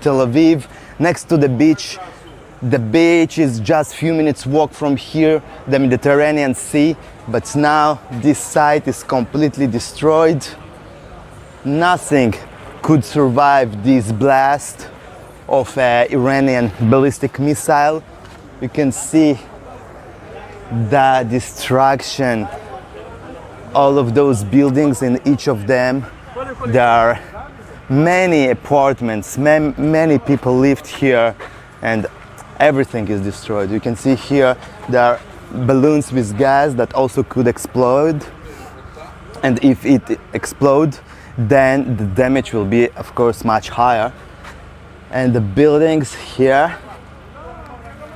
Tel Aviv, next to the beach. The beach is just a few minutes walk from here, the Mediterranean Sea, but now this site is completely destroyed. Nothing could survive this blast of Iranian ballistic missile. You can see the destruction, all of those buildings. In each of them there are many apartments, many people lived here, and everything is destroyed. You can see here there are balloons with gas that also could explode, and if it explodes, then the damage will be, of course, much higher. And the buildings here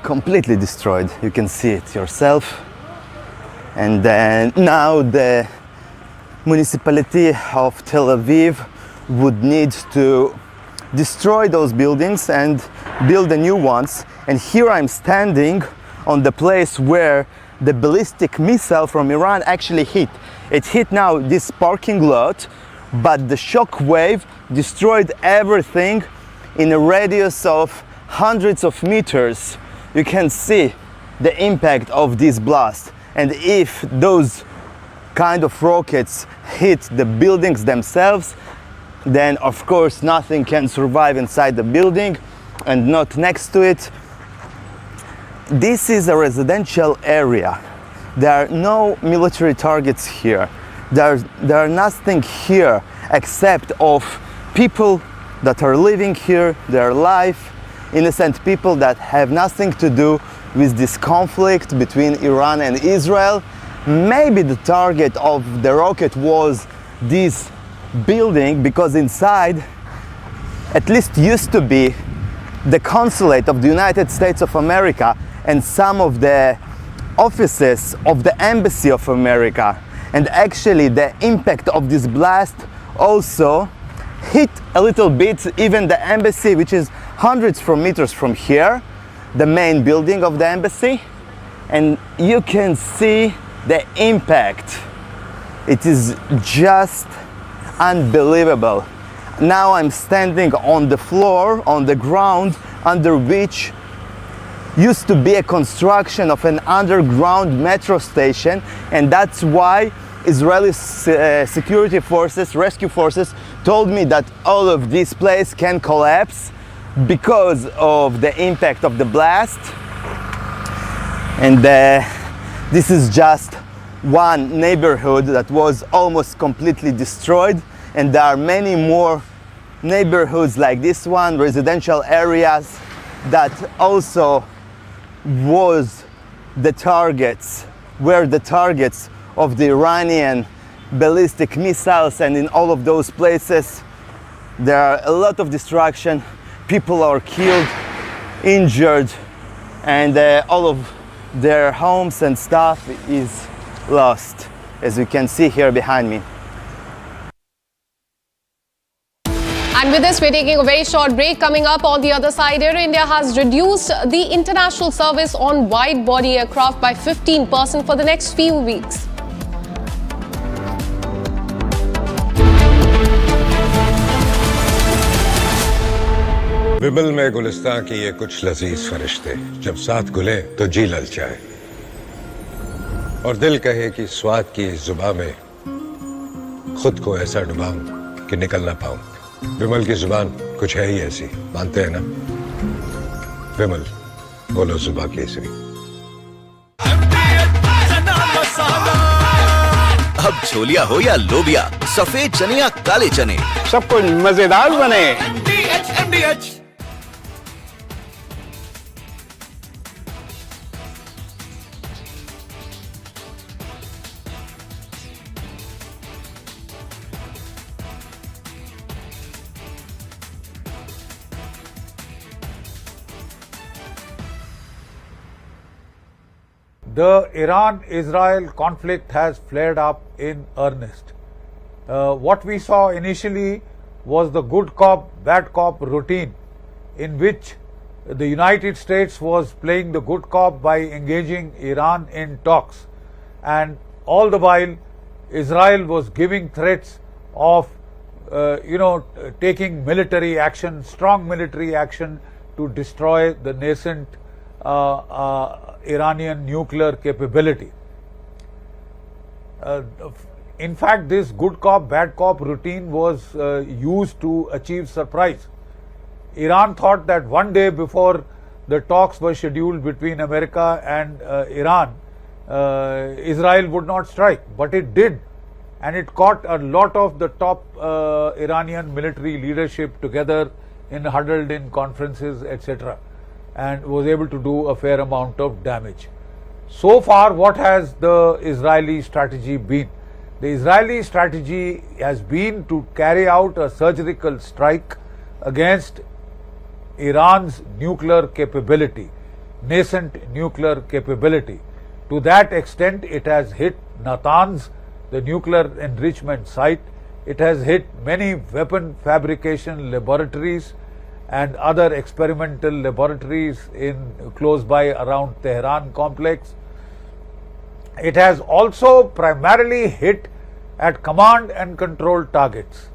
completely destroyed. You can see it yourself. And then now the municipality of Tel Aviv would need to destroy those buildings and build the new ones. And here I'm standing on the place where the ballistic missile from Iran actually hit. It hit now this parking lot, but the shock wave destroyed everything in a radius of hundreds of meters. You can see the impact of this blast. And if those kind of rockets hit the buildings themselves, then of course nothing can survive inside the building and not next to it. This is a residential area. There are no military targets here. There are nothing here except of people that are living here, their life, innocent people that have nothing to do with this conflict between Iran and Israel. Maybe the target of the rocket was this building, because inside at least used to be the consulate of the United States of America and some of the offices of the Embassy of America. And actually the impact of this blast also hit a little bit even the embassy, which is hundreds of meters from here, the main building of the embassy. And you can see the impact. It is just unbelievable. Now I'm standing on the floor, on the ground, under which used to be a construction of an underground metro station, and that's why Israeli security forces, rescue forces, told me that all of this place can collapse because of the impact of the blast. And this is just one neighborhood that was almost completely destroyed, and there are many more neighborhoods like this one, residential areas that also were the targets of the Iranian ballistic missiles. And in all of those places there are a lot of destruction. People are killed, injured, and all of their homes and stuff is lost, as you can see here behind me. And with this, we're taking a very short break. Coming up on the other side, Air India has reduced the international service on wide-body aircraft by 15% for the next few weeks. विमल में गुलिस्तां की ये कुछ लजीज फरिश्ते जब साथ गुले तो जी ललचाए और दिल कहे कि स्वाद की जुबां में खुद को ऐसा डुबाऊं कि निकल ना पाऊं। विमल की जुबान कुछ है ही ऐसी, मानते हैं ना? विमल, बोलो जुबां केसरी। अब छोलिया हो या लोबिया, सफेद चने या काले चने, सब कुछ मजेदार बने। The Iran-Israel conflict has flared up in earnest. What we saw initially was the good cop, bad cop routine, in which the United States was playing the good cop by engaging Iran in talks, and all the while Israel was giving threats of taking military action, strong military action to destroy the nascent Iranian nuclear capability. In fact, this good cop, bad cop routine was used to achieve surprise. Iran thought that one day before the talks were scheduled between America and Iran, Israel would not strike, but it did. And it caught a lot of the top Iranian military leadership together huddled in conferences, etc., and was able to do a fair amount of damage. So far, what has the Israeli strategy been? The Israeli strategy has been to carry out a surgical strike against Iran's nuclear capability, nascent nuclear capability. To that extent, it has hit Natanz, the nuclear enrichment site. It has hit many weapon fabrication laboratories and other experimental laboratories close by around Tehran complex. It has also primarily hit at command and control targets.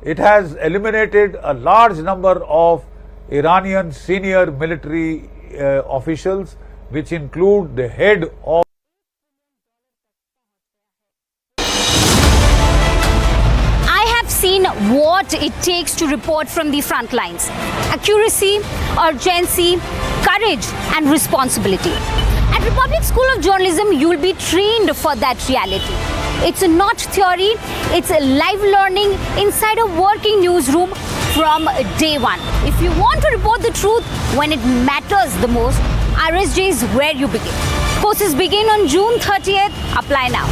It has eliminated a large number of Iranian senior military officials, which include the head of Seen what it takes to report from the front lines. Accuracy, urgency, courage and responsibility. At Republic School of Journalism, you will be trained for that reality. It's not theory, it's a live learning inside a working newsroom from day one. If you want to report the truth when it matters the most, RSJ is where you begin. Courses begin on June 30th. Apply now.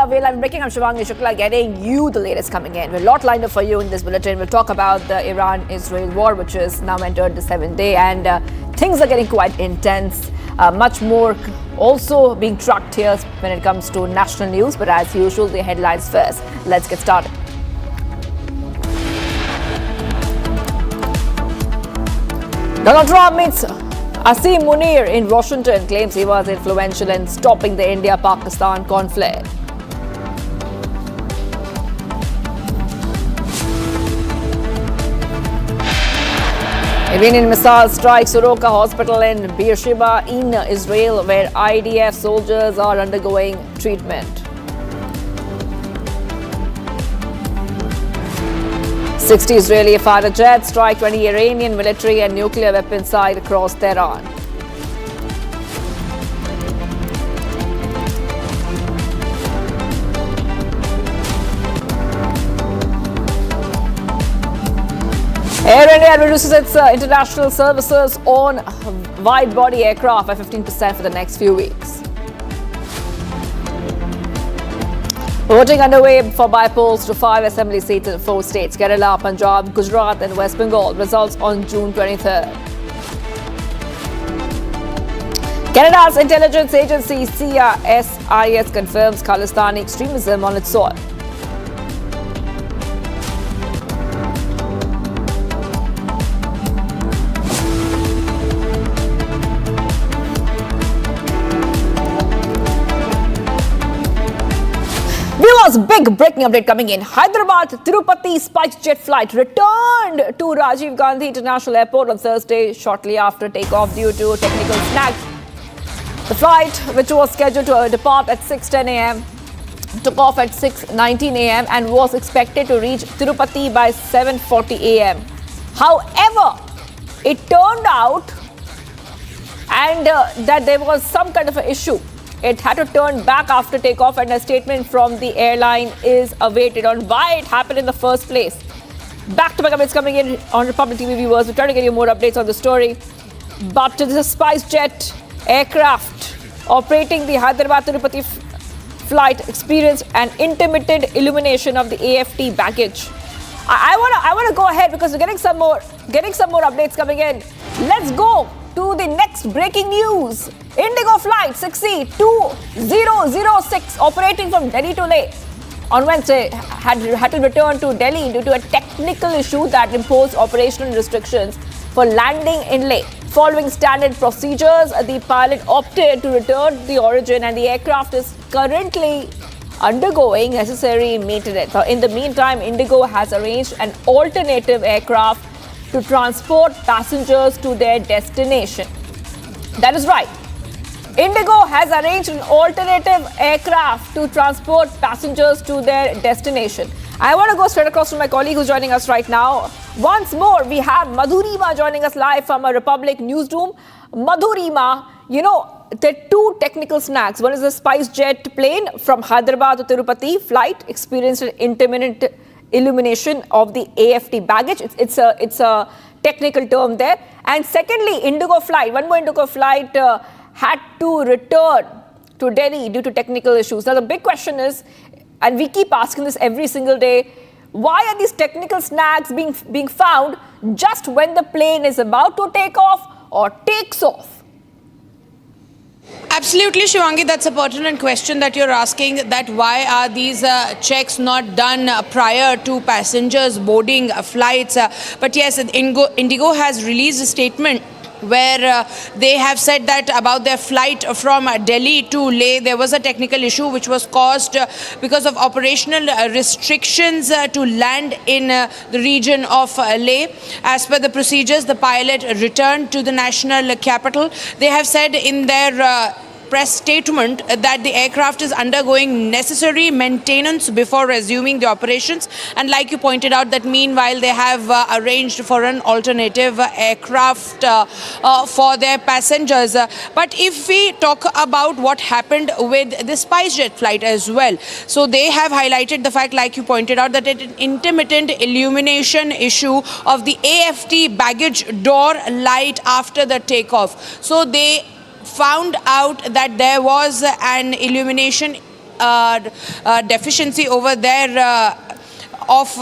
We're live breaking. I'm Shivangi Shukla getting you the latest coming in. We're a lot lined up for you in this bulletin. We'll talk about the Iran-Israel war, which is now entered the 7th day, and things are getting quite intense. Much more also being tracked here when it comes to national news. But as usual, the headlines first. Let's get started. Donald Trump meets Asim Munir in Washington, claims he was influential in stopping the India-Pakistan conflict. Iranian missile strikes Soroka Hospital in Beersheba in Israel, where IDF soldiers are undergoing treatment. 60 Israeli fighter jets strike 20 Iranian military and nuclear weapon sites across Tehran. Air India reduces its international services on wide-body aircraft by 15% for the next few weeks. Voting underway for by-polls to 5 assembly seats in 4 states: Kerala, Punjab, Gujarat and West Bengal. Results on June 23rd. Canada's intelligence agency CSIS confirms Khalistani extremism on its soil. Big breaking update coming in. Hyderabad Tirupati SpiceJet flight returned to Rajiv Gandhi International Airport on Thursday shortly after takeoff due to technical snags. The flight, which was scheduled to depart at 6:10 a.m., took off at 6:19 a.m. and was expected to reach Tirupati by 7:40 a.m. However, it turned out that there was some kind of an issue. It had to turn back after takeoff, and a statement from the airline is awaited on why it happened in the first place. Back-to-back updates coming in on Republic TV viewers. We're trying to get you more updates on the story. But the SpiceJet aircraft operating the Hyderabad Tirupati flight experienced an intermittent illumination of the AFT baggage. I want to go ahead because we're getting some more updates coming in. Let's go to the next breaking news. Indigo flight 6C2006 operating from Delhi to Leh on Wednesday had to return to Delhi due to a technical issue that imposed operational restrictions for landing in Leh. Following standard procedures, the pilot opted to return to the origin and the aircraft is currently undergoing necessary maintenance. In the meantime, Indigo has arranged an alternative aircraft to transport passengers to their destination. That is right. Indigo has arranged an alternative aircraft to transport passengers to their destination. I want to go straight across to my colleague who's joining us right now. Once more, we have Madhurima joining us live from a Republic newsroom. Madhurima, you know, there are two technical snags. One is the SpiceJet plane from Hyderabad to Tirupati flight experienced an intermittent illumination of the AFT baggage. It's a technical term there. And secondly, Indigo flight, one more Indigo flight had to return to Delhi due to technical issues. Now the big question is, and we keep asking this every single day, why are these technical snags being found just when the plane is about to take off or takes off? Absolutely, Shivangi, that's a pertinent question that you're asking, that why are these checks not done prior to passengers boarding flights. But yes, Indigo has released a statement where they have said that about their flight from Delhi to Leh, there was a technical issue which was caused because of operational restrictions to land in the region of Leh. As per the procedures, the pilot returned to the national capital. They have said in their press statement that the aircraft is undergoing necessary maintenance before resuming the operations, and like you pointed out, that meanwhile they have arranged for an alternative aircraft for their passengers. But if we talk about what happened with the SpiceJet flight as well, so they have highlighted the fact, like you pointed out, that an intermittent illumination issue of the AFT baggage door light after the takeoff. So they found out that there was an illumination deficiency over there of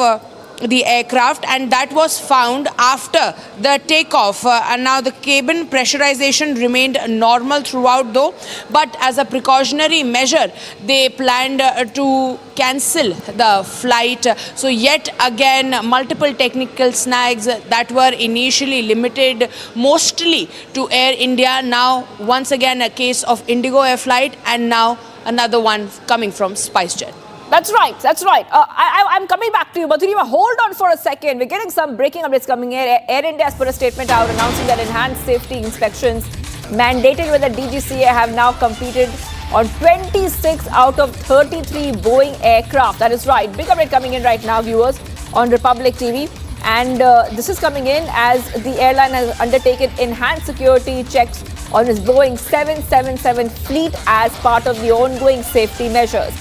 the aircraft, and that was found after the takeoff. And now the cabin pressurization remained normal throughout though, but as a precautionary measure they planned to cancel the flight. So yet again, multiple technical snags that were initially limited mostly to Air India, now once again a case of Indigo Air flight, and now another one coming from SpiceJet. That's right. That's right. I'm coming back to you, Madhurima. Hold on for a second. We're getting some breaking updates coming here. Air India has put a statement out announcing that enhanced safety inspections mandated with the DGCA have now completed on 26 out of 33 Boeing aircraft. That is right. Big update coming in right now, viewers, on Republic TV. And this is coming in as the airline has undertaken enhanced security checks on its Boeing 777 fleet as part of the ongoing safety measures.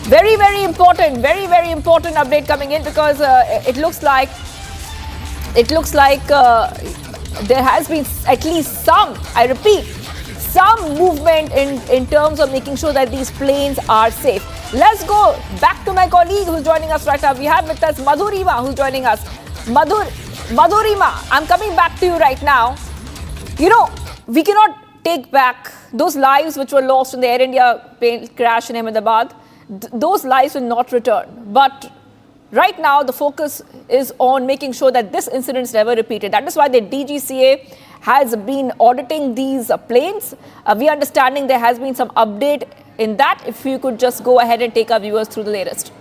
Very, very important update coming in, because it looks like there has been at least some, I repeat, some movement in terms of making sure that these planes are safe. Let's go back to my colleague who's joining us right now. We have with us Madhurima who's joining us. Madhurima, I'm coming back to you right now. You know, we cannot take back those lives which were lost in the Air India plane crash in Ahmedabad. Those lives will not return. But right now, the focus is on making sure that this incident is never repeated. That is why the DGCA has been auditing these planes. We are understanding there has been some update in that. If you could just go ahead and take our viewers through the latest.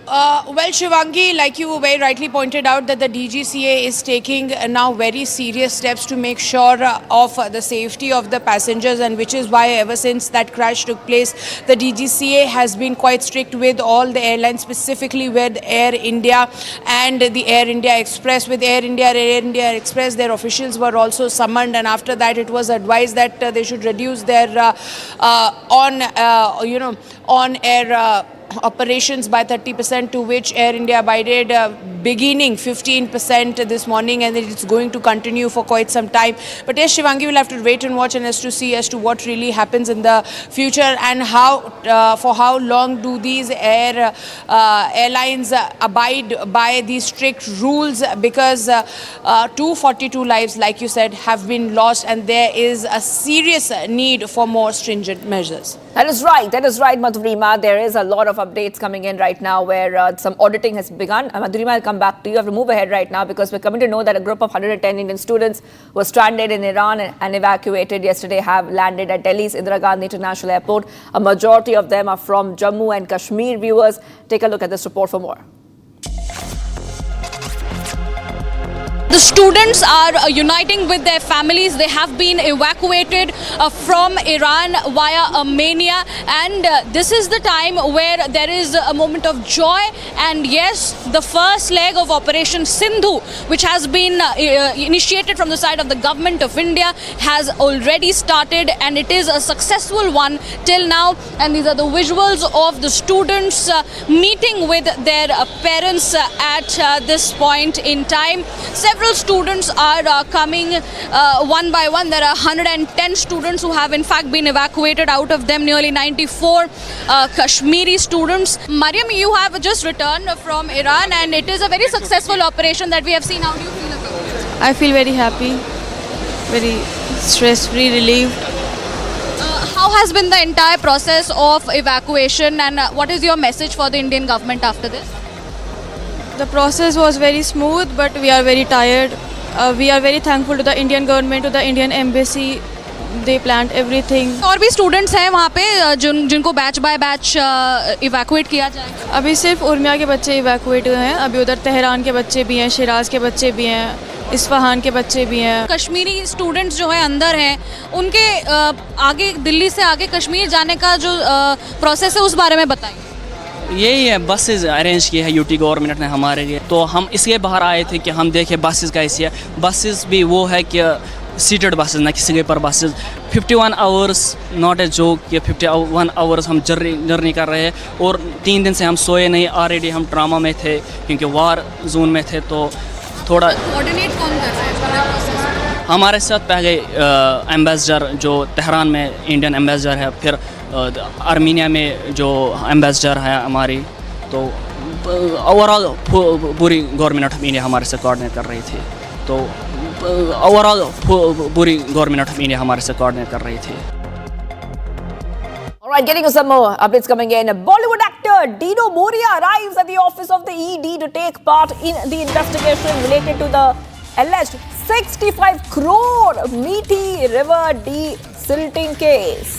Well, Shivangi, like you very rightly pointed out, that the DGCA is taking now very serious steps to make sure of the safety of the passengers, and which is why ever since that crash took place, the DGCA has been quite strict with all the airlines, specifically with Air India and the Air India Express. With Air India and Air India Express, their officials were also summoned, and after that it was advised that they should reduce their on-air operations by 30%, to which Air India abided, beginning 15% this morning, and it's going to continue for quite some time. But yes, Shivangi, will have to wait and watch and as to see as to what really happens in the future, and how for how long do these airlines abide by these strict rules, because 242 lives, like you said, have been lost, and there is a serious need for more stringent measures. That is right, Madhurima. There is a lot of updates coming in right now where some auditing has begun. Madhurima, I'll come back to you. I have to move ahead right now because we're coming to know that a group of 110 Indian students were stranded in Iran and evacuated yesterday have landed at Delhi's Indira Gandhi International Airport. A majority of them are from Jammu and Kashmir. Viewers, take a look at this report for more. The students are uniting with their families. They have been evacuated from Iran via Armenia, and this is the time where there is a moment of joy. And yes, the first leg of Operation Sindhu, which has been initiated from the side of the government of India, has already started, and it is a successful one till now. And these are the visuals of the students meeting with their parents at this point in time. Several students are coming one by one. There are 110 students who have in fact been evacuated. Out of them, nearly 94 Kashmiri students. Mariam, you have just returned from Iran, and it is a very successful operation that we have seen. How do you feel about it? I feel very happy, very stress-free, relieved. How has been the entire process of evacuation, and what is your message for the Indian government after this? The process was very smooth, but we are very tired. We are very thankful to the Indian government, to the Indian embassy. They planned everything. और भी students हैं वहाँ पे जिनको batch bye batch evacuate किया जाएगा? अभी सिर्फ उर्मिया के बच्चे इवैक्यूएट हुए हैं. अभी उधर तेहरान के बच्चे भी हैं, शिराज के बच्चे भी हैं, इस्फहान के बच्चे भी हैं. कश्मीरी स्टूडेंट्स जो है अंदर हैं, उनके आगे दिल्ली से आगे कश्मीर जाने का जो प्रोसेस है उस बारे में बताइए. यही है, बसेस अरेंज की है यूटी गवर्नमेंट ने हमारे लिए. तो हम इसलिए बाहर आए थे कि हम देखें बसेस कैसी है. बसेस भी वो है कि सीटेड बसेस, ना कि sleeper buses. 51 hours not a joke कि 51 आवर्स हम जर्नी कर रहे हैं. और 3 दिन से हम सोए नहीं. ऑलरेडी हम ट्रामा में थे क्योंकि वार जोन में थे. तो थोड़ा कोऑर्डिनेट कौन कर रहा है हमारे साथ पहले एम्बेसडर जो तेहरान में इंडियन एम्बेसडर है, फिर आर्मीनिया में जो एम्बेसडर है हमारी. तो ओवरऑल पूरी गवर्नमेंट ऑफ इंडिया हमारे से कोऑर्डिनेट कर रही थी. तो ओवरऑल पूरी गवर्नमेंट ऑफ इंडिया हमारे से कोऑर्डिनेट कर रही थी. All right, getting you some more updates coming in. Bollywood actor Dino Moria arrives at the office of the ED to take part in the investigation related to the alleged 65 crore Methi River desilting case.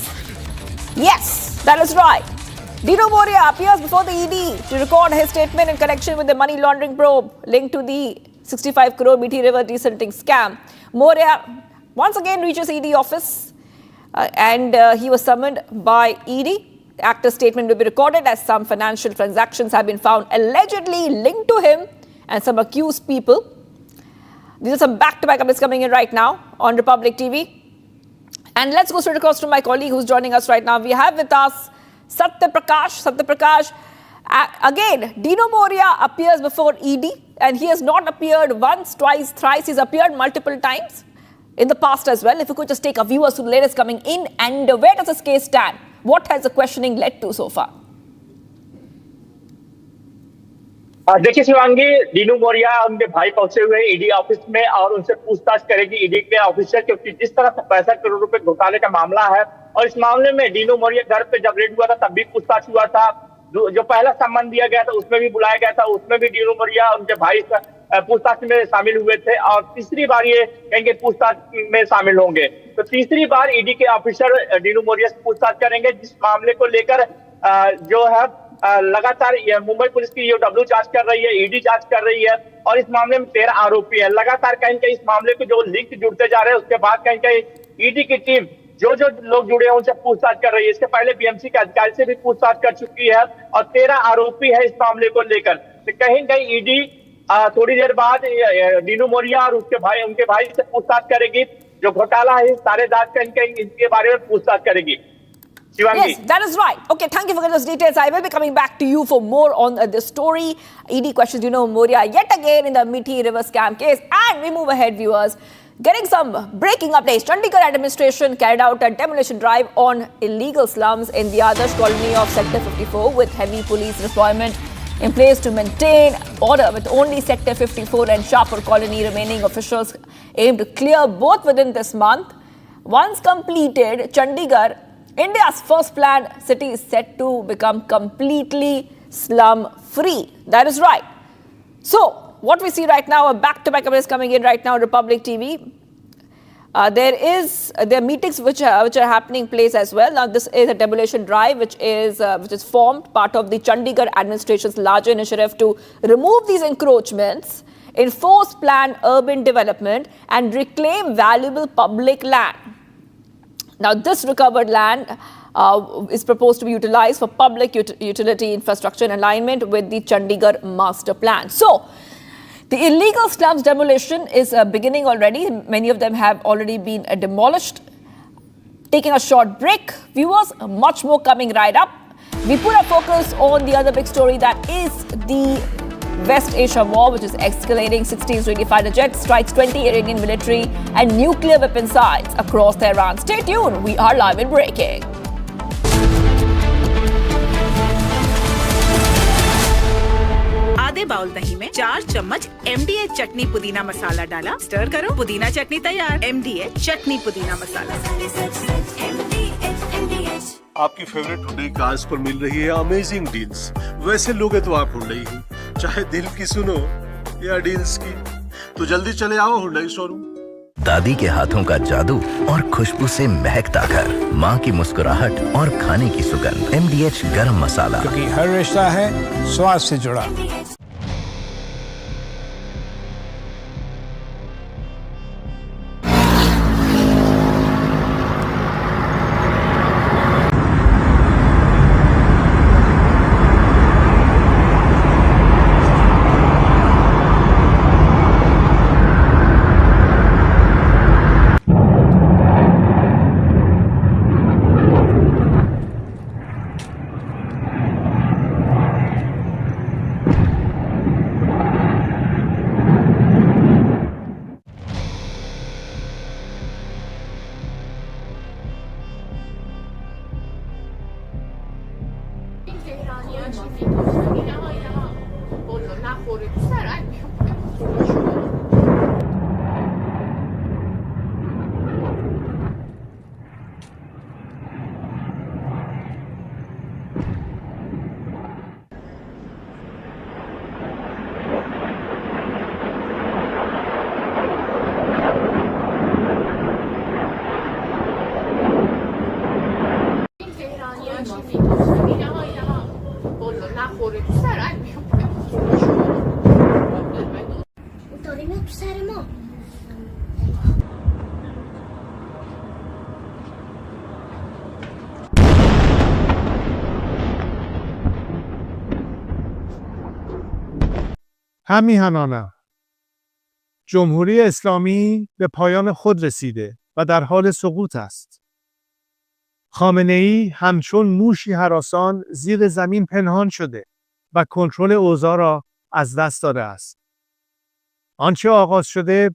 Yes, that is right. Dino Moria appears before the ED to record his statement in connection with the money laundering probe linked to the 65 crore Methi River desilting scam. Moria once again reaches ED office and he was summoned by ED. The actor's statement will be recorded as some financial transactions have been found allegedly linked to him and some accused people. These are some back-to-back updates coming in right now on Republic TV. And let's go straight across to my colleague who's joining us right now. We have with us Satya Prakash. Satya Prakash, again, Dino Moria appears before ED and he has not appeared once, twice, thrice. He's appeared multiple times in the past as well. If you could just take our viewers to the latest coming in, and where does this case stand? What has the questioning led to so far? देखिए शिवांगी, डीनू मोरिया उनके भाई पहुंचे हुए ED office में और उनसे पूछताछ करेगी ईडी के ऑफिसर, क्योंकि जिस तरह से 65 करोड़ रुपए घोटाले का मामला है और इस मामले में डीनू मोरिया घर पे जब रेड हुआ था तब भी पूछताछ हुआ था. जो पहला सम्मान दिया गया था उसमें भी बुलाया गया था, उसमें भी डीनू मोरिया उनके भाई पूछताछ में शामिल हुए थे और तीसरी बार ये कहेंगे पूछताछ में शामिल होंगे. तो तीसरी बार ईडी के ऑफिसर डीनू मोरिया से पूछताछ करेंगे जिस मामले को लेकर जो है लगातार मुंबई पुलिस की ईओडब्ल्यू जांच कर रही है, ईडी जांच कर रही है और इस मामले में 13 आरोपी है. लगातार कहीं कहीं इस मामले के जो लिंक जुड़ते जा रहे हैं उसके बाद कहीं कहीं ईडी की टीम जो लोग जुड़े हैं उनसे पूछताछ कर रही है. इसके पहले बीएमसी के अधिकारी से भी पूछताछ कर चुकी है और 13 आरोपी है इस मामले को लेकर. तो कहीं कहीं ईडी थोड़ी देर बाद डीनू मोरिया और उनके भाई से पूछताछ करेगी. जो घोटाला है सारे दाद कहीं कहीं इसके बारे में पूछताछ करेगी. Yes, that is right. Okay, thank you for those details. I will be coming back to you for more on this story. ED questions Dino Moria yet again in the Methi River scam case. And we move ahead, viewers. Getting some breaking updates. Chandigarh administration carried out a demolition drive on illegal slums in the Adarsh colony of Sector 54 with heavy police deployment in place to maintain order, with only Sector 54 and Shahpur colony remaining. Officials aim to clear both within this month. Once completed, Chandigarh India's first planned city is set to become completely slum-free. That is right. So, what we see right now, a back-to-back updates coming in right now, Republic TV. There are meetings which are happening place as well. Now, this is a demolition drive which is formed part of the Chandigarh administration's larger initiative to remove these encroachments, enforce planned urban development, and reclaim valuable public land. Now, this recovered land is proposed to be utilized for public utility infrastructure in alignment with the Chandigarh master plan. So, the illegal slums demolition is beginning already. Many of them have already been demolished. Taking a short break, viewers, much more coming right up. We put our focus on the other big story, that is the West Asia war, which is escalating. 16 Israeli fighter jets strikes 20 Iranian military and nuclear weapon sites across Tehran. Stay tuned. We are live in breaking. आधे bowl दही में 4 चम्मच MDH चटनी पुदीना मसाला डाला, stir करो, पुदीना चटनी तैयार। MDH चटनी पुदीना मसाला। आपकी फेवरेट हुंडई कार्स पर मिल रही है अमेजिंग डील्स। वैसे लोगे तो आप हुंडई ही, चाहे दिल की सुनो या डील्स की, तो जल्दी चले आओ हुंडई शोरूम। दादी के हाथों का जादू और खुशबू से महकता घर, माँ की मुस्कुराहट और खाने की सुगंध। MDH गरम मसाला, क्योंकि हर रिश्ता है स्वाद से जुड़ा। همیهنانم جمهوری اسلامی به پایان خود رسیده و در حال سقوط است. خامنه‌ای همچون موشی هراسان زیر زمین پنهان شده و کنترل اوضاع را از دست داده است. آنچه آغاز شده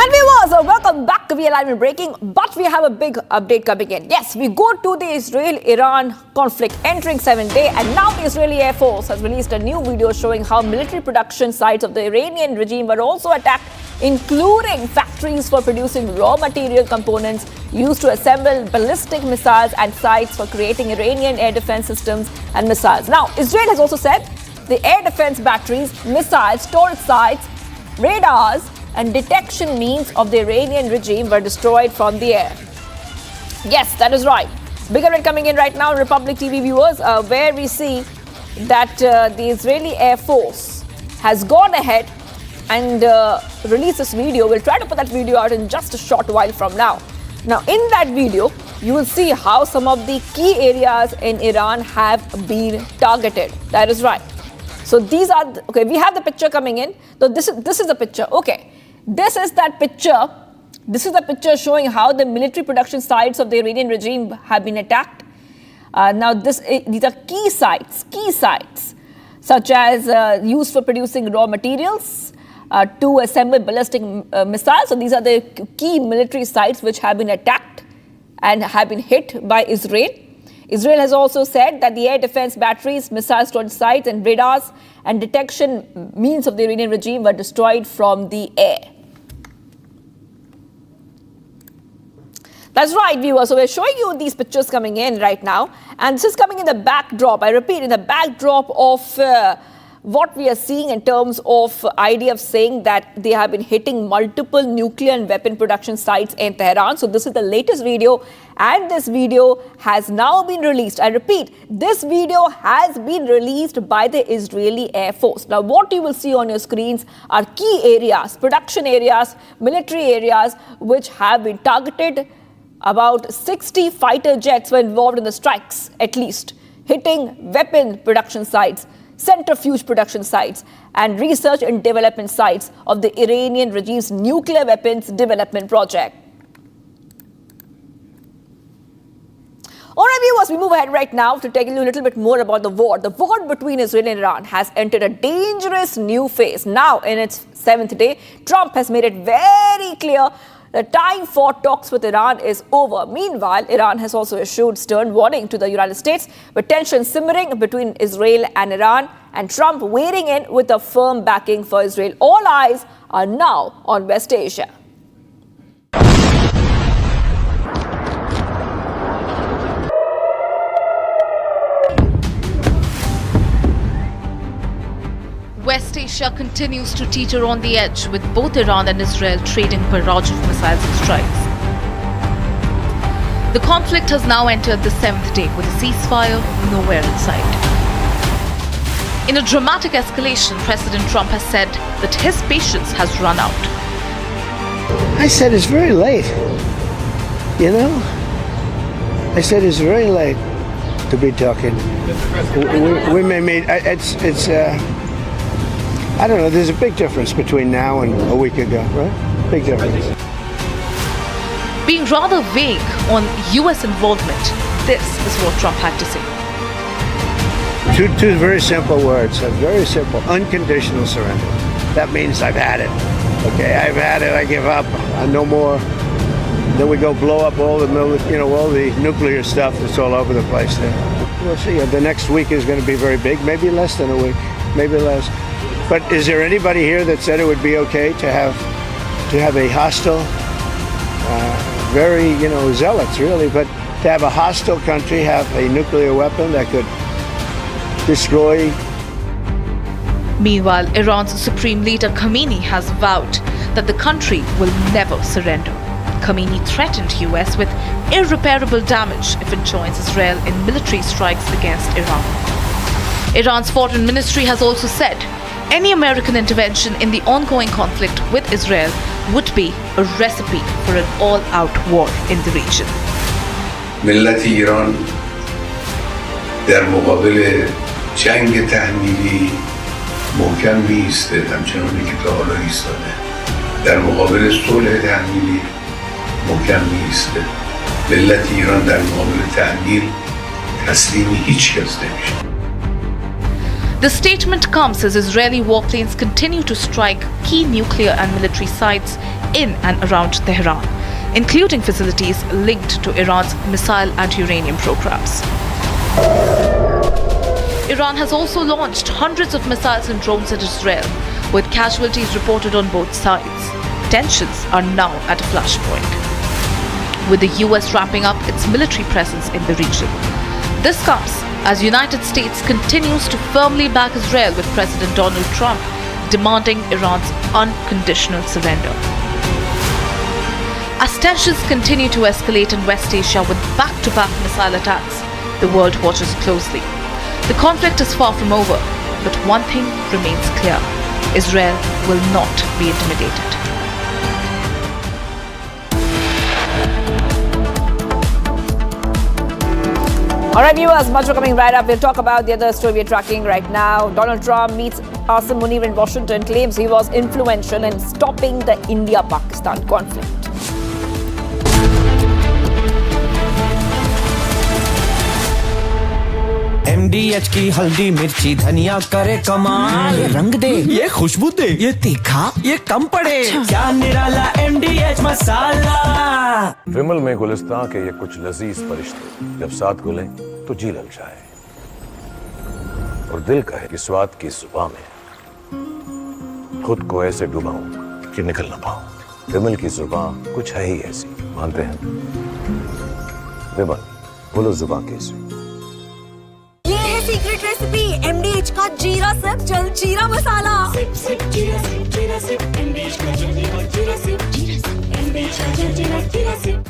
And viewers, welcome back to We Are Live in Breaking, but we have a big update coming in. Yes, we go to the Israel-Iran conflict entering 7th day, and now the Israeli Air Force has released a new video showing how military production sites of the Iranian regime were also attacked, including factories for producing raw material components used to assemble ballistic missiles and sites for creating Iranian air defense systems and missiles. Now, Israel has also said the air defense batteries, missiles, storage sites, radars, and detection means of the Iranian regime were destroyed from the air. Yes, that is right. Big update coming in right now, Republic TV viewers, where we see that the Israeli Air Force has gone ahead and released this video. We'll try to put that video out in just a short while from now. Now, in that video, you will see how some of the key areas in Iran have been targeted. That is right. So these are, okay, we have the picture coming in. So this is the picture. Okay. This is that picture. This is the picture showing how the military production sites of the Iranian regime have been attacked. Now, these are key sites, such as used for producing raw materials to assemble ballistic missiles. So these are the key military sites which have been attacked and have been hit by Israel. Israel has also said that the air defense batteries, missile storage sites and radars and detection means of the Iranian regime were destroyed from the air. That's right, viewers. So we're showing you these pictures coming in right now. And this is coming in the backdrop, I repeat, in the backdrop of what we are seeing in terms of IDF saying that they have been hitting multiple nuclear and weapon production sites in Tehran. So this is the latest video, and this video has now been released. I repeat, this video has been released by the Israeli Air Force. Now, what you will see on your screens are key areas, production areas, military areas, which have been targeted. About 60 fighter jets were involved in the strikes, at least, hitting weapon production sites, centrifuge production sites, and research and development sites of the Iranian regime's nuclear weapons development project. All right, viewers, we move ahead right now to tell you a little bit more about the war. The war between Israel and Iran has entered a dangerous new phase. Now, in its 7th day, Trump has made it very clear the time for talks with Iran is over. Meanwhile, Iran has also issued stern warning to the United States, with tension simmering between Israel and Iran, and Trump wading in with a firm backing for Israel. All eyes are now on West Asia. West Asia continues to teeter on the edge, with both Iran and Israel trading barrage of missiles and strikes. The conflict has now entered the 7th day, with a ceasefire nowhere in sight. In a dramatic escalation, President Trump has said that his patience has run out. I said it's very late, you know? I said it's very late to be talking. We may meet, I don't know, there's a big difference between now and a week ago, right? Big difference. Being rather vague on US involvement, this is what Trump had to say. Two very simple words, very simple, unconditional surrender. That means I've had it. Okay, I've had it, I give up, no more. Then we go blow up all the all the nuclear stuff that's all over the place there. We'll see, the next week is going to be very big, maybe less than a week, maybe less. But is there anybody here that said it would be okay to have a hostile, very, zealots really, but to have a hostile country have a nuclear weapon that could destroy? Meanwhile, Iran's supreme leader Khamenei has vowed that the country will never surrender. Khamenei threatened US with irreparable damage if it joins Israel in military strikes against Iran. Iran's foreign ministry has also said any American intervention in the ongoing conflict with Israel would be a recipe for an all-out war in the region. ملت ایران در مقابل جنگ تحمیلی محکم می‌ایسته، همچنانی که تا حالا ایستاده. در مقابل صلح تحمیلی محکم می‌ایسته. ملت ایران در مقابل تحمیل تسلیم هیچ کس نمیشه. The statement comes as Israeli warplanes continue to strike key nuclear and military sites in and around Tehran, including facilities linked to Iran's missile and uranium programs. Iran has also launched hundreds of missiles and drones at Israel, with casualties reported on both sides. Tensions are now at a flashpoint, with the US ramping up its military presence in the region. This comes as United States continues to firmly back Israel, with President Donald Trump demanding Iran's unconditional surrender. As tensions continue to escalate in West Asia with back-to-back missile attacks, the world watches closely. The conflict is far from over, but one thing remains clear: Israel will not be intimidated. All right, viewers, much for coming right up. We'll talk about the other story we're tracking right now. Donald Trump meets Asim Munir in Washington, claims he was influential in stopping the India-Pakistan conflict. MD MDH की हल्दी मिर्ची धनिया करे कमाल, ये रंग दे, ये खुशबू दे, ये तीखा, ये कम पड़े, क्या निराला MDH मसाला। विमल में गुलिस्तां के ये कुछ लजीज फरिश्ते जब साथ घुले तो जी ललचाए और दिल कहे कि स्वाद की जुबान में खुद को ऐसे डुबाऊं कि निकल ना पाऊं। विमल की जुबान कुछ है ही ऐसी, मानते हैं? विमल, बोलो जुबान कैसी? ये है सीक्रेट रेसिपी MDH का जीरा सिप जल जीरा मसाला। सिप सिप जीरा सिप जीरा सिप MDH का जल जीरा सिप MDH का जल जीरा सिप।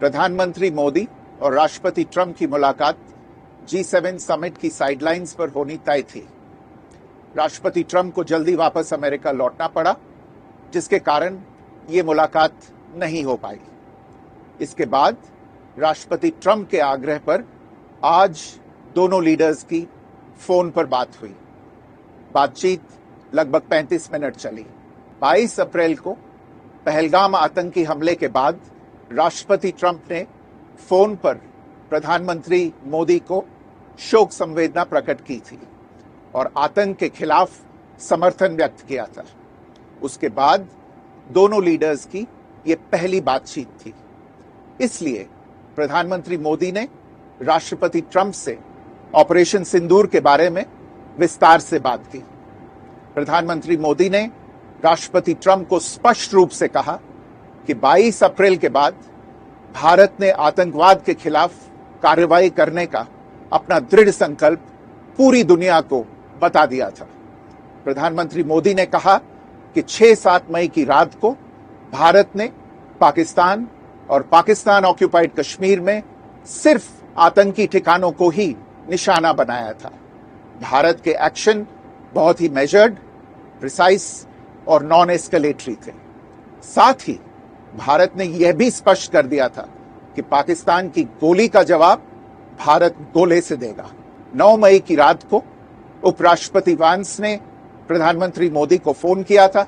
प्रधानमंत्री मोदी और राष्ट्रपति ट्रंप की मुलाकात G7 समिट की साइडलाइंस पर होनी तय थी। राष्ट्रपति ट्रंप को जल्दी वापस अमेरिका लौटना पड़ा, जिसके कारण ये मुलाकात नहीं हो पाई। इसके बाद राष्ट्रपति ट्रंप के आग्रह पर आज दोनों लीडर्स की फोन पर बात हुई। बातचीत लगभग 35 मिनट चली। 22 अप्रैल को पहलगाम आतंकी हमले के बाद राष्ट्रपति ट्रंप ने फोन पर प्रधानमंत्री मोदी को शोक संवेदना प्रकट की थी और आतंक के खिलाफ समर्थन व्यक्त किया था। उसके बाद दोनों लीडर्स की ये पहली बातचीत थी। इसलिए प्रधानमंत्री मोदी ने राष्ट्रपति ट्रंप से ऑपरेशन सिंदूर के बारे में विस्तार से बात की। प्रधानमंत्री मोदी ने राष्ट्रपति ट्रंप को स्पष्ट रूप से कहा कि 22 अप्रैल के बाद भारत ने आतंकवाद के खिलाफ कार्रवाई करने का अपना दृढ़ संकल्प पूरी दुनिया को बता दिया था। प्रधानमंत्री मोदी ने कहा कि 6-7 मई की रात को भारत ने पाकिस्तान और पाकिस्तान ऑक्यूपाइड कश्मीर में सिर्फ आतंकी ठिकानों को ही निशाना बनाया था। भारत के एक्शन बहुत ही मेजर्ड, प्रिसाइज और नॉन एस्केलेटरी थे। साथ ही भारत ने यह भी स्पष्ट कर दिया था कि पाकिस्तान की गोली का जवाब भारत गोले से देगा। 9 मई की रात को उपराष्ट्रपति वांस ने प्रधानमंत्री मोदी को फोन किया था।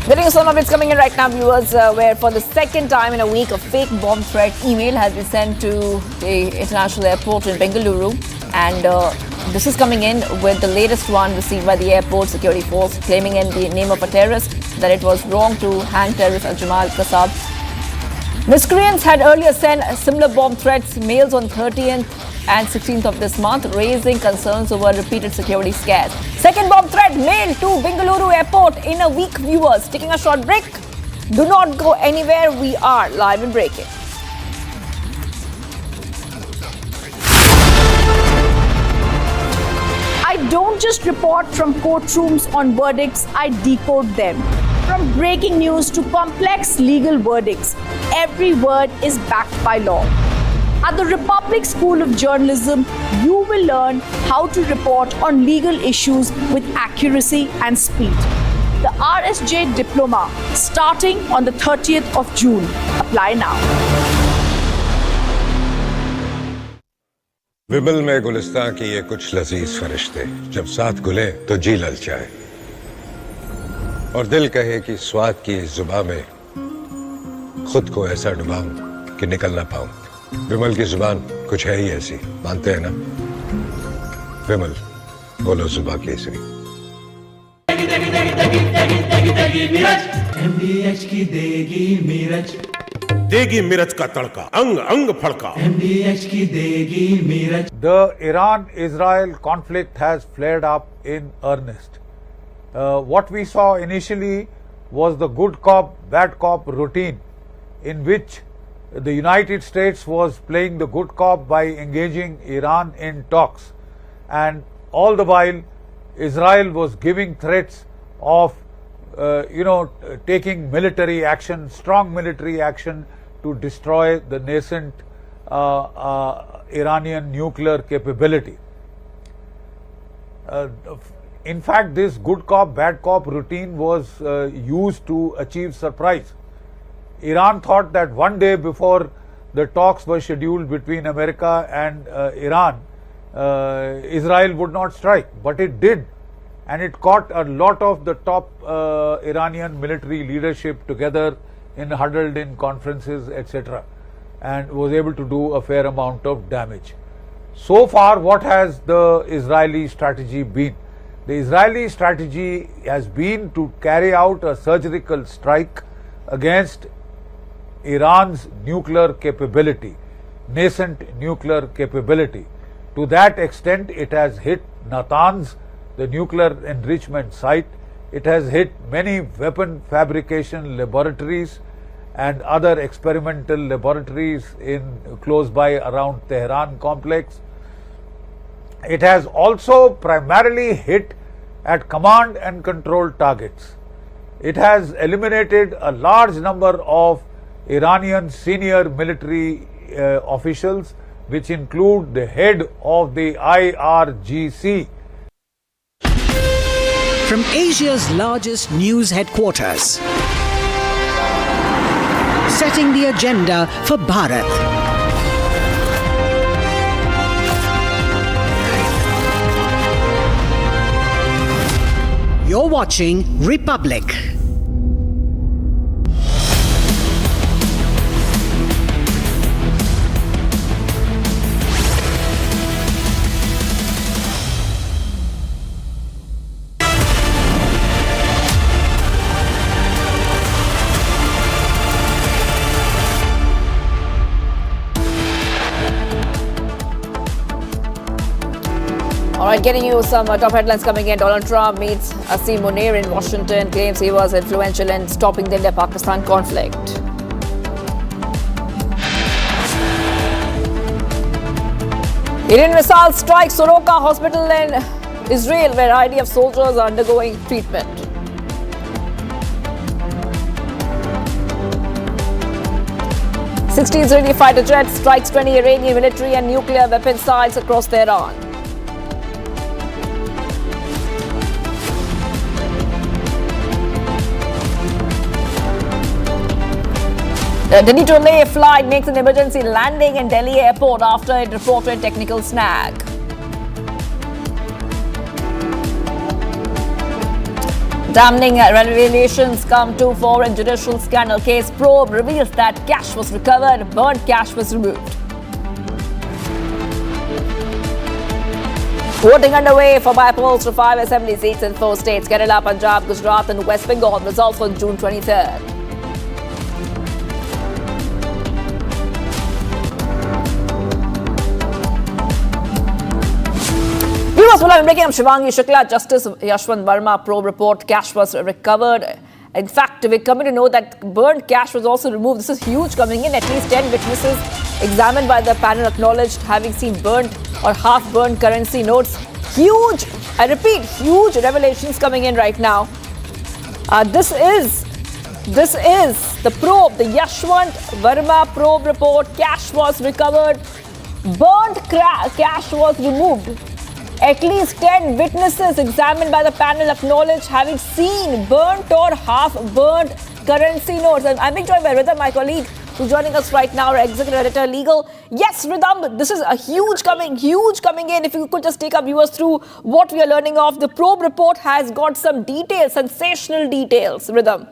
Getting some updates coming in right now, viewers, where for the second time in a week, a fake bomb threat email has been sent to the international airport in Bengaluru, and this is coming in with the latest one received by the airport security force, claiming in the name of a terrorist that it was wrong to hang terrorist Al-Jamal Qasab. Miscreants had earlier sent similar bomb threats, mails on 30th and 16th of this month, raising concerns over repeated security scares. Second bomb threat mailed to Bengaluru airport in a week, viewers. Taking a short break. Do not go anywhere. We are live and breaking. I don't just report from courtrooms on verdicts, I decode them. From breaking news to complex legal verdicts, every word is backed by law. At the Republic School of Journalism, you will learn how to report on legal issues with accuracy and speed. The RSJ Diploma, starting on the 30th of June. Apply now. विमल में गुलिस्तां की ये कुछ लजीज फरिश्ते जब साथ घुले तो जी ललचाए और दिल कहे कि स्वाद की जुबान में खुद को ऐसा डुबाऊं कि निकल ना पाऊं। विमल की जुबान कुछ है ही ऐसी, मानते हैं ना? विमल, बोलो जुबान कैसी? MDH की देगी मिर्च, देगी मिर्च का तड़का, अंग अंग फड़का। MDH की देगी मिर्च। The Iran-Israel conflict has flared up in earnest. What we saw initially was the good cop, bad cop routine, in which the United States was playing the good cop by engaging Iran in talks, and all the while Israel was giving threats of taking military action, strong military action to destroy the nascent Iranian nuclear capability. In fact, this good cop, bad cop routine was used to achieve surprise. Iran thought that one day before the talks were scheduled between America and Iran, Israel would not strike, but it did. And it caught a lot of the top Iranian military leadership together huddled in conferences, etc., and was able to do a fair amount of damage. So far, what has the Israeli strategy been? The Israeli strategy has been to carry out a surgical strike against Iran's nuclear capability, nascent nuclear capability. To that extent, it has hit Natanz, the nuclear enrichment site. It has hit many weapon fabrication laboratories and other experimental laboratories close by around Tehran complex. It has also primarily hit at command and control targets. It has eliminated a large number of Iranian senior military officials, which include the head of the IRGC. From Asia's largest news headquarters, setting the agenda for Bharat. You're watching Republic. All right, getting you some top headlines coming in. Donald Trump meets Asim Munir in Washington, claims he was influential in stopping the India-Pakistan conflict. Indian missile strikes Soroka Hospital in Israel, where IDF soldiers are undergoing treatment. '16 Israeli fighter jet strikes 20 Iranian military and nuclear weapon sites across Tehran. The Delhi-to-Leh flight makes an emergency landing in Delhi airport after it reported technical snag. Damning revelations come to fore in judicial scandal case. Probe reveals that cash was recovered, burnt cash was removed. Voting underway for by-polls to 5 assembly seats in 4 states: Kerala, Punjab, Gujarat and West Bengal. Results for June 23rd. Well, I'm breaking up Shivangi Shukla. Justice Yashwant Verma probe report, cash was recovered. In fact, we're coming to know that burnt cash was also removed. This is huge coming in. At least 10 witnesses examined by the panel acknowledged having seen burnt or half-burnt currency notes. Huge, I repeat, huge revelations coming in right now. This is the probe, the Yashwant Verma probe report. Cash was recovered. Burnt cash was removed. At least 10 witnesses examined by the panel acknowledge having seen burnt or half-burnt currency notes. And I'm being joined by Ridham, my colleague, who's joining us right now, our Executive Editor Legal. Yes, Ridham, this is a huge coming in. If you could just take our viewers through what we are learning of. The probe report has got some details, sensational details. Ridham.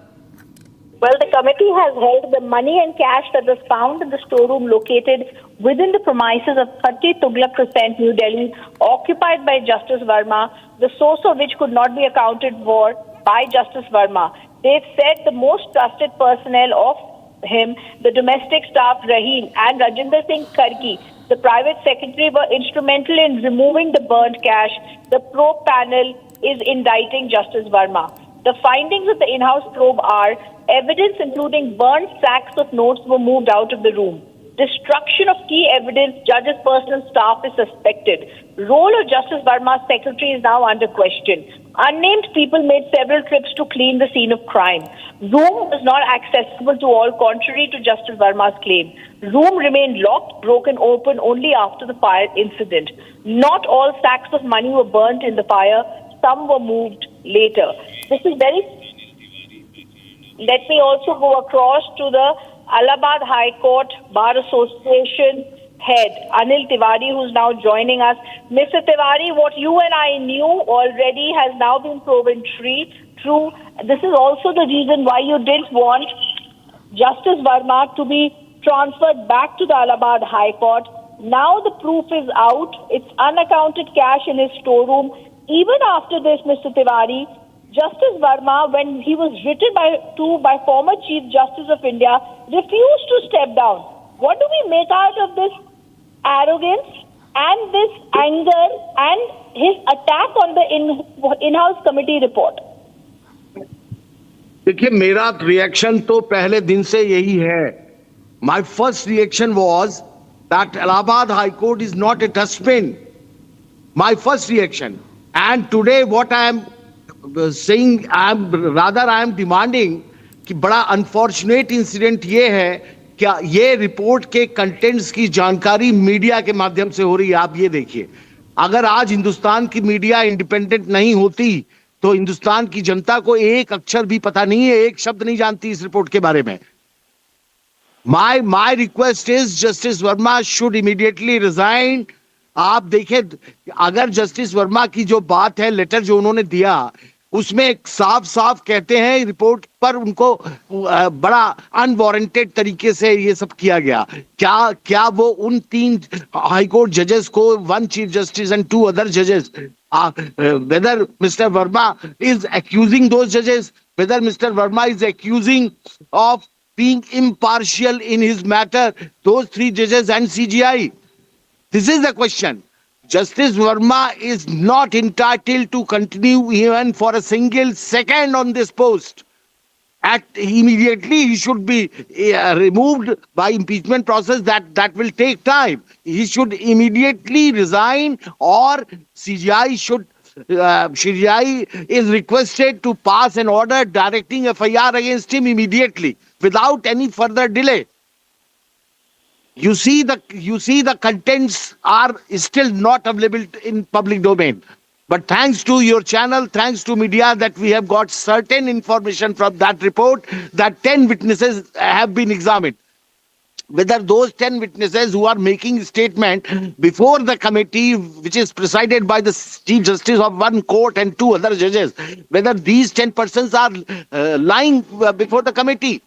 Well, the committee has held the money and cash that was found in the storeroom located within the premises of 30 Tughlaq Crescent, New Delhi, occupied by Justice Verma, the source of which could not be accounted for by Justice Verma. They've said the most trusted personnel of him, the domestic staff Raheel and Rajinder Singh Karki, the private secretary, were instrumental in removing the burnt cash. The probe panel is indicting Justice Verma. The findings of the in-house probe are: evidence including burnt sacks of notes were moved out of the room. Destruction of key evidence, judge's personal staff is suspected. Role of Justice Verma's secretary is now under question. Unnamed people made several trips to clean the scene of crime. Room was not accessible to all, contrary to Justice Verma's claim. Room remained locked, broken open only after the fire incident. Not all sacks of money were burnt in the fire. some were moved later. This is very... Let me also go across to the Allahabad High Court Bar Association head, Anil Tiwari, who's now joining us. Mr. Tiwari, what you and I knew already has now been proven true. This is also the reason why you didn't want Justice Verma to be transferred back to the Allahabad High Court. Now the proof is out. It's unaccounted cash in his storeroom. Even after this, Mr. Tiwari, Justice Verma, when he was written by former Chief Justice of India, refused to step down. What do we make out of this arrogance and this anger and his attack on the in-house committee report? देखिए, मेरा reaction तो पहले दिन से यही है. My first reaction was that Allahabad High Court is not a dustbin. My first reaction. And today what I am saying, I am demanding कि बड़ा unfortunate incident ये है क्या ये रिपोर्ट के कंटेंट्स की जानकारी मीडिया के माध्यम से हो रही है. आप ये देखिए, अगर आज हिंदुस्तान की मीडिया इंडिपेंडेंट नहीं होती तो हिंदुस्तान की जनता को एक अक्षर भी पता नहीं है, एक शब्द नहीं जानती इस रिपोर्ट के बारे में. My request is Justice Verma should immediately resign. आप देखिए, अगर जस्टिस वर्मा की जो बात है, लेटर जो उन्होंने दिया, उसमें साफ कहते हैं रिपोर्ट पर उनको बड़ा अनवारंटेड तरीके से ये सब किया गया. क्या वो उन 3 हाई कोर्ट जजेस को, 1 चीफ जस्टिस एंड 2 अदर जजेस, whether Mr. Verma is accusing those judges, whether Mr. Verma is accusing of being impartial in his matter, those 3 judges and CGI. This is the question. Justice Verma is not entitled to continue even for a single second on this post. Immediately he should be removed by impeachment process. That will take time. He should immediately resign, or CGI is requested to pass an order directing FIR against him immediately without any further delay. You see the contents are still not available in public domain. But thanks to your channel, thanks to media, that we have got certain information from that report that 10 witnesses have been examined. Whether those 10 witnesses who are making statement before the committee, which is presided by the Chief Justice of 1 court and 2 other judges, whether these 10 persons are lying before the committee.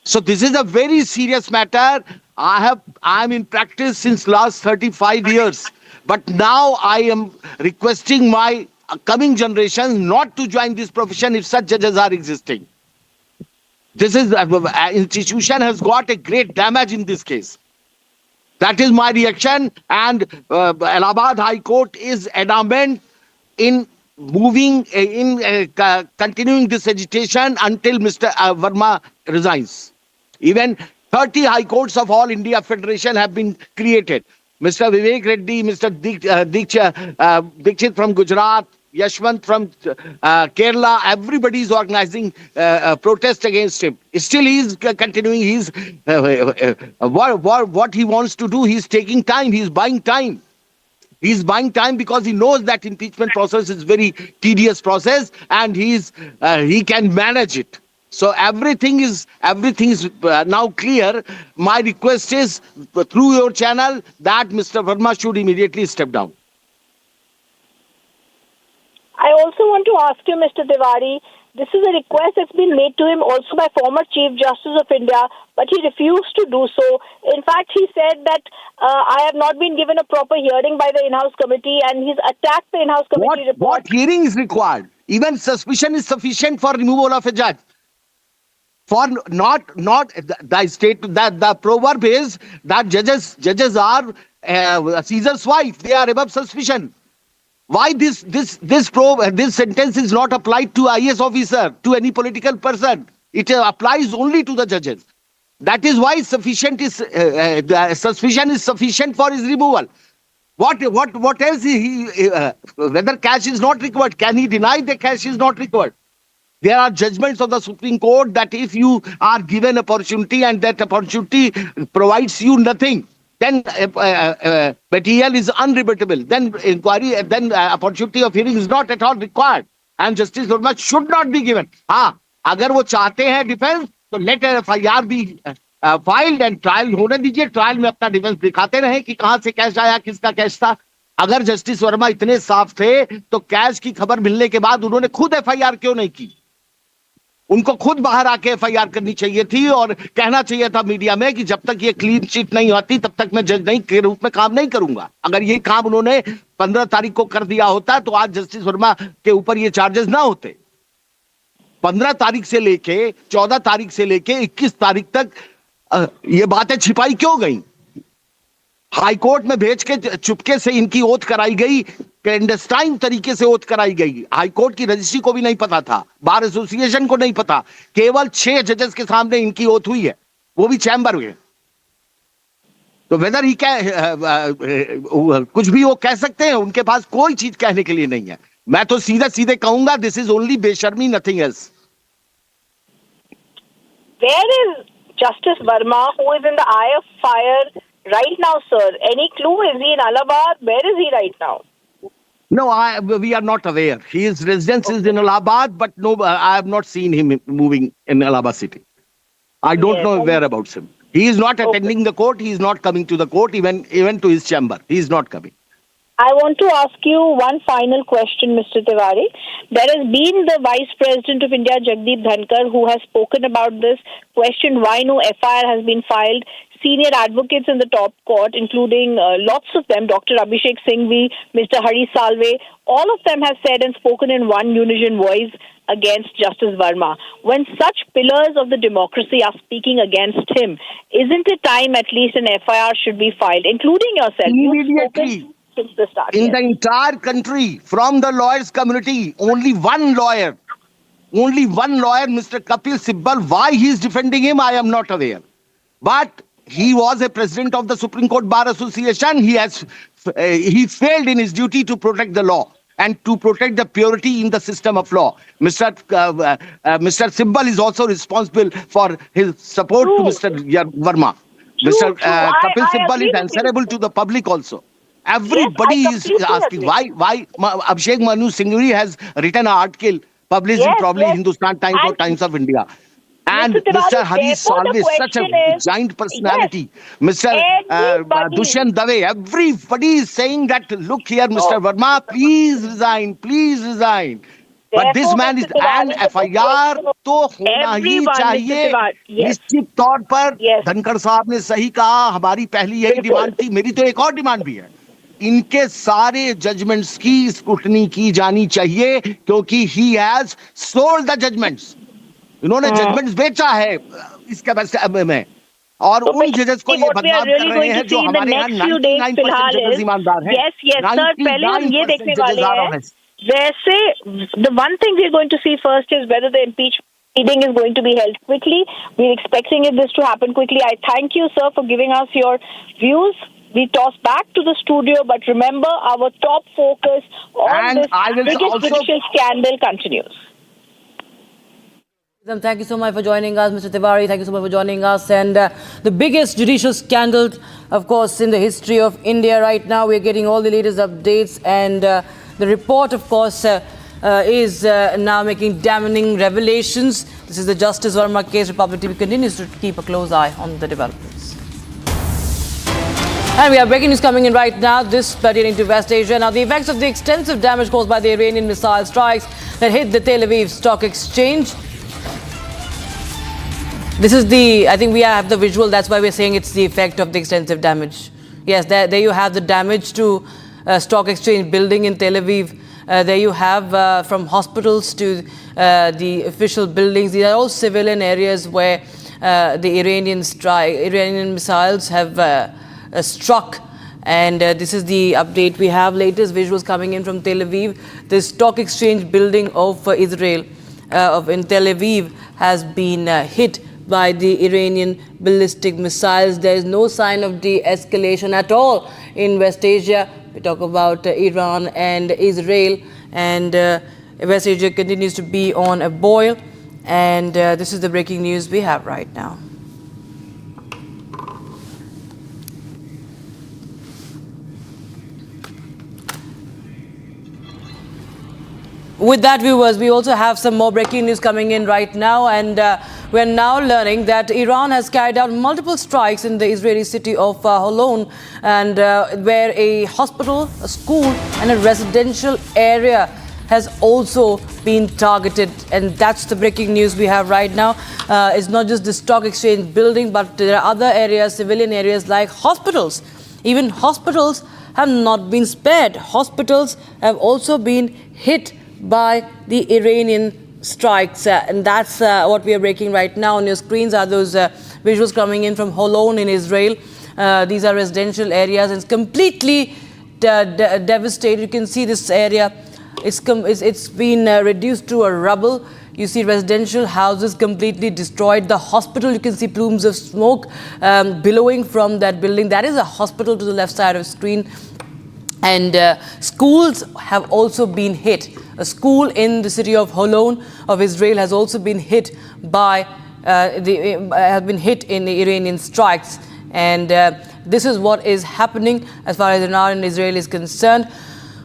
So this is a very serious matter. I am in practice since last 35 years. But now I am requesting my coming generation not to join this profession if such judges are existing. This is institution has got a great damage in this case. That is my reaction, and Allahabad High Court is adamant in continuing this agitation until Mr. Verma resigns. Even 30 high courts of all India Federation have been created. Mr. Vivek Reddy, Mr. Dikshit from Gujarat, Yashwant from Kerala, everybody is organizing protest against him. Still he is continuing. He's what he wants to do, he's taking time, he's buying time. He's buying time because he knows that impeachment process is very tedious process, and he can manage it. So everything is now clear. My request is through your channel that Mr. Verma should immediately step down. I also want to ask you, Mr. Tiwari, this is a request that's been made to him also by former Chief Justice of India, but he refused to do so. In fact, he said that I have not been given a proper hearing by the in-house committee, and he's attacked the in-house committee report. What hearing is required? Even suspicion is sufficient for removal of a judge. For not the state, that the proverb is that judges are Caesar's wife. They are above suspicion. Why this sentence is not applied to IAS officer, to any political person? It applies only to the judges. That is why suspicion is sufficient for his removal. What else? Whether cash is not required, can he deny the cash is not required? There are judgments of the Supreme Court that if you are given opportunity and that opportunity provides you nothing, then material is unrebuttable, then inquiry, then opportunity of hearing is not at all required, and Justice Verma should not be given. हाँ, अगर वो चाहते हैं defence तो let FIR be filed and trial होने दीजिए, trial में अपना डिफेंस दिखाते रहे कि कहां से कैश आया, किसका कैश था. अगर जस्टिस वर्मा इतने साफ थे तो कैश की खबर मिलने के बाद उन्होंने खुद FIR क्यों नहीं की? उनको खुद बाहर आके FIR करनी चाहिए थी और कहना चाहिए था मीडिया में कि जब तक ये क्लीन चिट नहीं होती तब तक मैं जज नहीं के रूप में काम नहीं करूंगा. अगर ये काम उन्होंने 15 तारीख को कर दिया होता तो आज जस्टिस वर्मा के ऊपर ये चार्जेस ना होते. 15 तारीख से लेके 14 तारीख से लेके 21 तारीख तक ये बातें छिपाई क्यों गई? हाई कोर्ट में भेज के चुपके से इनकी ओथ कराई गई, क्लैंडस्टाइन तरीके से ओथ कराई गई. हाई कोर्ट की रजिस्ट्री को भी नहीं पता था, बार एसोसिएशन को नहीं पता. केवल 6 जजेस के सामने इनकी ओथ हुई है, वो भी चैम्बर में. तो वेदर ही कुछ भी वो कह सकते हैं, उनके पास कोई चीज कहने के लिए नहीं है. मैं तो सीधे सीधे कहूंगा, दिस इज ओनली बेशर्मी, nothing else. Where is Justice Verma, who is in the eye of fire right now, sir? Any clue? Is he in Allahabad? Where is he right now? No, we are not aware. His residence is in Allahabad, but no, I have not seen him moving in Allahabad city. I don't know whereabouts him. He is not attending the court. He is not coming to the court, even to his chamber. He is not coming. I want to ask you one final question, Mr. Tiwari. There has been the Vice President of India, Jagdeep Dhankar, who has spoken about this, questioned why no FIR has been filed. Senior advocates in the top court, including lots of them, Dr. Abhishek Singhvi, Mr. Hari Salve, all of them have said and spoken in one unison voice against Justice Verma. When such pillars of the democracy are speaking against him, isn't it time at least an FIR should be filed, including yourself? Immediately. Since the start, in the entire country, from the lawyers community, only one lawyer, Mr. Kapil Sibbal. Why he is defending him, I am not aware. But he was a president of the Supreme Court Bar Association. He failed in his duty to protect the law and to protect the purity in the system of law. Mr. Sibbal is also responsible for his support to Mr. Verma. Mr. Kapil Sibbal is answerable to the public also. Everybody is asking why Abhishek Manu Singhvi has written an article published in probably Hindustan Times or Times of India. And Mr. Hari Salve is such a giant personality. Mr. Dushyant Dave, everybody is saying that, look here, Mr. Verma, please resign, please resign. But this man is an FIR तो होना ही चाहिए. निश्चित तौर पर धनखड़ साहब ने सही कहा, हमारी पहली यही डिमांड थी. मेरी तो एक और डिमांड भी है, इनके सारे जजमेंट्स की स्क्रूटनी की जानी चाहिए, क्योंकि he has sold the judgements. इन्होंने जजमेंट्स बेचा है इसके में, और उन जजेस को ये बदनाम कर रहे हैं जो हमारे यहाँ 99% जजेस ईमानदार हैं. सर, पहले हम ये देखने वाले हैं. वैसे the one thing we are going to see first is whether the impeachment proceeding is going to be held quickly. We are expecting this to happen quickly. I thank you, sir, for giving us your views. We toss back to the studio, but remember, our top focus on this biggest judicial scandal continues. Thank you so much for joining us, Mr. Tiwari. Thank you so much for joining us. And the biggest judicial scandal, of course, in the history of India right now. We're getting all the latest updates. And the report, of course, is now making damning revelations. This is the Justice Verma case. Republic TV continues to keep a close eye on the developments. And we have breaking news coming in right now. This pertaining to West Asia. Now, the effects of the extensive damage caused by the Iranian missile strikes that hit the Tel Aviv Stock Exchange. This is I think we have the visual, that's why we're saying it's the effect of the extensive damage. Yes, there you have the damage to Stock Exchange building in Tel Aviv. There you have from hospitals to the official buildings. These are all civilian areas where the Iranian missiles have struck. And this is the update we have. Latest visuals coming in from Tel Aviv. The Stock Exchange building of Israel in Tel Aviv has been hit by the Iranian ballistic missiles. There is no sign of de-escalation at all in West Asia. We talk about Iran and Israel, and West Asia continues to be on a boil. And this is the breaking news we have right now. With that, viewers, we also have some more breaking news coming in right now, and we're now learning that Iran has carried out multiple strikes in the Israeli city of Holon, and where a hospital, a school, and a residential area has also been targeted. And that's the breaking news we have right now. It's not just the stock exchange building, but there are other areas, civilian areas like hospitals. Even hospitals have not been spared. Hospitals have also been hit by the Iranian strikes, and that's what we are breaking right now. On your screens are those visuals coming in from Holon in Israel. These are residential areas, and it's completely devastated. You can see this area, it's been reduced to a rubble. You see residential houses completely destroyed. The hospital, you can see plumes of smoke billowing from that building. That is a hospital to the left side of the screen. And schools have also been hit. A school in the city of Holon of Israel has also been hit by in the Iranian strikes. And this is what is happening as far as Iran and Israel is concerned.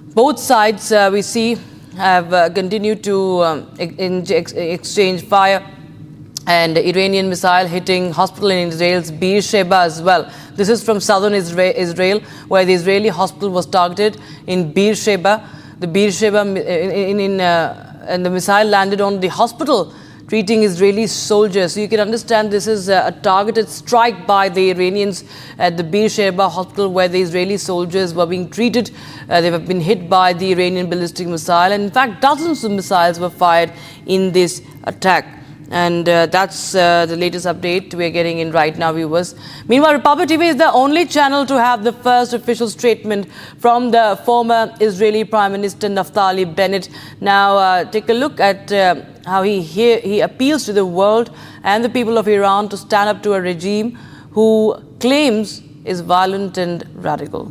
Both sides we see have continued to exchange fire, and Iranian missile hitting hospital in Israel's Beersheba as well. This is from southern Israel, where the Israeli hospital was targeted in Beersheba. The Beersheba, and the missile landed on the hospital treating Israeli soldiers. So you can understand this is a targeted strike by the Iranians at the Beersheba hospital, where the Israeli soldiers were being treated. They have been hit by the Iranian ballistic missile, and in fact dozens of missiles were fired in this attack. And that's the latest update we are getting in right now, viewers. Meanwhile, Republic TV is the only channel to have the first official statement from the former Israeli Prime Minister Naftali Bennett. Now, take a look at how he appeals to the world and the people of Iran to stand up to a regime who claims is violent and radical.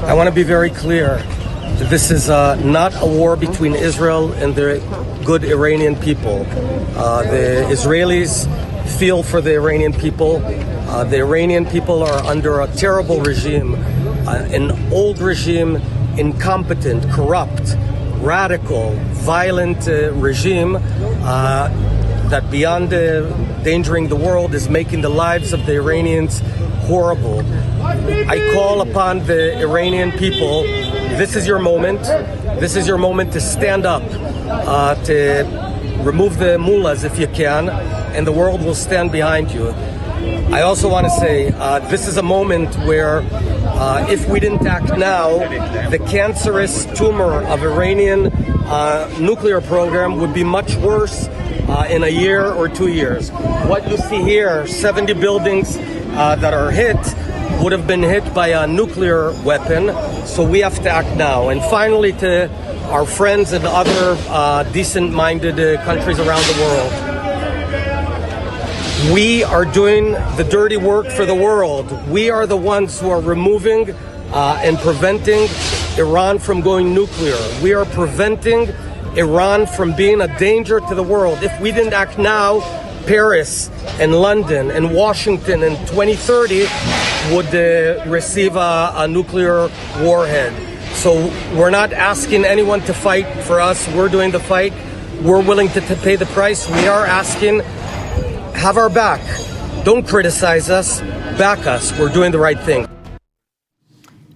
I want to be very clear. This is not a war between Israel and the good Iranian people. The Israelis feel for the Iranian people. The Iranian people are under a terrible regime, an old regime, incompetent, corrupt, radical, violent regime that beyond endangering the world is making the lives of the Iranians horrible. I call upon the Iranian people, this is your moment. This is your moment to stand up, to remove the mullahs if you can, and the world will stand behind you. I also want to say this is a moment where if we didn't act now, the cancerous tumor of Iranian nuclear program would be much worse in a year or 2 years. What you see here, 70 buildings that are hit, would have been hit by a nuclear weapon, so we have to act now. And finally, to our friends in other decent-minded countries around the world, we are doing the dirty work for the world. We are the ones who are removing and preventing Iran from going nuclear. We are preventing Iran from being a danger to the world. If we didn't act now, Paris and London and Washington in 2030 would receive a nuclear warhead. So we're not asking anyone to fight for us. We're doing the fight. We're willing to pay the price. We are asking, have our back. Don't criticize us. Back us. We're doing the right thing.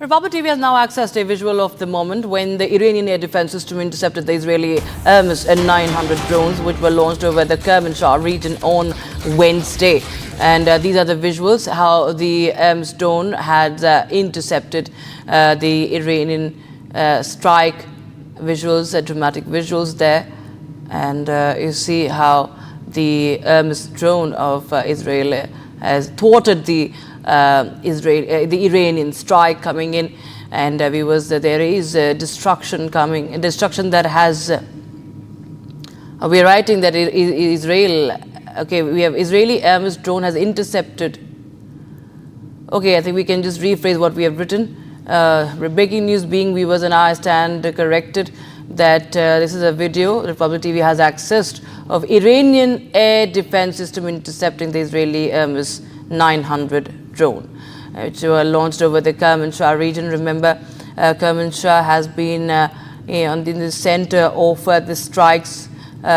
Republic TV has now accessed a visual of the moment when the Iranian air defense system intercepted the Israeli Hermes N-900 drones, which were launched over the Kermanshah region on Wednesday. And these are the visuals, how the Hermes drone had intercepted the Iranian strike visuals, dramatic visuals there. And you see how the Hermes drone of Israel has thwarted the Iranian strike coming in, and viewers, there is destruction coming, destruction that has. We are writing that Israel. Okay, we have Israeli Hermes drone has intercepted. Okay, I think we can just rephrase what we have written. Breaking news being, viewers and I stand corrected that this is a video Republic TV has accessed of Iranian air defense system intercepting the Israeli Hermes 900 drone, which were launched over the Kermanshah region. Remember, Kermanshah has been in the center of the strikes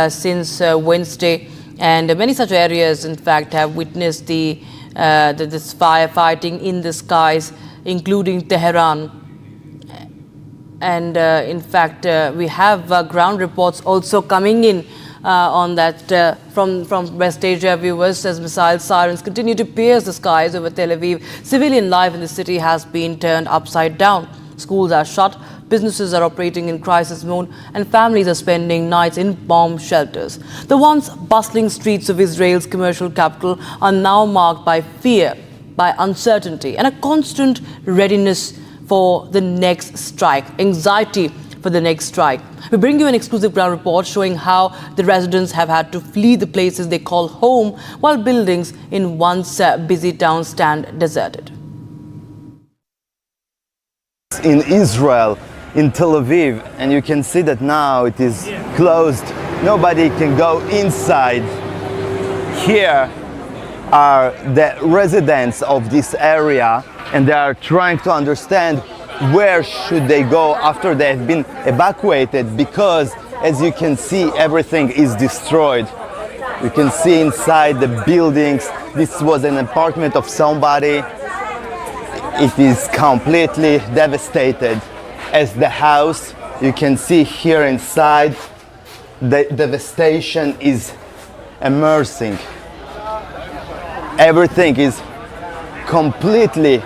since Wednesday, and many such areas, in fact, have witnessed this firefighting in the skies, including Tehran. And in fact, we have ground reports also coming in on that from West Asia viewers as missile sirens continue to pierce the skies over Tel Aviv. Civilian life in the city has been turned upside down. Schools are shut, businesses are operating in crisis mode, and families are spending nights in bomb shelters. The once bustling streets of Israel's commercial capital are now marked by fear, by uncertainty, and a constant readiness for the next strike, anxiety for the next strike. We bring you an exclusive ground report showing how the residents have had to flee the places they call home while buildings in once busy towns stand deserted. In Israel, in Tel Aviv, and you can see that now it is closed. Nobody can go inside. Here are the residents of this area, and they are trying to understand where should they go after they have been evacuated, because as you can see, everything is destroyed. You can see inside the buildings, this was an apartment of somebody. It is completely devastated. As the house, you can see here inside, the devastation is immersing. Everything is completely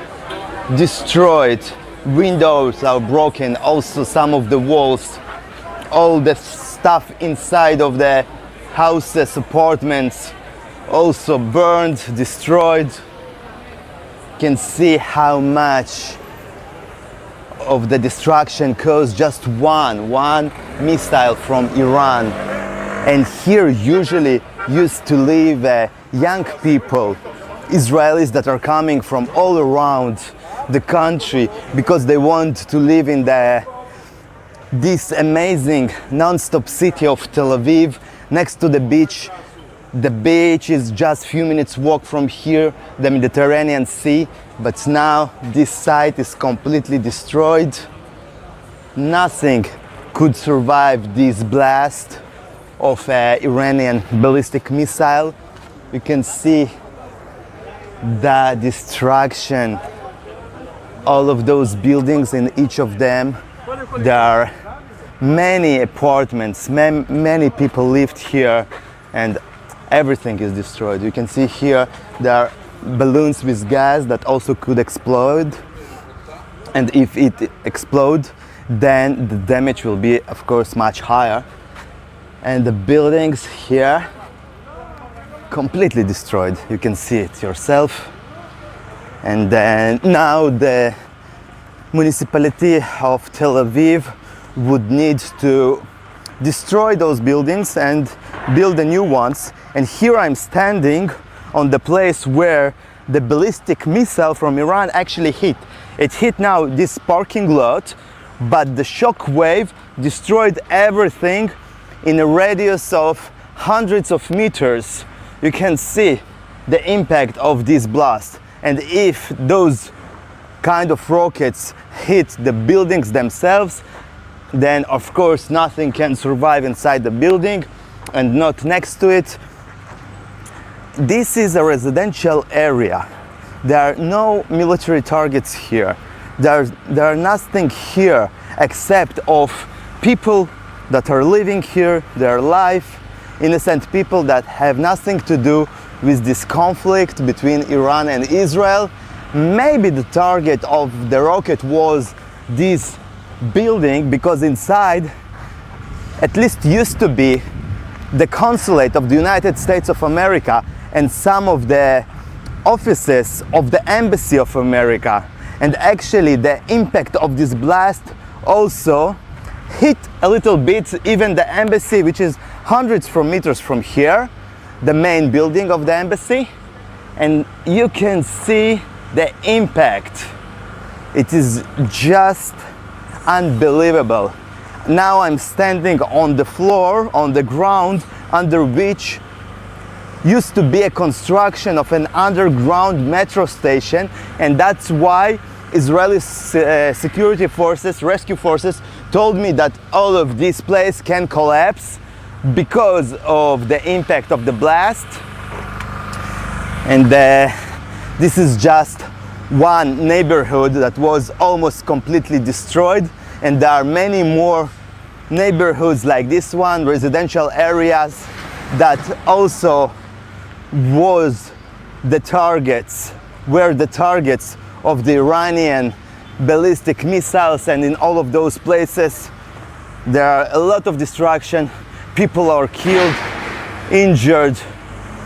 destroyed. Windows are broken, also some of the walls. All the stuff inside of the houses, apartments, also burned, destroyed. You can see how much of the destruction caused just one missile from Iran. And here usually used to live young people, Israelis that are coming from all around the country because they want to live in this amazing non-stop city of Tel Aviv next to the beach. The beach is just a few minutes walk from here, the Mediterranean Sea, but now this site is completely destroyed. Nothing could survive this blast of Iranian ballistic missile. You can see the destruction, all of those buildings. In each of them there are many apartments, many people lived here, and everything is destroyed. You can see here there are balloons with gas that also could explode, and if it explodes, then the damage will be, of course, much higher. And the buildings here completely destroyed. You can see it yourself. And then now the municipality of Tel Aviv would need to destroy those buildings and build the new ones. And here I'm standing on the place where the ballistic missile from Iran actually hit. It hit now this parking lot, but the shock wave destroyed everything in a radius of hundreds of meters. You can see the impact of this blast. And if those kind of rockets hit the buildings themselves, then of course nothing can survive inside the building and not next to it. This is a residential area. There are no military targets here. There are nothing here except of people that are living here, their life, innocent people that have nothing to do with this conflict between Iran and Israel. Maybe the target of the rocket was this building, because inside at least used to be the consulate of the United States of America and some of the offices of the Embassy of America. And actually the impact of this blast also hit a little bit even the embassy, which is hundreds of meters from here, the main building of the embassy. And you can see the impact. It is just unbelievable. Now I'm standing on the floor, on the ground, under which used to be a construction of an underground metro station, and that's why Israeli security forces, rescue forces, told me that all of this place can collapse because of the impact of the blast. And this is just one neighborhood that was almost completely destroyed, and there are many more neighborhoods like this one, residential areas that also were the targets of the Iranian ballistic missiles, and in all of those places there are a lot of destruction. People are killed, injured,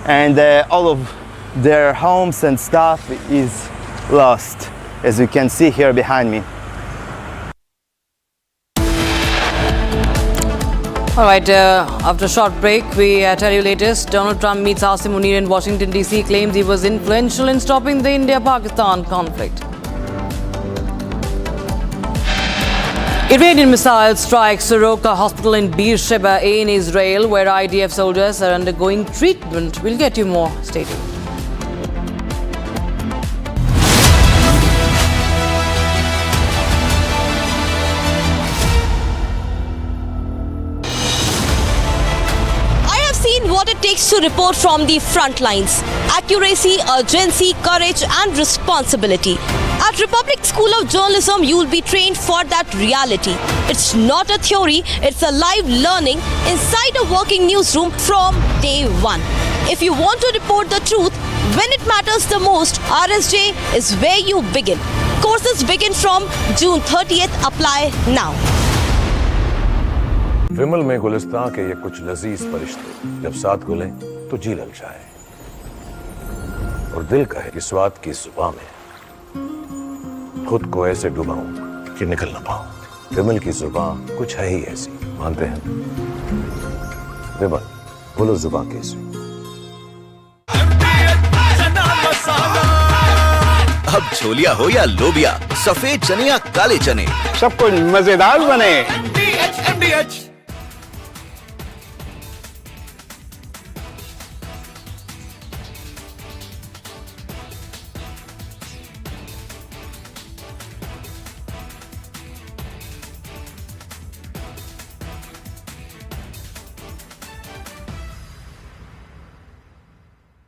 and all of their homes and stuff is lost, as you can see here behind me. All right, after a short break, we tell you latest. Donald Trump meets Asim Munir in Washington, D.C., claims he was influential in stopping the India-Pakistan conflict. Iranian missiles strike Soroka Hospital in Beersheba in Israel, where IDF soldiers are undergoing treatment. We'll get you more. Stay tuned. What it takes to report from the front lines: accuracy, urgency, courage and responsibility. At Republic School of Journalism, you will be trained for that reality. It's not a theory, it's a live learning inside a working newsroom from day one. If you want to report the truth when it matters the most, RSJ is where you begin. Courses begin from June 30th. Apply now. विमल में गुलिस्तां के ये कुछ लजीज फरिश्ते जब साथ गुलें तो जी ललचाए और दिल कहे कि स्वाद की जुबां में खुद को ऐसे डुबाऊं कि निकल ना पाऊं। विमल की जुबां कुछ है ही ऐसी, मानते हैं? विमल, बोलो जुबां कैसी? अब छोलिया हो या लोबिया, सफेद चने या काले चने, सब कुछ मजेदार बने।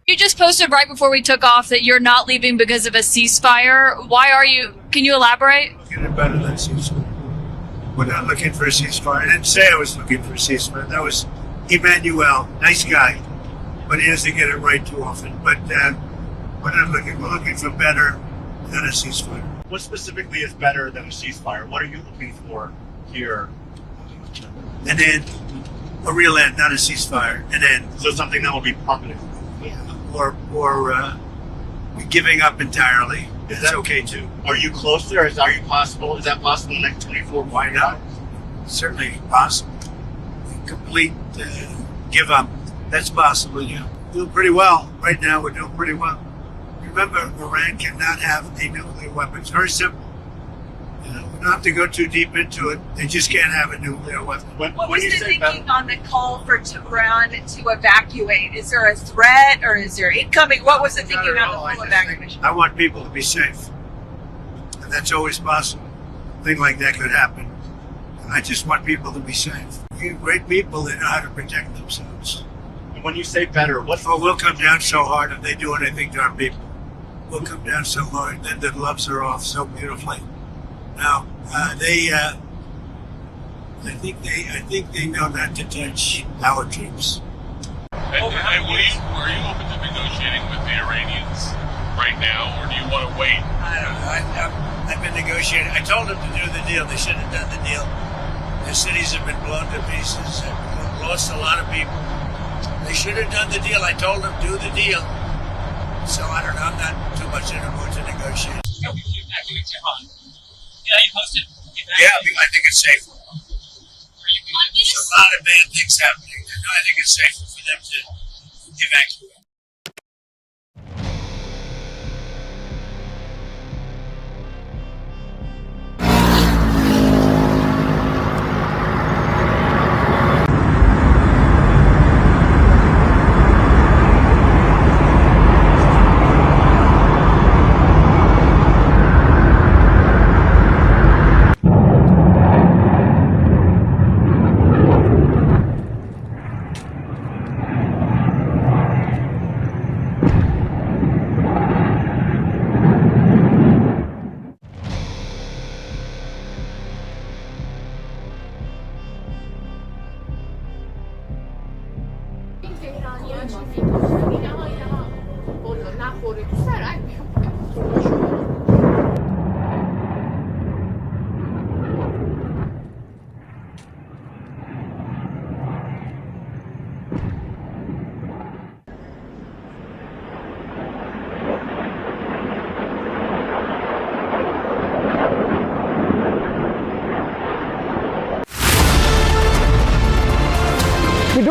You just posted right before we took off that you're not leaving because of a ceasefire. Why are you? Can you elaborate? Looking at better than ceasefire. We're not looking for a ceasefire. I didn't say I was looking for a ceasefire. That was Emmanuel, nice guy, but he doesn't get it right too often. But we're not looking. We're looking for better than a ceasefire. What specifically is better than a ceasefire? What are you looking for here? An end, a real end, not a ceasefire. An end. So something that will be permanent. Or giving up entirely. That's okay too. Are you close there? Is that possible in the next 24 hours? Why not? Certainly possible. Complete give up. That's possible, yeah. Doing pretty well. Right now we're doing pretty well. Remember, Iran cannot have a nuclear weapon. It's very simple. We don't have to go too deep into it. They just can't have a nuclear weapon. What was the thinking on the call for Tehran to evacuate? Is there a threat or is there incoming? What was the thinking on the full evacuation? I want people to be safe. And that's always possible. A thing like that could happen. I just want people to be safe. You're great people that know how to protect themselves. And when you say better, we'll come down so hard if they do anything to our people. We'll come down so hard. Then the gloves are off so beautifully. Now, I think they know not to touch our troops. Are you open to negotiating with the Iranians right now, or do you want to wait? I don't know. I've been negotiating. I told them to do the deal. They should have done the deal. Their cities have been blown to pieces. They've lost a lot of people. They should have done the deal. I told them do the deal. So I don't know. I'm not too much in a mood to negotiate. Yeah, you posted. Yeah, I think it's safer. There's a lot of bad things happening. I think it's safer for them to evacuate.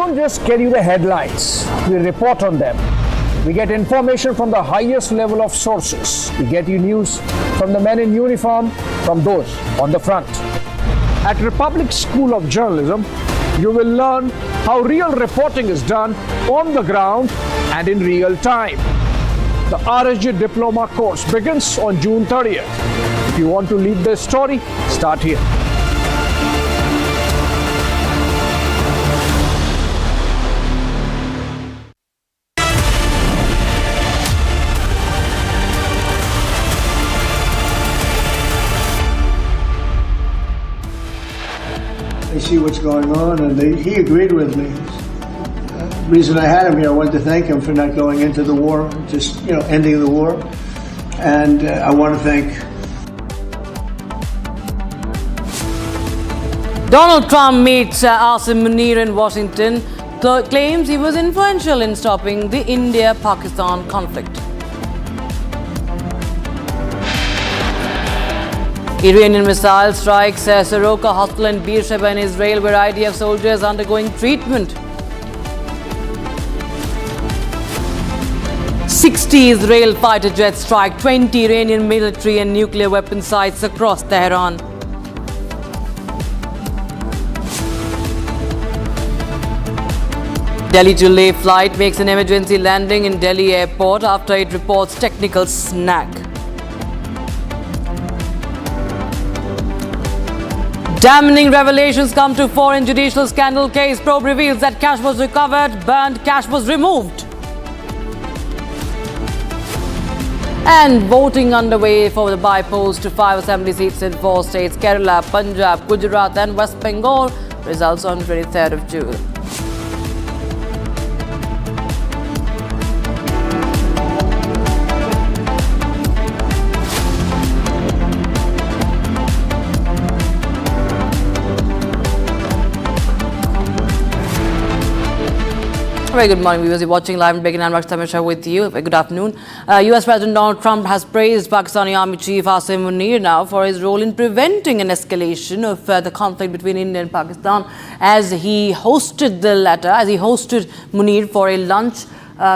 don't just get you the headlines, we report on them. We get information from the highest level of sources. We get you news from the men in uniform, from those on the front. At Republic School of Journalism, you will learn how real reporting is done on the ground and in real time. The RSG Diploma course begins on June 30th. If you want to lead this story, start here. They see what's going on, and he agreed with me. The reason I had him here, I wanted to thank him for not going into the war, just ending the war, and I want to thank. Donald Trump meets Asim Munir in Washington, claims he was influential in stopping the India-Pakistan conflict. Iranian missile strikes Soroka Hospital in Beersheba in Israel, where IDF soldiers undergoing treatment. 60 Israel fighter jets strike 20 Iranian military and nuclear weapon sites across Tehran. Delhi to Leh flight makes an emergency landing in Delhi airport after it reports technical snag. Damning revelations come to fore in judicial scandal case. Probe reveals that cash was recovered, burned cash was removed. And voting underway for the by-polls to 5 assembly seats in 4 states, Kerala, Punjab, Gujarat and West Bengal. Results on 23rd of June. Very good morning, viewers. You're watching live and breaking Anwar Shah with you. Good afternoon. US President Donald Trump has praised Pakistani Army Chief Asim Munir now for his role in preventing an escalation of the conflict between India and Pakistan, as he hosted the latter, as he hosted Munir for a lunch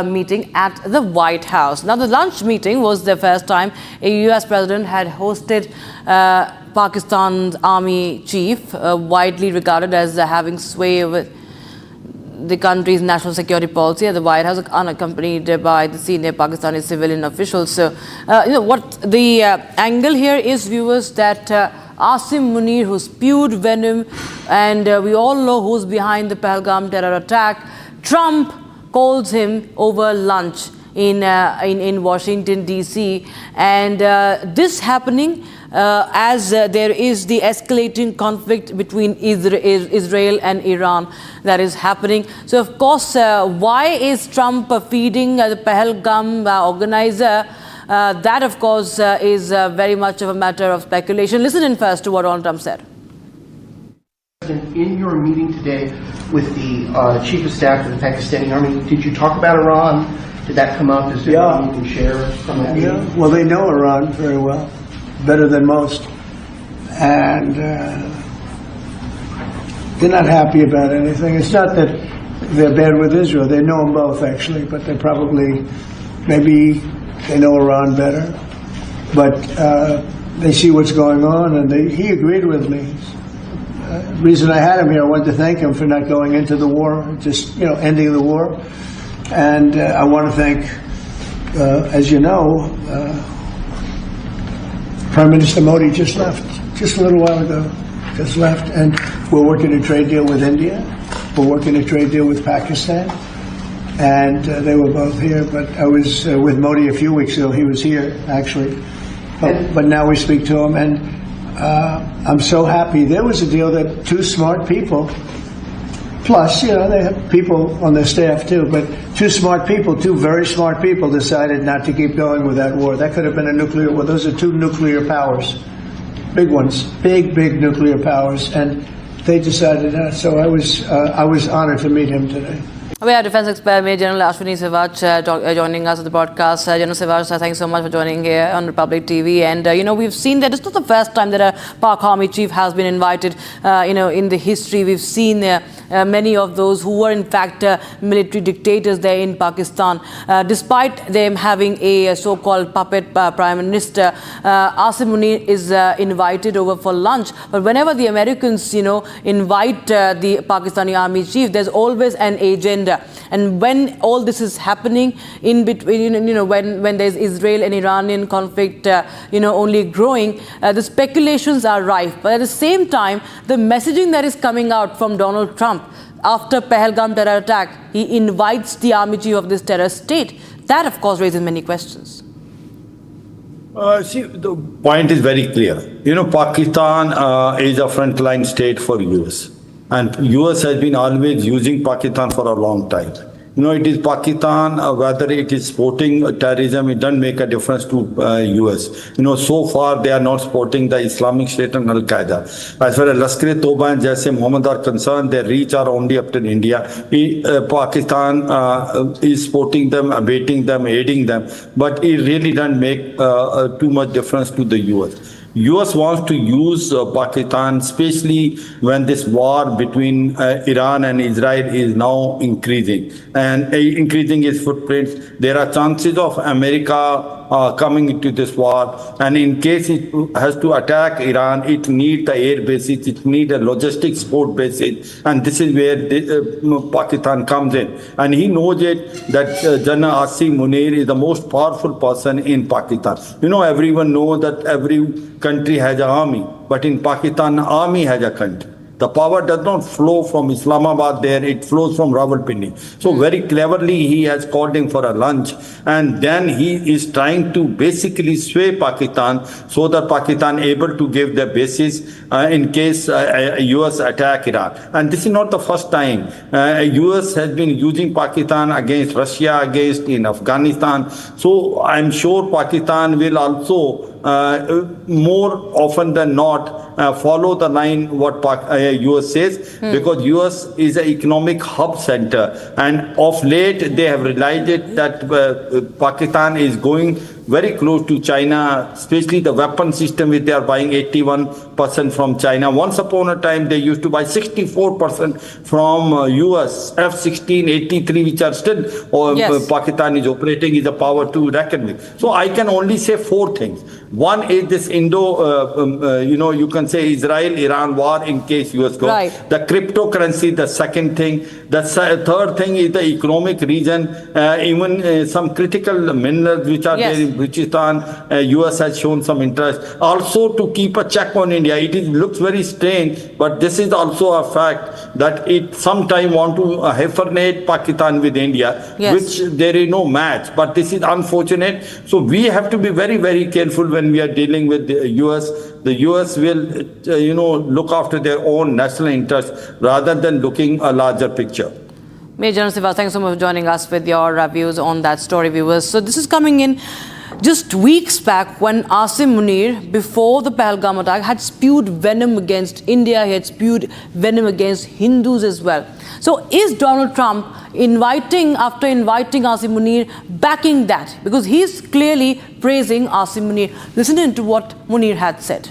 meeting at the White House. Now, the lunch meeting was the first time a US president had hosted Pakistan's army chief, widely regarded as having sway over the country's national security policy at the White House, unaccompanied by the senior Pakistani civilian officials. So, what the angle here is, viewers, that Asim Munir, who spewed venom, and we all know who's behind the Pahalgam terror attack, Trump calls him over lunch in Washington, D.C. And this happening as there is the escalating conflict between Israel and Iran that is happening. So, of course, why is Trump feeding the Pahalgam organizer? That, of course, is very much of a matter of speculation. Listen in first to what Donald Trump said. In your meeting today with the Chief of Staff of the Pakistani Army, did you talk about Iran? Did that come up? Is there anything you can share from that meeting? Yeah, well, they know Iran very well, better than most. And they're not happy about anything. It's not that they're bad with Israel. They know them both, actually, but they probably, maybe they know Iran better. But they see what's going on, and he agreed with me. The reason I had him here, I wanted to thank him for not going into the war, just, ending the war. And I want to thank, as you know, Prime Minister Modi just left, just a little while ago, just left. And we're working a trade deal with India. We're working a trade deal with Pakistan. And they were both here. But I was with Modi a few weeks ago. He was here, actually. But now we speak to him. And I'm so happy. There was a deal that two smart people, plus, they have people on their staff too, but two very smart people decided not to keep going with that war. That could have been a nuclear war. Those are two nuclear powers, big ones, big nuclear powers, and they decided not. So I was honored to meet him today. We have Defence Expert Major General Ashwini Sivach joining us at the broadcast. General Sivach, thanks so much for joining here on Republic TV. And, we've seen that it's not the first time that a Pak Army chief has been invited. In the history, we've seen many of those who were, in fact, military dictators there in Pakistan. Despite them having a so-called puppet Prime Minister, Asim Munir is invited over for lunch. But whenever the Americans, invite the Pakistani Army chief, there's always an agenda. And when all this is happening in between, when there's Israel and Iranian conflict, only growing, the speculations are rife. But at the same time, the messaging that is coming out from Donald Trump after Pahalgam terror attack, he invites the army chief of this terror state. That, of course, raises many questions. See, the point is very clear. Pakistan is a frontline state for US. And US has been always using Pakistan for a long time. It is Pakistan, whether it is supporting terrorism, it doesn't make a difference to US. So far they are not supporting the Islamic State and Al-Qaeda. As far as Lashkar-e-Toba and Jaise Mohammed are concerned, their reach are only up to India. Pakistan is supporting them, abating them, aiding them, but it really doesn't make too much difference to the US. US wants to use Pakistan, especially when this war between Iran and Israel is now increasing and increasing its footprints. There are chances of America coming into this war, and in case it has to attack Iran, it needs the air bases, it needs a logistic support basis, and this is where Pakistan comes in. And he knows it that General Asim Munir is the most powerful person in Pakistan. Everyone knows that every country has an army, but in Pakistan, army has a country. The power does not flow from Islamabad there, it flows from Rawalpindi. So very cleverly he has called him for a lunch, and then he is trying to basically sway Pakistan so that Pakistan able to give their basis in case US attack Iran. And this is not the first time. US has been using Pakistan against Russia, against in Afghanistan. So I'm sure Pakistan will also more often than not follow the line what US says, because US is an economic hub center, and of late they have realized it that Pakistan is going very close to China, especially the weapon system which they are buying 81% from China. Once upon a time they used to buy 64% from US, F-16, 83, which are still Pakistan is operating, is a power to reckon with. So I can only say four things. One is this you can say Israel-Iran war in case US goes. Right. The cryptocurrency, the second thing. The third thing is the economic region, even some critical minerals which are there in Balochistan, US has shown some interest. Also to keep a check on India. It looks very strange, but this is also a fact that it sometime want to hyphenate Pakistan with India, which there is no match. But this is unfortunate. So we have to be very, very careful when we are dealing with the US. The US will, look after their own national interests rather than looking a larger picture. Major General Sivach, thanks so much for joining us with your views on that story, viewers. So this is coming in just weeks back when Asim Munir, before the Pahalgam attack, had spewed venom against India. He had spewed venom against Hindus as well. So is Donald Trump after inviting Asim Munir, backing that? Because he's clearly praising Asim Munir. Listen to what Munir had said.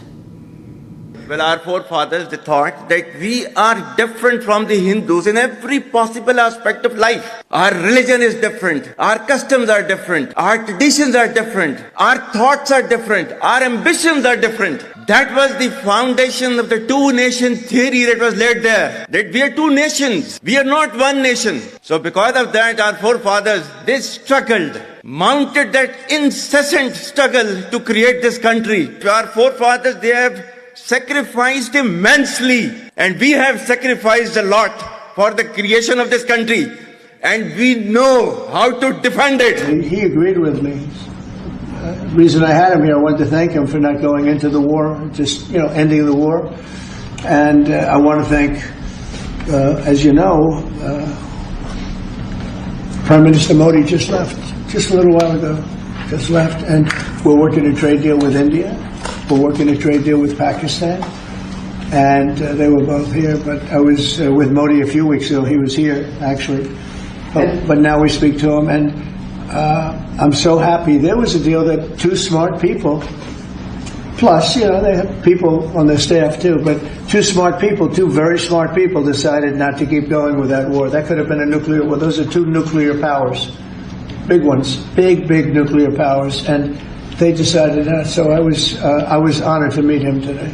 Well, our forefathers, they thought that we are different from the Hindus in every possible aspect of life. Our religion is different. Our customs are different. Our traditions are different. Our thoughts are different. Our ambitions are different. That was the foundation of the two-nation theory that was laid there. That we are two nations. We are not one nation. So because of that, our forefathers, they struggled, mounted that incessant struggle to create this country. Our forefathers, they have sacrificed immensely, and we have sacrificed a lot for the creation of this country, and we know how to defend it. He agreed with me. The reason I had him here, I wanted to thank him for not going into the war, just ending the war, and I want to thank, as you know, Prime Minister Modi just left, just a little while ago, just left, and we're working a trade deal with India. We're working a trade deal with Pakistan, and they were both here. But I was with Modi a few weeks ago. He was here, actually, but now we speak to him, and I'm so happy. There was a deal that two smart people, plus, they have people on their staff too, but two very smart people decided not to keep going with that war. That could have been a nuclear war. Those are two nuclear powers, big ones, big nuclear powers, and they decided not. So I was honored to meet him today.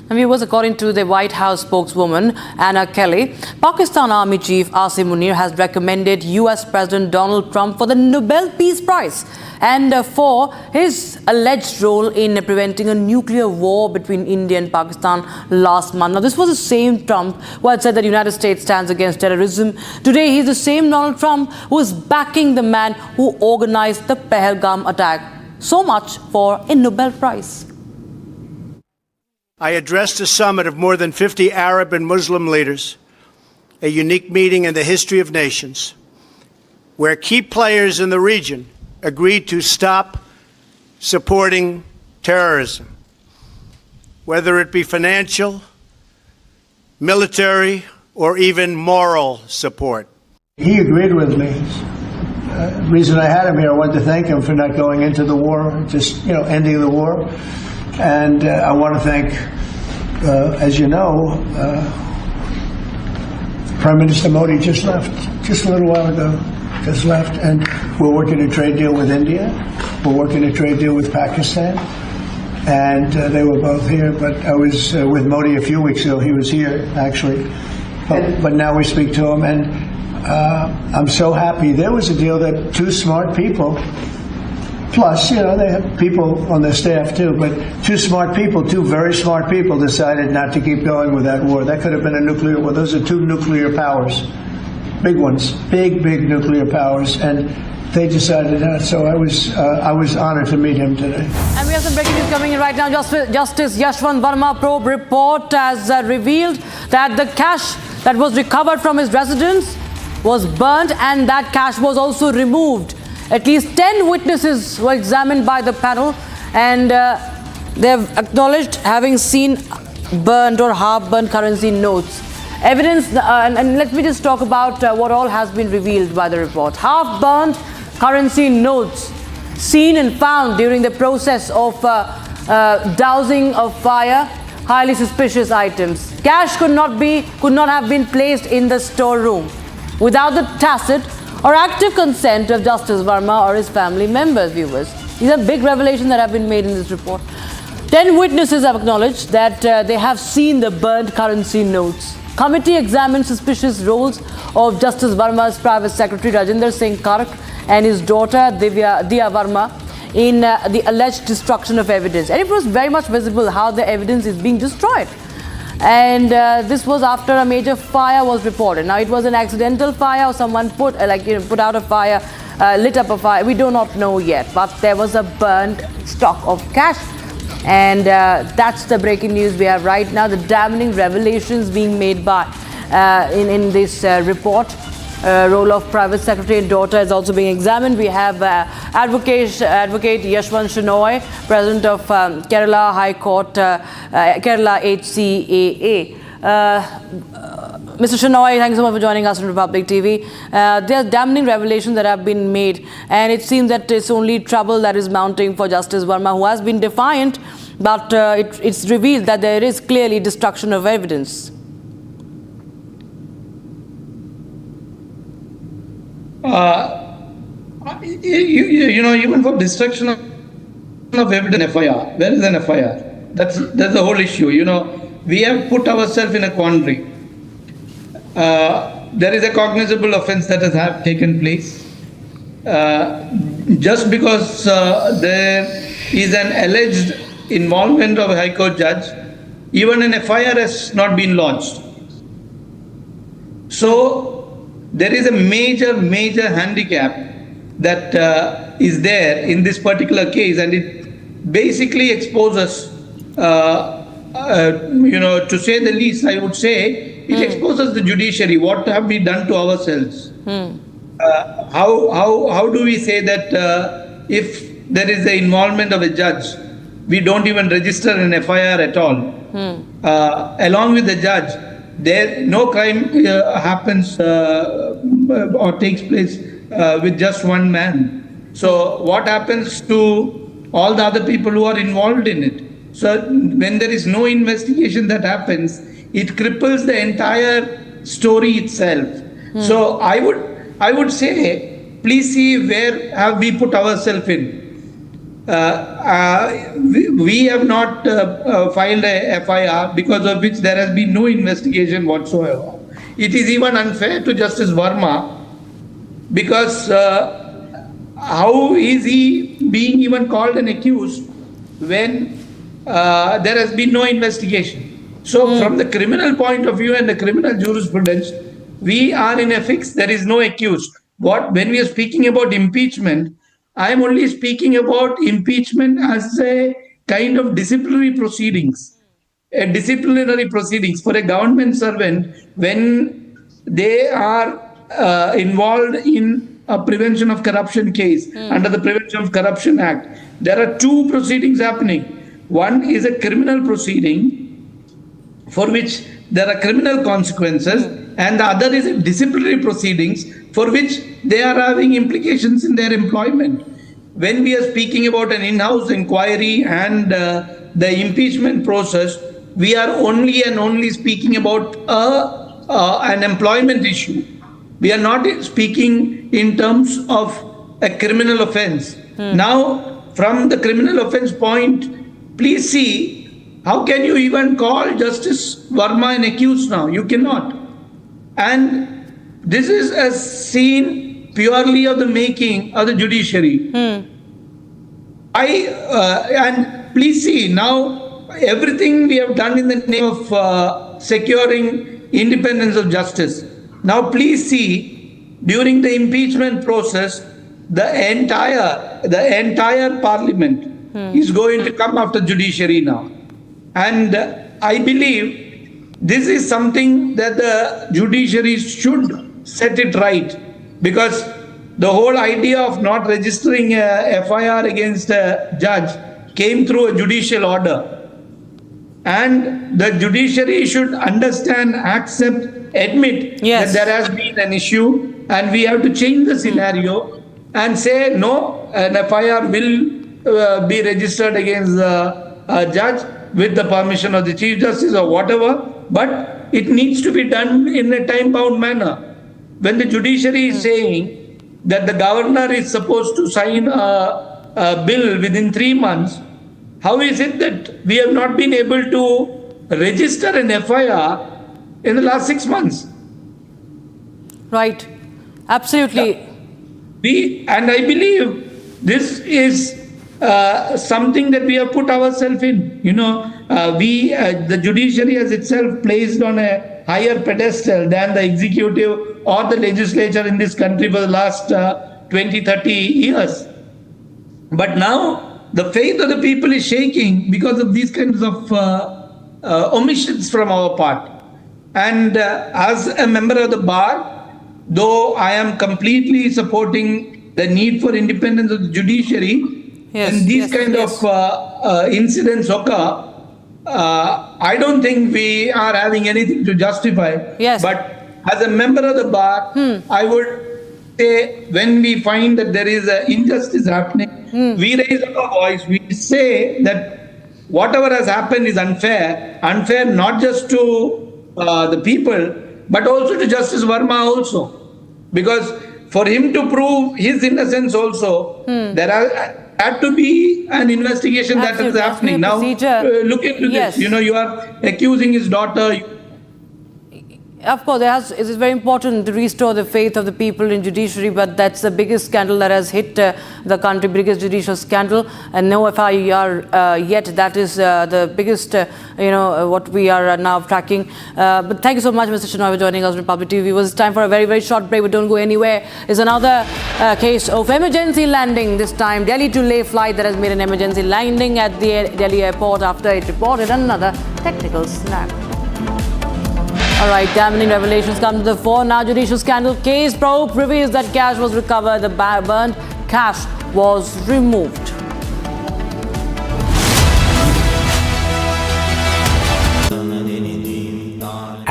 And viewers, according to the White House spokeswoman Anna Kelly, Pakistan Army Chief Asim Munir has recommended US President Donald Trump for the Nobel Peace Prize and for his alleged role in preventing a nuclear war between India and Pakistan last month. Now, this was the same Trump who had said that the United States stands against terrorism. Today, he's the same Donald Trump who is backing the man who organized the Pahalgam attack. So much for a Nobel Prize. I addressed a summit of more than 50 Arab and Muslim leaders, a unique meeting in the history of nations, where key players in the region agreed to stop supporting terrorism, whether it be financial, military, or even moral support. He agreed with me. The reason I had him here, I wanted to thank him for not going into the war, just ending the war. And I want to thank, as you know, Prime Minister Modi just left, just a little while ago, just left. And we're working a trade deal with India. We're working a trade deal with Pakistan. And they were both here, but I was with Modi a few weeks ago. He was here, actually. But now we speak to him, and I'm so happy. There was a deal that two smart people, plus, they have people on their staff too, but two very smart people decided not to keep going with that war. That could have been a nuclear war. Those are two nuclear powers, big ones, big nuclear powers, and they decided not. So I was honored to meet him today. And we have some breaking news coming in right now. Justice Yashwant Verma probe report has revealed that the cash that was recovered from his residence was burnt, and that cash was also removed. At least 10 witnesses were examined by the panel, and they have acknowledged having seen burnt or half-burnt currency notes. Evidence, and let me just talk about what all has been revealed by the report. Half-burnt currency notes seen and found during the process of dousing of fire, highly suspicious items. Cash could not have been placed in the storeroom without the tacit or active consent of Justice Verma or his family members, viewers. These are big revelations that have been made in this report. 10 witnesses have acknowledged that they have seen the burnt currency notes. Committee examined suspicious roles of Justice Verma's private secretary Rajinder Singh Kark and his daughter Diya Verma in the alleged destruction of evidence. And it was very much visible how the evidence is being destroyed. And this was after a major fire was reported. Now, it was an accidental fire, or someone put out a fire, lit up a fire. We do not know yet, but there was a burnt stock of cash. And that's the breaking news we have right now. The damning revelations being made by in this report. Role of private secretary and daughter is also being examined. We have Advocate Yashwant Shenoy, President of Kerala High Court, Kerala HCAA. Mr. Shenoy, thank you so much for joining us on Republic TV. There are damning revelations that have been made, and it seems that it's only trouble that is mounting for Justice Verma, who has been defiant, but it's revealed that there is clearly destruction of evidence. Even for destruction of evidence, FIR, where is an FIR? That's the whole issue. We have put ourselves in a quandary. There is a cognizable offense that has taken place. Just because there is an alleged involvement of a High Court judge, even an FIR has not been launched. So there is a major handicap that is there in this particular case, and it basically exposes, to say the least, I would say, it exposes the judiciary. What have we done to ourselves? How do we say that if there is the involvement of a judge, we don't even register an FIR at all? Along with the judge, no crime happens, or takes place with just one man. So what happens to all the other people who are involved in it? So when there is no investigation that happens, it cripples the entire story itself. So I would say, please see where have we put ourselves in. We have not filed a FIR, because of which there has been no investigation whatsoever. It is even unfair to Justice Verma, because how is he being even called an accused when there has been no investigation? So from the criminal point of view and the criminal jurisprudence, we are in a fix. There is no accused. When we are speaking about impeachment, I am only speaking about impeachment as a kind of disciplinary proceedings. Disciplinary proceedings for a government servant when they are involved in a prevention of corruption case under the Prevention of Corruption Act. There are two proceedings happening. One is a criminal proceeding for which there are criminal consequences, and the other is disciplinary proceedings for which they are having implications in their employment. When we are speaking about an in-house inquiry and the impeachment process, we are only speaking about an employment issue. We are not speaking in terms of a criminal offense. Now, from the criminal offense point, please see, how can you even call Justice Verma an accused now? You cannot. And this is a scene purely of the making of the judiciary. And please see, now everything we have done in the name of securing independence of justice. Now please see, during the impeachment process, the entire parliament is going to come after judiciary now. And I believe this is something that the judiciary should set it right, because the whole idea of not registering a FIR against a judge came through a judicial order. And the judiciary should understand, accept, admit that there has been an issue, and we have to change the scenario and say, no, an FIR will be registered against a judge with the permission of the Chief Justice or whatever, but it needs to be done in a time-bound manner. When the judiciary is saying that the governor is supposed to sign a bill within 3 months, how is it that we have not been able to register an FIR in the last 6 months? Right. Absolutely. And I believe this is something that we have put ourselves in. You know, the judiciary has itself placed on a higher pedestal than the executive or the legislature in this country for the last 20, 30 years. But now the faith of the people is shaking because of these kinds of omissions from our part. And as a member of the bar, though I am completely supporting the need for independence of the judiciary, and these kind of incidents occur, I don't think we are having anything to justify. But as a member of the bar, I would say, when we find that there is an injustice happening, we raise our voice. We say that whatever has happened is unfair not just to the people, but also to Justice Verma also. Because for him to prove his innocence also, there had to be an investigation that is happening. Now, look into this. You know, you are accusing his daughter. Of course, it is very important to restore the faith of the people in judiciary, but that's the biggest scandal that has hit the country, biggest judicial scandal, and no FIR yet. That is the biggest, what we are now tracking. But thank you so much, Mr. Shenoy, for joining us on Republic TV. It was time for a very, very short break, but don't go anywhere. It's another case of emergency landing, this time Delhi to Leh flight that has made an emergency landing at the Delhi airport after it reported another technical snag. All right, damning revelations come to the fore. Now, judicial scandal case probe reveals that cash was recovered. The burned cash was removed.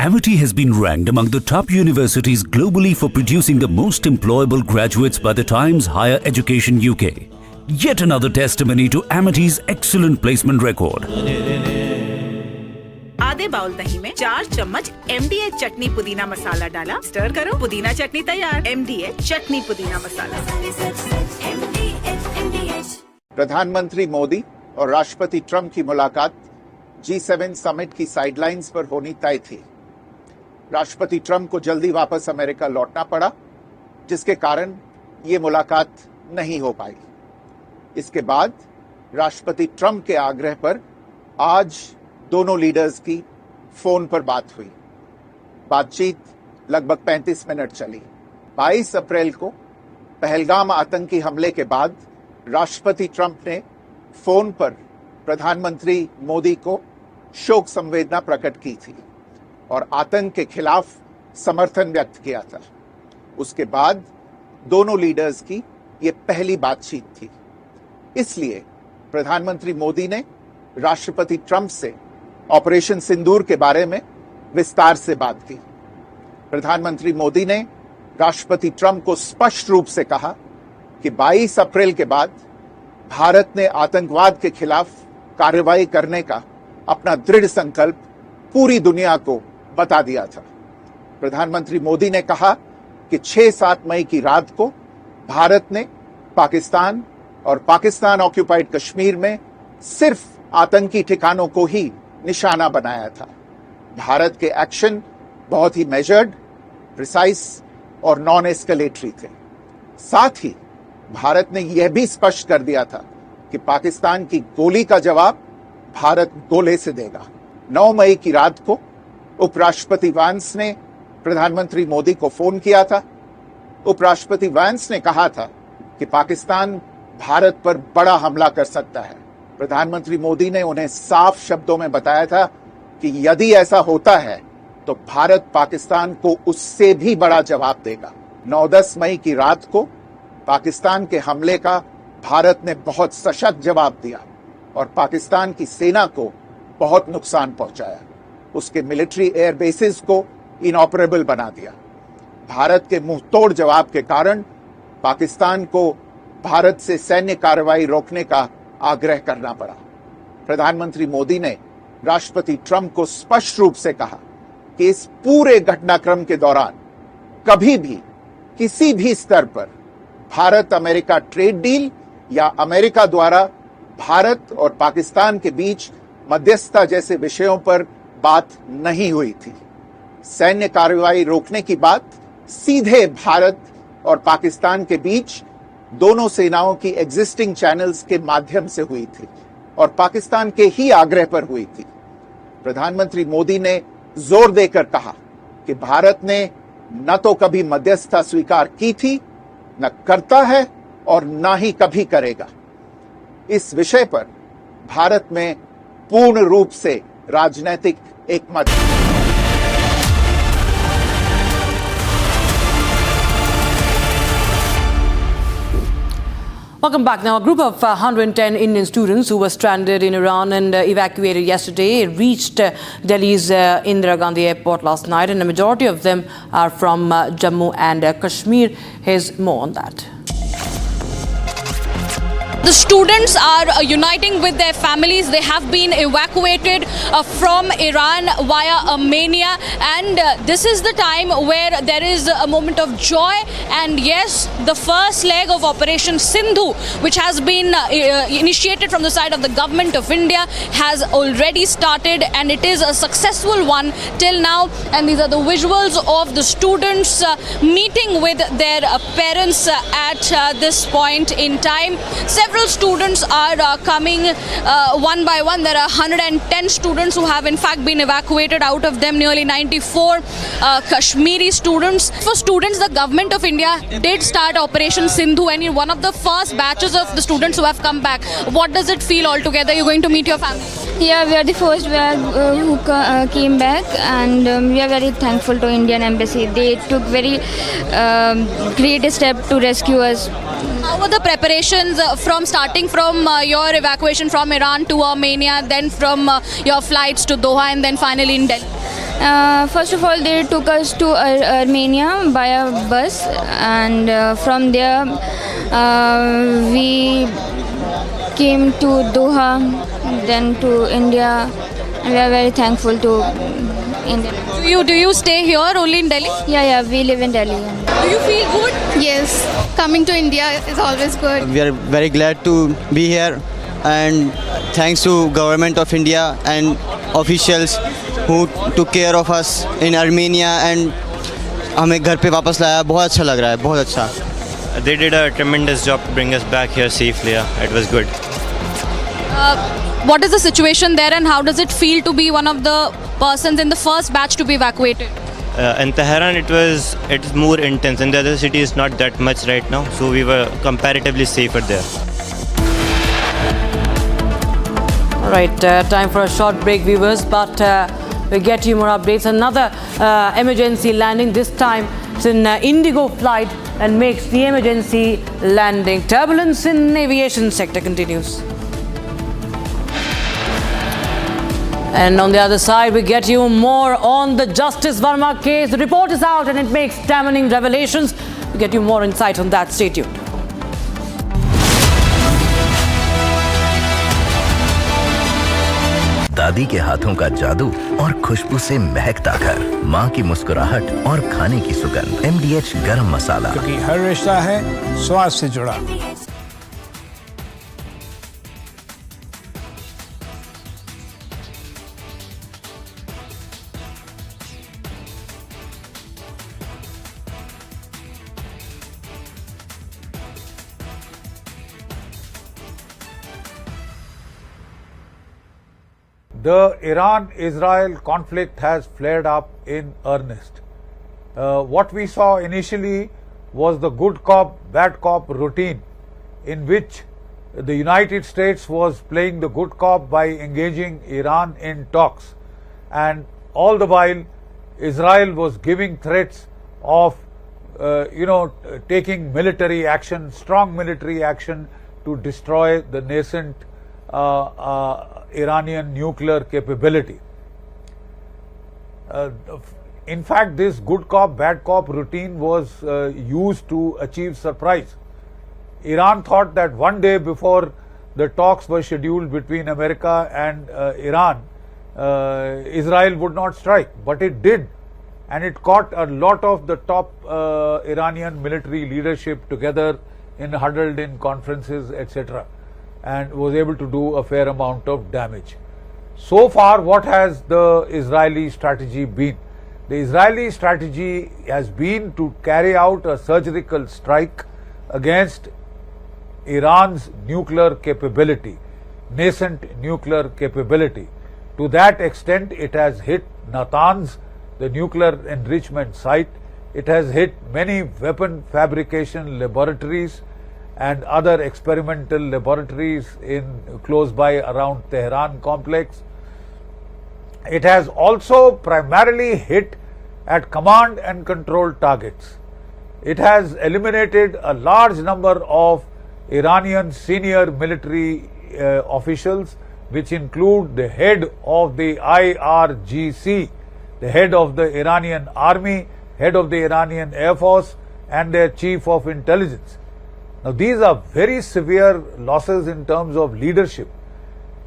Amity has been ranked among the top universities globally for producing the most employable graduates by the Times Higher Education UK. Yet another testimony to Amity's excellent placement record. आधे bowl दही में 4 चम्मच MDH चटनी पुदीना मसाला डाला, stir करो, पुदीना चटनी तैयार। MDH चटनी पुदीना मसाला। प्रधानमंत्री मोदी और राष्ट्रपति ट्रंप की मुलाकात G7 समिट की साइडलाइंस पर होनी तय थी। राष्ट्रपति ट्रंप को जल्दी वापस अमेरिका लौटना पड़ा, जिसके कारण ये मुलाकात नहीं हो पाई। इसके बाद राष्ट्रपति ट्रंप के आग्रह पर आज दोनों लीडर्स की फोन पर बात हुई। बातचीत लगभग 35 मिनट चली। 22 अप्रैल को पहलगाम आतंकी हमले के बाद राष्ट्रपति ट्रंप ने फोन पर प्रधानमंत्री मोदी को शोक संवेदना प्रकट की थी और आतंक के खिलाफ समर्थन व्यक्त किया था। उसके बाद दोनों लीडर्स की ये पहली बातचीत थी। इसलिए प्रधानमंत्री मोदी ने राष्ट्रपति ट्रंप से ऑपरेशन सिंदूर के बारे में विस्तार से बात की। प्रधानमंत्री मोदी ने राष्ट्रपति ट्रंप को स्पष्ट रूप से कहा कि 22 अप्रैल के बाद भारत ने आतंकवाद के खिलाफ कार्रवाई करने का अपना दृढ़ संकल्प पूरी दुनिया को बता दिया था। प्रधानमंत्री मोदी ने कहा कि 6-7 मई की रात को भारत ने पाकिस्तान और पाकिस्तान ऑक्यूपाइड कश्मीर में सिर्फ आतंकी ठिकानों को ही निशाना बनाया था। भारत के एक्शन बहुत ही मेजर्ड, प्रिसाइज और नॉन एस्केलेटरी थे। साथ ही भारत ने यह भी स्पष्ट कर दिया था कि पाकिस्तान की गोली का जवाब भारत गोले से देगा। 9 मई की रात को उपराष्ट्रपति वैंस ने प्रधानमंत्री मोदी को फोन किया था। उपराष्ट्रपति वैंस ने कहा था कि पाकिस्तान भारत पर बड़ा हमला कर सकता है। प्रधानमंत्री मोदी ने उन्हें साफ शब्दों में बताया था कि यदि ऐसा होता है तो भारत पाकिस्तान को उससे भी बड़ा जवाब देगा। 9-10 मई की रात को पाकिस्तान के हमले का भारत ने बहुत सशक्त जवाब दिया और पाकिस्तान की सेना को बहुत नुकसान पहुंचाया। उसके मिलिट्री एयर बेसिस को इनऑपरेबल बना दिया। भारत के मुंहतोड़ जवाब के कारण पाकिस्तान को भारत से सैन्य कार्रवाई रोकने का आग्रह करना पड़ा। प्रधानमंत्री मोदी ने राष्ट्रपति ट्रंप को स्पष्ट रूप से कहा कि इस पूरे घटनाक्रम के दौरान कभी भी किसी भी स्तर पर भारत अमेरिका ट्रेड डील या अमेरिका द्वारा भारत और पाकिस्तान के बीच मध्यस्थता जैसे विषयों पर बात नहीं हुई थी। सैन्य कार्रवाई रोकने की बात सीधे भारत और पाकिस्तान के बीच दोनों सेनाओं की एग्जिस्टिंग चैनल्स के माध्यम से हुई थी और पाकिस्तान के ही आग्रह पर हुई थी। प्रधानमंत्री मोदी ने जोर देकर कहा कि भारत ने न तो कभी मध्यस्थता स्वीकार की थी, न करता है और न ही कभी करेगा। इस विषय पर भारत में पूर्ण रूप से राजनीतिक एकमत है। Welcome back. Now, a group of 110 Indian students who were stranded in Iran and evacuated yesterday reached Delhi's Indira Gandhi Airport last night, and a majority of them are from Jammu and Kashmir. Here's more on that. The students are uniting with their families. They have been evacuated from Iran via Armenia, and this is the time where there is a moment of joy. And yes, the first leg of Operation Sindhu, which has been initiated from the side of the government of India, has already started, and it is a successful one till now. And these are the visuals of the students meeting with their parents at this point in time. Several students are coming one by one. There are 110 students who have in fact been evacuated. Out of them, nearly 94 Kashmiri students. For students, the government of India did start Operation Sindhu, and you're one of the first batches of the students who have come back. What does it feel altogether? You're going to meet your family? Yeah, we are the first who came back, and we are very thankful to Indian Embassy. They took very great step to rescue us. How were the preparations starting from your evacuation from Iran to Armenia, then from your flights to Doha, and then finally in Delhi? First of all, they took us to Armenia by a bus, and from there we came to Doha, then to India. We are very thankful to India. Do you stay here only in Delhi? Yeah, we live in Delhi. Do you feel good? Yes, coming to India is always good. We are very glad to be here, and thanks to government of India and officials who took care of us in Armenia and हमें घर पे वापस लाया. बहुत अच्छा लग रहा है, बहुत अच्छा. They did a tremendous job to bring us back here safely. It was good. What is the situation there, and how does it feel to be one of the persons in the first batch to be evacuated? In Tehran, it's more intense. In the other cities, not that much right now. So we were comparatively safer there. All right, time for a short break, viewers, but we'll get you more updates. Another emergency landing, this time it's an Indigo flight, and makes the emergency landing. Turbulence in aviation sector continues. And on the other side, we get you more on the Justice Verma case. The report is out and it makes damning revelations. We get you more insight on that. Stay tuned. दादी के हाथों का जादू और खुशबू से महकता घर, माँ की मुस्कुराहट और खाने की सुगंध। MDH गरम मसाला, क्योंकि हर रिश्ता है स्वाद से जुड़ा। The Iran-Israel conflict has flared up in earnest. What we saw initially was the good cop, bad cop routine, in which the United States was playing the good cop by engaging Iran in talks, and all the while Israel was giving threats of taking military action, strong military action, to destroy the nascent Iranian nuclear capability. In fact, this good cop, bad cop routine was used to achieve surprise. Iran thought that one day before the talks were scheduled between America and Iran, Israel would not strike, but it did, and it caught a lot of the top Iranian military leadership together huddled in conferences, etc., and was able to do a fair amount of damage. So far, what has the Israeli strategy been? The Israeli strategy has been to carry out a surgical strike against Iran's nuclear capability, nascent nuclear capability. To that extent, it has hit Natanz, the nuclear enrichment site. It has hit many weapon fabrication laboratories and other experimental laboratories close by around Tehran complex. It has also primarily hit at command and control targets. It has eliminated a large number of Iranian senior military officials, which include the head of the IRGC, the head of the Iranian army, head of the Iranian Air Force, and their chief of intelligence. Now, these are very severe losses in terms of leadership.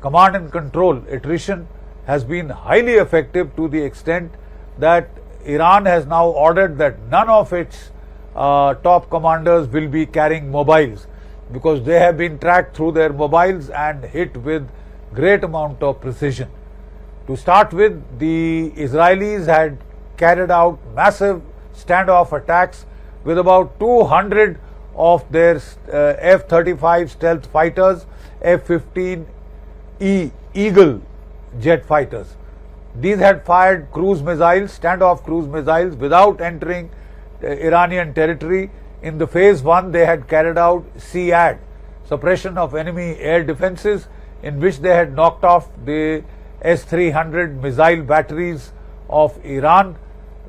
Command and control attrition has been highly effective to the extent that Iran has now ordered that none of its top commanders will be carrying mobiles, because they have been tracked through their mobiles and hit with great amount of precision. To start with, the Israelis had carried out massive standoff attacks with about 200 of their F-35 stealth fighters, F-15E Eagle jet fighters. These had fired cruise missiles, standoff cruise missiles, without entering Iranian territory. In the phase 1, they had carried out SEAD, suppression of enemy air defenses, in which they had knocked off the S-300 missile batteries of Iran,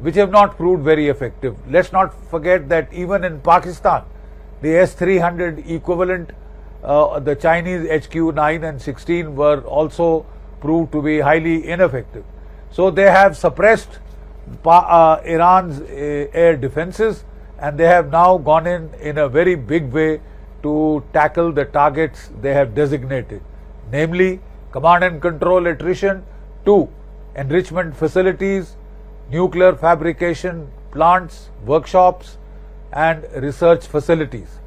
which have not proved very effective. Let's not forget that even in Pakistan, the S-300 equivalent, the Chinese HQ-9 and 16 were also proved to be highly ineffective. So they have suppressed Iran's air defenses, and they have now gone in a very big way to tackle the targets they have designated, namely command and control attrition, 2. enrichment facilities, nuclear fabrication plants, workshops, and research facilities.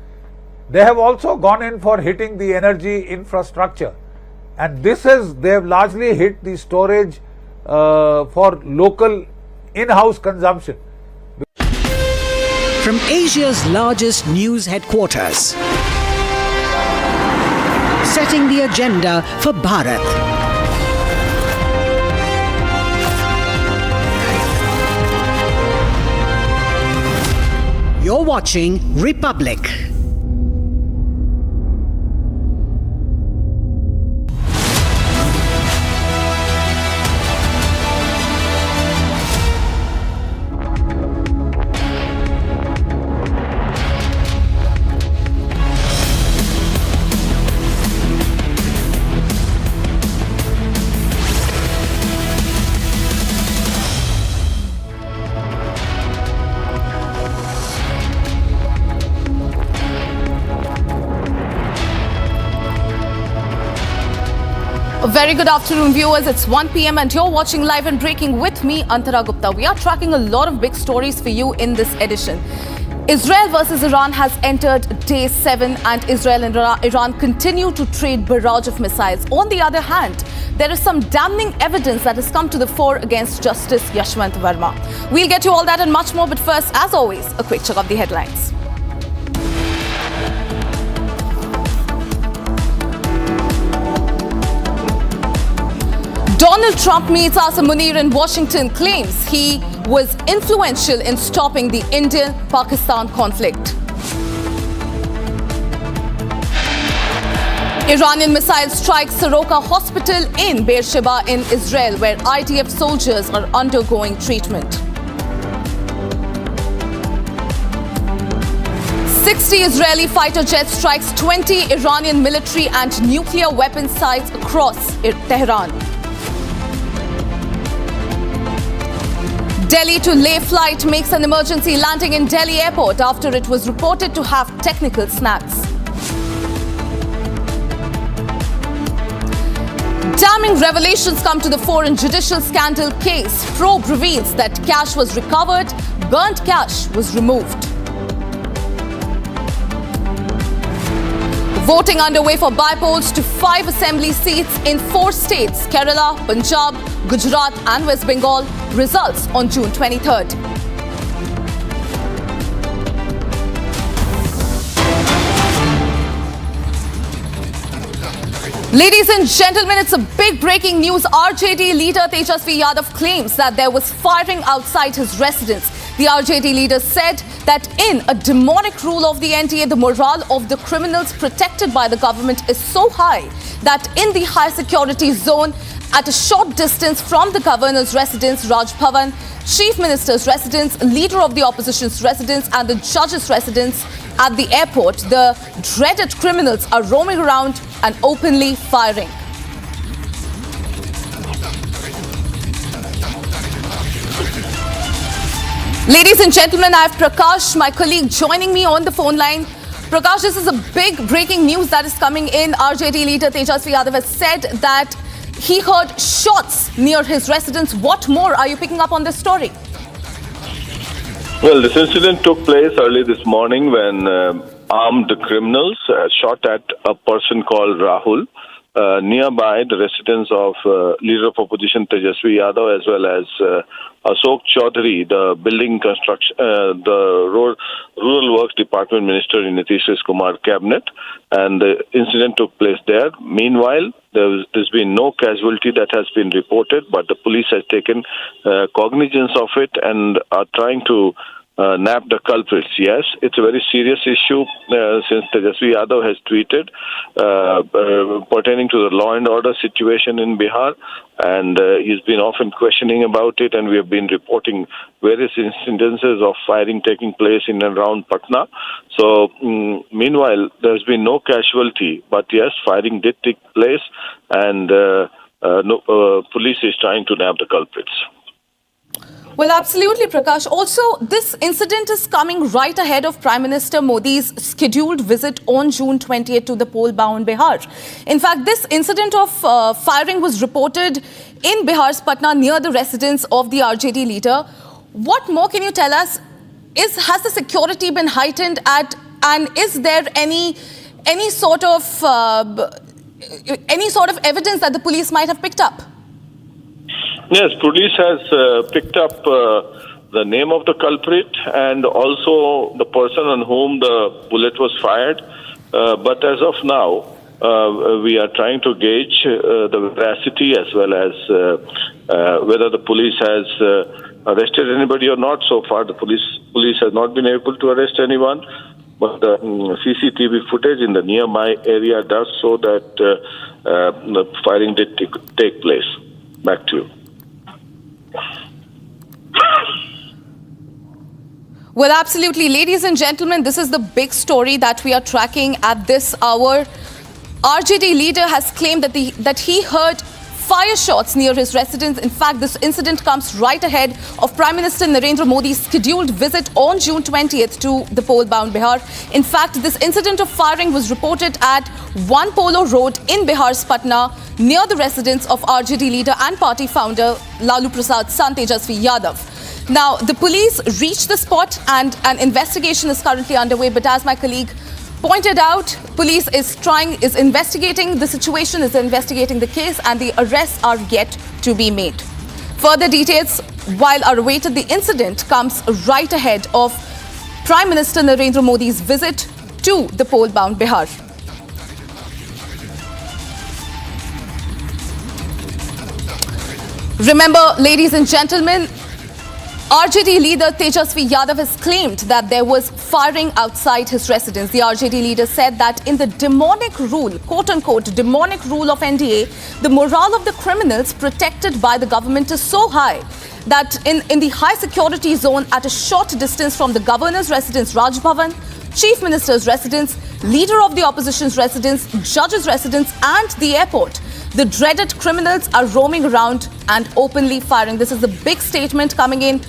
They have also gone in for hitting the energy infrastructure, and they have largely hit the storage for local in-house consumption. From Asia's largest news headquarters, setting the agenda for Bharat. You're watching Republic. Very good afternoon, viewers. It's 1 p.m. and you're watching Live and Breaking with me, Antara Gupta. We are tracking a lot of big stories for you in this edition. Israel versus Iran has entered day 7 and Israel and Iran continue to trade barrage of missiles. On the other hand, there is some damning evidence that has come to the fore against Justice Yashwant Verma. We'll get you all that and much more, but first, as always, a quick check of the headlines. Donald Trump meets Asa Munir in Washington, claims he was influential in stopping the India-Pakistan conflict. Iranian missile strikes Soroka Hospital in Beersheba in Israel, where IDF soldiers are undergoing treatment. 60 Israeli fighter jet strikes 20 Iranian military and nuclear weapons sites across Tehran. Delhi to Leh flight makes an emergency landing in Delhi airport after it was reported to have technical snags. Damning revelations come to the fore in judicial scandal case. Probe reveals that cash was recovered, burnt cash was removed. Voting underway for by-polls to 5 assembly seats in 4 states, Kerala, Punjab, Gujarat and West Bengal. Results on June 23rd. Ladies and gentlemen, it's a big breaking news. RJD leader Tejasvi Yadav claims that there was firing outside his residence. The RJD leader said that in a demonic rule of the NDA, the morale of the criminals protected by the government is so high that in the high security zone, at a short distance from the governor's residence, Raj Bhavan, chief minister's residence, leader of the opposition's residence and the judge's residence at the airport, the dreaded criminals are roaming around and openly firing. Ladies and gentlemen, I have Prakash, my colleague, joining me on the phone line. Prakash, this is a big breaking news that is coming in. RJD leader Tejasvi Yadav has said that he heard shots near his residence. What more are you picking up on this story? Well, this incident took place early this morning when armed criminals shot at a person called Rahul nearby the residence of leader of opposition Tejasvi Yadav as well as Ashok Chaudhary, the building construction, the rural works department minister in Nitish Kumar cabinet, and the incident took place there. Meanwhile, there's been no casualty that has been reported, but the police has taken cognizance of it and are trying to nab the culprits. Yes, it's a very serious issue since Tejasvi Yadav has tweeted pertaining to the law and order situation in Bihar, and he's been often questioning about it, and we have been reporting various incidences of firing taking place in and around Patna. So, meanwhile, there's been no casualty, but yes, firing did take place, and police is trying to nab the culprits. Well, absolutely, Prakash. Also, this incident is coming right ahead of Prime Minister Modi's scheduled visit on June 20th to the poll-bound Bihar. In fact, this incident of firing was reported in Bihar's Patna near the residence of the RJD leader. What more can you tell us? Has the security been heightened and is there any sort of evidence that the police might have picked up? Yes, police has picked up the name of the culprit and also the person on whom the bullet was fired. But as of now, we are trying to gauge the veracity as well as whether the police has arrested anybody or not. So far, the police has not been able to arrest anyone. But the CCTV footage in the nearby area does show that the firing did take place. Back to you. Well, absolutely. Ladies and gentlemen, this is the big story that we are tracking at this hour. RJD leader has claimed that he heard fire shots near his residence. In fact, this incident comes right ahead of Prime Minister Narendra Modi's scheduled visit on June 20th to the poll-bound Bihar. In fact, this incident of firing was reported at One Polo Road in Bihar's Patna, near the residence of RJD leader and party founder Lalu Prasad's son Tejasvi Yadav. Now, the police reached the spot and an investigation is currently underway. But as my colleague pointed out, police is investigating the situation, is investigating the case, and the arrests are yet to be made. Further details, while awaited, the incident comes right ahead of Prime Minister Narendra Modi's visit to the poll-bound Bihar. Remember, ladies and gentlemen, RJD leader Tejasvi Yadav has claimed that there was firing outside his residence. The RJD leader said that in the demonic rule, quote-unquote, demonic rule of NDA, the morale of the criminals protected by the government is so high that in the high security zone at a short distance from the governor's residence, Raj Bhavan, chief minister's residence, leader of the opposition's residence, judge's residence and the airport, the dreaded criminals are roaming around and openly firing. This is the big statement coming in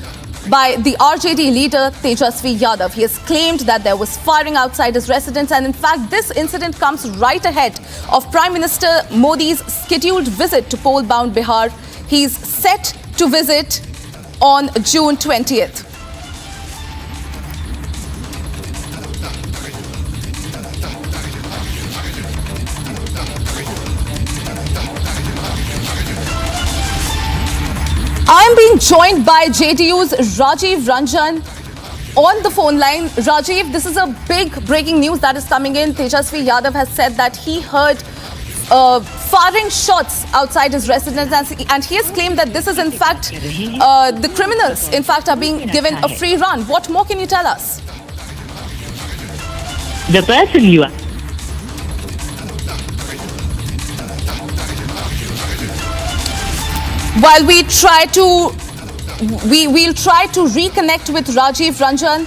by the RJD leader Tejasvi Yadav. He has claimed that there was firing outside his residence, and in fact this incident comes right ahead of Prime Minister Modi's scheduled visit to poll-bound Bihar. He's set to visit on June 20th. I am being joined by JDU's Rajiv Ranjan on the phone line. Rajiv, this is a big breaking news that is coming in. Tejasvi Yadav has said that he heard firing shots outside his residence, and he has claimed that this is in fact the criminals in fact are being given a free run. What more can you tell us? The person you are. While we'll try to reconnect with Rajiv Ranjan.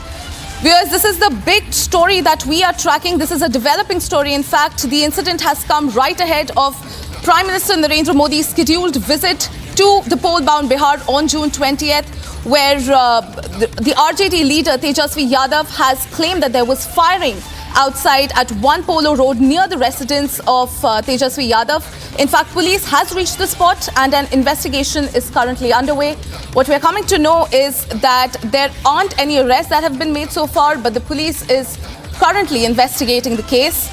Viewers, this is the big story that we are tracking. This is a developing story. In fact, the incident has come right ahead of Prime Minister Narendra Modi's scheduled visit to the poll-bound Bihar on June 20th, where the RJD leader Tejasvi Yadav has claimed that there was firing outside at One Polo Road near the residence of Tejasvi Yadav. In fact, police has reached the spot and an investigation is currently underway. What we're coming to know is that there aren't any arrests that have been made so far, but the police is currently investigating the case.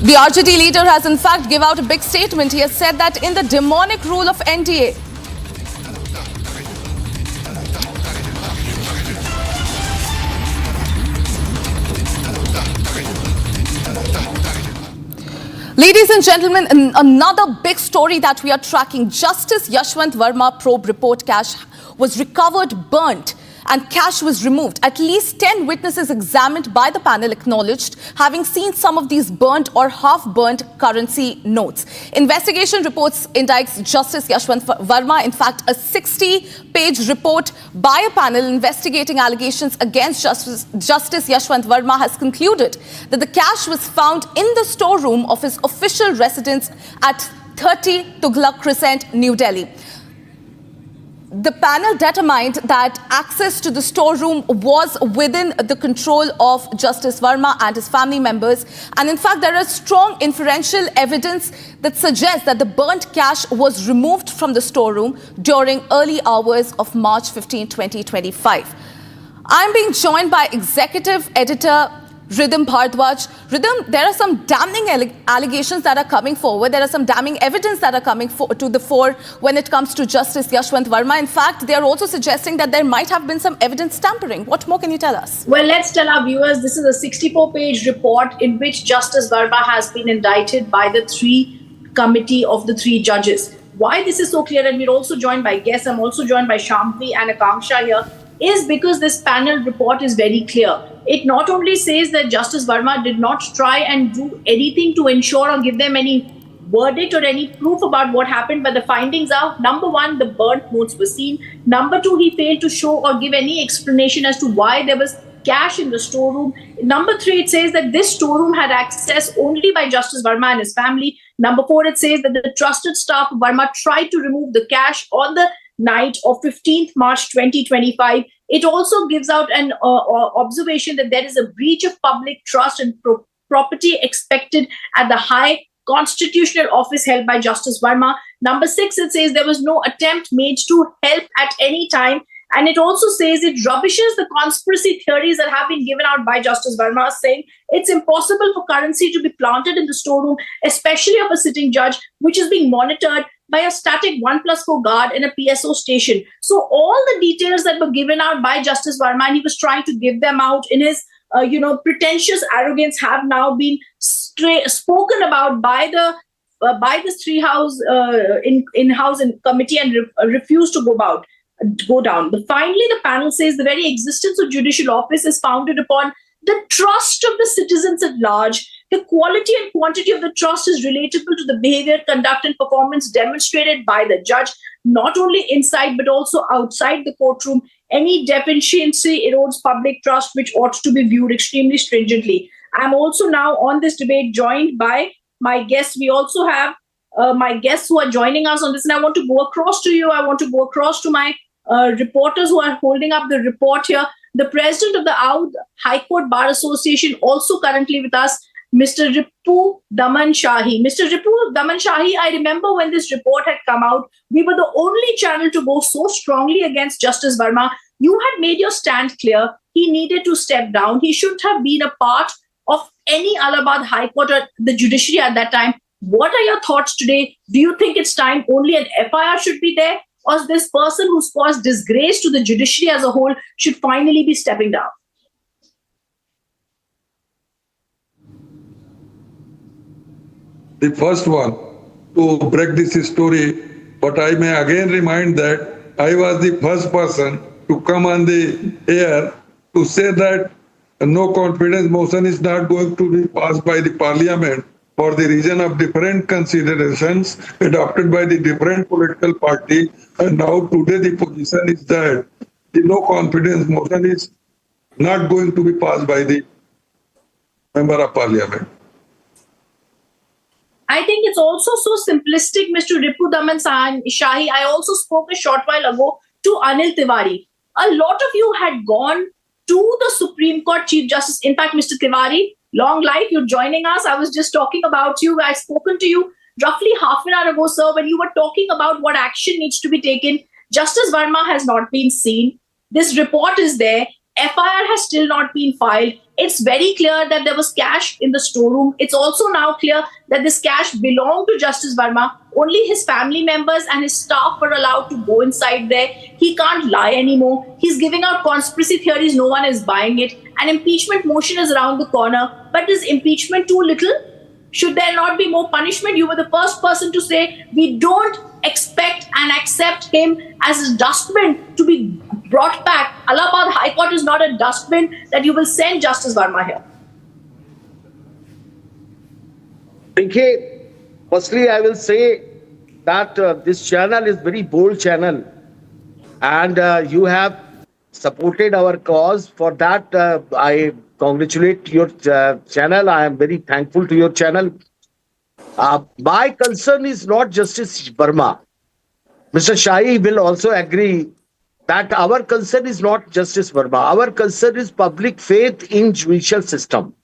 The RJD leader has in fact given out a big statement. He has said that in the demonic rule of NDA, ladies and gentlemen, another big story that we are tracking. Justice Yashwant Verma probe report cache was recovered burnt and cash was removed. At least 10 witnesses examined by the panel acknowledged having seen some of these burnt or half-burnt currency notes. Investigation reports indicts Justice Yashwant Verma. In fact, a 60-page report by a panel investigating allegations against Justice Yashwant Verma has concluded that the cash was found in the storeroom of his official residence at 30 Tughlaq Crescent, New Delhi. The panel determined that access to the storeroom was within the control of Justice Verma and his family members. And in fact, there is strong inferential evidence that suggests that the burnt cash was removed from the storeroom during early hours of March 15, 2025. I'm being joined by executive editor Ridhim Bhardwaj. Ridhim, there are some damning allegations that are coming forward. There are some damning evidence that are coming to the fore when it comes to Justice Yashwant Verma. In fact, they are also suggesting that there might have been some evidence tampering. What more can you tell us? Well, let's tell our viewers this is a 64-page report in which Justice Verma has been indicted by the committee of the 3 judges. Why this is so clear, and we're also joined by guests, I'm also joined by Shambhavi and Akanksha here, is because this panel report is very clear. It not only says that Justice Verma did not try and do anything to ensure or give them any verdict or any proof about what happened, but the findings are, number 1, the burnt notes were seen. Number 2, he failed to show or give any explanation as to why there was cash in the storeroom. Number 3, it says that this storeroom had access only by Justice Verma and his family. Number 4, it says that the trusted staff of Verma tried to remove the cash on the night of 15th March 2025. It also gives out an observation that there is a breach of public trust and property expected at the high constitutional office held by Justice Verma. Number 6, it says there was no attempt made to help at any time. And it also says it rubbishes the conspiracy theories that have been given out by Justice Verma, saying it's impossible for currency to be planted in the storeroom, especially of a sitting judge, which is being monitored by a static 1+4 guard in a PSO station. So all the details that were given out by Justice Verma, and he was trying to give them out in his pretentious arrogance, have now been spoken about by this three-house in-house committee and refused to go down. But finally, the panel says the very existence of judicial office is founded upon the trust of the citizens at large. The quality and quantity of the trust is relatable to the behavior, conduct, and performance demonstrated by the judge, not only inside but also outside the courtroom. Any deficiency erodes public trust, which ought to be viewed extremely stringently. I'm also now on this debate joined by my guests. We also have my guests who are joining us on this, and I want to go across to you. I want to go across to my reporters who are holding up the report here. The president of the Oudh High Court Bar Association, also currently with us, Mr. Ripu Daman Shahi. Mr. Ripu Daman Shahi, I remember when this report had come out, we were the only channel to go so strongly against Justice Verma. You had made your stand clear. He needed to step down. He shouldn't have been a part of any Allahabad High Court or the judiciary at that time. What are your thoughts today? Do you think it's time only an FIR should be there, or this person who's caused disgrace to the judiciary as a whole should finally be stepping down? The first one to break this story, but I may again remind that I was the first person to come on the air to say that no confidence motion is not going to be passed by the parliament for the reason of different considerations adopted by the different political party. And now today the position is that the no confidence motion is not going to be passed by the member of parliament. I think it's also so simplistic, Mr. Ripu Daman Shahi. I also spoke a short while ago to Anil Tiwari. A lot of you had gone to the Supreme Court Chief Justice. In fact, Mr. Tiwari, long life, you're joining us. I was just talking about you. I've spoken to you roughly half an hour ago, sir, when you were talking about what action needs to be taken. Justice Verma has not been seen. This report is there. FIR has still not been filed. It's very clear that there was cash in the storeroom. It's also now clear that this cash belonged to Justice Verma. Only his family members and his staff were allowed to go inside there. He can't lie anymore. He's giving out conspiracy theories. No one is buying it. An impeachment motion is around the corner. But is impeachment too little? Should there not be more punishment? You were the first person to say we don't expect and accept him as a dustbin to be brought back. Allahabad High Court is not a dustbin that you will send Justice Verma here. Okay, firstly, I will say that this channel is very bold channel, and you have supported our cause. For that, I congratulate your channel. I am very thankful to your channel. My concern is not Justice Verma. Mr. Shahi will also agree that our concern is not Justice Verma. Our concern is public faith in judicial system.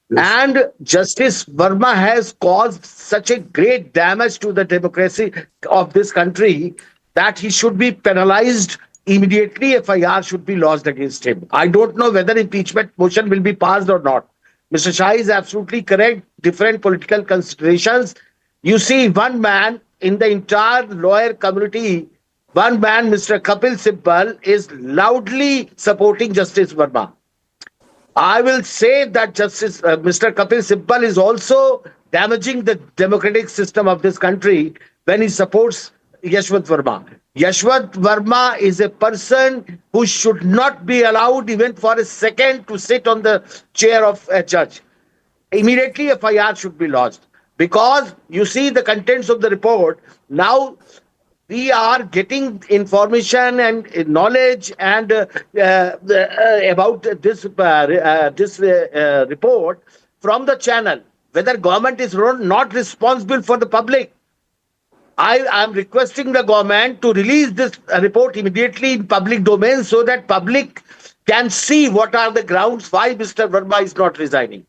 Yes. And Justice Verma has caused such a great damage to the democracy of this country that he should be penalized immediately. FIR should be lodged against him. I don't know whether impeachment motion will be passed or not. Mr. Shah is absolutely correct. Different political considerations. You see, one man in the entire lawyer community, one man, Mr. Kapil Sibal, is loudly supporting Justice Verma. I will say that Mr. Kapil Sibal is also damaging the democratic system of this country when he supports Yashwant Verma. Yashwant Verma is a person who should not be allowed even for a second to sit on the chair of a judge. Immediately FIR should be lodged, because you see the contents of the report. Now we are getting information and knowledge and about this report from the channel. Whether government is not responsible for the public. I am requesting the government to release this report immediately in public domain so that public can see what are the grounds why Mr. Verma is not resigning.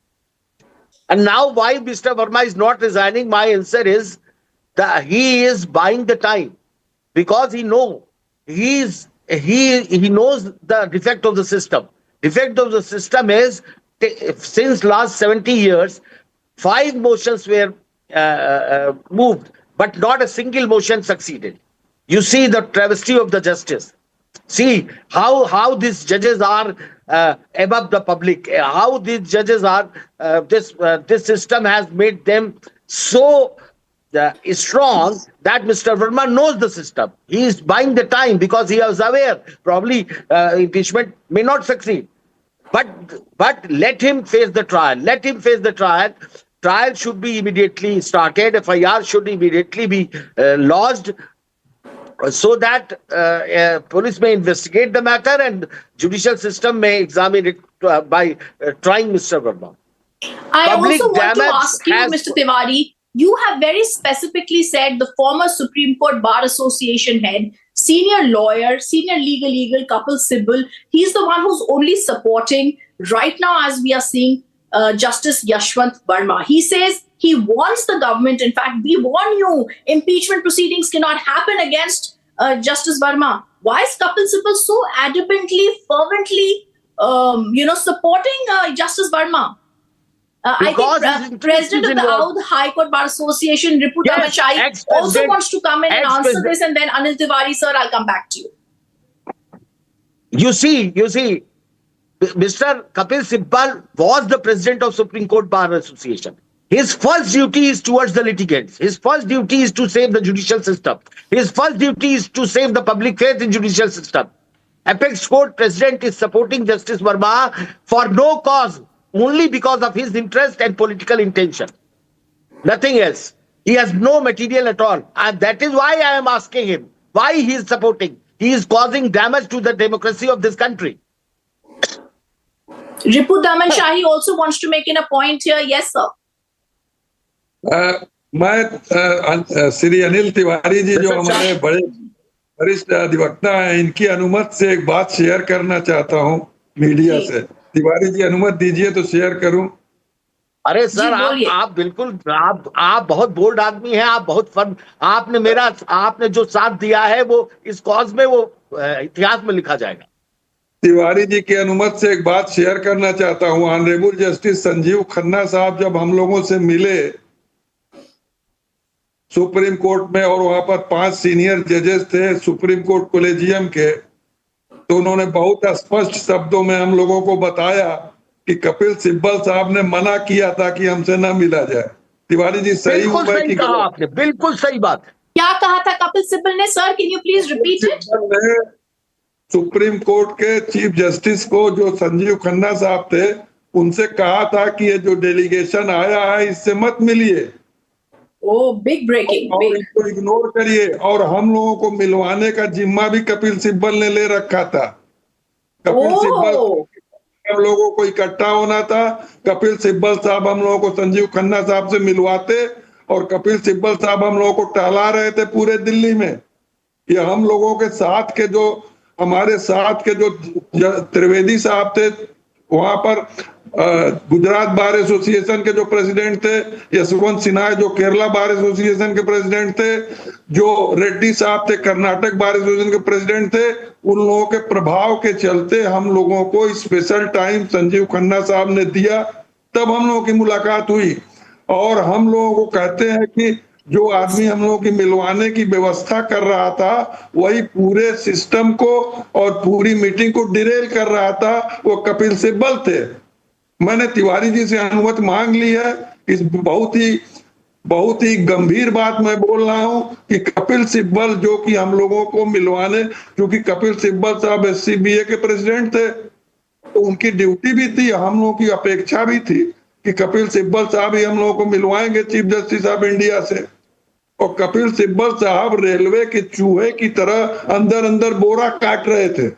And now why Mr. Verma is not resigning, my answer is that he is buying the time, because he knows he knows the defect of the system. Defect of the system is, since last 70 years, 5 motions were moved, but not a single motion succeeded. You see the travesty of the justice. See how these judges are above the public. How these judges are. This system has made them so strong that Mr. Verma knows the system. He is buying the time because he is aware probably impeachment may not succeed. But let him face the trial. Let him face the trial. Trial should be immediately started. FIR should immediately be lodged so that police may investigate the matter and judicial system may examine it by trying Mr. Verma. I also want to ask you, Mr. Tiwari, you have very specifically said the former Supreme Court Bar Association head, senior lawyer, senior legal Kapil Sibal, he's the one who's only supporting right now, as we are seeing, Justice Yashwant Verma. He says he wants the government, in fact, we warn you, impeachment proceedings cannot happen against Justice Verma. Why is Kapil Sibal so adamantly, fervently, supporting Justice Verma? I think President of the Awadh High Court Bar Association, Ripu Daman also wants to come in and answer this, and then Anil Tiwari, sir, I'll come back to you. You see, Mr. Kapil Sibal was the president of Supreme Court Bar Association. His first duty is towards the litigants. His first duty is to save the judicial system. His first duty is to save the public faith in judicial system. Apex Court President is supporting Justice Verma for no cause, only because of his interest and political intention. Nothing else. He has no material at all. And that is why I am asking him, why he is supporting. He is causing damage to the democracy of this country. Ripu Daman Shahi also wants to make in a point here. Yes, sir. मैं श्री अनिल तिवारी जी जो हमारे बड़े वरिष्ठ अधिवक्ता हैं, इनकी अनुमति से एक बात शेयर करना चाहता हूं मीडिया से। तिवारी जी अनुमति दीजिए तो शेयर करूं। अरे सर, आप बिल्कुल आप बहुत बोल्ड आदमी हैं। आप बहुत फर्म, आपने जो साथ दिया है वो इस कॉज में वो इतिहास में लिखा जाएगा। तिवारी जी की अनुमति से एक बात शेयर करना चाहता हूं। ऑनरेबल जस्टिस संजीव खन्ना साहब जब हम लोगों से मिले सुप्रीम कोर्ट में, और वहां पर 5 सीनियर जजेस थे सुप्रीम कोर्ट कॉलेजियम के, तो उन्होंने बहुत स्पष्ट शब्दों में हम लोगों को बताया कि कपिल सिब्बल साहब ने मना किया था कि हमसे न मिला जाए। तिवारी जी सही हुआ कि कहा आपने? बिल्कुल सही बात। क्या कहा था कपिल सिब्बल ने, sir? Can you please repeat it? Supreme court के चीफ जस्टिस को, जो संजीव खन्ना साहब थे, उनसे कहा था कि ये जो डेलीगेशन आया है इससे मत मिलिए, बिग ब्रेकिंग, और इसको इग्नोर करिए। और हम लोगों को मिलवाने का जिम्मा भी कपिल सिब्बल ने ले रखा था। कपिल सिब्बल, हम लोगों को इकट्ठा होना था, कपिल सिब्बल साहब हम लोगों को संजीव खन्ना साहब से मिलवाते, और कपिल सिब्बल साहब हम लोगों को टहला रहे थे पूरे दिल्ली में। ये हम लोगों के साथ के जो, हमारे साथ के जो त्रिवेदी साहब थे, वहां पर गुजरात बार एसोसिएशन के जो प्रेसिडेंट थे, यशवंत सिन्हा जो केरला बार एसोसिएशन के प्रेसिडेंट थे, जो रेड्डी साहब थे कर्नाटक बार एसोसिएशन के प्रेसिडेंट थे, उन लोगों के प्रभाव के चलते हम लोगों को स्पेशल टाइम संजीव खन्ना साहब ने दिया, तब हम लोगों की मुलाकात हुई। और हम लोगों को कहते हैं कि जो आदमी हम लोगों की मिलवाने की व्यवस्था कर रहा था, वही पूरे सिस्टम को और पूरी मीटिंग को डिरेल कर रहा था, वो कपिल सिब्बल थे। मैंने तिवारी जी से अनुमति मांग ली है। इस बहुत ही गंभीर बात मैं बोल रहा हूं कि कपिल सिब्बल जो कि हम लोगों को मिलवाने, क्योंकि कपिल सिब्बल साहब SCBA के प्रेसिडेंट थे, तो उनकी ड्यूटी भी थी, हम लोगों की अपेक्षा भी थी कि कपिल सिब्बल साहब ही हम लोगों को मिलवाएंगे चीफ जस्टिस ऑफ इंडिया से। और कपिल सिब्बल साहब रेलवे के चूहे की तरह अंदर अंदर बोरा काट रहे थे।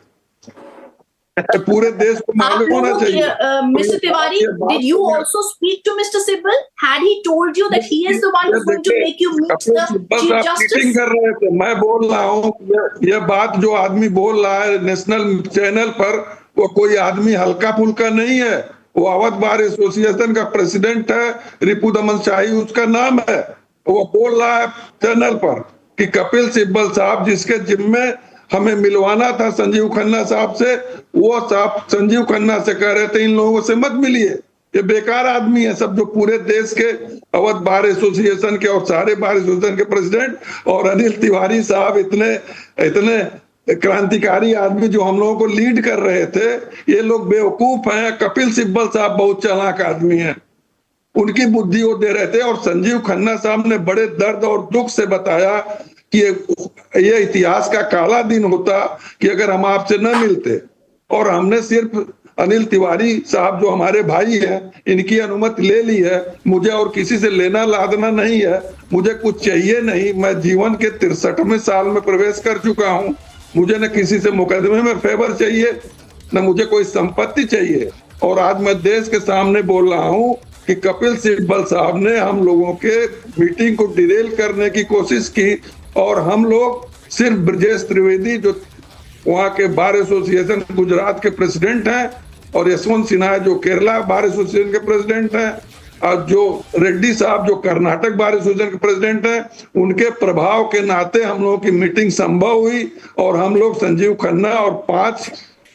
पूरे देश को मालूम होना चाहिए। Mr. Tiwari, did you also speak to Mr. Sibbal? Had he told you that he is the one who's going to make you meet the Chief Justice? कर रहे थे। मैं बोल रहा हूँ, ये बात जो आदमी बोल रहा है नेशनल चैनल पर, वो कोई आदमी हल्का फुल्का नहीं है। वो अवध बार एसोसिएशन का प्रेसिडेंट है, रिपु दमन शाही उसका नाम है। वो बोल रहा है चैनल पर कि कपिल सिब्बल साहब जिसके जिम्मे हमें मिलवाना था संजीव खन्ना साहब से, वो साहब संजीव खन्ना से कह रहे थे इन लोगों से मत मिलिए, ये बेकार आदमी है सब, जो पूरे देश के अवध बार एसोसिएशन के और सारे बार एसोसिएशन के प्रेसिडेंट, और अनिल तिवारी साहब इतने क्रांतिकारी आदमी जो हम लोगों को लीड कर रहे थे, ये लोग बेवकूफ हैं। कपिल सिब्बल साहब बहुत चालाक आदमी हैं, उनकी बुद्धि वो दे रहे थे। और संजीव खन्ना साहब ने बड़े दर्द और दुख से बताया कि ये इतिहास का काला दिन होता कि अगर हम आपसे न मिलते। और हमने सिर्फ अनिल तिवारी साहब जो हमारे भाई हैं, इनकी अनुमति ले ली है। मुझे और किसी से लेना लादना नहीं है, मुझे कुछ चाहिए नहीं। मैं जीवन के 63वें साल में प्रवेश कर चुका हूं। मुझे न किसी से मुकदमे में फेवर चाहिए, न मुझे कोई संपत्ति चाहिए। और आज मैं देश के सामने बोल रहा हूं कि कपिल सिब्बल साहब ने हम लोगों के मीटिंग को डिरेल करने की कोशिश की, और हम लोग सिर्फ ब्रजेश त्रिवेदी जो वहाँ के बार एसोसिएशन गुजरात के प्रेसिडेंट हैं, और यशवंत सिन्हा जो केरला बार एसोसिएशन के प्रेसिडेंट हैं, और जो रेड्डी साहब जो कर्नाटक बार एसोसिएशन के प्रेसिडेंट हैं, उनके प्रभाव के नाते हम लोगों की मीटिंग संभव हुई। और हम लोग संजीव खन्ना और 5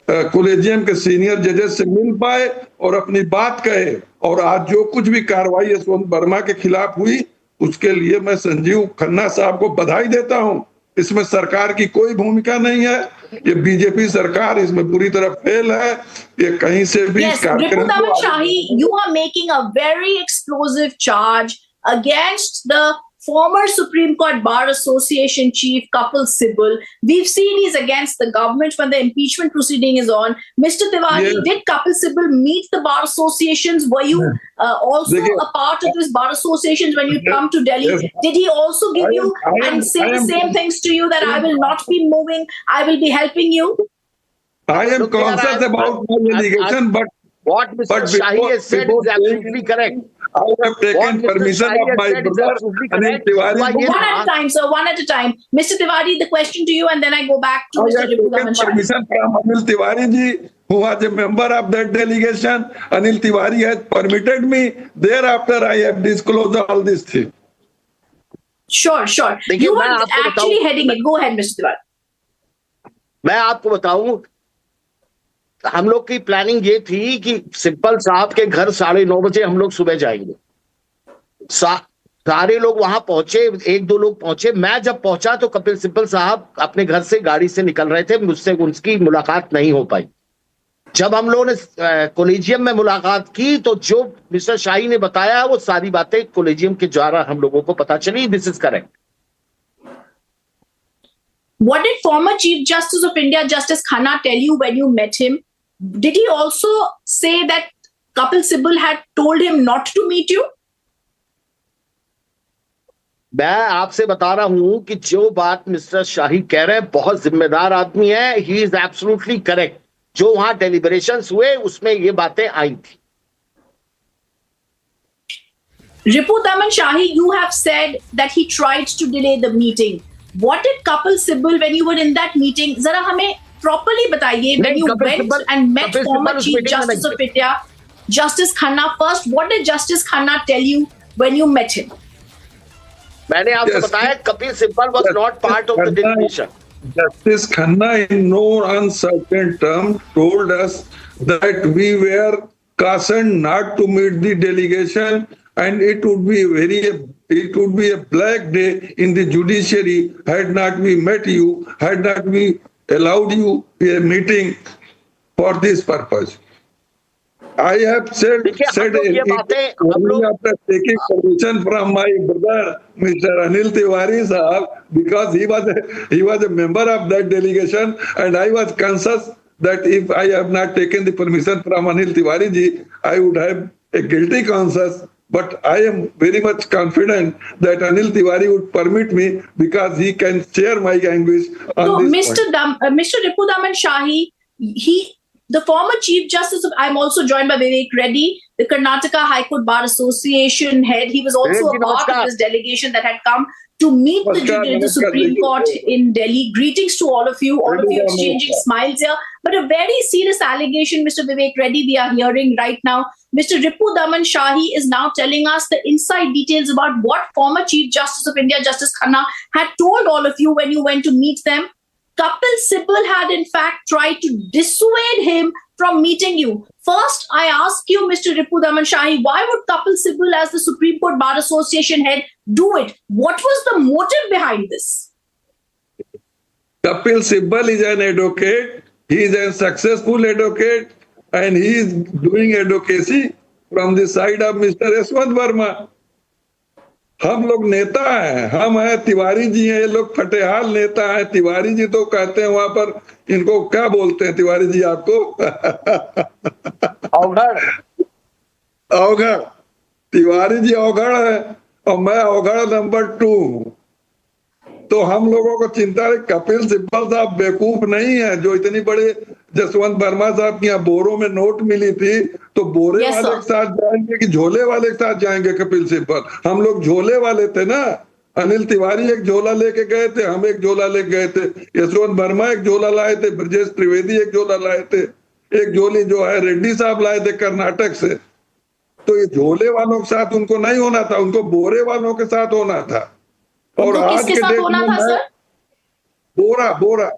कॉलेजियम के सीनियर जजेस से मिल पाए और अपनी बात कहे। और आज जो कुछ भी कार्रवाई यशवंत वर्मा के खिलाफ हुई, उसके लिए मैं संजीव खन्ना साहब को बधाई देता हूं। इसमें सरकार की कोई भूमिका नहीं है, ये बीजेपी सरकार इसमें पूरी तरह फेल है। ये कहीं से भी Ripu Daman Shahi, you are making a very explosive charge against the former Supreme Court Bar Association Chief Kapil Sibbal. We've seen he's against the government when the impeachment proceeding is on. Mr. Tiwari, did Kapil Sibbal meet the bar associations? Were you also a part of this bar associations when you come to Delhi? Did he also give you and say the same things to you that I will not be moving, I will be helping you? I am conscious about my allegation, but what Mr. Shahi has said is absolutely correct. I have taken permission of my brother Anil Tiwari. One at a time, sir. One at a time. Mr. Tiwari, the question to you, and then I go back to Mr. Ripu Daman Shahi. Permission from Anil Tiwari ji, who was a member of that delegation. Anil Tiwari has permitted me. Thereafter, I have disclosed all these things. Sure. You were actually heading it. Go ahead, Mr. Tiwari. मैं आपको बताऊं, हम लोग की planning ये थी कि सिब्बल साहब के घर 9:30 बजे हम लोग सुबह जाएंगे। सारे लोग वहां पहुंचे, 1-2 लोग पहुंचे। मैं जब पहुंचा तो कपिल सिब्बल साहब अपने घर से गाड़ी से निकल रहे थे, मुझसे उनकी मुलाकात नहीं हो पाई। जब हम लोगों ने कॉलेजियम में मुलाकात की तो जो मिस्टर शाही ने बताया वो सारी बातें कॉलेजियम के द्वारा हम लोगों को पता चली। This is correct. What did former Chief Justice of India, Justice Khanna, tell you when you met him? Did he also say that Kapil Sibal had told him not to meet you? मैं आपसे बता रहा हूं कि जो बात mister शाही कह रहे हैं, बहुत जिम्मेदार आदमी है. He is absolutely correct. जो वहां डेलिब्रेशंस हुए उसमें ये बातें आई थी. Ripu Daman Shahi, you have said that he tried to delay the meeting. What did Kapil Sibal, when you were in that meeting, zara hame properly bataiye, when you went and met former Chief Justice of India, Justice Khanna first, what did Justice Khanna tell you when you met him? मैंने आपको बताया Kapil Sibal was not part of the deliberation. Justice Khanna in no uncertain term told us that we were cautioned not to meet the delegation, and it would be a black day in the judiciary had not we met you, had not we allowed you a meeting for this purpose. I have said after taking permission from my brother, Mr. Anil Tiwari sahab, because he was a member of that delegation, and I was conscious that if I have not taken the permission from Anil Tiwari ji, I would have a guilty conscience. But I am very much confident that Anil Tiwari would permit me because he can share my anguish on this point. Mr. Ripu Daman Shahi, the former Chief Justice of, I'm also joined by Vivek Reddy, the Karnataka High Court Bar Association head. He was also a part of this delegation that had come to meet the Supreme Court in Delhi. Greetings to all of you exchanging smiles here. But a very serious allegation, Mr. Vivek Reddy, we are hearing right now. Mr. Ripu Daman Shahi is now telling us the inside details about what former Chief Justice of India, Justice Khanna, had told all of you when you went to meet them. Kapil Sibal had in fact tried to dissuade him from meeting you. First, I ask you, Mr. Ripu Daman Shahi, why would Kapil Sibal, as the Supreme Court Bar Association head, do it? What was the motive behind this? Kapil Sibal is an advocate. He is a successful advocate, and he is doing advocacy from the side of Mr. Yashwant Verma. हम लोग नेता हैं, हम हैं तिवारी जी हैं, ये लोग फटेहाल नेता हैं. तिवारी जी तो कहते हैं वहां पर, इनको क्या बोलते हैं तिवारी जी आपको? अवघड़. तिवारी जी अवघड़ है और मैं अवघड़ नंबर 2. तो हम लोगों को चिंता है. कपिल सिब्बल साहब बेवकूफ नहीं है जो इतनी बड़े जसवंत वर्मा साहब की यहाँ बोरों में नोट मिली थी, तो बोरे वाले के साथ जाएंगे कि झोले वाले के साथ जाएंगे कपिल सिब्बल? हम लोग झोले वाले थे ना. अनिल तिवारी एक झोला लेके गए थे, हम एक झोला लेके गए थे, यशवंत वर्मा एक झोला लाए थे, ब्रजेश त्रिवेदी एक झोला लाए थे, एक झोली जो है रेड्डी साहब लाए थे कर्नाटक से. तो ये झोले वालों के साथ उनको नहीं होना था, उनको बोरे वालों के साथ होना था. और आज के डेट में बोरा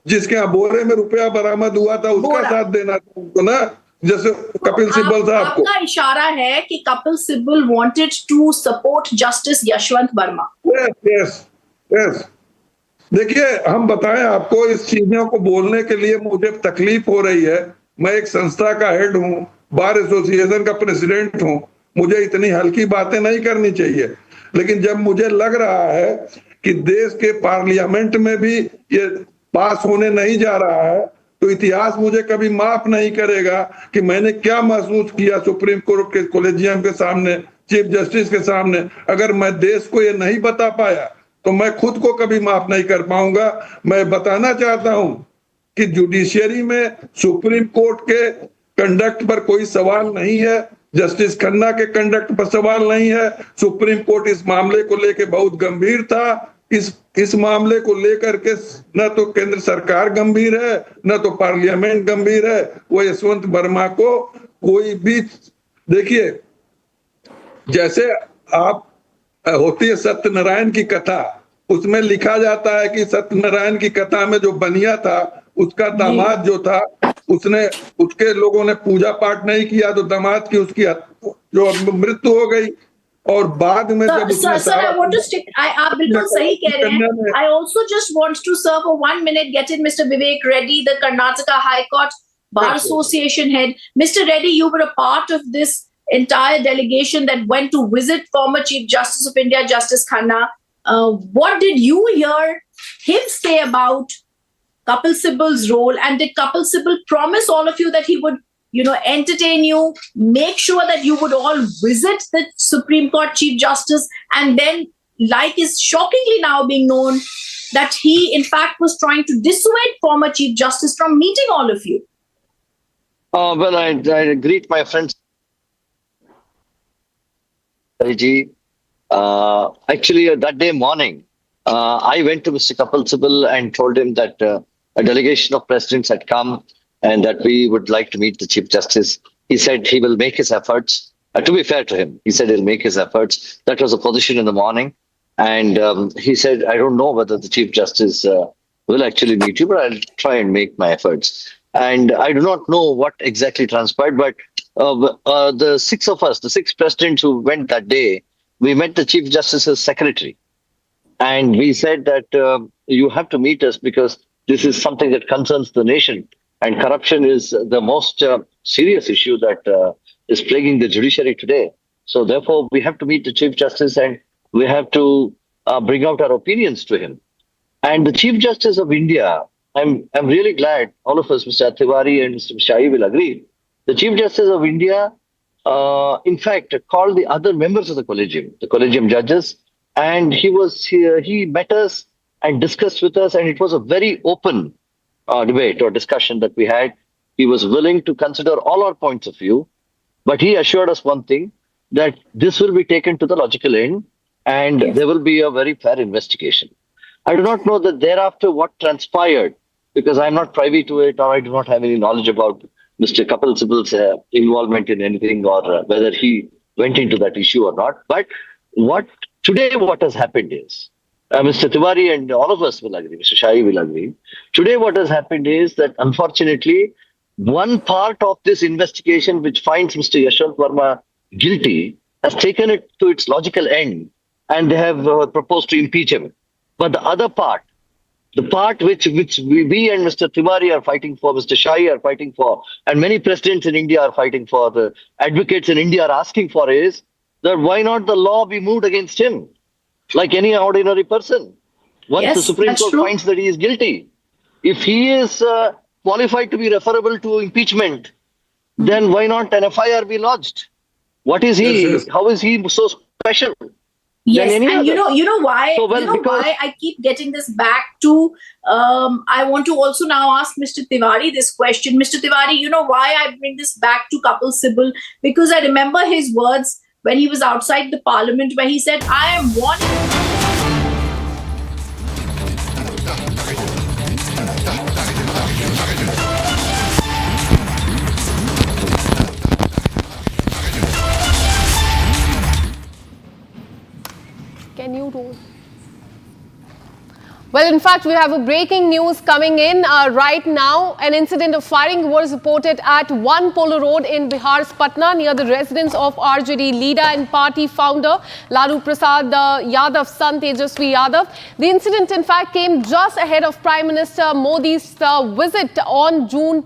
जिसके यहाँ बोरे में रुपया बरामद हुआ था उसका साथ देना था उनको ना, जैसे कपिल सिब्बल साहब को. आपका इशारा है कि Kapil Sibal wanted to support Justice Yashwant Varma. Yes. देखिए, हम बताएं आपको, इस चीजों को बोलने के लिए मुझे तकलीफ हो रही है. मैं एक संस्था का हेड हूँ, बार एसोसिएशन का प्रेसिडेंट हूँ. मुझे इतनी हल्की बातें नहीं करनी चाहिए, लेकिन जब मुझे लग रहा है कि देश के पार्लियामेंट में भी ये पास होने नहीं जा रहा है, तो इतिहास मुझे कभी माफ नहीं करेगा कि मैंने क्या महसूस किया सुप्रीम कोर्ट के कोलेजियम के सामने, चीफ जस्टिस के सामने. अगर मैं देश को ये नहीं बता पाया तो मैं खुद को कभी माफ नहीं कर पाऊंगा. मैं बताना चाहता हूं कि जुडिशियरी में सुप्रीम कोर्ट के कंडक्ट पर कोई सवाल नहीं है, जस्टिस खन्ना के कंडक्ट पर सवाल नहीं है. सुप्रीम कोर्ट इस मामले को लेकर बहुत गंभीर था. इस मामले को लेकर के न तो केंद्र सरकार गंभीर है, न तो पार्लियामेंट गंभीर है. वो यशवंत वर्मा को कोई भी, देखिए, जैसे आप होती है सत्यनारायण की कथा, उसमें लिखा जाता है कि सत्यनारायण की कथा में जो बनिया था उसका दामाद जो था, उसके लोगों ने पूजा पाठ नहीं किया तो दामाद की उसकी जो मृत्यु हो गई. और बाद में जब आप बिल्कुल सही कह रहे हैं. I also just want to, sir, for 1 minute get in Mr. Vivek Reddy, the Karnataka High Court Bar Association head. Mr. Reddy, you were a part of this entire delegation that went to visit former Chief Justice of India, Justice Khanna. What did you hear him say about Kapil Sibal's role, and did Kapil Sibal promise all of you that he would, entertain you, make sure that you would all visit the Supreme Court Chief Justice, and then, like is shockingly now being known, that he in fact was trying to dissuade former Chief Justice from meeting all of you? Well, I greet my friends. Actually, that day morning, I went to Mr. Kapil Sibal and told him that a delegation of presidents had come and that we would like to meet the Chief Justice. He said he will make his efforts. To be fair to him, he said he'll make his efforts. That was the position in the morning. And he said, I don't know whether the Chief Justice will actually meet you, but I'll try and make my efforts. And I do not know what exactly transpired, but the six of us, the six presidents who went that day, we met the Chief Justice's secretary. And we said that you have to meet us because this is something that concerns the nation. And corruption is the most serious issue that is plaguing the judiciary today. So therefore, we have to meet the Chief Justice and we have to bring out our opinions to him. And the Chief Justice of India, I'm really glad all of us, Mr. Tiwari and Mr. Shahi will agree. The Chief Justice of India, in fact, called the other members of the collegium judges, and he met us and discussed with us, and it was a very open debate or discussion that we had. He was willing to consider all our points of view, but he assured us one thing, that this will be taken to the logical end and there will be a very fair investigation. I do not know that thereafter what transpired, because I'm not privy to it or I do not have any knowledge about Mr. Kapil Sibal's involvement in anything or whether he went into that issue or not. But what has happened is, Mr. Tiwari and all of us will agree, Mr. Shahi will agree. Today what has happened is that unfortunately, one part of this investigation which finds Mr. Yashwant Verma guilty has taken it to its logical end and they have proposed to impeach him. But the other part, the part which we and Mr. Tiwari are fighting for, Mr. Shahi are fighting for, and many presidents in India are fighting for, the advocates in India are asking for is that why not the law be moved against him like any ordinary person? Once the Supreme Court finds that he is guilty, if he is qualified to be referable to impeachment, then why not an FIR be lodged? What is he? Yes. How is he so special? Yes, and you know why? Why I keep getting this back to. I want to also now ask Mr. Tiwari this question. Mr. Tiwari, you know why I bring this back to Kapil Sibal? Because I remember his words when he was outside the parliament, where he said, "I am warning." Can you do? Well, in fact, we have a breaking news coming in right now. An incident of firing was reported at One Polo Road in Bihar's Patna near the residence of RJD leader and party founder Lalu Prasad Yadav's son Tejasvi Yadav. The incident, in fact, came just ahead of Prime Minister Modi's visit on June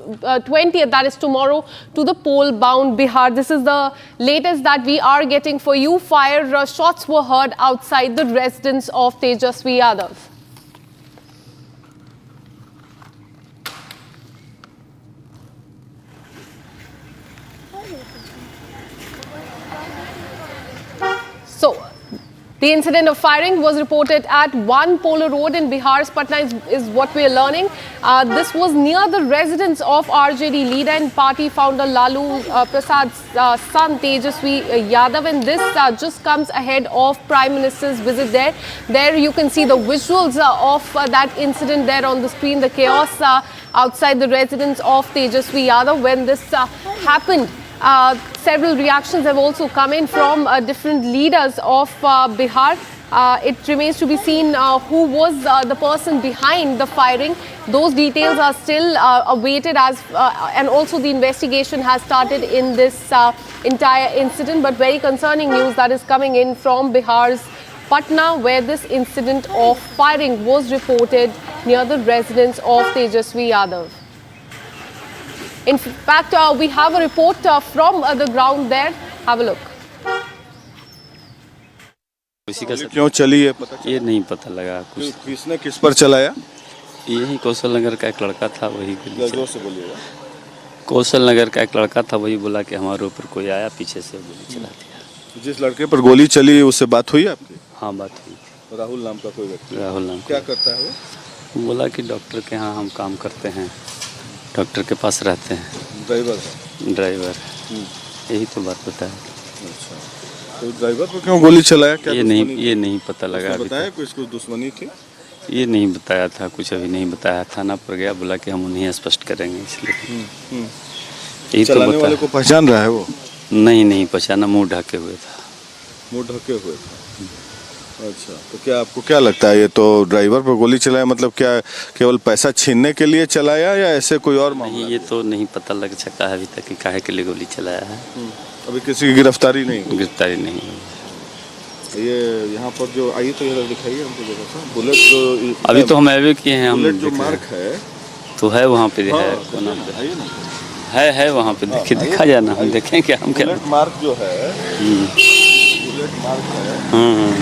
20th, that is tomorrow, to the pole-bound Bihar. This is the latest that we are getting for you. Fire shots were heard outside the residence of Tejasvi Yadav. So, the incident of firing was reported at One Polo Road in Bihar's Patna is what we are learning. This was near the residence of RJD leader and party founder Lalu Prasad's son Tejasvi Yadav, and this just comes ahead of Prime Minister's visit there. There you can see the visuals of that incident there on the screen, the chaos outside the residence of Tejasvi Yadav when this happened. Several reactions have also come in from different leaders of Bihar. It remains to be seen who was the person behind the firing. Those details are still awaited and also the investigation has started in this entire incident. But very concerning news that is coming in from Bihar's Patna, where this incident of firing was reported near the residence of Tejasvi Yadav. In fact, we have a report from the ground there. Have a look. उसी का क्यों चली है पता ये नहीं पता लगा कुछ। किसने किस पर चलाया? यही कौशल नगर का एक लड़का था, वही जोर से बोलिएगा। कौशल नगर का एक लड़का था, वही बोला कि हमारे ऊपर कोई आया, पीछे से गोली चला दिया। जिस लड़के पर गोली चली उससे बात हुई आपकी? हाँ बात हुई। राहुल नाम का कोई व्यक्ति? राहुल नाम क्या करता है वो? बोला कि डॉक्टर के यहाँ हम काम करते हैं, डॉक्टर के पास रहते हैं। ड्राइवर यही तो बात बताया। अच्छा, तो ड्राइवर पर क्यों गोली चलाया? क्या ये नहीं पता लगा। बताया कुछ दुश्मनी थी? ये नहीं बताया था, कुछ अभी नहीं बताया। थाना पर गया, बोला कि हम उन्हें स्पष्ट करेंगे, इसलिए यही तो चलाने वाले को पहचान रहा है वो? नहीं पहचाना, मुंह ढके हुए था। मुंह ढके हुए था। अच्छा, तो क्या आपको क्या लगता है, ये तो ड्राइवर पर गोली चलाया मतलब क्या केवल पैसा छीनने के लिए चलाया या ऐसे कोई और मामला? नहीं, ये तो नहीं पता लग सका है अभी तक कि काहे के लिए गोली चलाया है। अभी किसी की गिरफ्तारी नहीं? गिरफ्तारी नहीं। ये यहाँ पर जो आई तो ये दिखाइए हमको जरा सा बुलेट। तो अभी तो हम अवे किए हैं, हम बुलेट जो मार्क है तो है वहाँ पे है, है वहाँ पे दिखा जाना, हम देखें क्या हम क्या। बुलेट मार्क जो है, बुलेट मार्क है,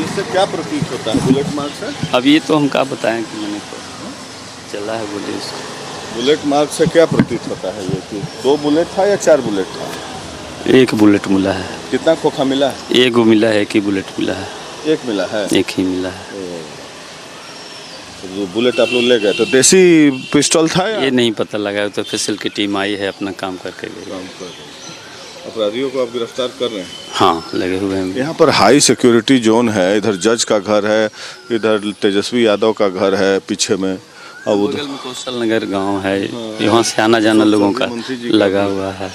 इससे क्या प्रतीत होता है बुलेट मार्क से? अब ये तो हम क्या बताएं कि मैंने तो चला है बोले इसको। बुलेट मार्क से क्या प्रतीत होता है ये कि 2 बुलेट था या 4 बुलेट था? 1 बुलेट मिला है। कितना खोखा मिला है? 1 मिला है, 1 ही बुलेट मिला है। 1 मिला है? 1 ही मिला है। तो बुलेट आप लोग ले गए, तो देसी पिस्टल था या? ये नहीं पता लगा, तो फिसल की टीम आई है, अपना काम करके गई। अपराधियों को आप गिरफ्तार कर रहे हैं? हाँ, लगे हुए हैं। यहाँ पर हाई सिक्योरिटी जोन है, इधर जज का घर है, इधर तेजस्वी यादव का घर है पीछे में, और बगल में कौशल नगर गाँव है, यहाँ से आना जाना लोगों का लगा हुआ है।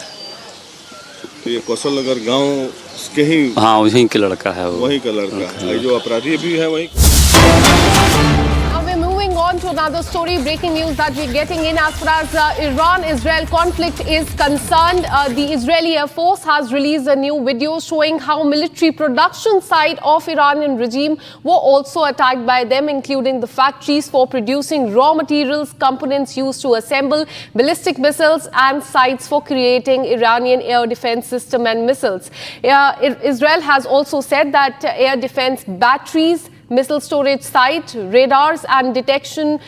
तो ये कौशल नगर गांव के ही? हाँ, वहीं के लड़का है वो। वहीं का लड़का, जो अपराधी भी है वहीं। On to another story, breaking news that we're getting in as far as Iran-Israel conflict is concerned. The Israeli Air Force has released a new video showing how military production site of Iranian regime were also attacked by them, including the factories for producing raw materials, components used to assemble ballistic missiles, and sites for creating Iranian air defense system and missiles. Israel has also said that air defense batteries, missile storage site, radars and detection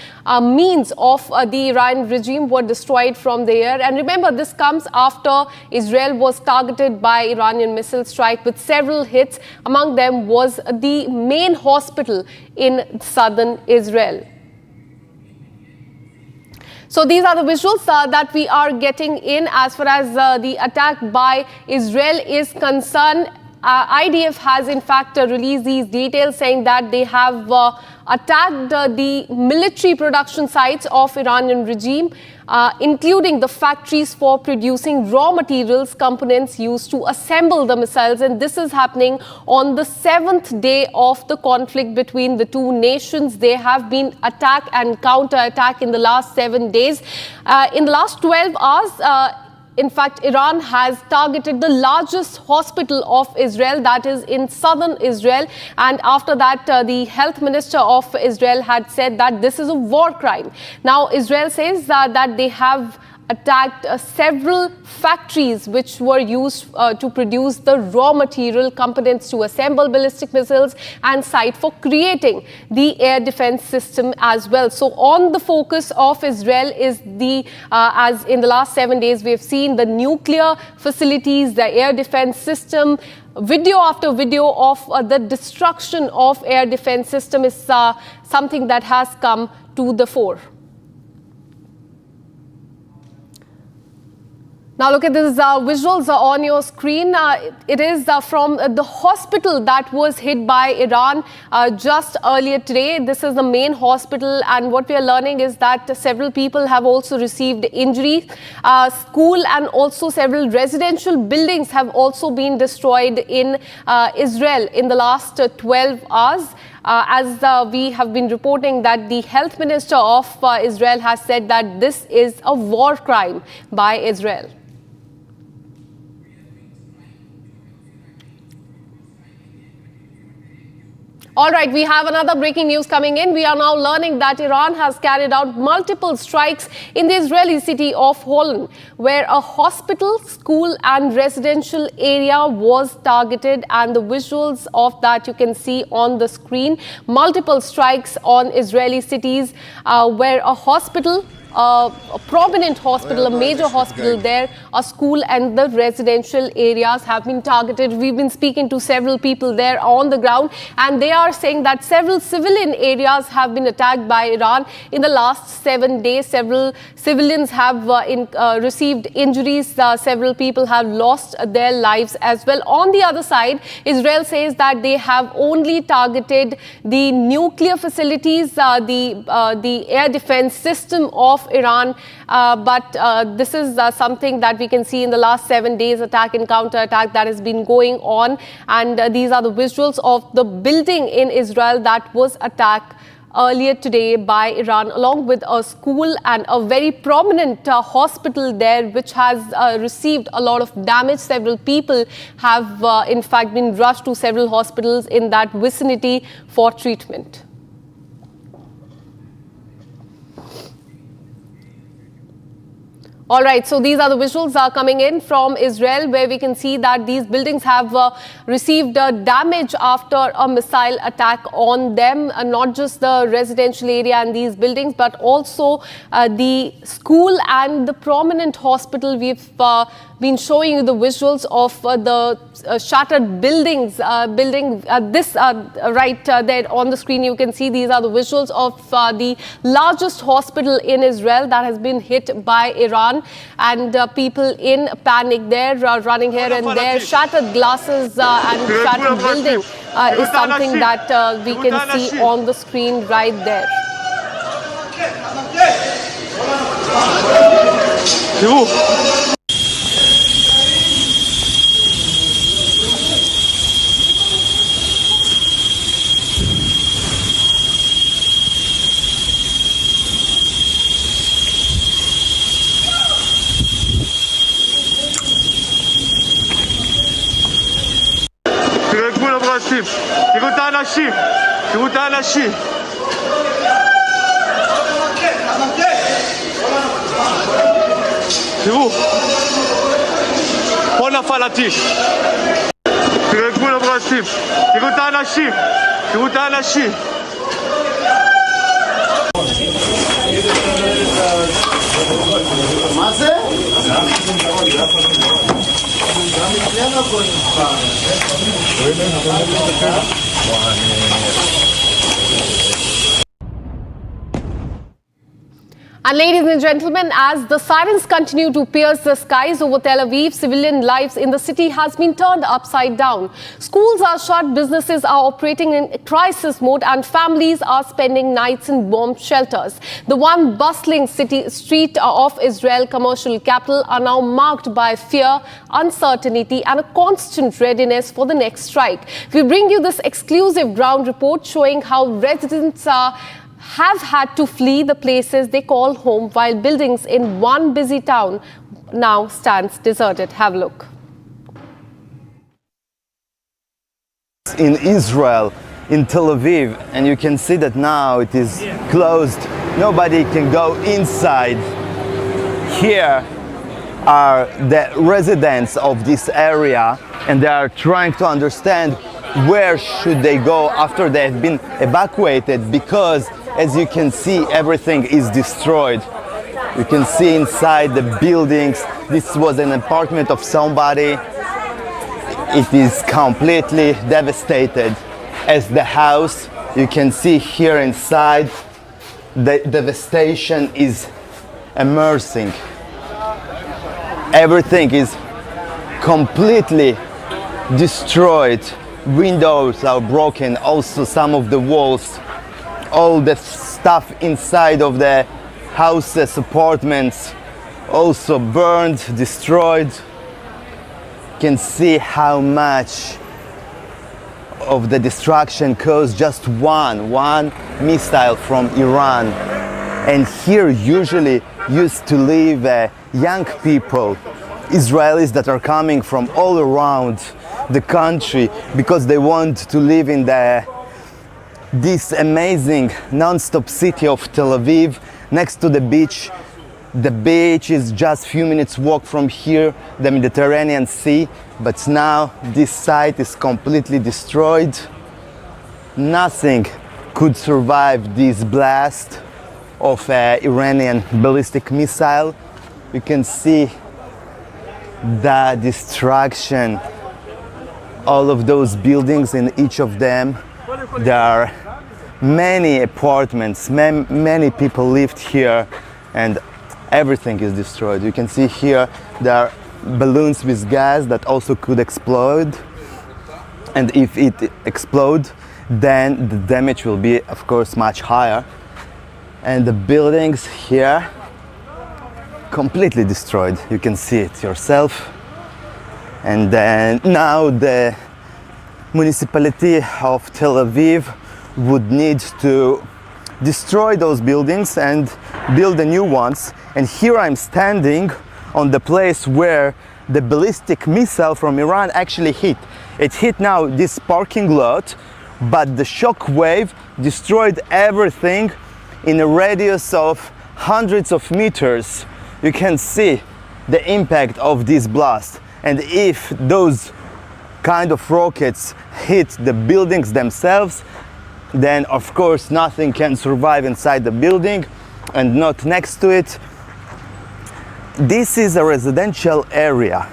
means of the Iran regime were destroyed from the air. And remember, this comes after Israel was targeted by Iranian missile strike with several hits. Among them was the main hospital in southern Israel. So these are the visuals that we are getting in as far as the attack by Israel is concerned. IDF has in fact released these details, saying that they have attacked the military production sites of Iranian regime, including the factories for producing raw materials, components used to assemble the missiles. And this is happening on the 7th day of the conflict between the two nations. There have been attack and counter-attack in the last 7 days. In the last 12 hours, in fact, Iran has targeted the largest hospital of Israel, that is in southern Israel. And after that, the health minister of Israel had said that this is a war crime. Now, Israel says that they have attacked several factories which were used to produce the raw material, components to assemble ballistic missiles, and site for creating the air defense system as well. So on the focus of Israel is the, as in the last 7 days, we have seen the nuclear facilities, the air defense system. Video after video of the destruction of air defense system is something that has come to the fore. Now look at these visuals on your screen. It is from the hospital that was hit by Iran just earlier today. This is the main hospital, and what we are learning is that several people have also received injuries. School and also several residential buildings have also been destroyed in Israel in the last 12 hours. As we have been reporting that the health minister of Israel has said that this is a war crime by Israel. All right, we have another breaking news coming in. We are now learning that Iran has carried out multiple strikes in the Israeli city of Holon, where a hospital, school and residential area was targeted, and the visuals of that you can see on the screen. Multiple strikes on Israeli cities where a hospital, a prominent hospital, a major hospital there, a school and the residential areas have been targeted. We've been speaking to several people there on the ground, and they are saying that several civilian areas have been attacked by Iran in the last 7 days. Several civilians have received injuries. Several people have lost their lives as well. On the other side, Israel says that they have only targeted the nuclear facilities, the air defense system of Iran, but this is something that we can see in the last 7 days, attack and counter attack that has been going on, and these are the visuals of the building in Israel that was attacked earlier today by Iran, along with a school and a very prominent hospital there, which has received a lot of damage. Several people have in fact been rushed to several hospitals in that vicinity for treatment. All right, so these are the visuals coming in from Israel, where we can see that these buildings have received damage after a missile attack on them. Not just the residential area and these buildings, but also the school and the prominent hospital. We've been showing you the visuals of the shattered buildings. Right there on the screen, you can see these are the visuals of the largest hospital in Israel that has been hit by Iran, and people in panic there, running here and there. Shattered glasses and shattered building is something that we can see on the screen right there. תראו את האנשים, תראו את האנשים. תראו, פה נפל הטיל. תראו את גבול הברזים, תראו את האנשים, תראו את האנשים. מה זה? And ladies and gentlemen, as the sirens continue to pierce the skies over Tel Aviv, civilian lives in the city has been turned upside down. Schools are shut, businesses are operating in crisis mode, and families are spending nights in bomb shelters. The one bustling street of Israel, commercial capital, are now marked by fear, uncertainty, and a constant readiness for the next strike. We bring you this exclusive ground report showing how residents have had to flee the places they call home, while buildings in one busy town now stands deserted. Have a look. In Israel, in Tel Aviv, and you can see that now it is closed. Nobody can go inside. Here are the residents of this area, and they are trying to understand where should they go after they have been evacuated, because as you can see, everything is destroyed. You can see inside the buildings, this was an apartment of somebody. It is completely devastated. As the house, you can see here inside, the devastation is immersing. Everything is completely destroyed. Windows are broken, also some of the walls. All the stuff inside of the houses, apartments, also burned, destroyed. You can see how much of the destruction caused just one missile from Iran. And here usually used to live young people, Israelis that are coming from all around the country because they want to live in the this amazing non-stop city of Tel Aviv next to the beach. The beach is just a few minutes walk from here, the Mediterranean Sea, but now this site is completely destroyed. Nothing could survive this blast of an Iranian ballistic missile. You can see the destruction, all of those buildings, in each of them there are many apartments, many people lived here, and everything is destroyed. You can see here there are balloons with gas that also could explode, and if it explodes, then the damage will be, of course, much higher. And the buildings here completely destroyed. You can see it yourself. And then now the municipality of Tel Aviv would need to destroy those buildings and build the new ones. And here I'm standing on the place where the ballistic missile from Iran actually hit. It hit now this parking lot, but the shock wave destroyed everything in a radius of hundreds of meters. You can see the impact of this blast. And if those kind of rockets hit the buildings themselves, then of course nothing can survive inside the building and not next to it. This is a residential area.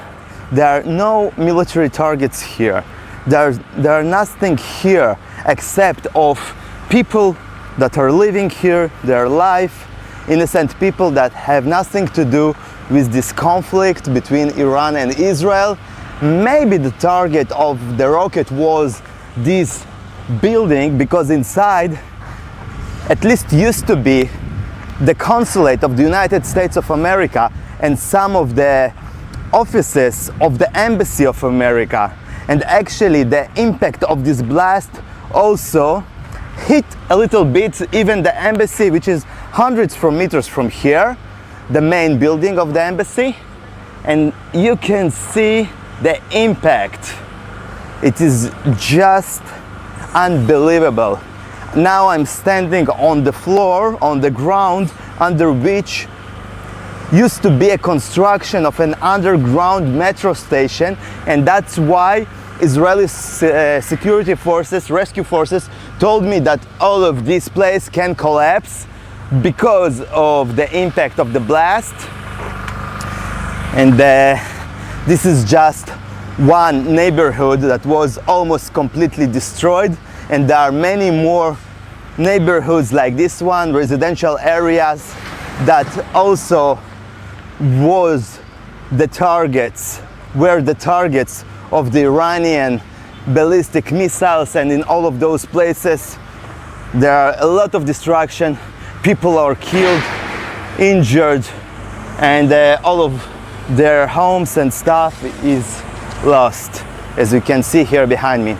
There are no military targets here. There are nothing here except of people that are living here, their life, innocent people that have nothing to do with this conflict between Iran and Israel. Maybe the target of the rocket was this building, because inside at least used to be the consulate of the United States of America and some of the offices of the Embassy of America. And actually the impact of this blast also hit a little bit even the embassy, which is hundreds of meters from here, the main building of the embassy. And you can see the impact. It is just unbelievable. Now I'm standing on the floor, on the ground, under which used to be a construction of an underground metro station, and that's why Israeli security forces, rescue forces, told me that all of this place can collapse because of the impact of the blast. And this is just one neighborhood that was almost completely destroyed, and there are many more neighborhoods like this one, residential areas that also were the targets of the Iranian ballistic missiles. And in all of those places there are a lot of destruction. People are killed, injured, and all of their homes and stuff is lost, as you can see here behind me.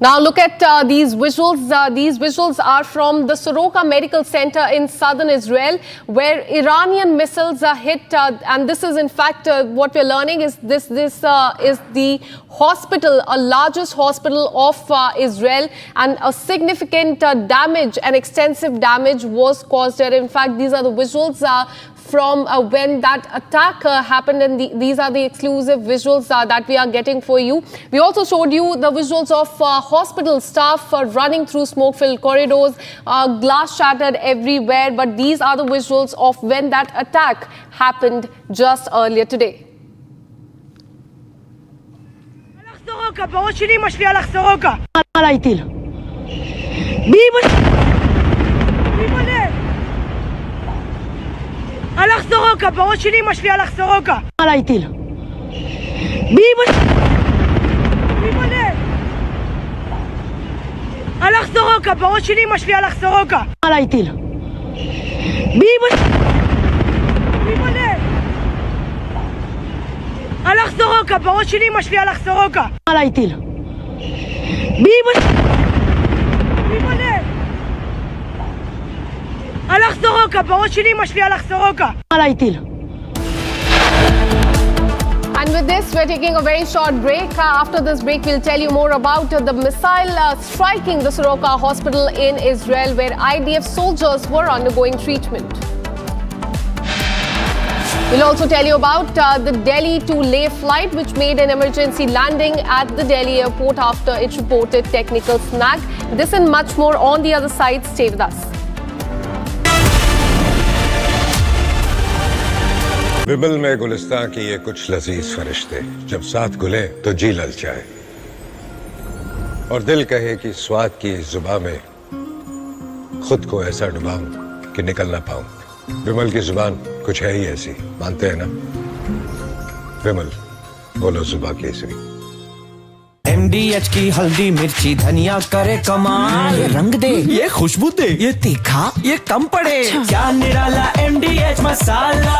Now look at these visuals. These visuals are from the Soroka Medical Center in southern Israel, where Iranian missiles are hit. And this is in fact what we're learning is this is the hospital, a largest hospital of Israel, and a significant damage and extensive damage was caused there. In fact, these are the visuals from when that attack happened, and these are the exclusive visuals that we are getting for you. We also showed you the visuals of hospital staff running through smoke-filled corridors, glass shattered everywhere, but these are the visuals of when that attack happened just earlier today. הלך סורוקה, בראש שלי אמא שלי הלך סורוקה עליי טיל מי בונה? הלך סורוקה, בראש שלי אמא שלי הלך סורוקה עליי טיל מי בונה? הלך סורוקה, בראש שלי אמא שלי הלך סורוקה עליי טיל מי בונה? הלך סורוקה, בראש שלי אמא שלי הלך סורוקה עליי טיל And with this, we're taking a very short break. After this break, we'll tell you more about the missile striking the Soroka hospital in Israel, where IDF soldiers were undergoing treatment. We'll also tell you about the Delhi to Leh flight, which made an emergency landing at the Delhi airport after it reported technical snag. This and much more on the other side. Stay with us. विमल में गुलिस्तां की ये कुछ लजीज फरिश्ते जब साथ घुले तो जी ललचाए और दिल कहे कि स्वाद की इस जुबान में खुद को ऐसा डुबाऊं कि निकल ना पाऊं। विमल की जुबान कुछ है ही ऐसी, मानते हैं ना? विमल, बोलो जुबान केसरी। MDH की हल्दी मिर्ची धनिया करे कमाल, ये रंग दे, ये खुशबू दे, ये तीखा, ये कम पड़े, क्या निराला MDH masala.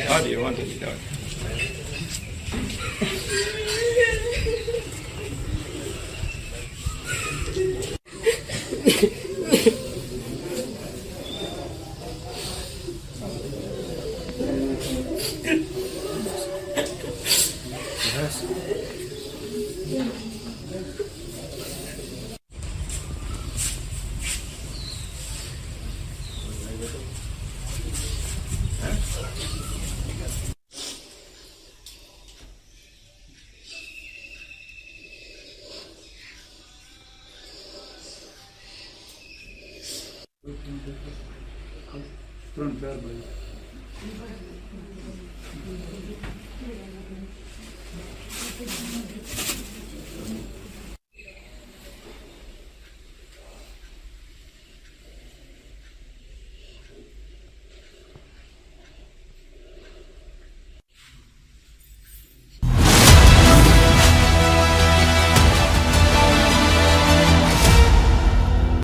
How do you want to be done?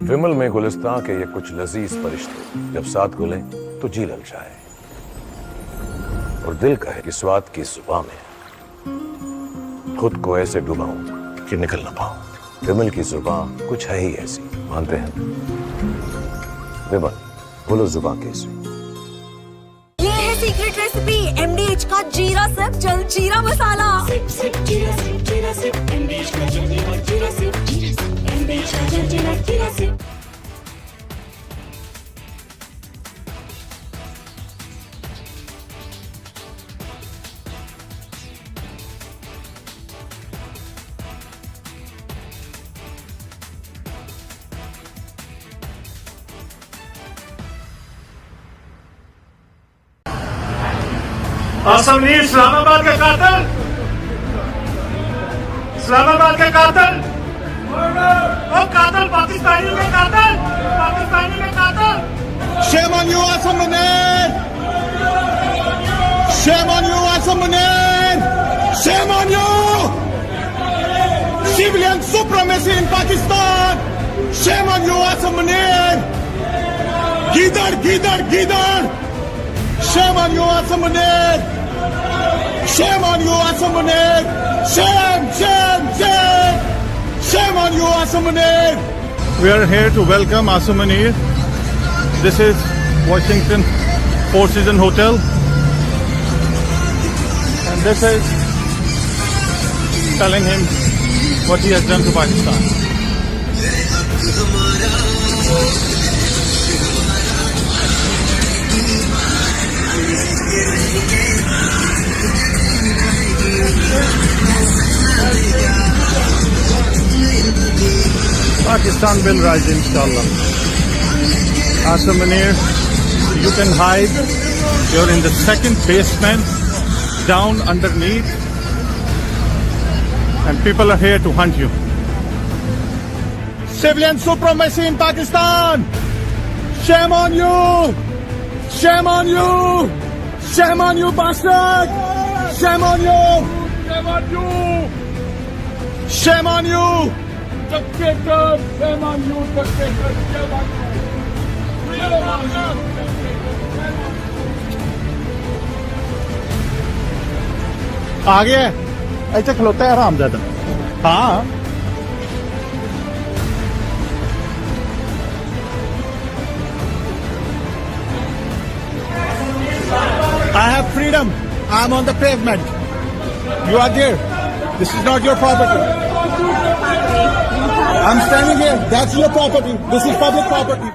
विमल में गुलिस्तां के ये कुछ लजीज फरिश्ते जब साथ घुलें तो जी ललचाए और दिल कहे कि स्वाद की जुबान में खुद को ऐसे डुबाऊं कि निकल ना पाऊं। विमल की जुबान कुछ है ही ऐसी, मानते हैं? विमल, बोलो जुबान कैसी? ये है सीक्रेट रेसिपी MDH का जीरा सिप जलजीरा मसाला। सिप सिप जीरा सिप MDH का जलजीरा सिप MDH का जलजीरा सिप। असमनी इस्लामाबाद के कातिल, इस्लामाबाद के कातिल, ओ कातिल पाकिस्तानी के कातिल, पाकिस्तानी के कातिल। Shame on you, Asam Munir! Shame on you, Asam Munir! Shame on you! Civilian supremacy in Pakistan! Shame on you, Asam Munir! Gidar, Gidar, Gidar! Shame on you, Asam Munir! Shame on you, Asam Munir! Shame, shame, shame! Shame on you, Asam Munir! We are here to welcome Asam Munir. This is Washington Four Seasons Hotel. And this is telling him what he has done to Pakistan. Pakistan will rise, inshallah. Asam Munir, you can hide. You're in the second basement, down underneath, and people are here to hunt you. Civilian supremacy in Pakistan! Shame on you! Shame on you! Shame on you, bastard! Shame on you! Shame on you! Shame on you! Dictator! Shame on you, dictator! Shame on you! आ गया है, ऐसे खलोता है हरामजादा। हाँ, I have freedom. I'm on the pavement. You are there. This is not your property. I'm standing here. That's your property. This is public property.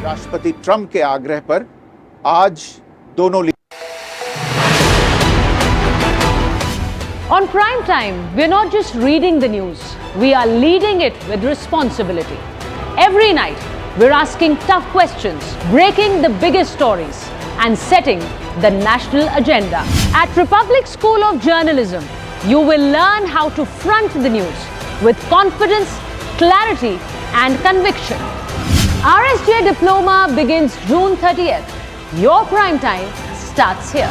राष्ट्रपति Trump के आग्रह पर आज दोनों On Prime Time, we're not just reading the news, we are leading it with responsibility. Every night, we're asking tough questions, breaking the biggest stories, and setting the national agenda. At Republic School of Journalism, you will learn how to front the news with confidence, clarity, and conviction. RSJ Diploma begins June 30th. Your Prime Time starts here.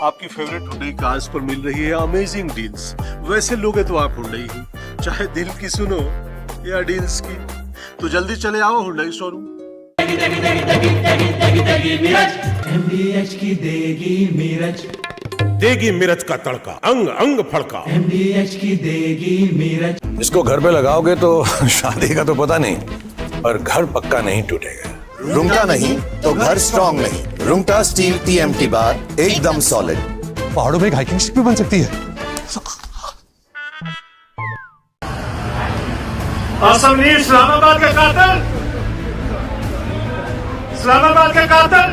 आपकी favourite Hyundai cars पर मिल रही है amazing deals. वैसे लोगे तो आप Hyundai ही, चाहे दिल की सुनो या डील्स की, तो जल्दी चले आओ हुंडई शोरूम। MDH की देगी मिर्च, देगी मिर्च का तड़का, अंग अंग फड़का। MDH की देगी मिर्च। इसको घर पे लगाओगे तो शादी का तो पता नहीं, पर घर पक्का नहीं टूटेगा। रुंगटा नहीं तो घर स्ट्रॉन्ग नहीं। रुंगटा स्टील TMT बार एकदम सॉलिड। पहाड़ों में एक हाइकिंग स्टिक भी बन सकती है। असमनी इस्लामाबाद के कातिल, इस्लामाबाद के कातिल,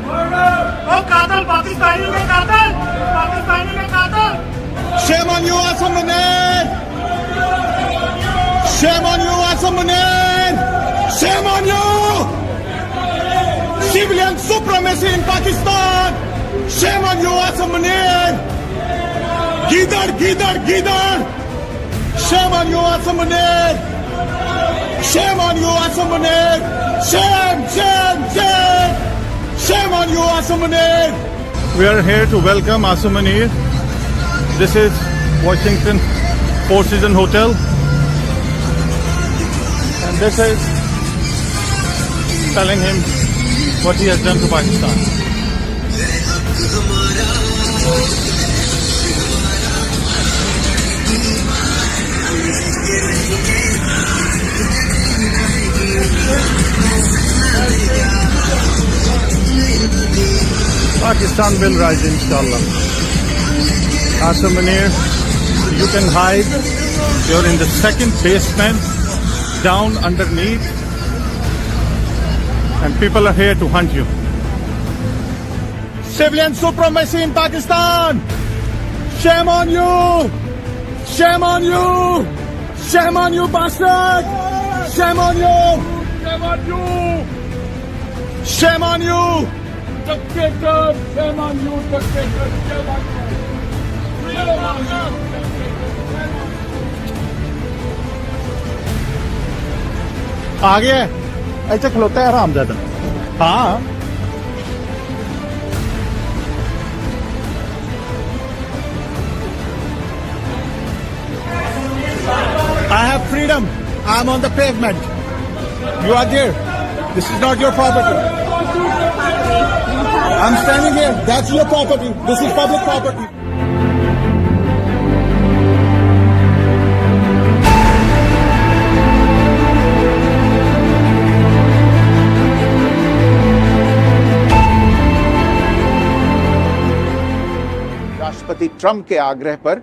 ओ कातिल पाकिस्तानी के कातिल, पाकिस्तानी के कातिल। Shame on you, Asam Munir! Shame on you, Asam Munir! Shame on you! Civilian supremacy in Pakistan! Shame on you, Asam Munir! Gidar, Gidar, Gidar! Shame on you, Asam Munir! Shame on you, Asam Munir! Shame, shame, shame! Shame on you, Asam Munir! we are here to welcome Asam Munir. This is Washington Four Seasons Hotel. And this is telling him what he has done to Pakistan. Pakistan will rise, inshallah. Asam Munir, you can hide. You're in the second basement, down underneath, and people are here to hunt you. Civilian supremacy in Pakistan! Shame on you! Shame on you! Shame on you, bastard! Shame on you! Shame on you! Shame on you! Dictator! Shame on you, dictator! Shame on you! Shame on you! आ गया ऐसे खलोता है हरामजादा हाँ I have freedom. I am on the pavement. You are there. This is not your property. I'm standing here. That's your property. This is public property. राष्ट्रपति Trump के आग्रह पर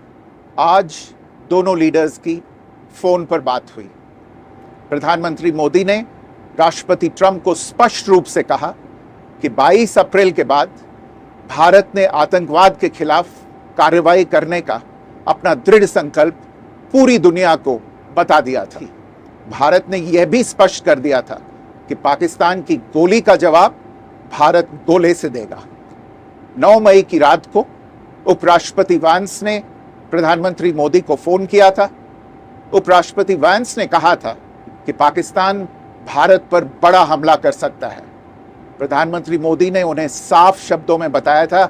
आज दोनों लीडर्स की फोन पर बात हुई। प्रधानमंत्री मोदी ने राष्ट्रपति ट्रंप को स्पष्ट रूप से कहा कि 22 अप्रैल के बाद भारत ने आतंकवाद के खिलाफ कार्रवाई करने का अपना दृढ़ संकल्प पूरी दुनिया को बता दिया था। भारत ने यह भी स्पष्ट कर दिया था कि पाकिस्तान की गोली का जवाब भारत गोले से देगा। 9 मई की रात को उपराष्ट्रपति वैंस ने प्रधानमंत्री मोदी को फोन किया था। उपराष्ट्रपति वैंस ने कहा था कि पाकिस्तान भारत पर बड़ा हमला कर सकता है। प्रधानमंत्री मोदी ने उन्हें साफ शब्दों में बताया था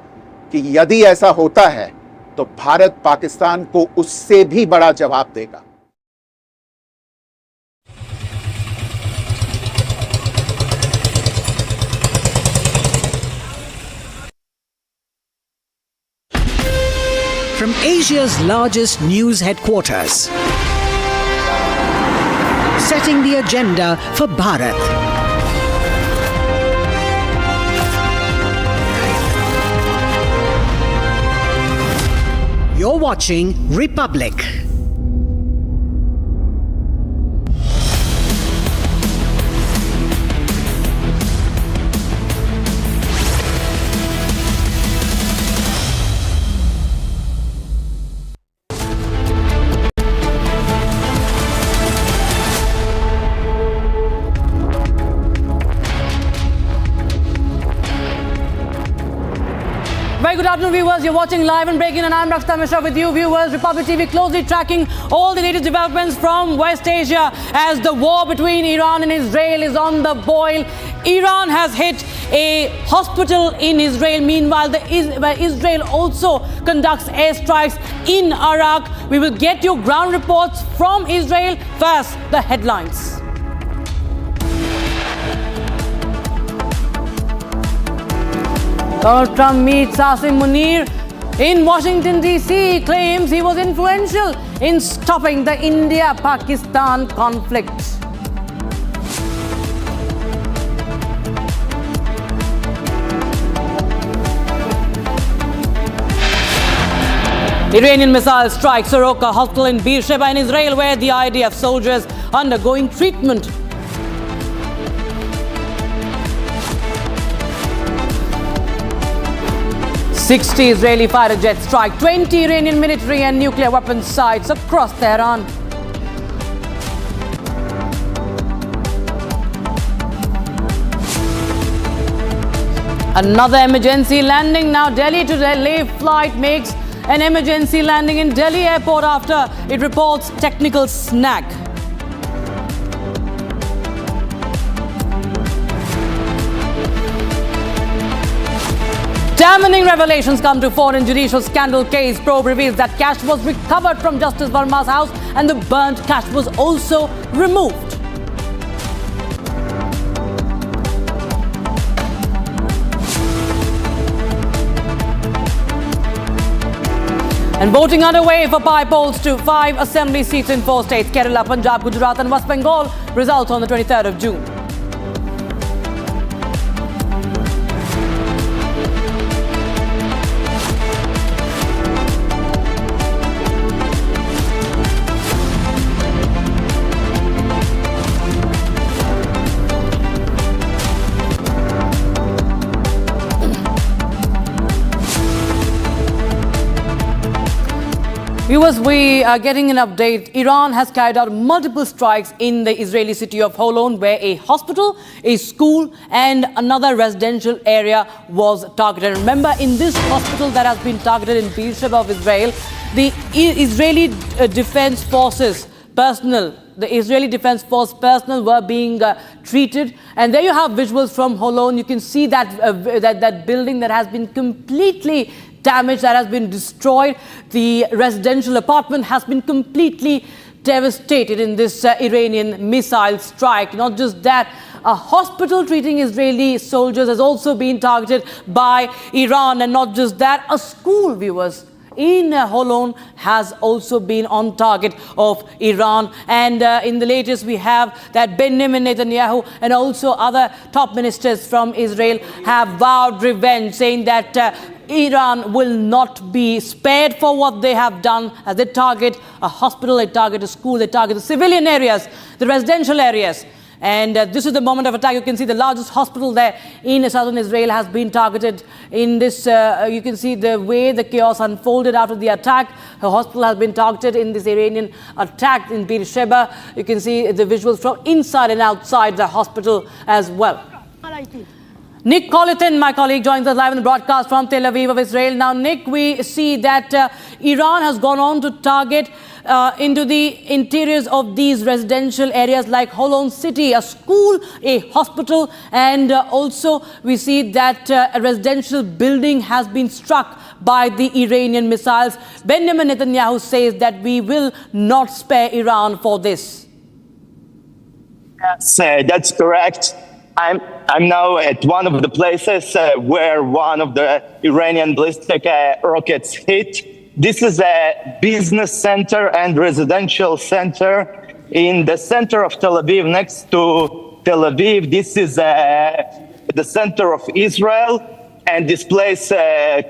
कि यदि ऐसा होता है तो भारत पाकिस्तान को उससे भी बड़ा जवाब देगा। From Asia's largest news headquarters, setting the agenda for Bharat. You're watching Republic. Very good afternoon, viewers. You're watching Live and Breaking, and I'm Rakshita Mishra with you, viewers. Republic TV closely tracking all the latest developments from West Asia as the war between Iran and Israel is on the boil. Iran has hit a hospital in Israel. Meanwhile, Israel also conducts airstrikes in Iraq. We will get you ground reports from Israel. First, the headlines. Donald Trump meets Asim Munir in Washington, D.C. He claims he was influential in stopping the India-Pakistan conflict. Iranian missile strikes Soroka hospital in Beersheba in Israel, where the IDF soldiers undergoing treatment. "60 Israeli fighter jets strike 20 Iranian military and nuclear weapons sites across Tehran." Another emergency landing. Now Delhi to Delhi flight makes an emergency landing in Delhi airport after it reports technical snag. Damning revelations come to fore in judicial scandal case. Probe reveals that cash was recovered from Justice Verma's house and the burnt cash was also removed. And voting underway for polls to 5 assembly seats in 4 states: Kerala, Punjab, Gujarat and West Bengal. Results on the 23rd of June. Viewers, we are getting an update. Iran has carried out multiple strikes in the Israeli city of Holon, where a hospital, a school, and another residential area was targeted. Remember, in this hospital that has been targeted in Beersheba of Israel, the Israeli Defense Forces personnel, the Israeli Defense Force personnel were being treated. And there you have visuals from Holon. You can see that that building that has been completely damaged, that has been destroyed. The residential apartment has been completely devastated in this Iranian missile strike. Not just that, a hospital treating Israeli soldiers has also been targeted by Iran. And not just that, a school, viewers, in Holon has also been on target of Iran. And in the latest, we have that Benjamin Netanyahu and also other top ministers from Israel have vowed revenge, saying that Iran will not be spared for what they have done, as they target a hospital, they target a school, they target the civilian areas, the residential areas. And this is the moment of attack. You can see the largest hospital there in southern Israel has been targeted. In this, you can see the way the chaos unfolded after the attack. The hospital has been targeted in this Iranian attack in Beersheba. You can see the visuals from inside and outside the hospital as well. Nick Colleton, my colleague, joins us live in the broadcast from Tel Aviv of Israel. Now, Nick, we see that Iran has gone on to target into the interiors of these residential areas like Holon City, a school, a hospital, and also we see that a residential building has been struck by the Iranian missiles. Benjamin Netanyahu says that we will not spare Iran for this. Yes, that's correct. I'm now at one of the places where one of the Iranian ballistic rockets hit. This is a business center and residential center in the center of Tel Aviv, next to Tel Aviv. This is the center of Israel, and this place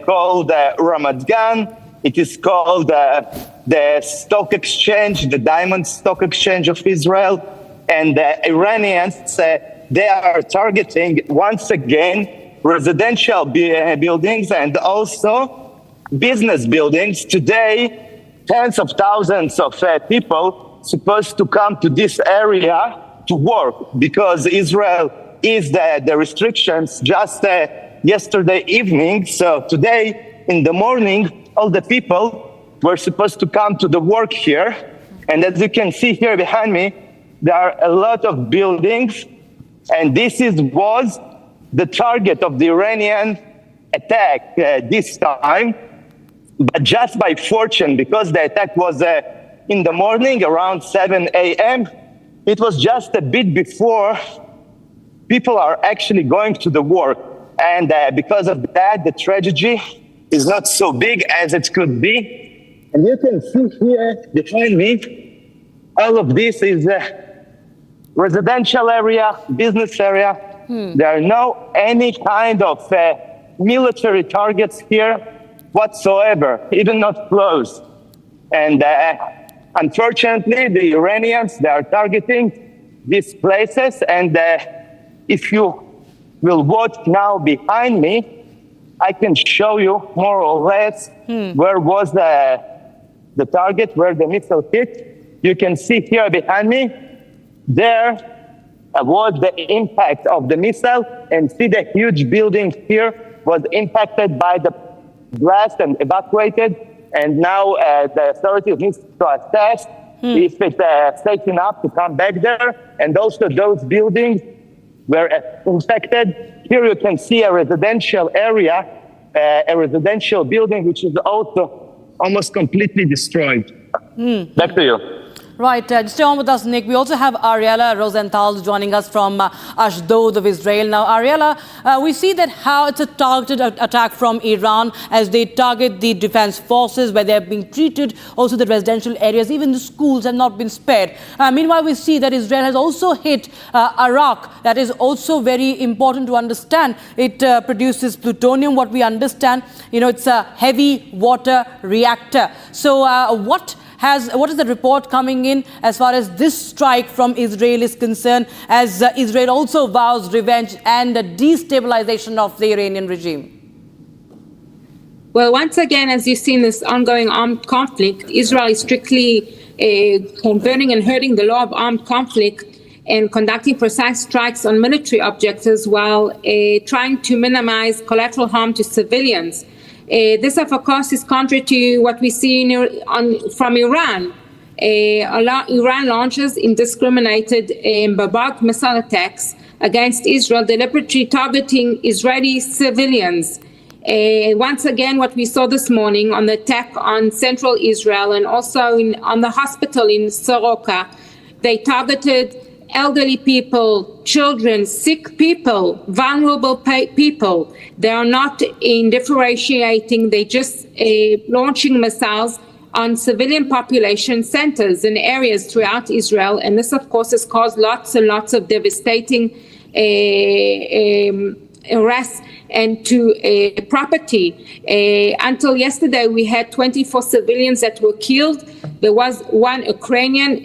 called Ramat Gan. It is called the stock exchange, the diamond stock exchange of Israel. And the Iranians, they are targeting, once again, residential buildings and also business buildings. Today, tens of thousands of people supposed to come to this area to work because Israel is the restrictions just yesterday evening. So today in the morning, all the people were supposed to come to the work here. And as you can see here behind me, there are a lot of buildings. And this was the target of the Iranian attack this time. But just by fortune, because the attack was in the morning around 7 a.m., it was just a bit before people are actually going to the work. And because of that, the tragedy is not so big as it could be. And you can see here behind me, all of this is residential area, business area. There are no any kind of military targets here whatsoever, even not close. And unfortunately, the Iranians, they are targeting these places. And if you will watch now behind me, I can show you more or less where was the target, where the missile hit. You can see here behind me, there was the impact of the missile, and see the huge building here was impacted by the blast and evacuated. And now the authorities need to assess if it's safe enough to come back there. And also those buildings were infected. Here you can see a residential area, a residential building, which is also almost completely destroyed. Back to you. Right, stay on with us, Nick. We also have Ariella Rosenthal joining us from Ashdod of Israel. Now, Ariella, we see that how it's a targeted attack from Iran as they target the defense forces where they're being treated, also the residential areas, even the schools have not been spared. Meanwhile, we see that Israel has also hit Iraq. That is also very important to understand. It produces plutonium, what we understand. You know, it's a heavy water reactor. So what is the report coming in as far as this strike from Israel is concerned, as Israel also vows revenge and the destabilization of the Iranian regime? Well, once again, as you've seen this ongoing armed conflict, Israel is strictly converting and hurting the law of armed conflict and conducting precise strikes on military objectives while trying to minimize collateral harm to civilians. This, of course, is contrary to what we see from Iran. Iran launches indiscriminated barbaric missile attacks against Israel, deliberately targeting Israeli civilians. Once again, what we saw this morning on the attack on central Israel and also on the hospital in Soroka, they targeted elderly people, children, sick people, vulnerable people. They are not differentiating. They just launching missiles on civilian population centers and areas throughout Israel. And this, of course, has caused lots and lots of devastating arrests and to property. Until yesterday, we had 24 civilians that were killed. There was one Ukrainian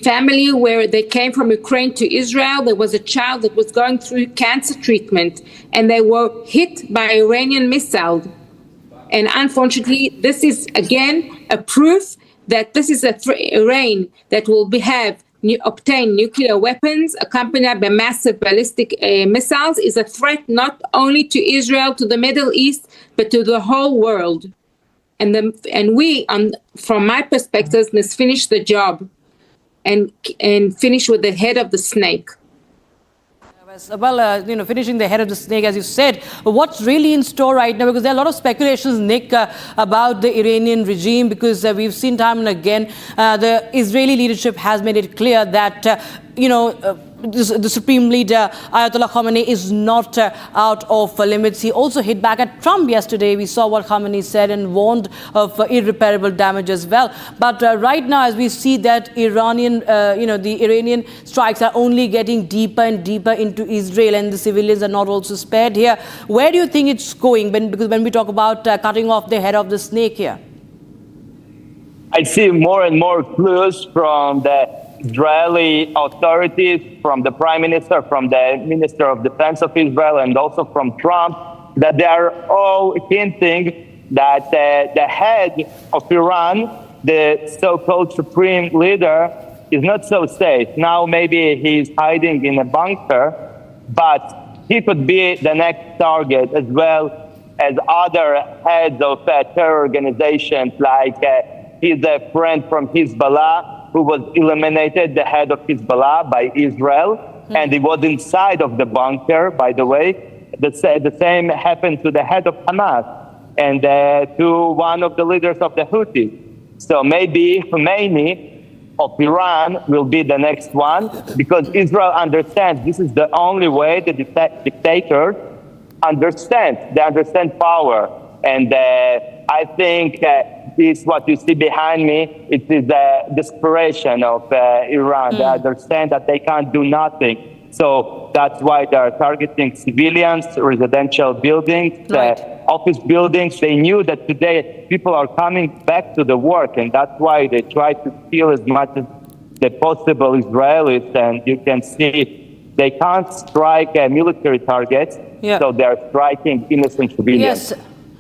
family where they came from Ukraine to Israel. There was a child that was going through cancer treatment, and they were hit by Iranian missile. And unfortunately, this is again a proof that this is Iran that will obtain nuclear weapons accompanied by massive ballistic missiles is a threat not only to Israel, to the Middle East, but to the whole world. And we, from my perspective, must finish the job and finish with the head of the snake. Well, finishing the head of the snake, as you said. What's really in store right now? Because there are a lot of speculations, Nick, about the Iranian regime, because we've seen time and again the Israeli leadership has made it clear that, the Supreme Leader, Ayatollah Khamenei, is not out of limits. He also hit back at Trump yesterday. We saw what Khamenei said and warned of irreparable damage as well. But right now, as we see that the Iranian strikes are only getting deeper and deeper into Israel, and the civilians are not also spared here. Where do you think it's going? Because when we talk about cutting off the head of the snake here, I see more and more clues from the Israeli authorities, from the Prime Minister, from the Minister of Defense of Israel, and also from Trump, that they are all hinting that the head of Iran, the so-called Supreme Leader, is not so safe. Now maybe he's hiding in a bunker, but he could be the next target, as well as other heads of terror organizations, like he's a friend from Hezbollah, who was eliminated, the head of Hezbollah, by Israel, and he was inside of the bunker, by the way. The same happened to the head of Hamas and to one of the leaders of the Houthis. So maybe Khomeini of Iran will be the next one, because Israel understands this is the only way the dictators understand. They understand power. And I think this, what you see behind me, it is the desperation of Iran. They understand that they can't do nothing. So that's why they are targeting civilians, residential buildings, office buildings. They knew that today people are coming back to the work, and that's why they try to kill as much as the possible Israelis. And you can see they can't strike military targets, so they are striking innocent civilians. Yes.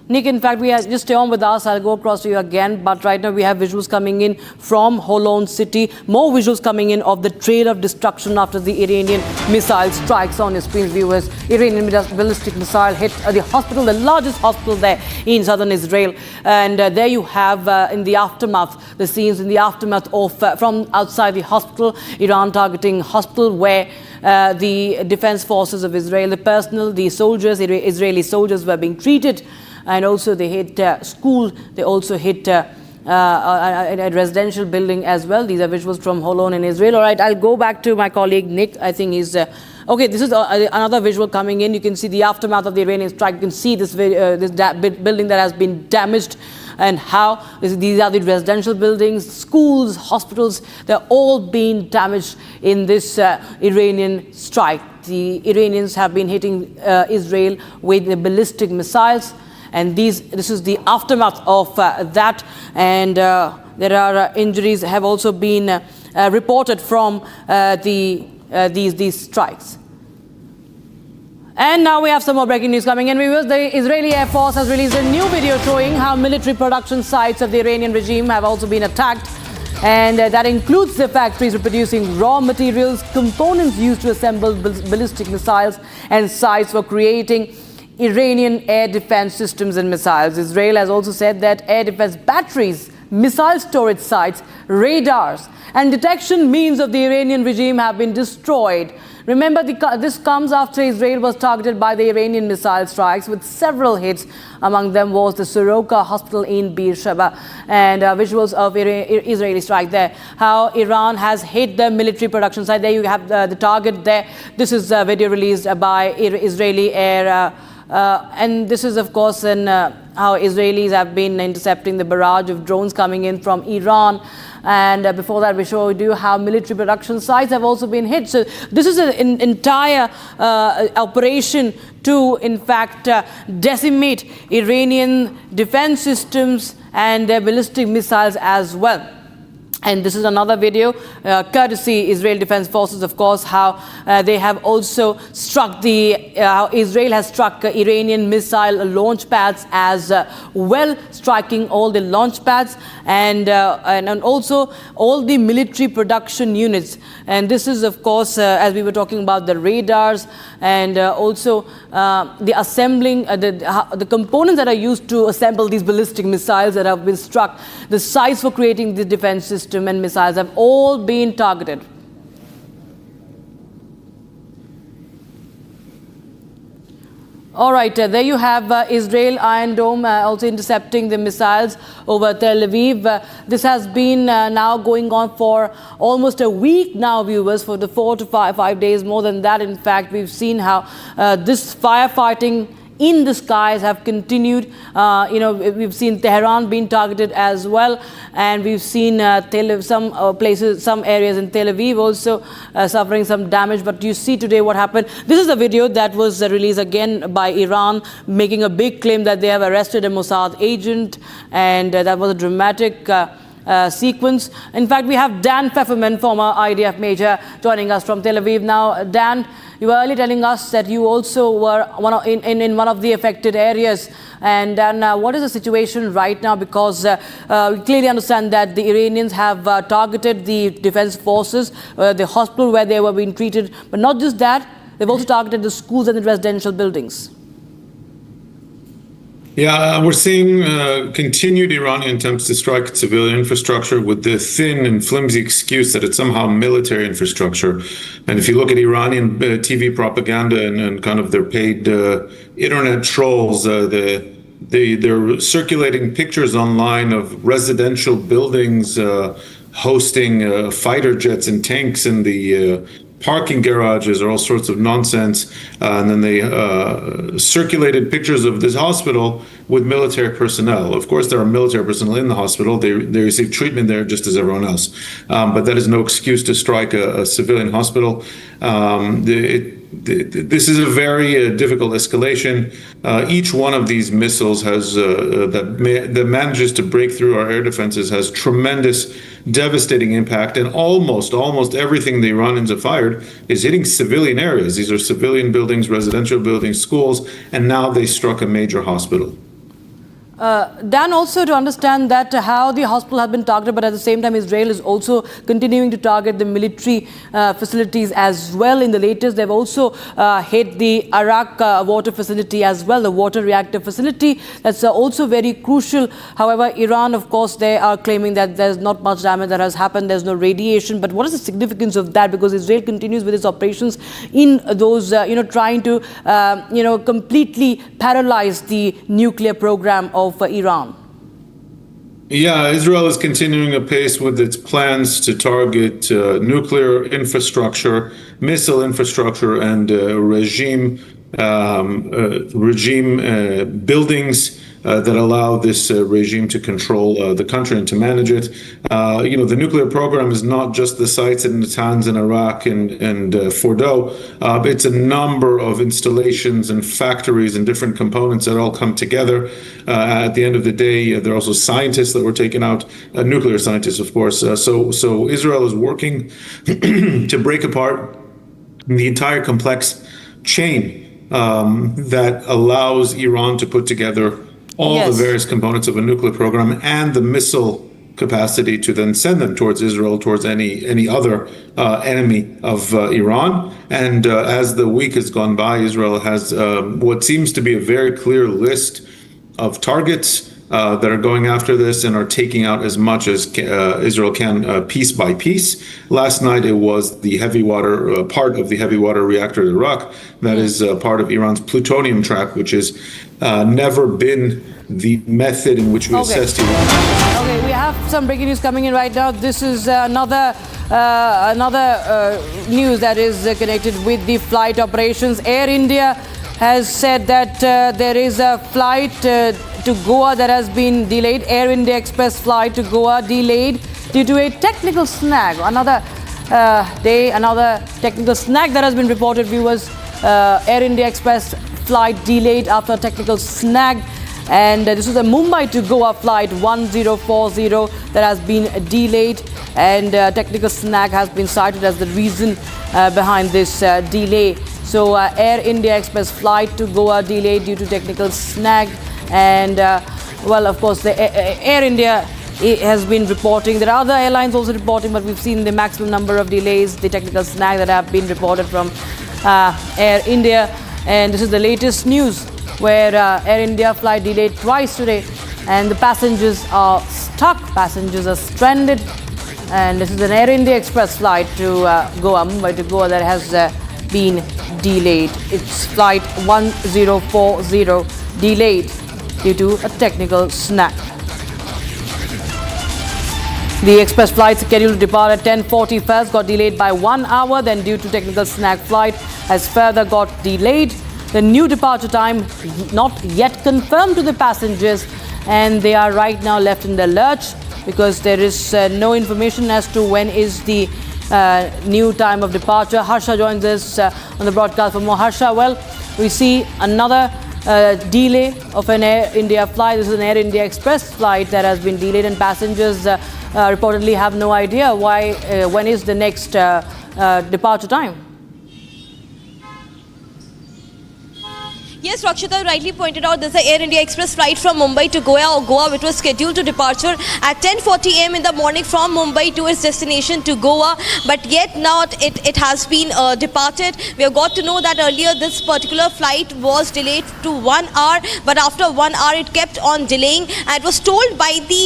Nick, in fact, just stay on with us. I'll go across to you again. But right now we have visuals coming in from Holon city. More visuals coming in of the trail of destruction after the Iranian missile strikes on your screen, viewers. Iranian ballistic missile hit the hospital, the largest hospital there in southern Israel. And there you have in the aftermath, the scenes in the aftermath of from outside the hospital, Iran targeting hospital where the defense forces of Israel, the personnel, the soldiers, Israeli soldiers were being treated. And also they hit school, they also hit a residential building as well. These are visuals from Holon in Israel. All right, I'll go back to my colleague Nick. I think he's... okay, this is another visual coming in. You can see the aftermath of the Iranian strike. You can see this building that has been damaged, and how these are the residential buildings, schools, hospitals. They're all being damaged in this Iranian strike. The Iranians have been hitting Israel with the ballistic missiles. And this is the aftermath of that. And there are injuries have also been reported from these strikes. And now we have some more breaking news coming in. The Israeli Air Force has released a new video showing how military production sites of the Iranian regime have also been attacked. And that includes the factories producing raw materials, components used to assemble ballistic missiles, and sites for creating Iranian air defense systems and missiles. Israel has also said that air defense batteries, missile storage sites, radars, and detection means of the Iranian regime have been destroyed. Remember, this comes after Israel was targeted by the Iranian missile strikes with several hits. Among them was the Soroka hospital in Beersheba, and visuals of Israeli strike there. How Iran has hit the military production site. There you have the target there. This is a video released by Israeli air. And this is, of course, how Israelis have been intercepting the barrage of drones coming in from Iran. And before that, we showed you how military production sites have also been hit. So this is an entire operation to, in fact, decimate Iranian defense systems and their ballistic missiles as well. And this is another video, courtesy Israel Defense Forces, of course, how they have also struck how Israel has struck Iranian missile launch pads as well, striking all the launch pads and also all the military production units. And this is, of course, as we were talking about, the radars and also the assembling, the components that are used to assemble these ballistic missiles that have been struck, the sites for creating the defense system and missiles have all been targeted. All right, there you have Israel Iron Dome also intercepting the missiles over Tel Aviv. This has been now going on for almost a week now, viewers, for the 4 to 5 days, more than that. In fact, we've seen how this firefighting in the skies have continued. We've seen Tehran being targeted as well, and we've seen some areas in Tel Aviv also suffering some damage. But you see today what happened. This is a video that was released again by Iran, making a big claim that they have arrested a Mossad agent, and that was a dramatic sequence. In fact, we have Dan Pfefferman, former IDF major, joining us from Tel Aviv now. Dan, you were earlier telling us that you also were in one of the affected areas. And then what is the situation right now? Because we clearly understand that the Iranians have targeted the defense forces, the hospital where they were being treated. But not just that, they've also targeted the schools and the residential buildings. Yeah, we're seeing continued Iranian attempts to strike civilian infrastructure with the thin and flimsy excuse that it's somehow military infrastructure. And if you look at Iranian TV propaganda and kind of their paid internet trolls, they're circulating pictures online of residential buildings hosting fighter jets and tanks in the parking garages or all sorts of nonsense. And then they circulated pictures of this hospital with military personnel. Of course, there are military personnel in the hospital. They receive treatment there just as everyone else. But that is no excuse to strike a civilian hospital. This is a very difficult escalation. Each one of these missiles has that manages to break through our air defenses has tremendous, devastating impact, and almost everything the Iranians have fired is hitting civilian areas. These are civilian buildings, residential buildings, schools, and now they struck a major hospital. Dan, also to understand that how the hospital has been targeted, but at the same time Israel is also continuing to target the military facilities as well. In the latest, they've also hit the Arak water facility as well, the water reactor facility. That's also very crucial. However, Iran, of course, they are claiming that there's not much damage that has happened. There's no radiation. But what is the significance of that? Because Israel continues with its operations in those, trying to, completely paralyze the nuclear program of Iran. Yeah, Israel is continuing apace with its plans to target nuclear infrastructure, missile infrastructure, and regime buildings that allow this regime to control the country and to manage it. The nuclear program is not just the sites in Natanz in Iraq and Fordo. It's a number of installations and factories and different components that all come together. At the end of the day, there are also scientists that were taken out, nuclear scientists, of course. So Israel is working to break apart the entire complex chain that allows Iran to put together all the various components of a nuclear program and the missile capacity to then send them towards Israel, towards any other enemy of Iran. And as the week has gone by, Israel has what seems to be a very clear list of targets that are going after this and are taking out as much as Israel can piece by piece. Last night, it was the heavy water, part of the heavy water reactor in Iraq. That is part of Iran's plutonium trap, which has never been the method in which we assessed Iran. Okay, we have some breaking news coming in right now. This is another news that is connected with the flight operations. Air India has said that there is a flight to Goa that has been delayed. Air India Express flight to Goa delayed due to a technical snag. Another technical snag that has been reported, viewers. Air India Express flight delayed after a technical snag. And this is a Mumbai to Goa flight 1040 that has been delayed, and technical snag has been cited as the reason behind this delay. So Air India Express flight to Goa delayed due to technical snag. And well, of course, the Air India has been reporting. There are other airlines also reporting, but we've seen the maximum number of delays, the technical snag that have been reported from Air India. And this is the latest news, where Air India flight delayed twice today, and the passengers are stuck, passengers are stranded. And this is an Air India Express flight to Goa, Mumbai to Goa, that has been delayed. It's flight 1040 delayed due to a technical snag. The express flight scheduled to depart at 10:40 first got delayed by 1 hour, then due to technical snag flight has further got delayed. The new departure time not yet confirmed to the passengers, and they are right now left in the lurch because there is no information as to when is the new time of departure. Harsha joins us on the broadcast for more. Harsha, well, we see another delay of an Air India flight. This is an Air India Express flight that has been delayed, and passengers reportedly have no idea when is the next departure time. Yes, Rakshita rightly pointed out, there's an Air India Express flight from Mumbai to Goa, which was scheduled to departure at 10:40 a.m. in the morning from Mumbai to its destination to Goa, but yet not it has been departed. We have got to know that earlier this particular flight was delayed to 1 hour, but after 1 hour it kept on delaying, and it was told by the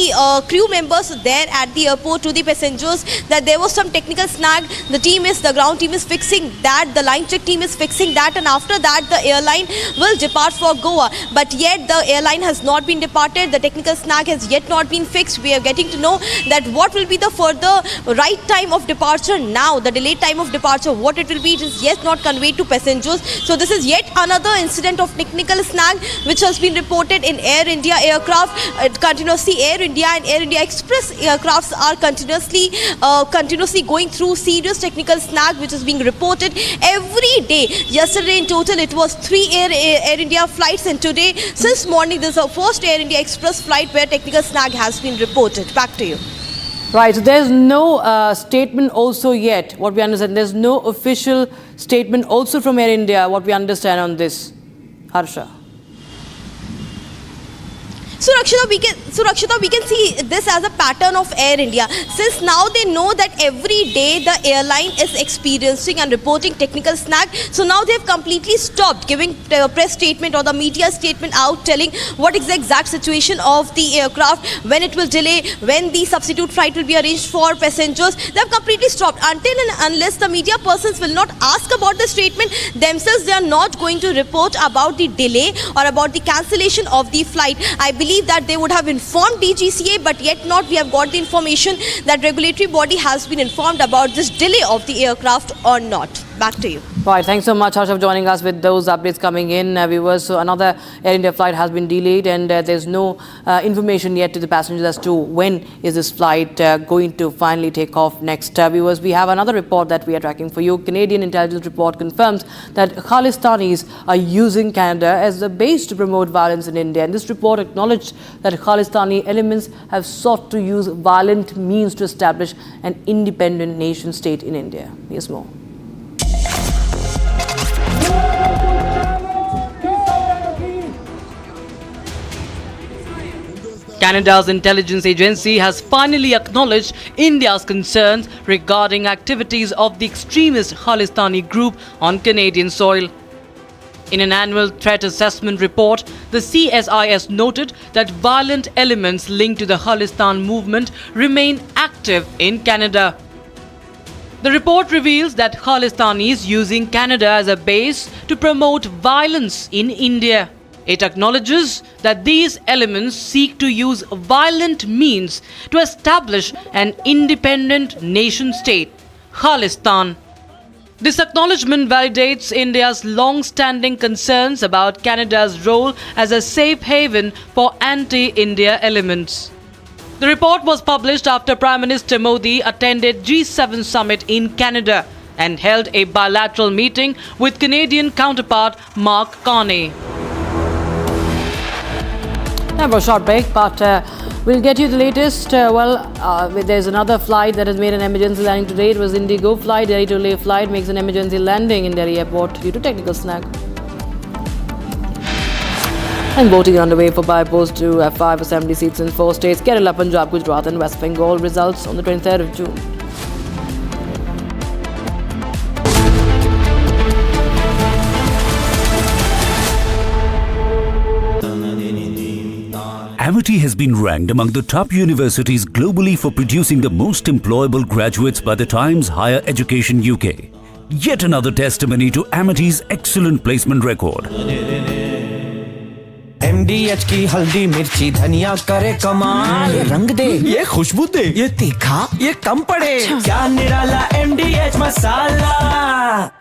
crew members there at the airport to the passengers that there was some technical snag. The ground team is fixing that, the line check team is fixing that, and after that the airline will depart for Goa. But yet the airline has not been departed. The technical snag has yet not been fixed. We are getting to know that what will be the further right time of departure now, the delayed time of departure, what it will be, it is yet not conveyed to passengers. So this is yet another incident of technical snag which has been reported in Air India aircraft. Continuously Air India and Air India Express aircrafts are continuously going through serious technical snag which is being reported every day. Yesterday in total it was 3 Air India flights, and today since morning this is our first Air India Express flight where technical snag has been reported. Back to you. Right, so there's no statement also yet, what we understand. There's no official statement also from Air India, what we understand on this. Harsha. So Rakshita, we can see this as a pattern of Air India. Since now they know that every day the airline is experiencing and reporting technical snag, so now they have completely stopped giving a press statement or the media statement out telling what is the exact situation of the aircraft, when it will delay, when the substitute flight will be arranged for passengers. They have completely stopped until and unless the media persons will not ask about the statement themselves. They are not going to report about the delay or about the cancellation of the flight. I believe that they would have informed DGCA, but yet not. We have got the information that regulatory body has been informed about this delay of the aircraft or not. Back to you. Right, thanks so much, Harsha, for joining us with those updates coming in. Viewers, so another Air India flight has been delayed, and there's no information yet to the passengers as to when is this flight going to finally take off next. Viewers, we have another report that we are tracking for you. Canadian intelligence report confirms that Khalistanis are using Canada as a base to promote violence in India. And this report acknowledged that Khalistani elements have sought to use violent means to establish an independent nation state in India. Here's more. Canada's intelligence agency has finally acknowledged India's concerns regarding activities of the extremist Khalistani group on Canadian soil. In an annual threat assessment report, the CSIS noted that violent elements linked to the Khalistan movement remain active in Canada. The report reveals that Khalistanis using Canada as a base to promote violence in India. It acknowledges that these elements seek to use violent means to establish an independent nation-state, Khalistan. This acknowledgement validates India's long-standing concerns about Canada's role as a safe haven for anti-India elements. The report was published after Prime Minister Modi attended G7 summit in Canada and held a bilateral meeting with Canadian counterpart Mark Carney. Time for a short break, but we'll get you the latest. There's another flight that has made an emergency landing today. It was Indigo flight. Delhi to Leh flight makes an emergency landing in Delhi airport due to technical snag. And voting underway for by-post to F5 assembly seats in 4 states: Kerala, Punjab, Gujarat and West Bengal. Results on the 23rd of June. Amity has been ranked among the top universities globally for producing the most employable graduates by the Times Higher Education UK. Yet another testimony to Amity's excellent placement record. MDH की हल्दी मिर्ची धनिया करे कमाल, ये रंग दे, ये खुशबू दे, ये तीखा, ये कम पड़े, क्या निराला MDH masala.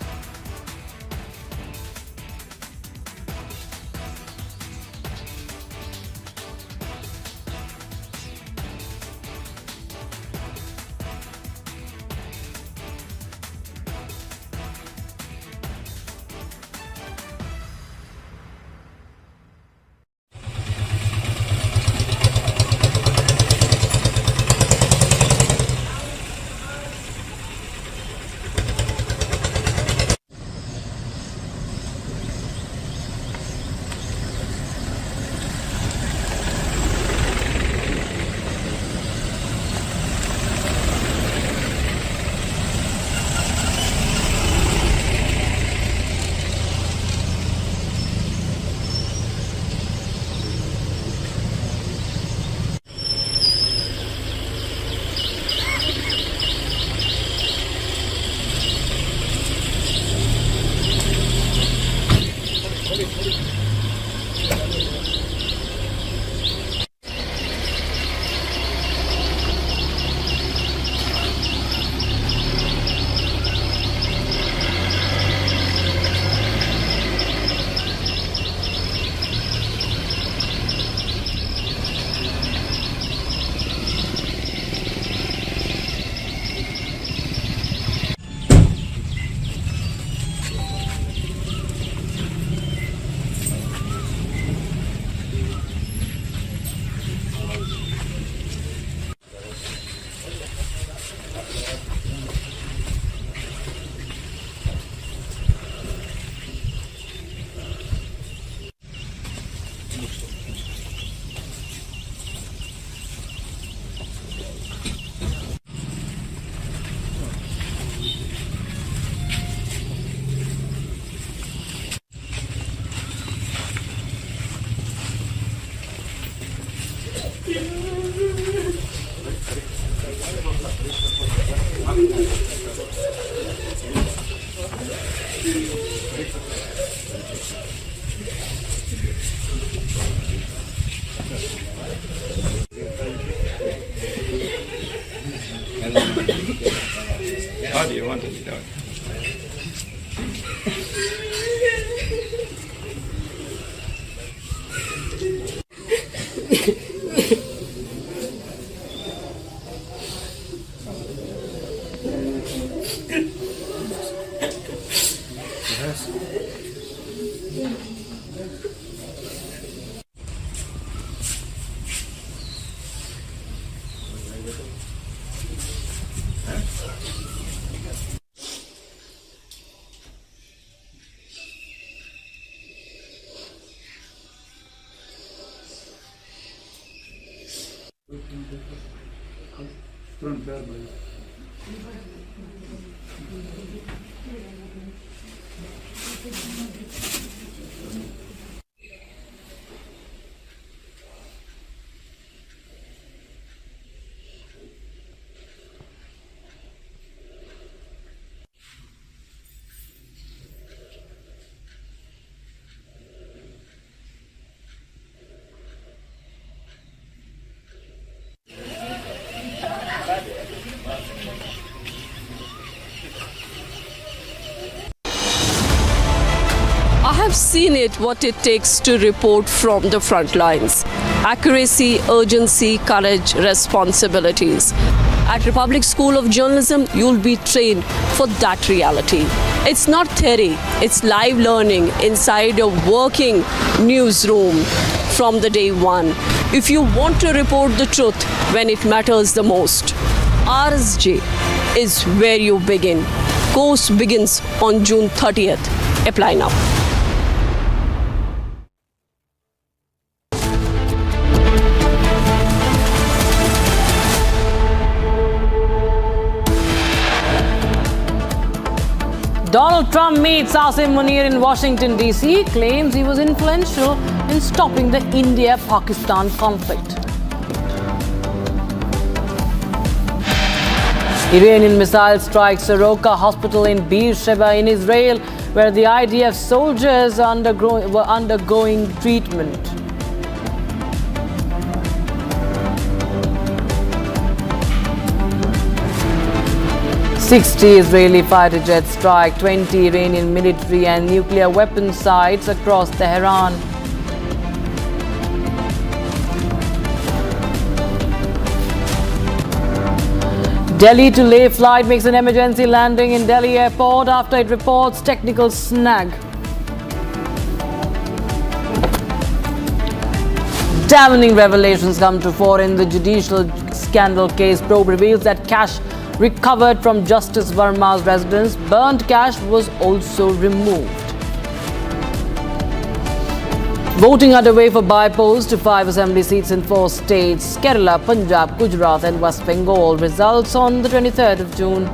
How do you want to be done? I have seen it, what it takes to report from the front lines. Accuracy, urgency, courage, responsibilities. At Republic School of Journalism, you'll be trained for that reality. It's not theory, it's live learning inside a working newsroom from the day one. If you want to report the truth when it matters the most, RSJ is where you begin. Course begins on June 30th. Apply now. Donald Trump meets Asim Munir in Washington, D.C., claims he was influential in stopping the India-Pakistan conflict. Iranian missile strikes Soroka Hospital in Beersheba in Israel, where the IDF soldiers were undergoing treatment. 60 Israeli fighter jets strike 20 Iranian military and nuclear weapon sites across Tehran. Delhi to Leh flight makes an emergency landing in Delhi airport after it reports technical snag. Damning revelations come to fore in the judicial scandal case. Probe reveals that cash recovered from Justice Verma's residence, burnt cash, was also removed. Voting underway for by-polls to 5 assembly seats in 4 states, Kerala, Punjab, Gujarat and West Bengal. Results on the 23rd of June.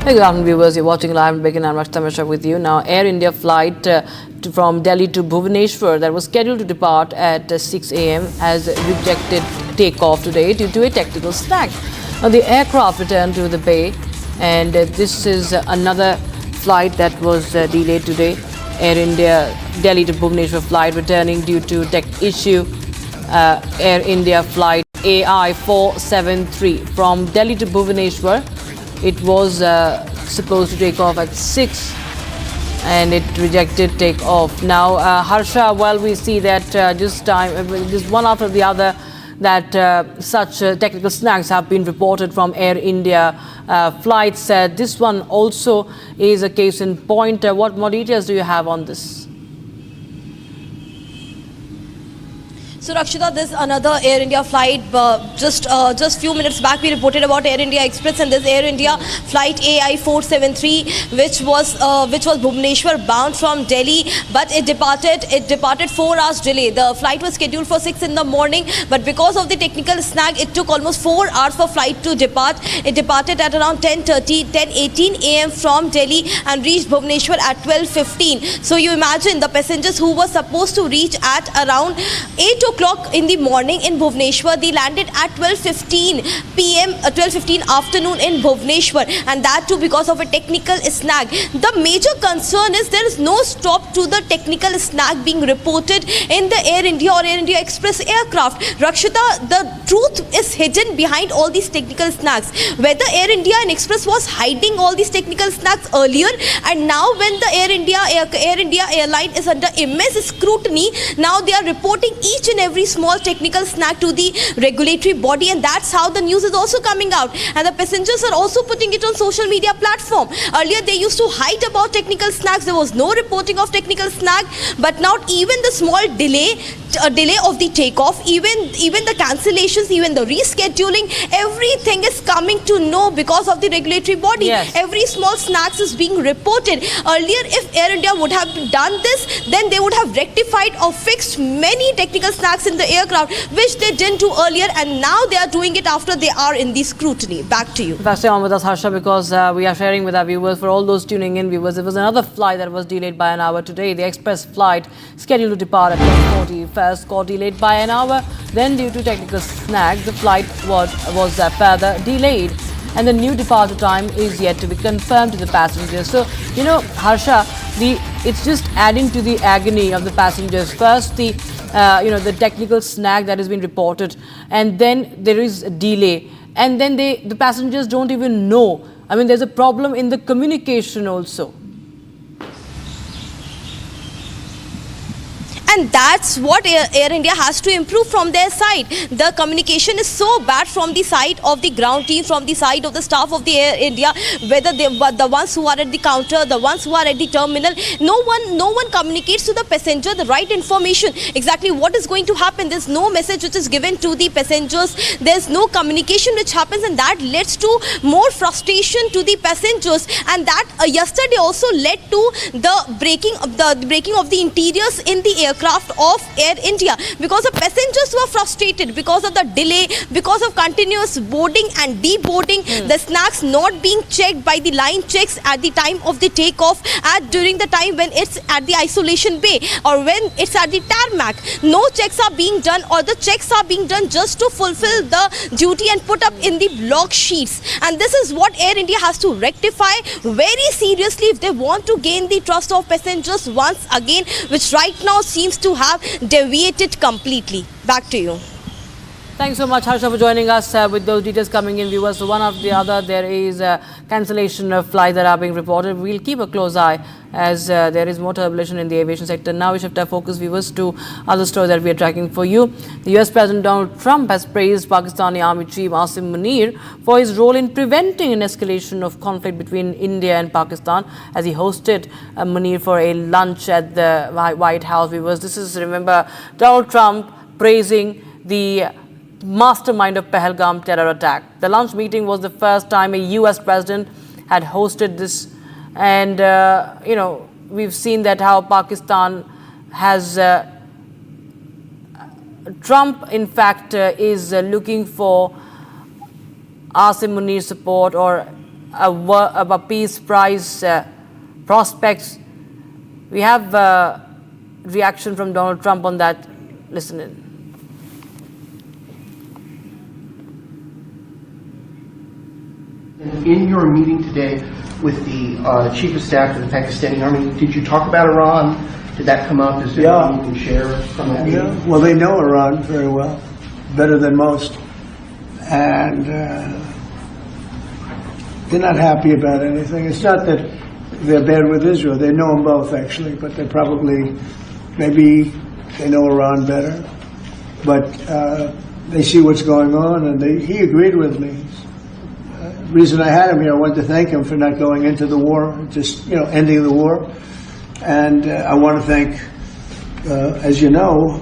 Good afternoon, viewers. You're watching live and begin. I'm Rashtamesha with you. Now, Air India flight from Delhi to Bhubaneswar that was scheduled to depart at 6 a.m. has rejected takeoff today due to a technical snag. Now, the aircraft returned to the bay, and this is another flight that was delayed today. Air India Delhi to Bhubaneswar flight returning due to tech issue. Air India flight AI 473 from Delhi to Bhubaneswar. It was supposed to take off at 6 and it rejected takeoff. Now, Harsha, while we see that just one after the other that such technical snags have been reported from Air India flights, this one also is a case in point. What more details do you have on this? So Rakshita, this another Air India flight. Just few minutes back, we reported about Air India Express and this Air India flight AI 473, which was Bhubaneswar bound from Delhi, but it departed 4 hours delay. The flight was scheduled for 6 in the morning, but because of the technical snag, it took almost 4 hours for flight to depart. It departed at around 10:18 a.m. from Delhi and reached Bhubaneswar at 12:15. So you imagine the passengers who were supposed to reach at around 8 o'clock in the morning in Bhubaneswar, they landed at 12:15 p.m. 12:15 afternoon in Bhubaneswar, and that too because of a technical snag. The major concern is there is no stop to the technical snag being reported in the Air India or Air India Express aircraft. Rakshita, the truth is hidden behind all these technical snags. Whether Air India and Express was hiding all these technical snags earlier, and now when the Air India airline is under immense scrutiny, now they are reporting each and every small technical snag to the regulatory body, and that's how the news is also coming out. And the passengers are also putting it on social media platform. Earlier they used to hide about technical snags. There was no reporting of technical snag, but now even the small delay of the takeoff, even the cancellations, even the rescheduling, everything is coming to know because of the regulatory body. Yes. Every small snags is being reported. Earlier, if Air India would have done this, then they would have rectified or fixed many technical snags in the aircraft, which they didn't do earlier, and now they are doing it after they are in the scrutiny. Back to you. Stay on with us, Harsha, because we are sharing with our viewers, for all those tuning in viewers, there was another flight that was delayed by an hour today. The express flight scheduled to depart at 10:40 first got delayed by an hour. Then, due to technical snags, the flight was further delayed, and the new departure time is yet to be confirmed to the passengers. So, you know, Harsha, it's just adding to the agony of the passengers. First, the technical snag that has been reported, and then there is a delay, and then the passengers don't even know. I mean, there's a problem in the communication also. And that's what Air India has to improve from their side. The communication is so bad from the side of the ground team, from the side of the staff of the Air India, whether the ones who are at the counter, the ones who are at the terminal. No one communicates to the passenger the right information. Exactly what is going to happen. There's no message which is given to the passengers. There's no communication which happens, and that leads to more frustration to the passengers. And that yesterday also led to the breaking of the interiors in the aircraft of Air India, because the passengers were frustrated because of the delay, because of continuous boarding and deboarding, the snags not being checked by the line checks at the time of the takeoff, during the time when it's at the isolation bay or when it's at the tarmac. No checks are being done, or the checks are being done just to fulfill the duty and put up in the log sheets. And this is what Air India has to rectify very seriously if they want to gain the trust of passengers once again, which right now seems to have deviated completely. Back to you. Thanks so much, Harsha, for joining us with those details coming in, viewers. So one after the other, there is cancellation of flights that are being reported. We'll keep a close eye as there is more turbulence in the aviation sector. Now we shift our focus, viewers, to other stories that we are tracking for you. The US President Donald Trump has praised Pakistani Army Chief Asim Munir for his role in preventing an escalation of conflict between India and Pakistan, as he hosted Munir for a lunch at the White House. Viewers, this is, remember, Donald Trump praising the mastermind of Pahalgam terror attack. The lunch meeting was the first time a US president had hosted this, and we've seen that how Pakistan has Trump in fact is looking for Asim Munir's support or a peace prize prospects. We have reaction from Donald Trump on that. Listen in. In your meeting today with the Chief of Staff of the Pakistani Army, did you talk about Iran? Did that come up? Is there anything you can share from that meeting? Yeah. Well, they know Iran very well, better than most. And they're not happy about anything. It's not that they're bad with Israel. They know them both, actually, but they're probably, maybe they know Iran better. But they see what's going on, and he agreed with me. The reason I had him here, I wanted to thank him for not going into the war, just ending the war, and I want to thank, as you know,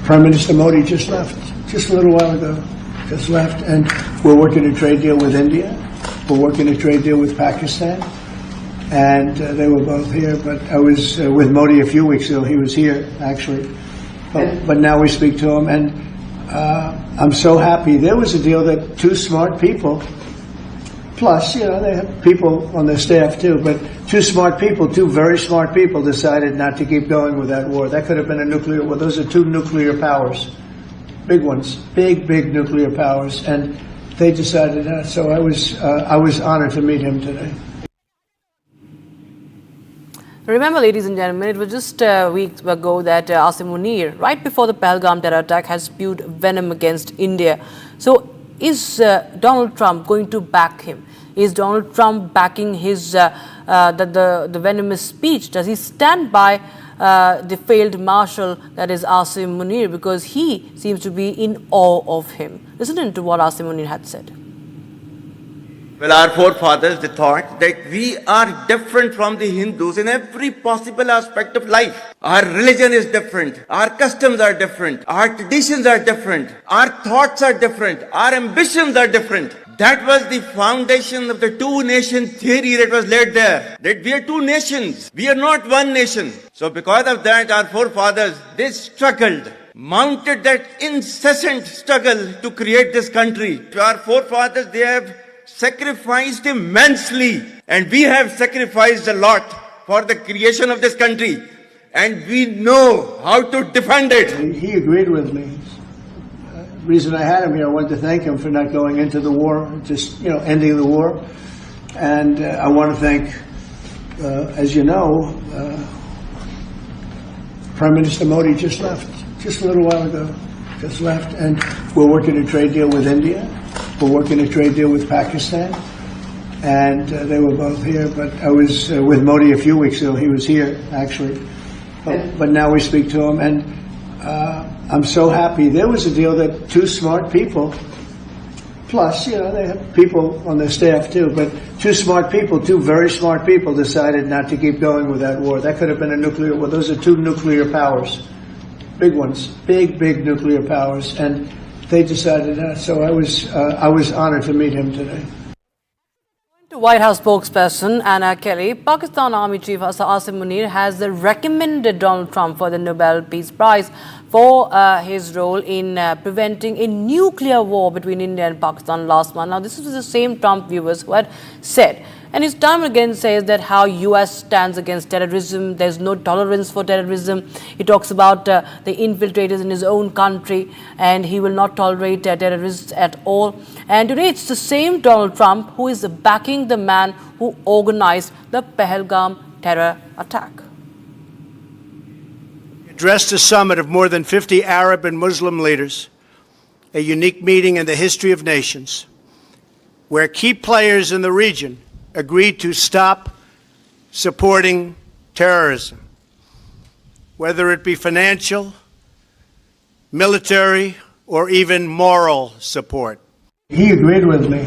Prime Minister Modi just left, just a little while ago, just left, and we're working a trade deal with India, we're working a trade deal with Pakistan, and they were both here. But I was with Modi a few weeks ago. He was here actually, but now we speak to him, and I'm so happy. There was a deal that two smart people, plus, they have people on their staff too, but two very smart people decided not to keep going with that war. That could have been a nuclear war. Those are two nuclear powers, big ones, big nuclear powers, and they decided not. So I was honored to meet him today. Remember, ladies and gentlemen, it was just weeks ago that Asim Munir, right before the Pahalgam terror attack, has spewed venom against India. So is Donald Trump going to back him? Is Donald Trump backing his the venomous speech? Does he stand by the failed marshal, that is Asim Munir, because he seems to be in awe of him? Listen to what Asim Munir had said. Well, our forefathers, they thought that we are different from the Hindus in every possible aspect of life. Our religion is different. Our customs are different. Our traditions are different. Our thoughts are different. Our ambitions are different. That was the foundation of the two-nation theory that was laid there. That we are two nations. We are not one nation. So because of that, our forefathers, they struggled, mounted that incessant struggle to create this country. Our forefathers, they have sacrificed immensely, and we have sacrificed a lot for the creation of this country, and we know how to defend it. He agreed with me. The reason I had him here, I wanted to thank him for not going into the war, just ending the war, and I want to thank, as you know, Prime Minister Modi just left, just a little while ago, just left, and we're working a trade deal with India. We're working a trade deal with Pakistan, and they were both here. But I was with Modi a few weeks ago. He was here, actually. But now we speak to him, and I'm so happy. There was a deal that two smart people, plus, they have people on their staff too, but two smart people, two very smart people decided not to keep going with that war. That could have been a nuclear war. Those are two nuclear powers, big ones, big nuclear powers, and they decided that, so I was honored to meet him today. To White House spokesperson Anna Kelly, Pakistan Army Chief Asim Munir has recommended Donald Trump for the Nobel Peace Prize for his role in preventing a nuclear war between India and Pakistan last month. Now, this is the same Trump viewers who had said, and his time again says that how U.S. stands against terrorism, there's no tolerance for terrorism. He talks about the infiltrators in his own country, and he will not tolerate terrorists at all. And today it's the same Donald Trump who is backing the man who organized the Pahalgam terror attack. Addressed a summit of more than 50 Arab and Muslim leaders, a unique meeting in the history of nations, where key players in the region agreed to stop supporting terrorism, whether it be financial, military, or even moral support. He agreed with me.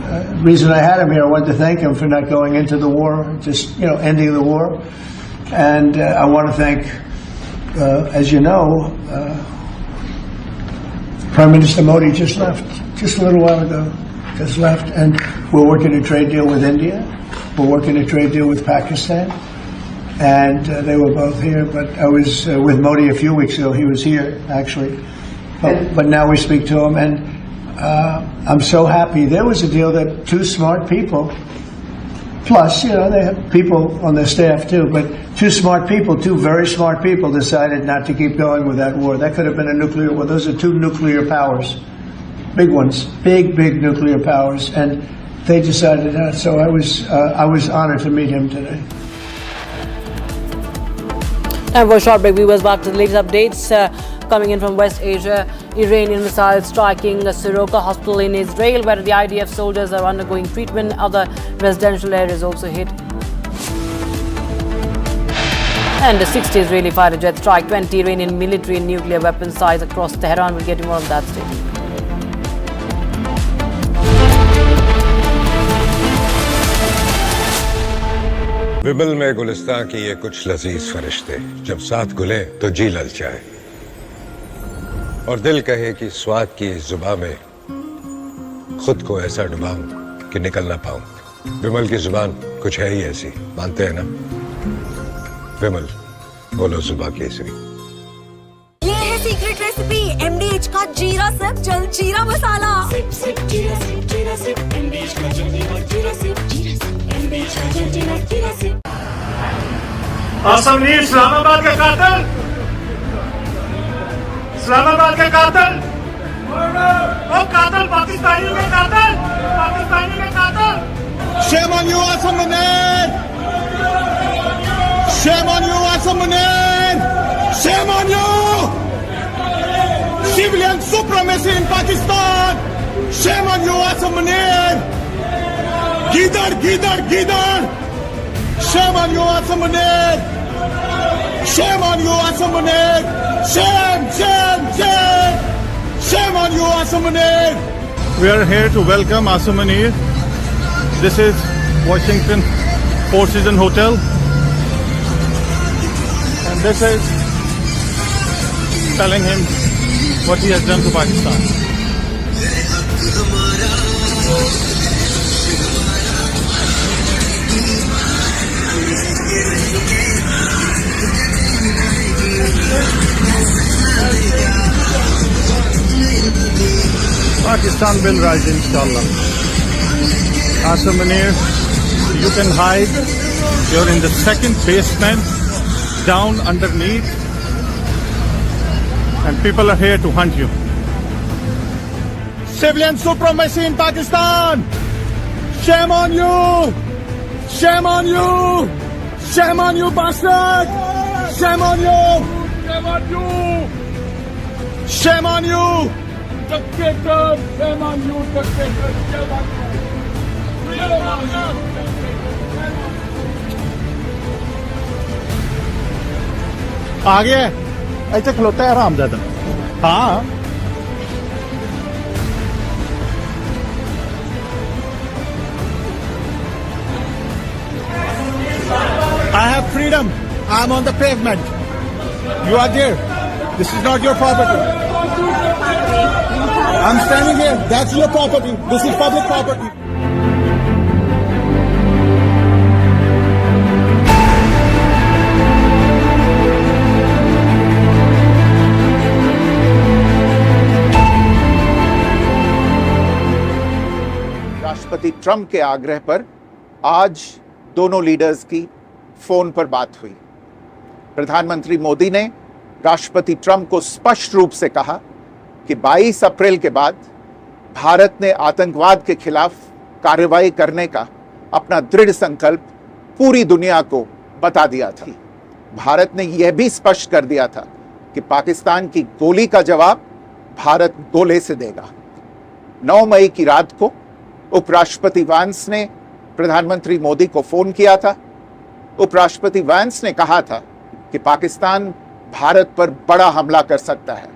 The reason I had him here, I wanted to thank him for not going into the war, just ending the war, and I want to thank, as you know, Prime Minister Modi just left, just a little while ago. Just left, and we're working a trade deal with India. We're working a trade deal with Pakistan, and they were both here. But I was with Modi a few weeks ago. He was here, actually. But now we speak to him, and I'm so happy. There was a deal that two smart people, plus, they have people on their staff too, but two smart people, two very smart people decided not to keep going with that war. That could have been a nuclear war. Those are two nuclear powers. Big ones, big nuclear powers, and they decided that. So I was honored to meet him today. Time for a short break. Viewers, back to the latest updates coming in from West Asia. Iranian missiles striking a Soroka hospital in Israel, where the IDF soldiers are undergoing treatment. Other residential areas also hit. And the 60 Israeli fighter jets strike 20 Iranian military and nuclear weapon sites across Tehran. We'll get you more on that statement. विमल में गुलिस्तां की ये कुछ लजीज फरिश्ते जब साथ घुले तो जी ललचाए और दिल कहे कि स्वाद की इस जुबां में खुद को ऐसा डुबाऊं कि निकल ना पाऊं। विमल की जुबान कुछ है ही ऐसी, मानते हैं ना? विमल, बोलो जुबां केसरी। ये है सीक्रेट रेसिपी MDH का जीरा सिप जल जीरा मसाला। सिप सिप जीरा सिप MDH का जल जीरा सिप MDH का जल जीरा सिप। आसम मीर इस्लामाबाद का कातिल, इस्लामाबाद का कातिल, वो कातिल पाकिस्तानी का कातिल, पाकिस्तानी का कातिल। Shame on you, Asim Munir! Shame on you, Asim Munir! Shame on you! Civilian supremacy in Pakistan! Shame on you, Asim Munir! Gidar, gidar, gidar! Shame on you, Asam Munir! Shame on you, Asam Munir! Shame, shame, shame! Shame on you, Asam Munir! We are here to welcome Asam Munir. This is Washington Four Seasons Hotel. And this is telling him what he has done to Pakistan. Pakistan will rise, inshallah. Asam Munir, you can hide. You're in the second basement, down underneath, and people are here to hunt you. Civilian supremacy in Pakistan! Shame on you! Shame on you! Shame on you, bastard! Shame on you! Shame on you! Shame on you! Dictator! Shame on you, dictator! Shame on you! Shame on you! आ गया है ऐसे खलोता है हरामजादा हाँ I have freedom. I'm on the pavement. You are there. This is not your property. I'm standing here. That's your property. This is public property. राष्ट्रपति Trump के आग्रह पर आज दोनों लीडर्स की फोन पर बात हुई। प्रधानमंत्री मोदी ने राष्ट्रपति ट्रंप को स्पष्ट रूप से कहा कि 22 अप्रैल के बाद भारत ने आतंकवाद के खिलाफ कार्रवाई करने का अपना दृढ़ संकल्प पूरी दुनिया को बता दिया था। भारत ने यह भी स्पष्ट कर दिया था कि पाकिस्तान की गोली का जवाब भारत गोले से देगा। 9 मई की रात को उपराष्ट्रपति वैंस ने प्रधानमंत्री मोदी को फोन किया था। उपराष्ट्रपति वैंस ने कहा था कि पाकिस्तान भारत पर बड़ा हमला कर सकता है।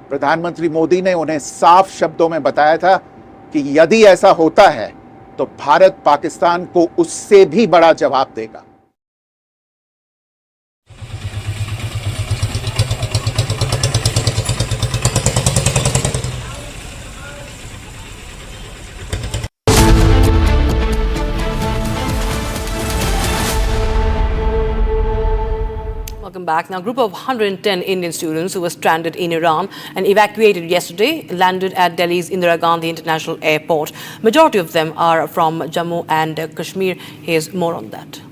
प्रधानमंत्री मोदी ने उन्हें साफ शब्दों में बताया था कि यदि ऐसा होता है तो भारत पाकिस्तान को उससे भी बड़ा जवाब देगा। Welcome back. Now, a group of 110 Indian students who were stranded in Iran and evacuated yesterday landed at Delhi's Indira Gandhi International Airport. Majority of them are from Jammu and Kashmir. Here's more on that.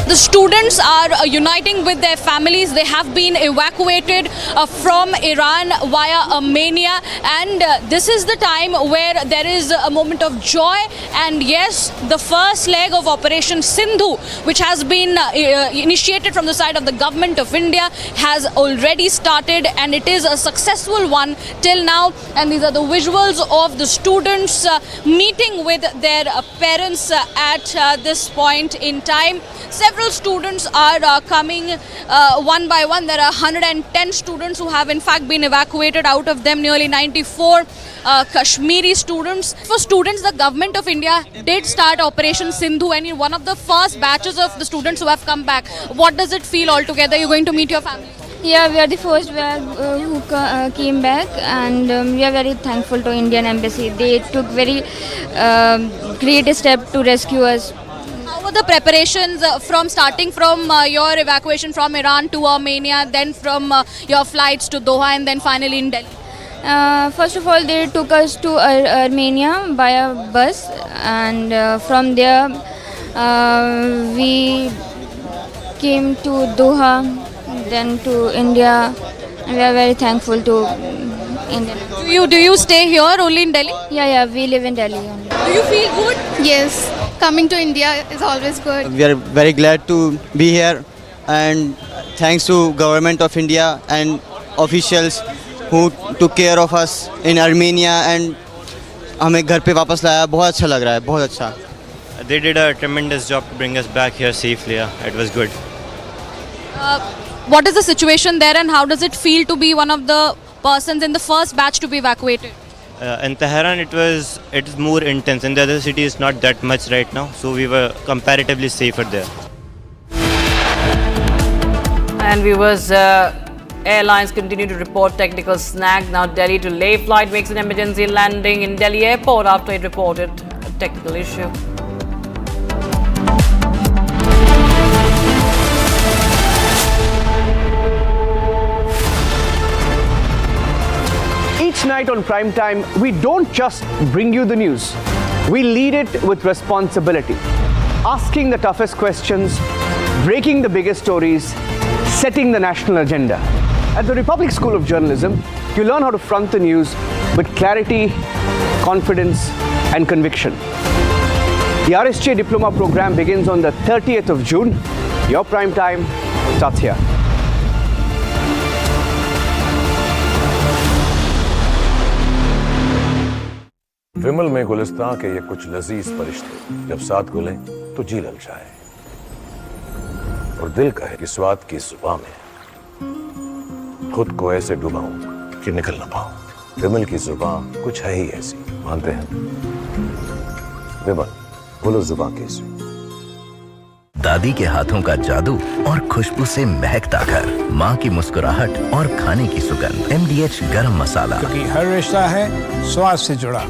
The students are uniting with their families. They have been evacuated from Iran via Armenia, and this is the time where there is a moment of joy. And yes, the first leg of Operation Sindhu, which has been initiated from the side of the government of India, has already started, and it is a successful one till now. And these are the visuals of the students meeting with their parents at this point in time. Several students are coming one by one. There are 110 students who have in fact been evacuated. Out of them, nearly 94 Kashmiri students. For students, the government of India did start Operation Sindhu, and in one of the first batches of the students who have come back. What does it feel altogether? You're going to meet your family? Yeah, we are the first who came back, and we are very thankful to Indian Embassy. They took very great step to rescue us. How were the preparations from starting from your evacuation from Iran to Armenia, then from your flights to Doha, and then finally in Delhi? First of all, they took us to Armenia by a bus, and from there we came to Doha, then to India. We are very thankful to India. Do you stay here only in Delhi? Yeah, we live in Delhi only. Do you feel good? Yes, coming to India is always good. We are very glad to be here, and thanks to Government of India and officials who took care of us in Armenia, and हमें घर पे वापस लाया, बहुत अच्छा लग रहा है, बहुत अच्छा. They did a tremendous job to bring us back here safely. It was good. What is the situation there and how does it feel to be one of the persons in the first batch to be evacuated? In Tehran, it is more intense. In the other cities, not that much right now. So we were comparatively safer there. And viewers, airlines continue to report technical snag. Now Delhi to Leh flight makes an emergency landing in Delhi airport after it reported a technical issue. Each night on Prime Time, we don't just bring you the news. We lead it with responsibility, asking the toughest questions, breaking the biggest stories, setting the national agenda. At the Republic School of Journalism, you learn how to front the news with clarity, confidence, and conviction. The RSJ Diploma program begins on the 30th of June. Your Prime Time starts here. विमल में गुलिस्तां के ये कुछ लजीज फरिश्ते जब साथ घुलें तो जी ललचाए और दिल कहे कि स्वाद की जुबान में खुद को ऐसे डुबाऊं कि निकल ना पाऊं. विमल की जुबान कुछ है ही ऐसी, मानते हैं? विमल, बोलो जुबान कैसी. दादी के हाथों का जादू और खुशबू से महकता घर, माँ की मुस्कुराहट और खाने की सुगंध. MDH गरम मसाला, क्योंकि हर रिश्ता है स्वाद से जुड़ा.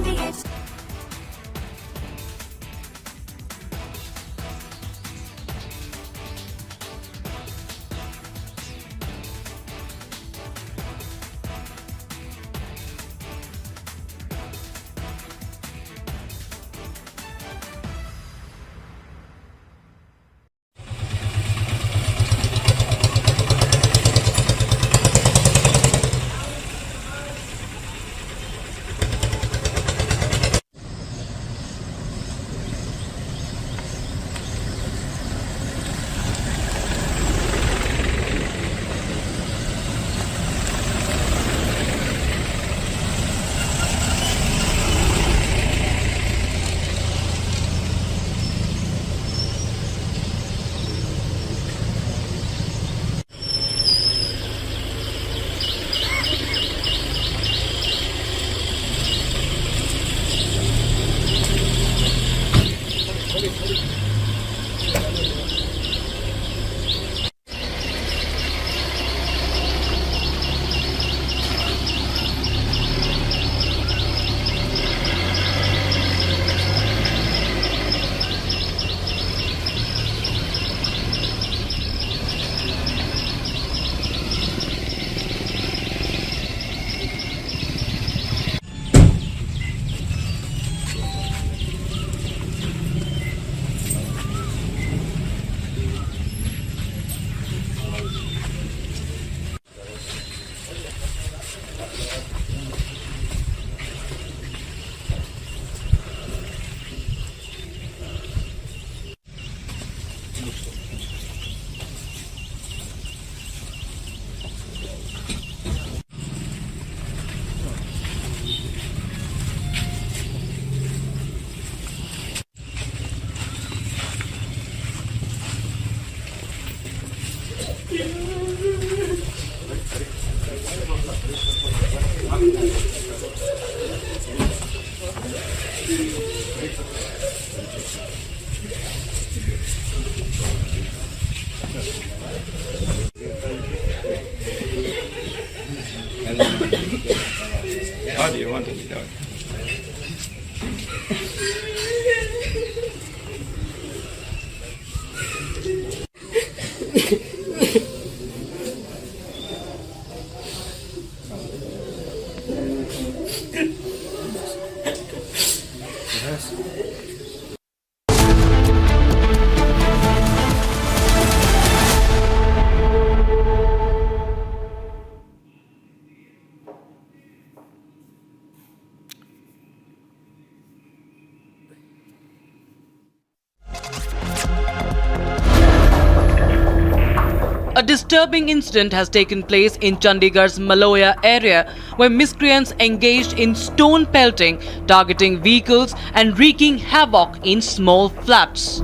disturbing incident has taken place in Chandigarh's Maloya area, where miscreants engaged in stone pelting, targeting vehicles and wreaking havoc in small flats.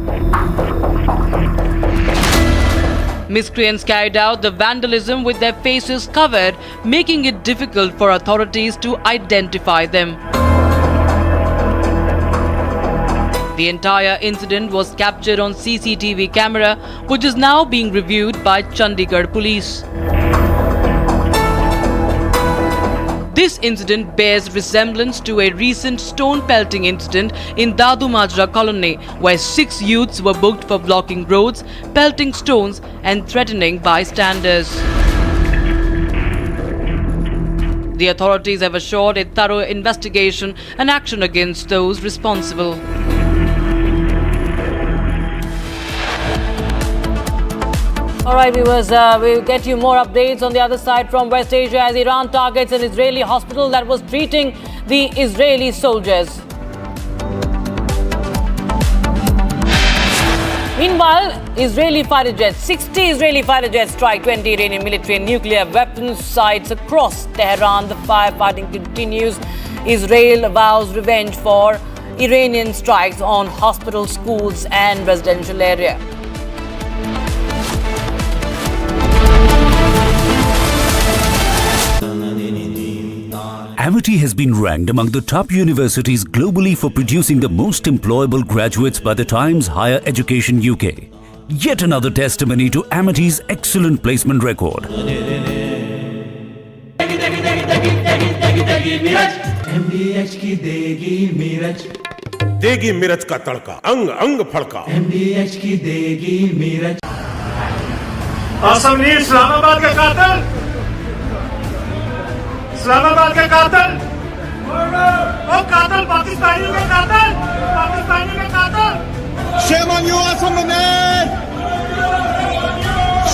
Miscreants carried out the vandalism with their faces covered, making it difficult for authorities to identify them. The entire incident was captured on CCTV camera, which is now being reviewed by Chandigarh police. This incident bears resemblance to a recent stone pelting incident in Dadu Majra colony, where 6 youths were booked for blocking roads, pelting stones and threatening bystanders. The authorities have assured a thorough investigation and action against those responsible. All right, viewers, we'll get you more updates on the other side from West Asia as Iran targets an Israeli hospital that was treating the Israeli soldiers. Meanwhile, 60 Israeli fighter jets strike 20 Iranian military and nuclear weapons sites across Tehran. The firefighting continues. Israel vows revenge for Iranian strikes on hospitals, schools and residential area. Amity has been ranked among the top universities globally for producing the most employable graduates by the Times Higher Education UK. Yet another testimony to Amity's excellent placement record. देगी मिर्च का तड़का अंग अंग फड़का MDH की देगी मिर्च आसम नीर इस्लामाबाद का कातिल इस्लामाबाद का कातिल वो कातिल पाकिस्तानी का कातिल Shame on you, Asim Munir!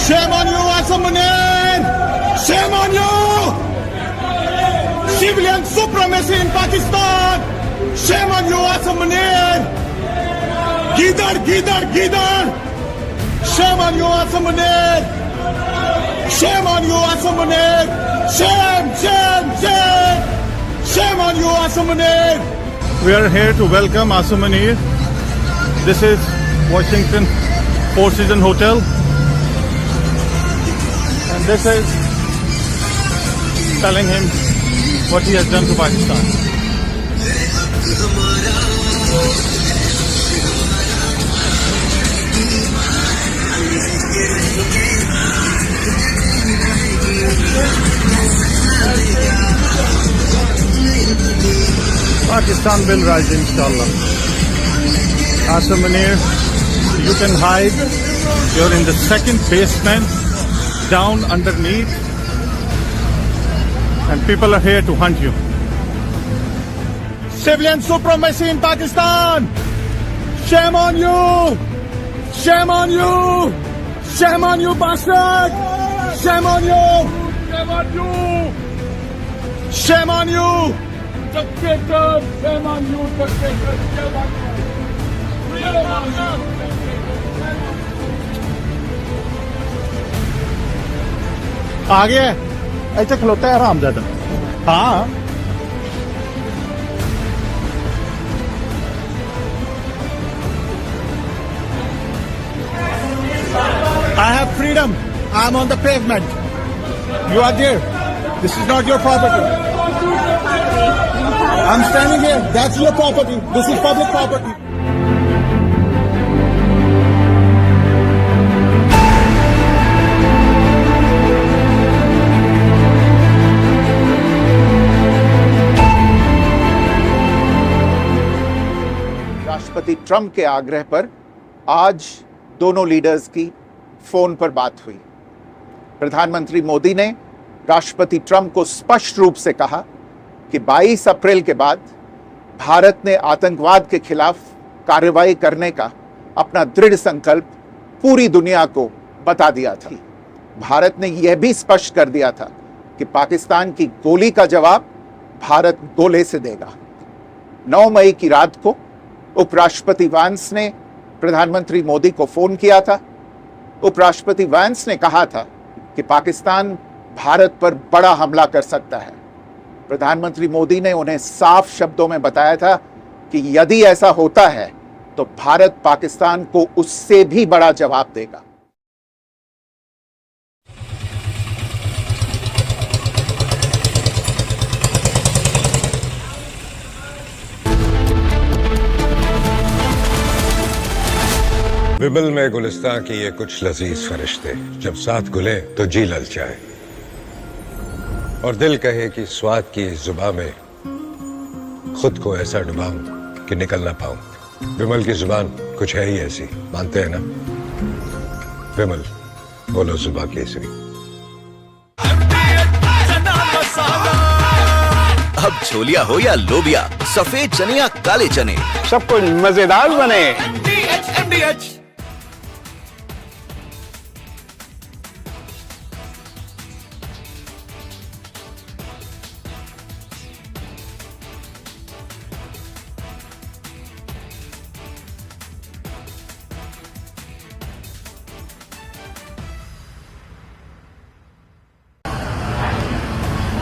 Shame on you, Asim Munir! Shame on you! Civilian supremacy in Pakistan! Shame on you, Asim Munir! Gidar, gidar, gidar! Shame on you, Asim Munir! Shame on you, Asim Munir! Shame, shame, shame! Shame on you, Asim Munir! We are here to welcome Asim Munir. This is Washington Four Seasons Hotel. And this is telling him what he has done to Pakistan. Pakistan will rise, inshallah. Asim Munir, you can hide. You're in the second basement, down underneath, and people are here to hunt you. Civilian supremacy in Pakistan! Shame on you! Shame on you! Shame on you, bastard! Shame on you! Shame on you! Shame on you! Dictator! Shame on you, dictator! Shame on you! आ गया ऐसे खलोता है हरामजादा हाँ I have freedom. I'm on the pavement. You are there. This is not your property. I'm standing here. That's your property. This is public property. राष्ट्रपति Trump के आग्रह पर आज दोनों लीडर्स की फोन पर बात हुई। प्रधानमंत्री मोदी ने राष्ट्रपति ट्रंप को स्पष्ट रूप से कहा कि 22 अप्रैल के बाद भारत ने आतंकवाद के खिलाफ कार्रवाई करने का अपना दृढ़ संकल्प पूरी दुनिया को बता दिया था। भारत ने यह भी स्पष्ट कर दिया था कि पाकिस्तान की गोली का जवाब भारत गोले से देगा। 9 मई की रात को उपराष्ट्रपति वैंस ने प्रधानमंत्री मोदी को फोन किया था। उपराष्ट्रपति वैंस ने कहा था कि पाकिस्तान भारत पर बड़ा हमला कर सकता है। प्रधानमंत्री मोदी ने उन्हें साफ शब्दों में बताया था कि यदि ऐसा होता है तो भारत पाकिस्तान को उससे भी बड़ा जवाब देगा। विमल में गुलिस्तां की ये कुछ लजीज फरिश्ते जब साथ घुले तो जी ललचाए और दिल कहे कि स्वाद की इस जुबान में खुद को ऐसा डुबाऊं कि निकल ना पाऊं। विमल की जुबान कुछ है ही ऐसी, मानते हैं ना? विमल, बोलो जुबान केसरी। अब छोलिया हो या लोबिया, सफेद चने या काले चने, सब कुछ मजेदार बने।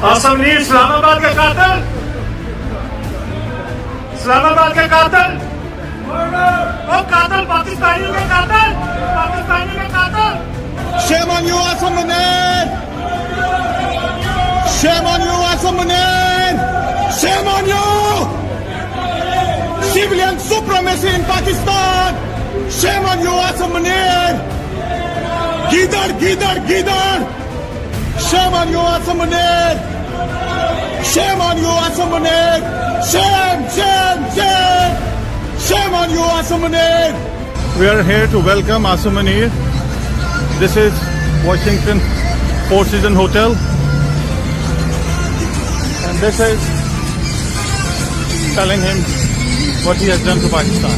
असमनी इस्लामाबाद के कातिल, इस्लामाबाद के कातिल, वो कातिल पाकिस्तानी के कातिल, पाकिस्तानी के कातिल। Shame on you, Assam Munir! Shame on you, Assam Munir! Shame on you! Civilian supremacy in Pakistan! Shame on you, Assam Munir! Gidar, gidar, gidar! Shame on you, Assam Munir! Shame on you, Assam Munir! Shame, shame, shame! Shame on you, Assam Munir! We are here to welcome Asam Munir. This is Washington Four Seasons Hotel, and this is telling him what he has done to Pakistan.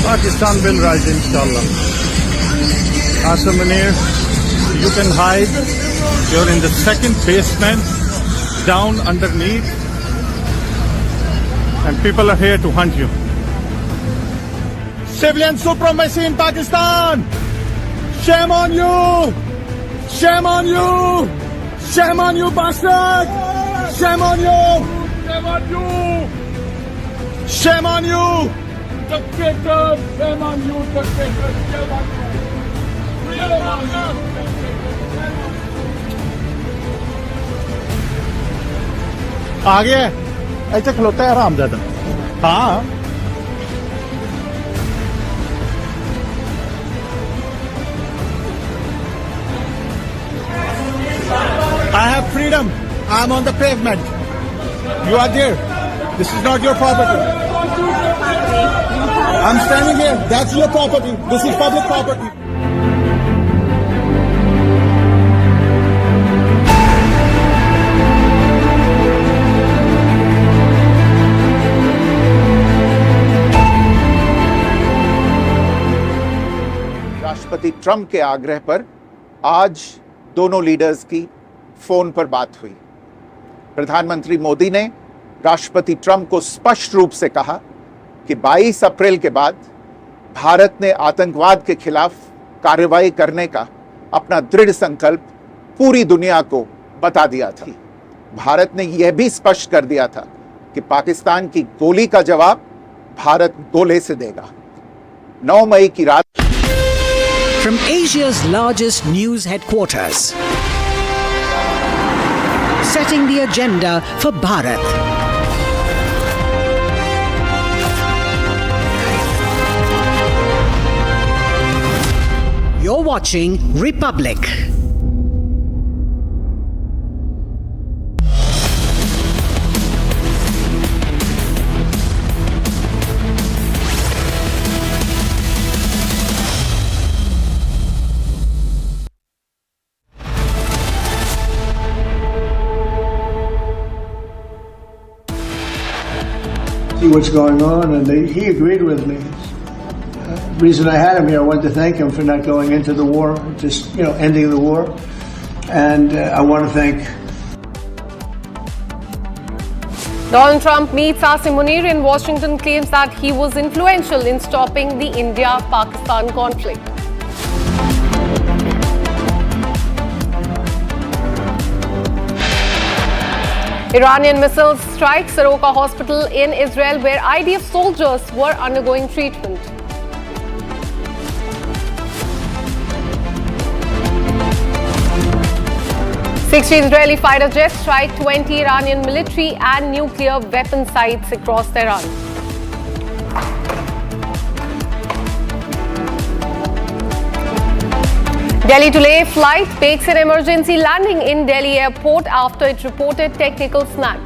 Pakistan will rise, inshallah. Asam Munir, you can hide. You're in the second basement, down underneath, and people are here to hunt you. Civilian supremacy in Pakistan! Shame on you! Shame on you! Shame on you, bastard! Shame on you! Shame on you! Shame on you! Dictator! Shame on you, dictator! Shame on you! Shame on you! आगे ऐसे खलोता है हरामजादा। हाँ, I have freedom. I am on the pavement. You are there. This is not your property. I'm standing here. That's your property. This is public property. राष्ट्रपति Trump के आग्रह पर आज दोनों लीडर्स की फोन पर बात हुई। प्रधानमंत्री मोदी ने राष्ट्रपति ट्रंप को स्पष्ट रूप से कहा कि 22 अप्रैल के बाद भारत ने आतंकवाद के खिलाफ कार्रवाई करने का अपना दृढ़ संकल्प पूरी दुनिया को बता दिया था। भारत ने यह भी स्पष्ट कर दिया था कि पाकिस्तान की गोली का जवाब भारत गोले से देगा। 9 मई की रात From Asia's largest news headquarters, setting the agenda for Bharat. You're watching Republic. See what's going on, and he agreed with me. The reason I had him here, I wanted to thank him for not going into the war, just ending the war. And I want to thank Donald Trump meets Asim Munir in Washington, claims that he was influential in stopping the India-Pakistan conflict. Iranian missiles strike Soroka Hospital in Israel, where IDF soldiers were undergoing treatment. Six Israeli fighter jets strike 20 Iranian military and nuclear weapon sites across Tehran. Delhi to Leh flight makes an emergency landing in Delhi airport after it reported technical snag.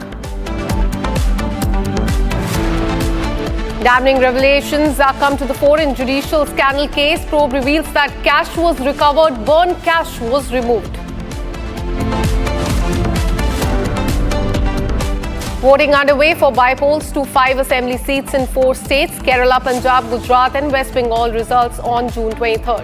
Damning revelations are come to the fore in judicial scandal case. Probe reveals that cash was recovered, burnt cash was removed. Voting underway for by-polls to 5 assembly seats in 4 states, Kerala, Punjab, Gujarat and West Bengal, results on June 23rd.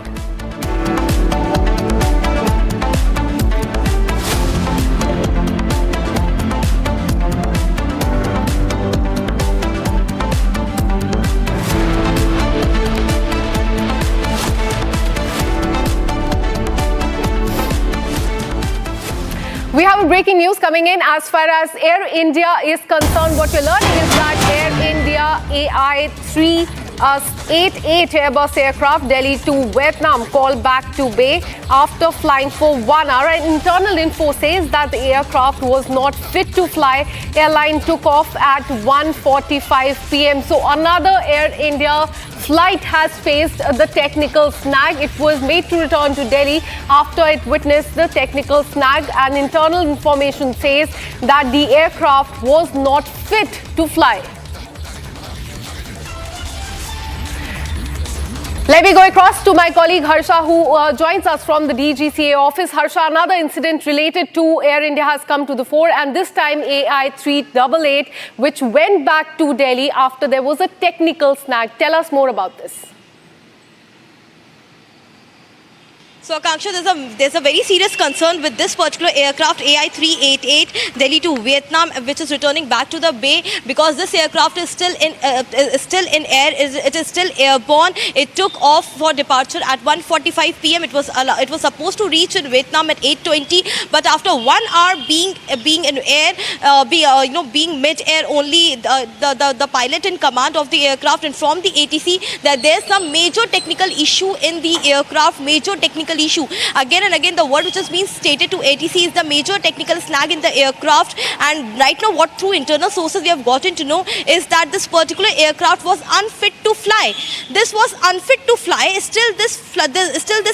We have a breaking news coming in as far as Air India is concerned. What we're learning is that Air India AI-388 Airbus aircraft Delhi to Vietnam called back to Bay after flying for 1 hour. And internal info says that the aircraft was not fit to fly. Airline took off at 1:45 p.m. So another Air India flight has faced the technical snag. It was made to return to Delhi after it witnessed the technical snag, and internal information says that the aircraft was not fit to fly. Let me go across to my colleague Harsha, who joins us from the DGCA office. Harsha, another incident related to Air India has come to the fore, and this time AI-388, which went back to Delhi after there was a technical snag. Tell us more about this. So, Akanksha, there's a very serious concern with this particular aircraft, AI-388, Delhi to Vietnam, which is returning back to the Bay, because this aircraft is still in air. It is still airborne. It took off for departure at 1:45 p.m. It was supposed to reach in Vietnam at 8:20, but after 1 hour being in air, being mid-air only, the pilot in command of the aircraft informed the ATC that there's some major technical issue in the aircraft, major technical issue. Again and again, the word which has been stated to ATC is the major technical snag in the aircraft. And right now, what through internal sources we have gotten to know is that this particular aircraft was unfit to fly. This was unfit to fly. Still, this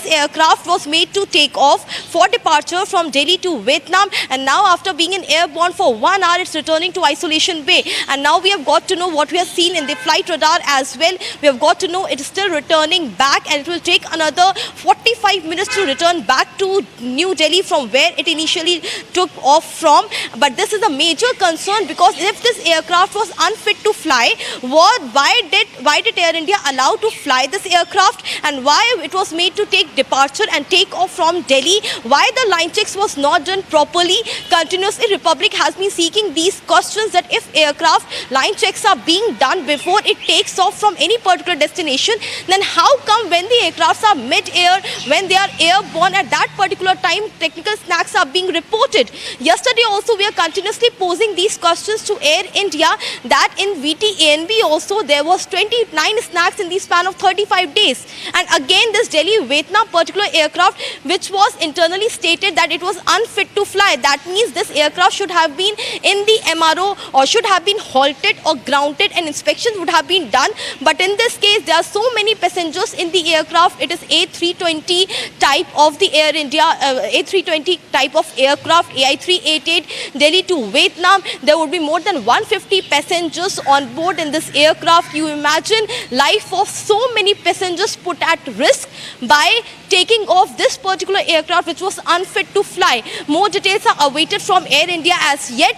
aircraft was made to take off for departure from Delhi to Vietnam. And now, after being in airborne for 1 hour, it's returning to Isolation Bay. And now we have got to know what we have seen in the flight radar as well. We have got to know it is still returning back, and it will take another 45 minutes to return back to New Delhi from where it initially took off from. But this is a major concern, because if this aircraft was unfit to fly, why did Air India allow to fly this aircraft, and why it was made to take departure and take off from Delhi? Why the line checks was not done properly? Continuously, Republic has been seeking these questions, that if aircraft line checks are being done before it takes off from any particular destination, then how come when the aircrafts are mid-air, when they are airborne, at that particular time technical snags are being reported? Yesterday also we are continuously posing these questions to Air India, that in VTANB also there was 29 snags in the span of 35 days. And again, this Delhi-Vietnam particular aircraft, which was internally stated that it was unfit to fly. That means this aircraft should have been in the MRO, or should have been halted or grounded, and inspections would have been done. But in this case, there are so many passengers in the aircraft. It is A320 type of the Air India, A320 type of aircraft, AI-388, Delhi to Vietnam. There would be more than 150 passengers on board in this aircraft. You imagine life of so many passengers put at risk by taking off this particular aircraft, which was unfit to fly. More details are awaited from Air India as yet.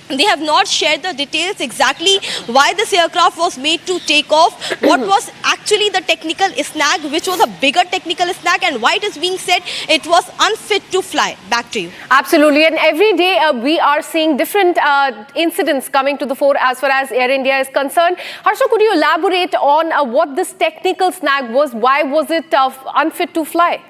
They have not shared the details exactly why this aircraft was made to take off, what was actually the technical snag, which was a bigger technical snag, and why it is being said it was unfit to fly. Back to you. Absolutely. And every day we are seeing different incidents coming to the fore as far as Air India is concerned. Harsha, could you elaborate on what this technical snag was? Why was it unfit to fly?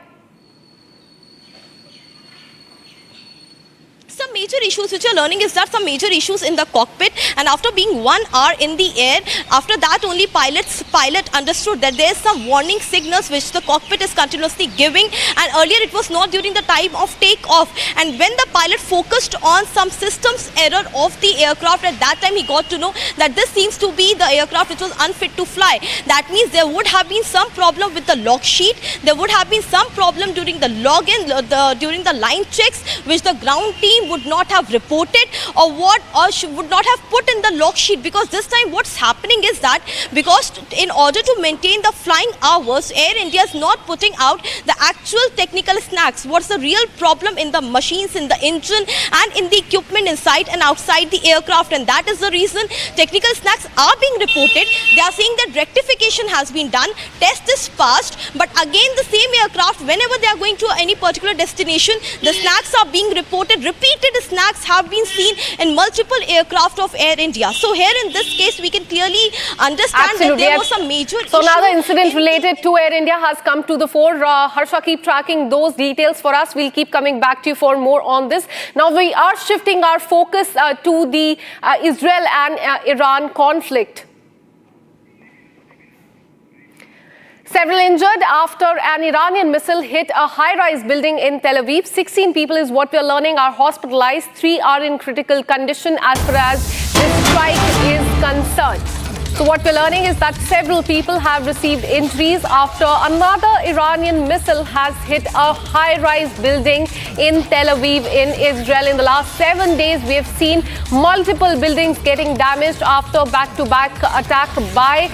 Some major issues which you're learning is that some major issues in the cockpit, and after being 1 hour in the air, after that only pilot understood that there's some warning signals which the cockpit is continuously giving, and earlier it was not during the time of takeoff, and when the pilot focused on some systems error of the aircraft, at that time he got to know that this seems to be the aircraft which was unfit to fly. That means there would have been some problem with the log sheet, there would have been some problem during the login, during the line checks, which the ground team would not have reported or would not have put in the log sheet, because this time what's happening is that because in order to maintain the flying hours, Air India is not putting out the actual technical snags. What's the real problem in the machines, in the engine and in the equipment inside and outside the aircraft, and that is the reason technical snags are being reported. They are saying that rectification has been done, test is passed, but again the same aircraft, whenever they are going to any particular destination, the snags are being reported. Repeated snags have been seen in multiple aircraft of Air India. So here in this case we can clearly understand that there was some major issue. So another incident related to Air India has come to the fore. Harsha, keep tracking those details for us. We'll keep coming back to you for more on this. Now we are shifting our focus to the Israel and Iran conflict. Several injured after an Iranian missile hit a high-rise building in Tel Aviv. 16 people is what we are learning are hospitalized. 3 are in critical condition as far as this strike is concerned. So what we're learning is that several people have received injuries after another Iranian missile has hit a high-rise building in Tel Aviv in Israel. In the last 7 days, we have seen multiple buildings getting damaged after back-to-back attack by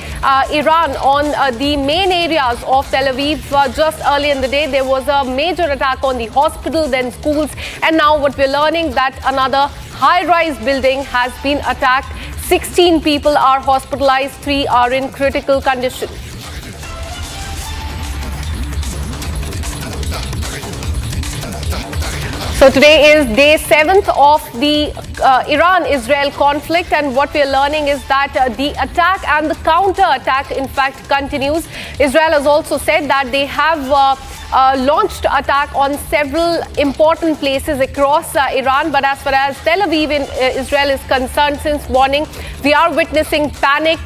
Iran on the main areas of Tel Aviv. Just early in the day, there was a major attack on the hospital, then schools, and now what we're learning that another high-rise building has been attacked. 16 people are hospitalized, 3 are in critical condition. So today is day 7th of the Iran-Israel conflict, and what we are learning is that the attack and the counter-attack in fact continues. Israel has also said that they have launched attack on several important places across Iran, but as far as Tel Aviv in Israel is concerned, since morning we are witnessing panic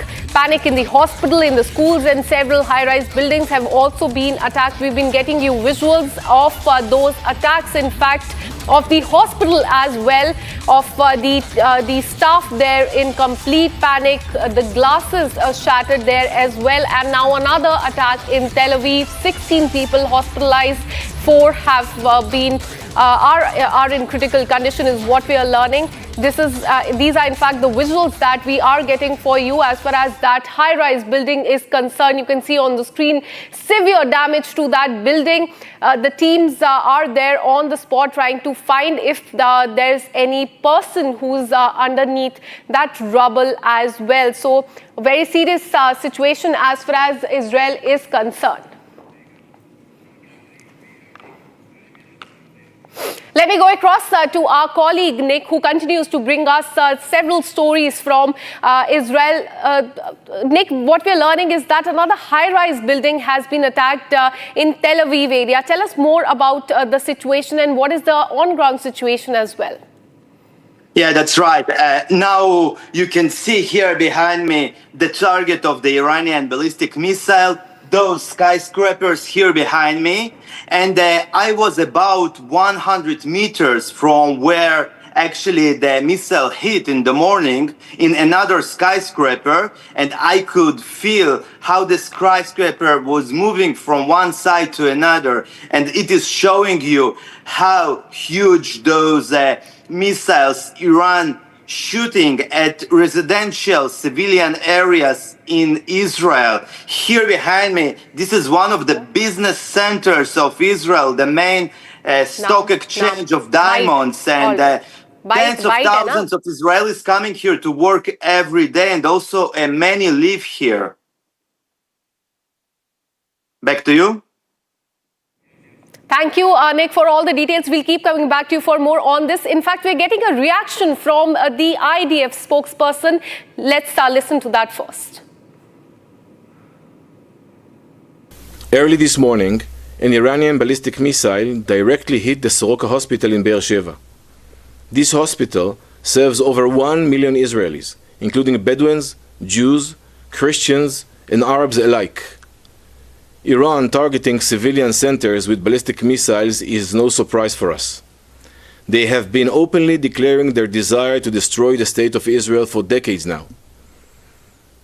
in the hospital, in the schools, and several high-rise buildings have also been attacked. We've been getting you visuals of those attacks, in fact, of the hospital as well, of the staff there in complete panic. The glasses shattered there as well, and now another attack in Tel Aviv. 16 people hospitalized, 4 have are in critical condition is what we are learning. These are in fact the visuals that we are getting for you as far as that high-rise building is concerned. You can see on the screen severe damage to that building. The teams are there on the spot trying to find if there's any person who's underneath that rubble as well. So very serious situation as far as Israel is concerned. Let me go across to our colleague Nick, who continues to bring us several stories from Israel. Nick, what we're learning is that another high-rise building has been attacked in Tel Aviv area. Tell us more about the situation and what is the on-ground situation as well. Yeah, that's right. Now you can see here behind me the target of the Iranian ballistic missile, those skyscrapers here behind me. And I was about 100 meters from where actually the missile hit in the morning in another skyscraper, and I could feel how the skyscraper was moving from one side to another, and it is showing you how huge those missiles Iran shooting at residential civilian areas in Israel. Here behind me, this is one of the business centers of Israel, the main stock exchange of diamonds, and Tens of thousands of Israelis coming here to work every day, and also many live here. Back to you. Thank you, Nick, for all the details. We'll keep coming back to you for more on this. In fact, we're getting a reaction from the IDF spokesperson. Let's listen to that first. Early this morning, an Iranian ballistic missile directly hit the Soroka hospital in Be'er Sheva. This hospital serves over 1 million Israelis, including Bedouins, Jews, Christians, and Arabs alike. Iran targeting civilian centers with ballistic missiles is no surprise for us. They have been openly declaring their desire to destroy the state of Israel for decades now.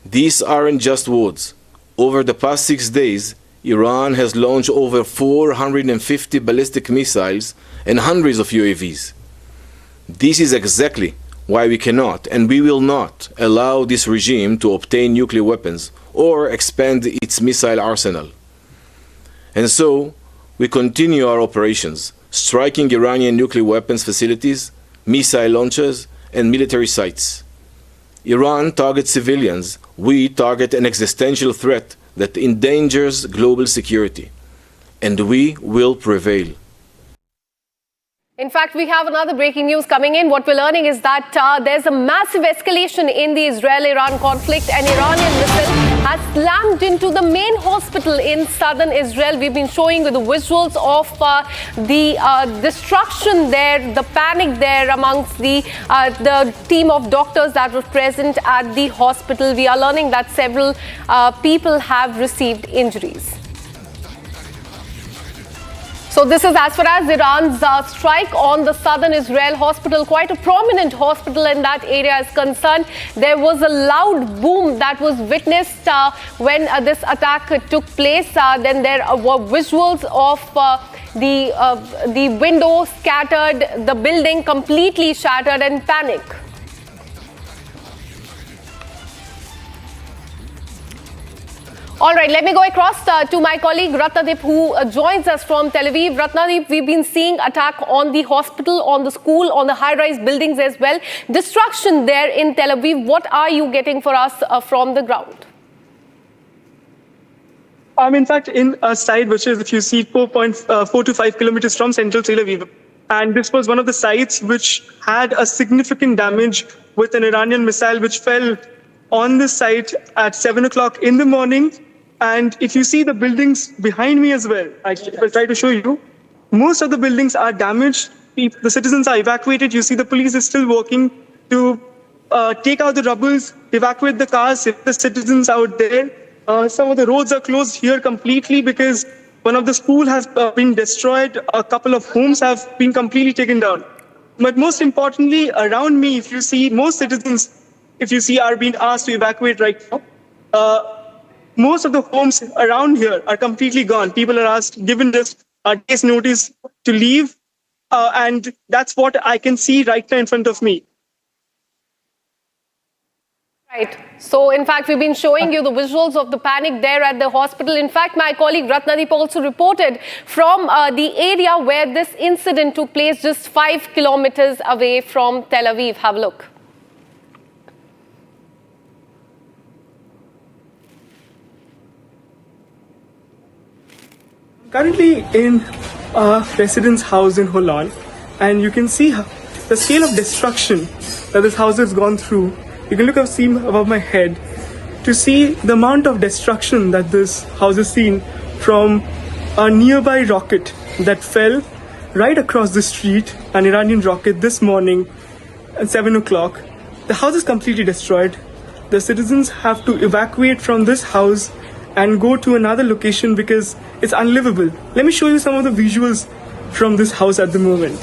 These aren't just words. Over the past 6 days, Iran has launched over 450 ballistic missiles and hundreds of UAVs. This is exactly why we cannot and we will not allow this regime to obtain nuclear weapons or expand its missile arsenal. And so, we continue our operations, striking Iranian nuclear weapons facilities, missile launchers, and military sites. Iran targets civilians. We target an existential threat that endangers global security. And we will prevail. In fact, we have another breaking news coming in. What we're learning is that there's a massive escalation in the Israel-Iran conflict. An Iranian missile has slammed into the main hospital in southern Israel. We've been showing you the visuals of the destruction there, the panic there amongst the team of doctors that were present at the hospital. We are learning that several people have received injuries. So this is as far as Iran's strike on the southern Israel hospital, quite a prominent hospital in that area is concerned. There was a loud boom that was witnessed when this attack took place. Then there were visuals of the window scattered, the building completely shattered, and panic. All right, let me go across to my colleague Ratnadeep, who joins us from Tel Aviv. Ratnadeep, we've been seeing attack on the hospital, on the school, on the high-rise buildings as well. Destruction there in Tel Aviv. What are you getting for us from the ground? I'm in fact in a site which is, if you see, 4.4 to 5 kilometers from central Tel Aviv. And this was one of the sites which had a significant damage with an Iranian missile which fell on this site at 7 o'clock in the morning. And if you see the buildings behind me as well, I will try to show you, most of the buildings are damaged. The citizens are evacuated. You see the police is still working to take out the rubbles, evacuate the cars, if the citizens out there. Some of the roads are closed here completely because one of the schools has been destroyed. A couple of homes have been completely taken down. But most importantly, around me, if you see, most citizens, if you see, are being asked to evacuate right now. Most of the homes around here are completely gone. People are asked, given this day's notice to leave. And that's what I can see right now in front of me. Right. So, in fact, we've been showing you the visuals of the panic there at the hospital. In fact, my colleague Ratnadeep also reported from the area where this incident took place, just 5 kilometers away from Tel Aviv. Have a look. Currently in a residence house in Holon, and you can see the scale of destruction that this house has gone through. You can look up, see above my head to see the amount of destruction that this house has seen from a nearby rocket that fell right across the street, an Iranian rocket this morning at 7 o'clock. The house is completely destroyed. The citizens have to evacuate from this house and go to another location because it's unlivable. Let me show you some of the visuals from this house at the moment.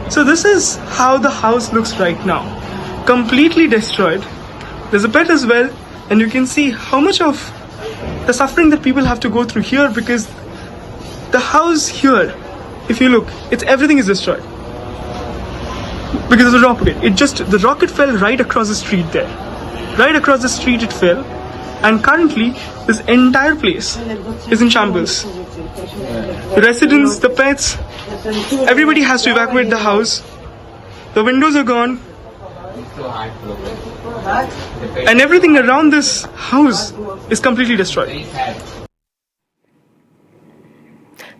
So this is how the house looks right now. Completely destroyed. There's a bed as well, and you can see how much of the suffering that people have to go through here because the house here, if you look, everything is destroyed. Because of the rocket. The rocket fell right across the street there. Right across the street it fell. And currently, this entire place is in shambles. The residents, the pets, everybody has to evacuate the house. The windows are gone. And everything around this house is completely destroyed.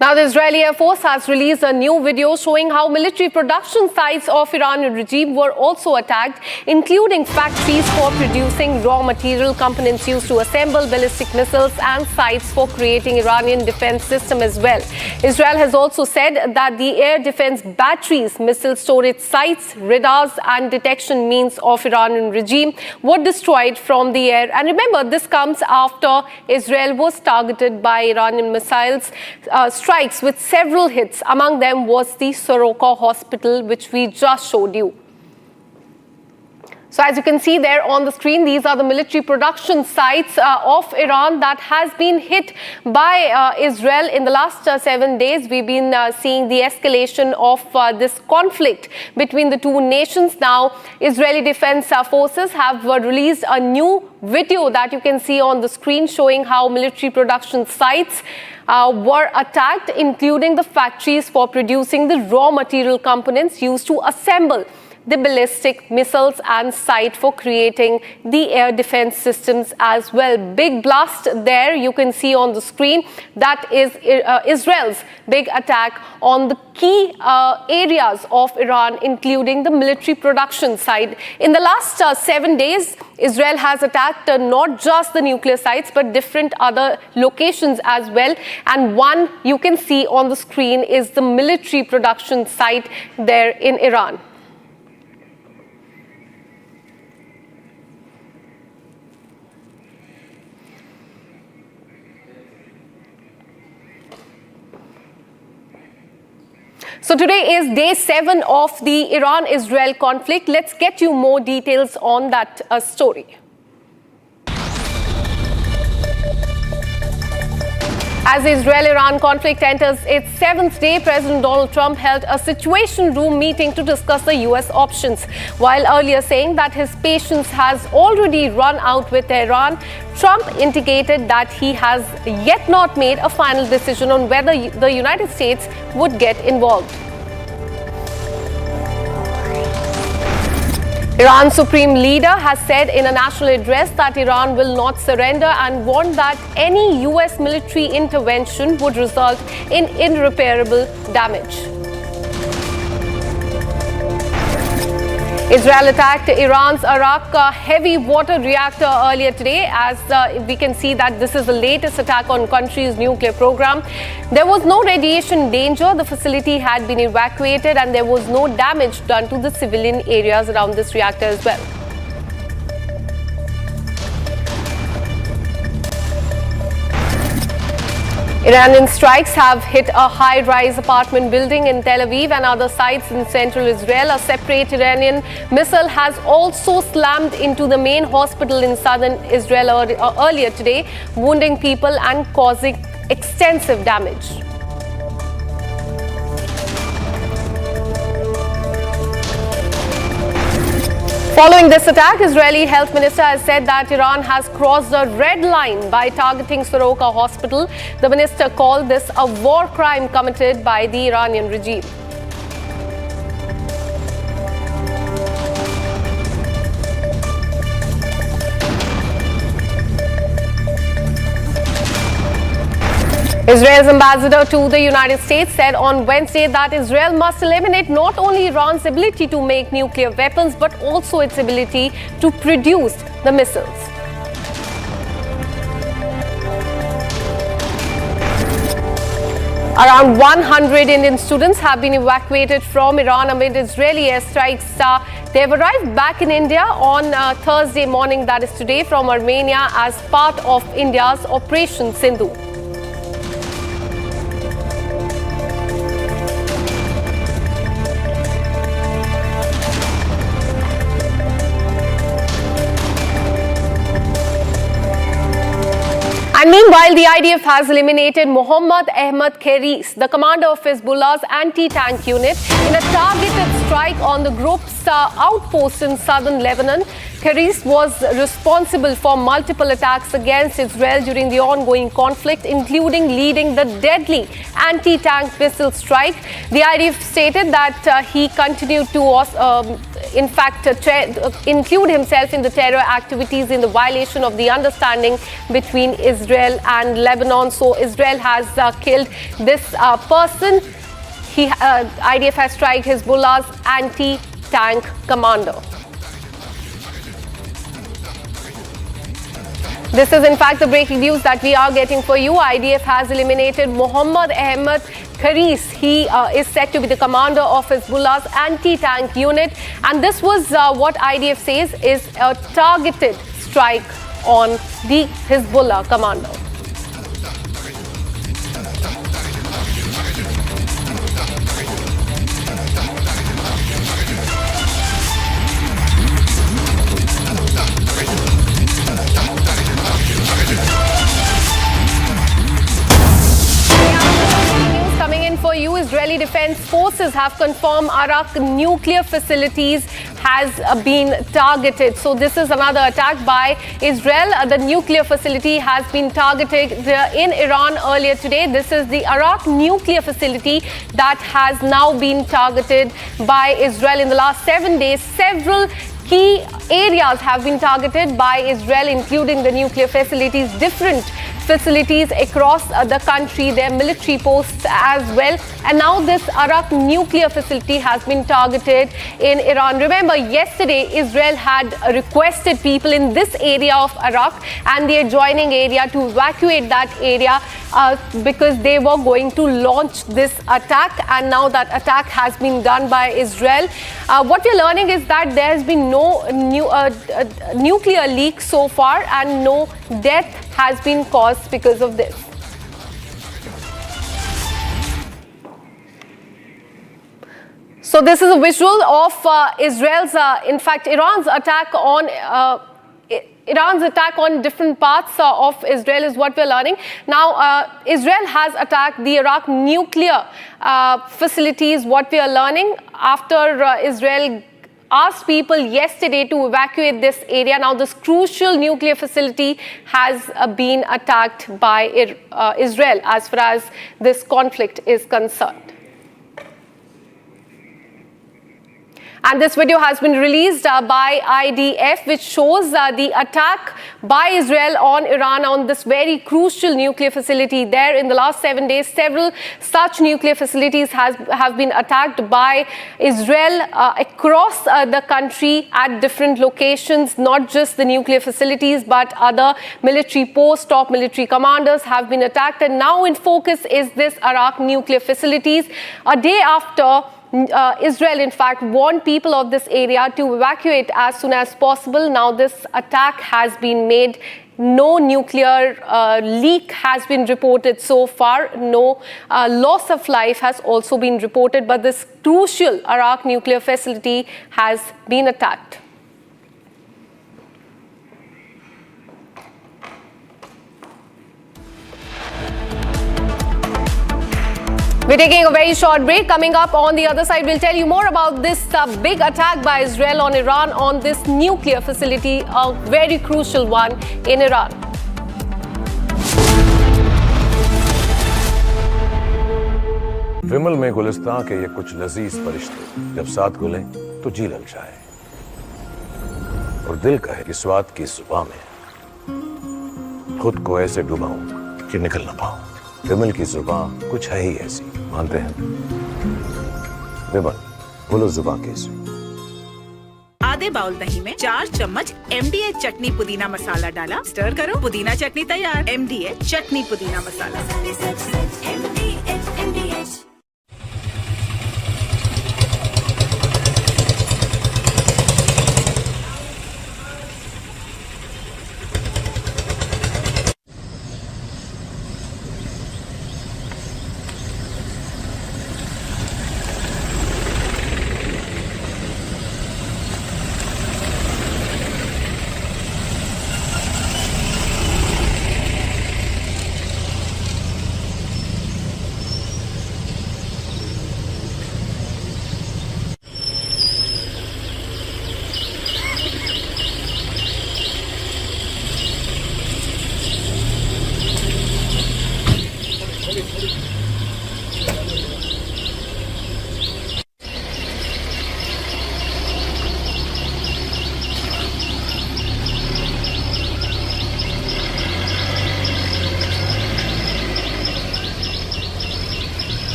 Now, the Israeli Air Force has released a new video showing how military production sites of Iranian regime were also attacked, including factories for producing raw material, components used to assemble ballistic missiles, and sites for creating Iranian defense system as well. Israel has also said that the air defense batteries, missile storage sites, radars and detection means of Iranian regime were destroyed from the air. And remember, this comes after Israel was targeted by Iranian missiles, strikes with several hits. Among them was the Soroka hospital, which we just showed you. So as you can see there on the screen, these are the military production sites of Iran that has been hit by Israel. In the last 7 days, we've been seeing the escalation of this conflict between the two nations. Now, Israeli Defense Forces have released a new video that you can see on the screen showing how military production sites were attacked, including the factories for producing the raw material components used to assemble the ballistic missiles and site for creating the air defense systems as well. Big blast there you can see on the screen. That is Israel's big attack on the key areas of Iran, including the military production site. In the last 7 days, Israel has attacked not just the nuclear sites, but different other locations as well. And one you can see on the screen is the military production site there in Iran. So today is day 7 of the Iran-Israel conflict. Let's get you more details on that story. As the Israel-Iran conflict enters its 7th day, President Donald Trump held a Situation Room meeting to discuss the U.S. options. While earlier saying that his patience has already run out with Iran, Trump indicated that he has yet not made a final decision on whether the United States would get involved. Iran's supreme leader has said in a national address that Iran will not surrender and warned that any U.S. military intervention would result in irreparable damage. Israel attacked Iran's Arak heavy water reactor earlier today. As we can see that this is the latest attack on country's nuclear program. There was no radiation danger. The facility had been evacuated and there was no damage done to the civilian areas around this reactor as well. Iranian strikes have hit a high-rise apartment building in Tel Aviv and other sites in central Israel. A separate Iranian missile has also slammed into the main hospital in southern Israel earlier today, wounding people and causing extensive damage. Following this attack, Israeli health minister has said that Iran has crossed a red line by targeting Soroka hospital. The minister called this a war crime committed by the Iranian regime. Israel's ambassador to the United States said on Wednesday that Israel must eliminate not only Iran's ability to make nuclear weapons, but also its ability to produce the missiles. Around 100 Indian students have been evacuated from Iran amid Israeli airstrikes. They have arrived back in India on Thursday morning, that is today, from Armenia as part of India's Operation Sindhu. And meanwhile, While the IDF has eliminated Mohammad Ahmad Kharis, the commander of Hezbollah's anti-tank unit, in a targeted strike on the group's outpost in southern Lebanon, Kharis was responsible for multiple attacks against Israel during the ongoing conflict, including leading the deadly anti-tank missile strike. The IDF stated that he continued to, include himself in the terror activities in the violation of the understanding between Israel and Lebanon. So Israel has killed this person. IDF has struck Hezbollah's anti-tank commander. This is in fact the breaking news that we are getting for you. IDF has eliminated Mohammad Ahmad Kharis. He is said to be the commander of Hezbollah's anti-tank unit. And this was what IDF says is a targeted strike on the Hezbollah commander. For you, Israeli Defense Forces have confirmed Arak nuclear facilities has been targeted. So this is another attack by Israel. The nuclear facility has been targeted in Iran earlier today. This is the Arak nuclear facility that has now been targeted by Israel in the last 7 days. Several key areas have been targeted by Israel, including the nuclear facilities, different facilities across the country, their military posts as well. And now this Arak nuclear facility has been targeted in Iran. Remember, yesterday Israel had requested people in this area of Arak and the adjoining area to evacuate that area because they were going to launch this attack. And now that attack has been done by Israel. What we're learning is that there has been no nuclear leak so far and no death has been caused because of this. So this is a visual of Israel's, in fact, Iran's attack on different parts of Israel is what we're learning. Now, Israel has attacked the Arak nuclear facilities, what we are learning after Israel asked people yesterday to evacuate this area. Now, this crucial nuclear facility has been attacked by Israel as far as this conflict is concerned. And this video has been released by IDF, which shows the attack by Israel on Iran on this very crucial nuclear facility there. In the last 7 days, several such nuclear facilities have been attacked by Israel across the country at different locations, not just the nuclear facilities, but other military posts, top military commanders have been attacked. And now in focus is this Arak nuclear facilities. A day after Israel, in fact, warned people of this area to evacuate as soon as possible. Now this attack has been made. No nuclear leak has been reported so far. No loss of life has also been reported. But this crucial Arak nuclear facility has been attacked. We're taking a very short break. Coming up on the other side, we'll tell you more about this big attack by Israel on Iran on this nuclear facility, a very crucial one in Iran. विमल में गुलिस्तां के ये कुछ लजीज फरिश्ते जब साथ गुलें तो जी ललचाए और दिल कहे कि स्वाद की जुबान में खुद को ऐसे डुबाऊं कि निकल ना पाऊं। विमल की जुबान कुछ है ही ऐसी, मानते हैं? विमल, बोलो जुबान कैसी? आधे बाउल दही में 4 चम्मच MDH चटनी पुदीना मसाला डाला, स्टर करो, पुदीना चटनी तैयार। MDH चटनी पुदीना मसाला।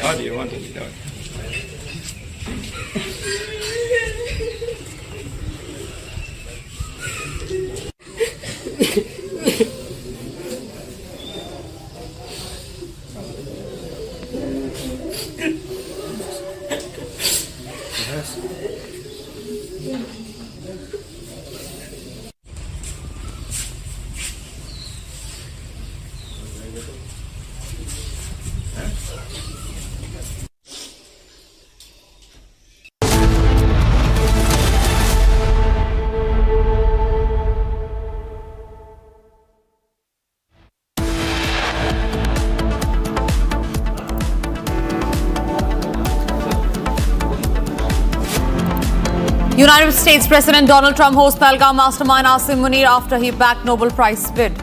How do you want to be done? United States President Donald Trump hosts Pahalgam mastermind Asim Munir after he backed Nobel Prize bid.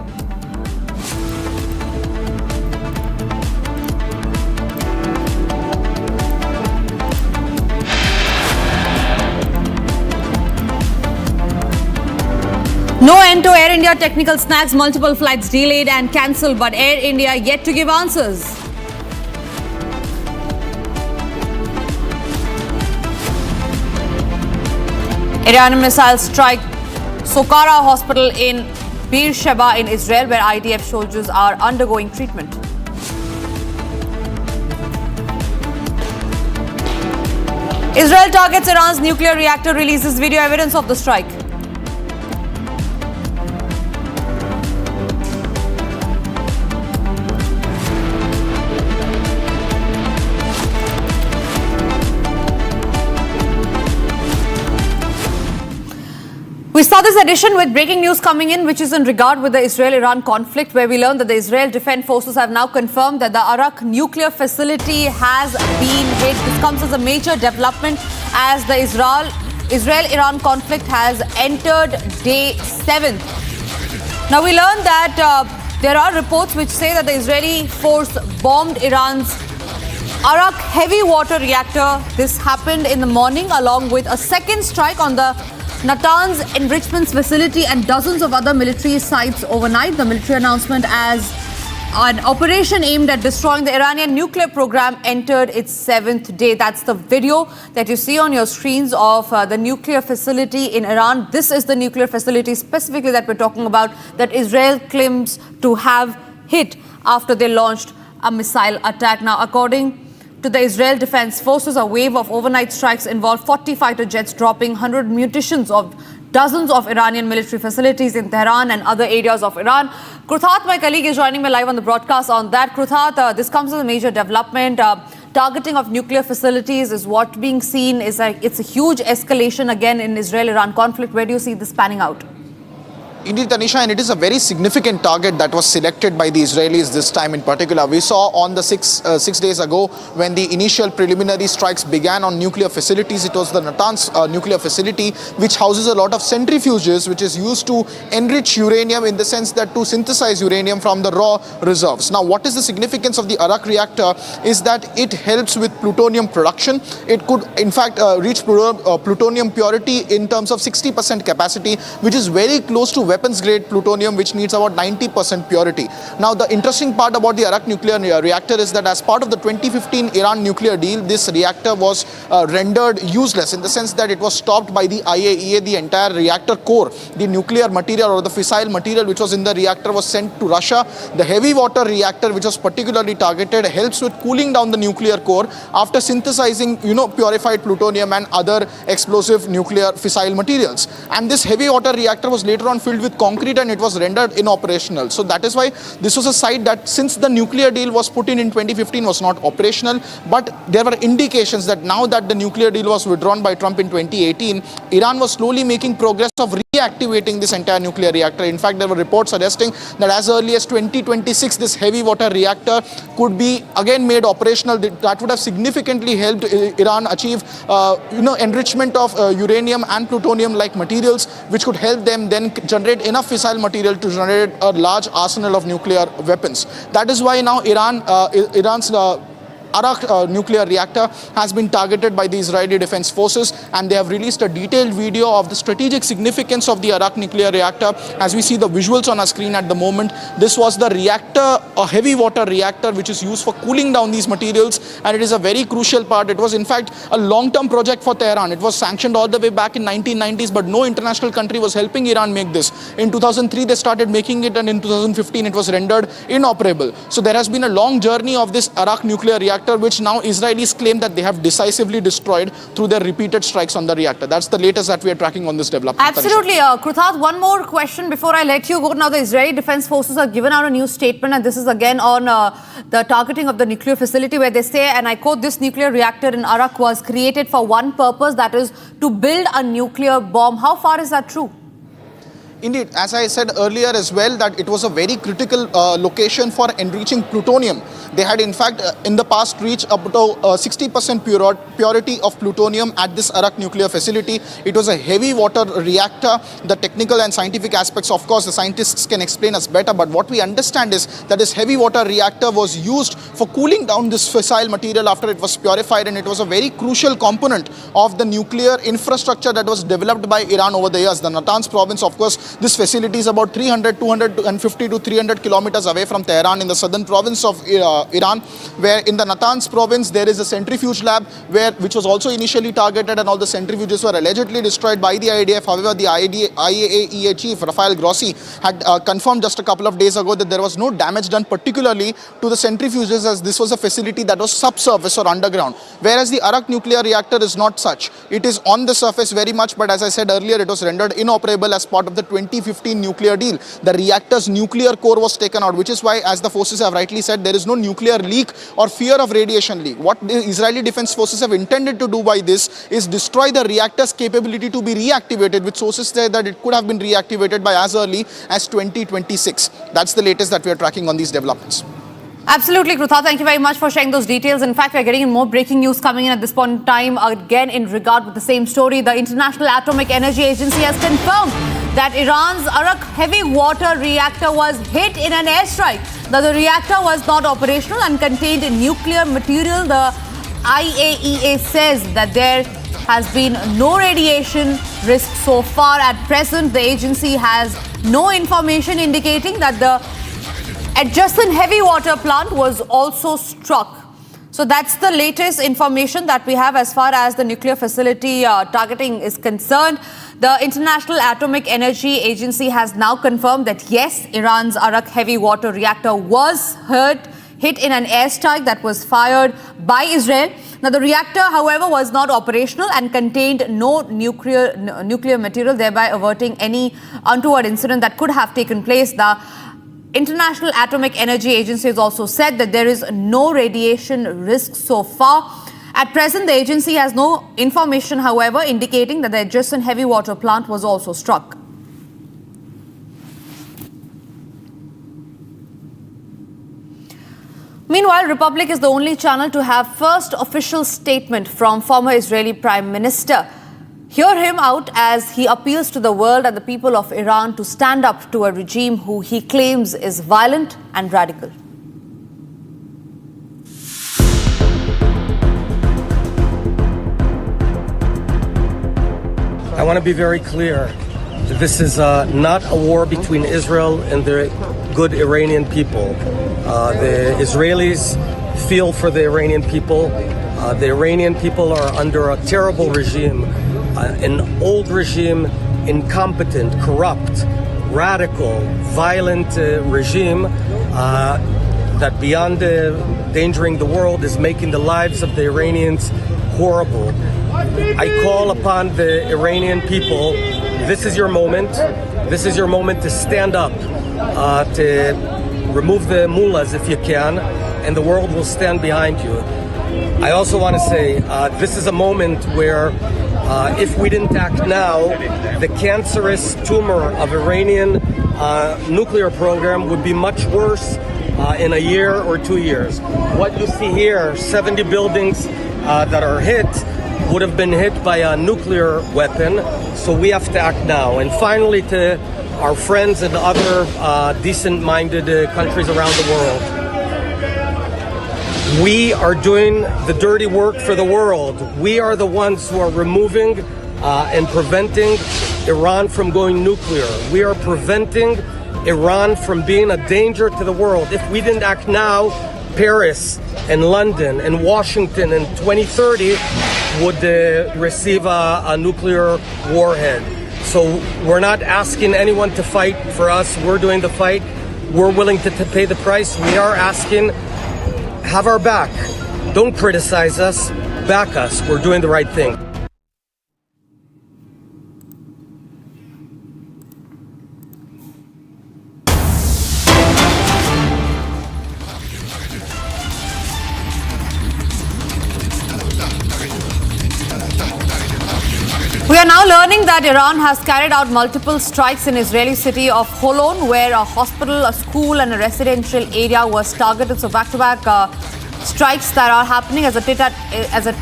No end to Air India technical snags, multiple flights delayed and cancelled, but Air India yet to give answers. Iranian missiles strike Soqara Hospital in Beersheba in Israel, where IDF soldiers are undergoing treatment. Israel targets Iran's nuclear reactor, releases video evidence of the strike. We start this edition with breaking news coming in, which is in regard with the Israel-Iran conflict, where we learned that the Israel Defense Forces have now confirmed that the Arak nuclear facility has been hit. This comes as a major development as the Israel-Iran conflict has entered day 7. Now we learned that there are reports which say that the Israeli force bombed Iran's Arak heavy water reactor. This happened in the morning, along with a second strike on the Natanz enrichment facility and dozens of other military sites overnight. The military announcement as an operation aimed at destroying the Iranian nuclear program entered its 7th day. That's the video that you see on your screens of the nuclear facility in Iran. This is the nuclear facility specifically that we're talking about, that Israel claims to have hit after they launched a missile attack. Now, according to the Israel Defense Forces, a wave of overnight strikes involved 40 fighter jets dropping 100 munitions of dozens of Iranian military facilities in Tehran and other areas of Iran. Kruthat, my colleague, is joining me live on the broadcast on that. Kruthat, this comes as a major development. Targeting of nuclear facilities is what being seen is it's a huge escalation again in Israel-Iran conflict. Where do you see this panning out? Indeed, Tanisha, and it is a very significant target that was selected by the Israelis this time in particular. We saw on the 6 days ago when the initial preliminary strikes began on nuclear facilities. It was the Natanz nuclear facility, which houses a lot of centrifuges, which is used to enrich uranium in the sense that to synthesize uranium from the raw reserves. Now, what is the significance of the Arak reactor is that it helps with plutonium production. It could, in fact, reach plutonium purity in terms of 60% capacity, which is very close to weapons grade plutonium, which needs about 90% purity. Now, the interesting part about the Arak nuclear reactor is that as part of the 2015 Iran nuclear deal, this reactor was rendered useless in the sense that it was stopped by the IAEA. The entire reactor core, the nuclear material or the fissile material which was in the reactor, was sent to Russia. The heavy water reactor, which was particularly targeted, helps with cooling down the nuclear core after synthesizing, purified plutonium and other explosive nuclear fissile materials. And this heavy water reactor was later on filled with concrete and it was rendered inoperational. So that is why this was a site that, since the nuclear deal was put in 2015, was not operational. But there were indications that now that the nuclear deal was withdrawn by Trump in 2018, Iran was slowly making progress of reactivating this entire nuclear reactor. In fact, there were reports suggesting that as early as 2026, this heavy water reactor could be again made operational. That would have significantly helped Iran achieve, enrichment of uranium and plutonium-like materials, which could help them then generate enough fissile material to generate a large arsenal of nuclear weapons. That is why now Iran's Arak nuclear reactor has been targeted by the Israeli Defense Forces, and they have released a detailed video of the strategic significance of the Arak nuclear reactor. As we see the visuals on our screen at the moment, this was the reactor, a heavy water reactor, which is used for cooling down these materials, and it is a very crucial part. It was in fact a long-term project for Tehran. It was sanctioned all the way back in 1990s, but no international country was helping Iran make this. In 2003, they started making it, and in 2015, it was rendered inoperable. So there has been a long journey of this Arak nuclear reactor, which now Israelis claim that they have decisively destroyed through their repeated strikes on the reactor. That's the latest that we are tracking on this development. Absolutely. Kruthat, one more question before I let you go. Now, the Israeli Defense Forces have given out a new statement, and this is again on the targeting of the nuclear facility, where they say, and I quote, "This nuclear reactor in Arak was created for one purpose, that is to build a nuclear bomb." How far is that true? Indeed, as I said earlier as well, that it was a very critical location for enriching plutonium. They had in fact in the past reached up to 60% purity of plutonium at this Arak nuclear facility. It was a heavy water reactor. The technical and scientific aspects, of course, the scientists can explain us better, but what we understand is that this heavy water reactor was used for cooling down this fissile material after it was purified, and it was a very crucial component of the nuclear infrastructure that was developed by Iran over the years. The Natanz province, of course, this facility is about 250 to 300 kilometers away from Tehran in the southern province of Iran, where in the Natanz province there is a centrifuge lab which was also initially targeted, and all the centrifuges were allegedly destroyed by the IDF. However, the IAEA chief Rafael Grossi had confirmed just a couple of days ago that there was no damage done particularly to the centrifuges, as this was a facility that was subsurface or underground, whereas the Arak nuclear reactor is not such. It is on the surface very much, but as I said earlier, it was rendered inoperable as part of the 2015 nuclear deal. The reactor's nuclear core was taken out, which is why, as the forces have rightly said, there is no nuclear leak or fear of radiation leak. What the Israeli Defense Forces have intended to do by this is destroy the reactor's capability to be reactivated, with sources say that it could have been reactivated by as early as 2026. That's the latest that we are tracking on these developments. Absolutely, Kruthat. Thank you very much for sharing those details. In fact, we're getting in more breaking news coming in at this point in time. Again, in regard with the same story, the International Atomic Energy Agency has confirmed that Iran's Arak heavy water reactor was hit in an airstrike. Now, the reactor was not operational and contained nuclear material. The IAEA says that there has been no radiation risk so far. At present, the agency has no information indicating that the adjacent heavy water plant was also struck. So that's the latest information that we have as far as the nuclear facility targeting is concerned. The International Atomic Energy Agency has now confirmed that yes, Iran's Arak heavy water reactor was hit in an airstrike that was fired by Israel. Now, the reactor, however, was not operational and contained no nuclear material, thereby averting any untoward incident that could have taken place. The International Atomic Energy Agency has also said that there is no radiation risk so far. At present, the agency has no information, however, indicating that the adjacent heavy water plant was also struck. Meanwhile, Republic is the only channel to have first official statement from former Israeli Prime Minister. Hear him out as he appeals to the world and the people of Iran to stand up to a regime who he claims is violent and radical. I want to be very clear. This is not a war between Israel and the good Iranian people. The Israelis feel for the Iranian people. The Iranian people are under a terrible regime, an old regime, incompetent, corrupt, radical, violent regime that beyond endangering the world is making the lives of the Iranians horrible. I call upon the Iranian people, this is your moment. This is your moment to stand up, to remove the mullahs if you can, and the world will stand behind you. I also want to say this is a moment where if we didn't act now, the cancerous tumor of Iranian nuclear program would be much worse in a year or 2 years. What you see here, 70 buildings that are hit, would have been hit by a nuclear weapon, so we have to act now. And finally, to our friends in other decent-minded countries around the world, we are doing the dirty work for the world. We are the ones who are removing and preventing Iran from going nuclear. We are preventing Iran from being a danger to the world. If we didn't act now, Paris and London and Washington in 2030 would receive a nuclear warhead. So we're not asking anyone to fight for us. We're doing the fight. We're willing to pay the price. We are asking, have our back. Don't criticize us. Back us. We're doing the right thing. We are now learning that Iran has carried out multiple strikes in Israeli city of Holon, where a hospital, a school and a residential area was targeted. So back-to-back strikes that are happening as a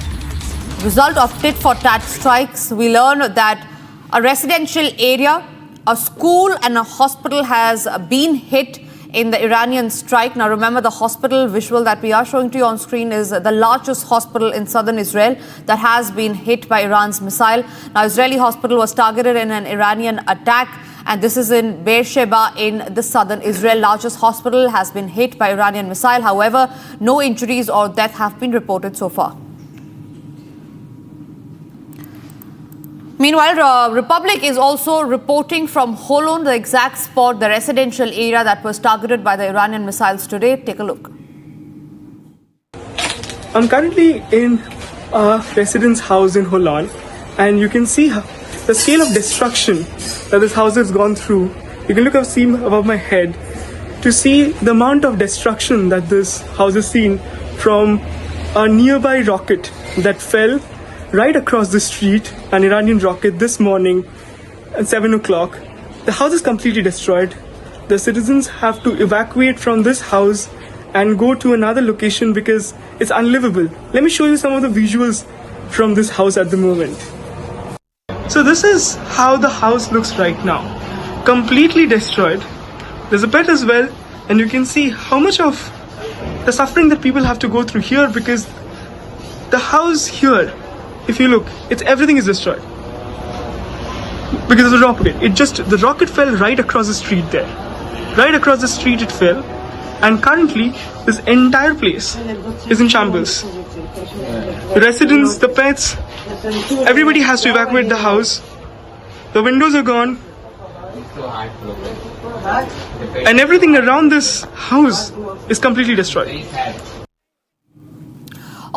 result of tit-for-tat strikes. We learn that a residential area, a school and a hospital has been hit in the Iranian strike. Now remember, the hospital visual that we are showing to you on screen is the largest hospital in southern Israel that has been hit by Iran's missile. Now Israeli hospital was targeted in an Iranian attack, and this is in Beersheba in the southern Israel. Largest hospital has been hit by Iranian missile. However, no injuries or death have been reported so far. Meanwhile, Republic is also reporting from Holon, the exact spot, the residential area that was targeted by the Iranian missiles today. Take a look. I'm currently in a residence house in Holon, and you can see the scale of destruction that this house has gone through. You can look up, see above my head to see the amount of destruction that this house has seen from a nearby rocket that fell right across the street, an Iranian rocket this morning at 7 o'clock. The house is completely destroyed. The citizens have to evacuate from this house and go to another location because it's unlivable. Let me show you some of the visuals from this house at the moment. So this is how the house looks right now. Completely destroyed. There's a bed as well, and you can see how much of the suffering that people have to go through here, because the house here, if you look, everything is destroyed because of the rocket. The rocket fell right across the street there. Right across the street it fell, and currently this entire place is in shambles. The residents, the pets, everybody has to evacuate the house. The windows are gone, and everything around this house is completely destroyed.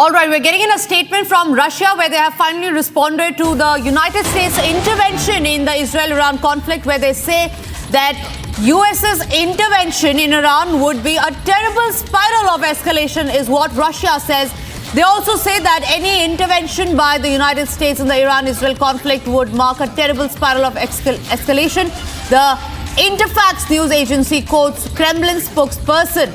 All right, we're getting in a statement from Russia where they have finally responded to the United States intervention in the Israel-Iran conflict, where they say that US's intervention in Iran would be a terrible spiral of escalation, is what Russia says. They also say that any intervention by the United States in the Iran-Israel conflict would mark a terrible spiral of escalation. The Interfax news agency quotes Kremlin spokesperson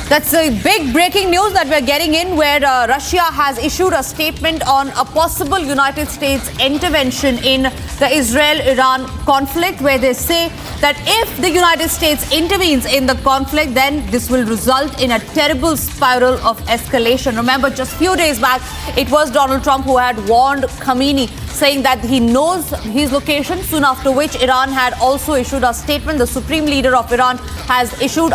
That's a big breaking news that we're getting in, where Russia has issued a statement on a possible United States intervention in the Israel-Iran conflict, where they say that if the United States intervenes in the conflict, then this will result in a terrible spiral of escalation. Remember, just a few days back, it was Donald Trump who had warned Khamenei, saying that he knows his location, soon after which Iran had also issued a statement. The supreme leader of Iran had issued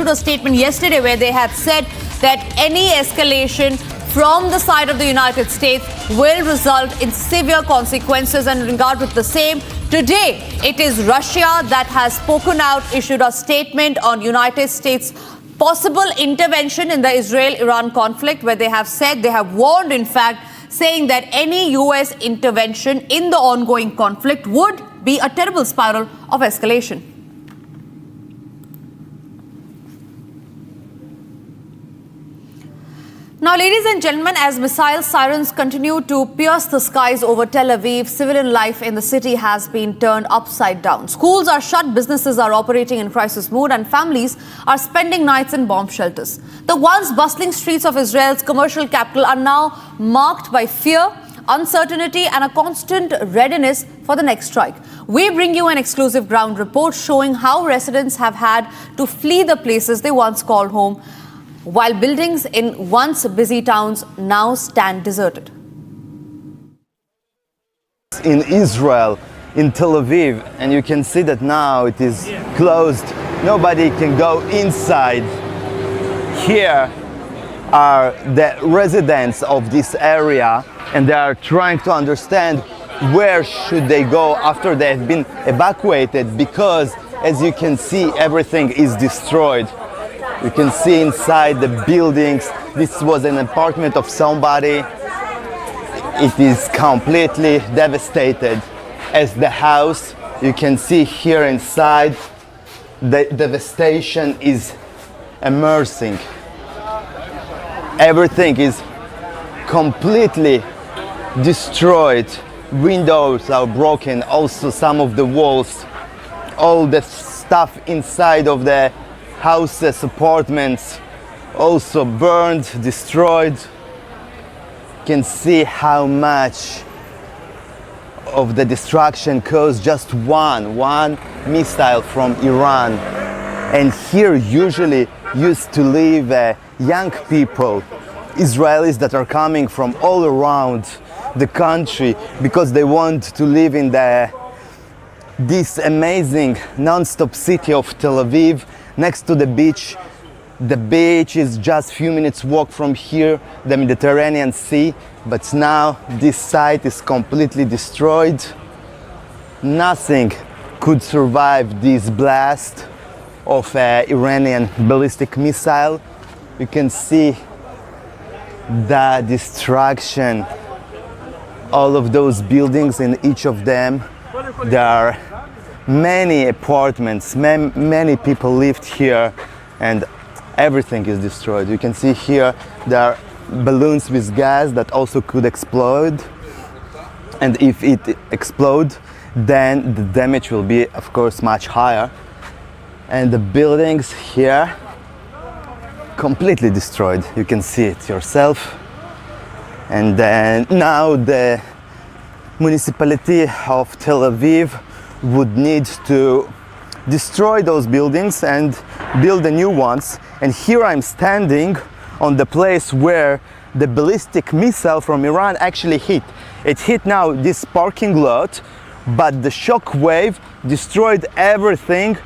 a statement yesterday where they had said that any escalation from the side of the United States will result in severe consequences. And in regard with the same, today it is Russia that has spoken out, issued a statement on United States possible intervention in the Israel-Iran conflict, where they have said, they have warned, in fact, saying that any US intervention in the ongoing conflict would be a terrible spiral of escalation. Now, ladies and gentlemen, as missile sirens continue to pierce the skies over Tel Aviv, civilian life in the city has been turned upside down. Schools are shut, businesses are operating in crisis mode, and families are spending nights in bomb shelters. The once bustling streets of Israel's commercial capital are now marked by fear, uncertainty, and a constant readiness for the next strike. We bring you an exclusive ground report showing how residents have had to flee the places they once called home, while buildings in once busy towns now stand deserted. In Israel, in Tel Aviv, and you can see that now it is closed. Nobody can go inside. Here are the residents of this area, and they are trying to understand where should they go after they have been evacuated, because as you can see, everything is destroyed. You can see inside the buildings, this was an apartment of somebody. It is completely devastated. As the house, you can see here inside, the devastation is immersing. Everything is completely destroyed. Windows are broken, also some of the walls. All the stuff inside of the houses, apartments, also burned, destroyed. You can see how much of the destruction caused just one missile from Iran. And here usually used to live young people, Israelis that are coming from all around the country because they want to live in this amazing non-stop city of Tel Aviv, next to the beach. The beach is just a few minutes walk from here, the Mediterranean Sea, but now this site is completely destroyed. Nothing could survive this blast of Iranian ballistic missile. You can see the destruction, all of those buildings, in each of them there are many apartments, many people lived here, and everything is destroyed. You can see here there are balloons with gas that also could explode, and if it explodes, then the damage will be, of course, much higher. And the buildings here completely destroyed. You can see it yourself. And then now the municipality of Tel Aviv would need to destroy those buildings and build the new ones. And here I'm standing on the place where the ballistic missile from Iran actually hit. It hit now this parking lot, but the shock wave destroyed everything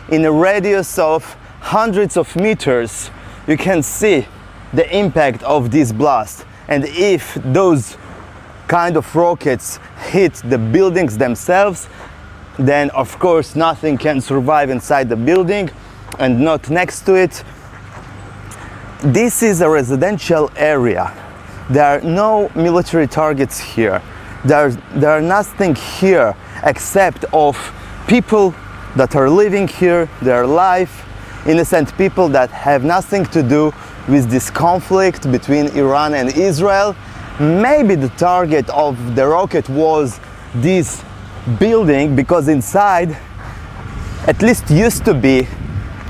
in a radius of hundreds of meters. You can see the impact of this blast. And if those kind of rockets hit the buildings themselves, then of course nothing can survive inside the building and not next to it. This is a residential area. There are no military targets here. There are nothing here except of people that are living here, their life, innocent people that have nothing to do with this conflict between Iran and Israel. Maybe the target of the rocket was this building, because inside at least used to be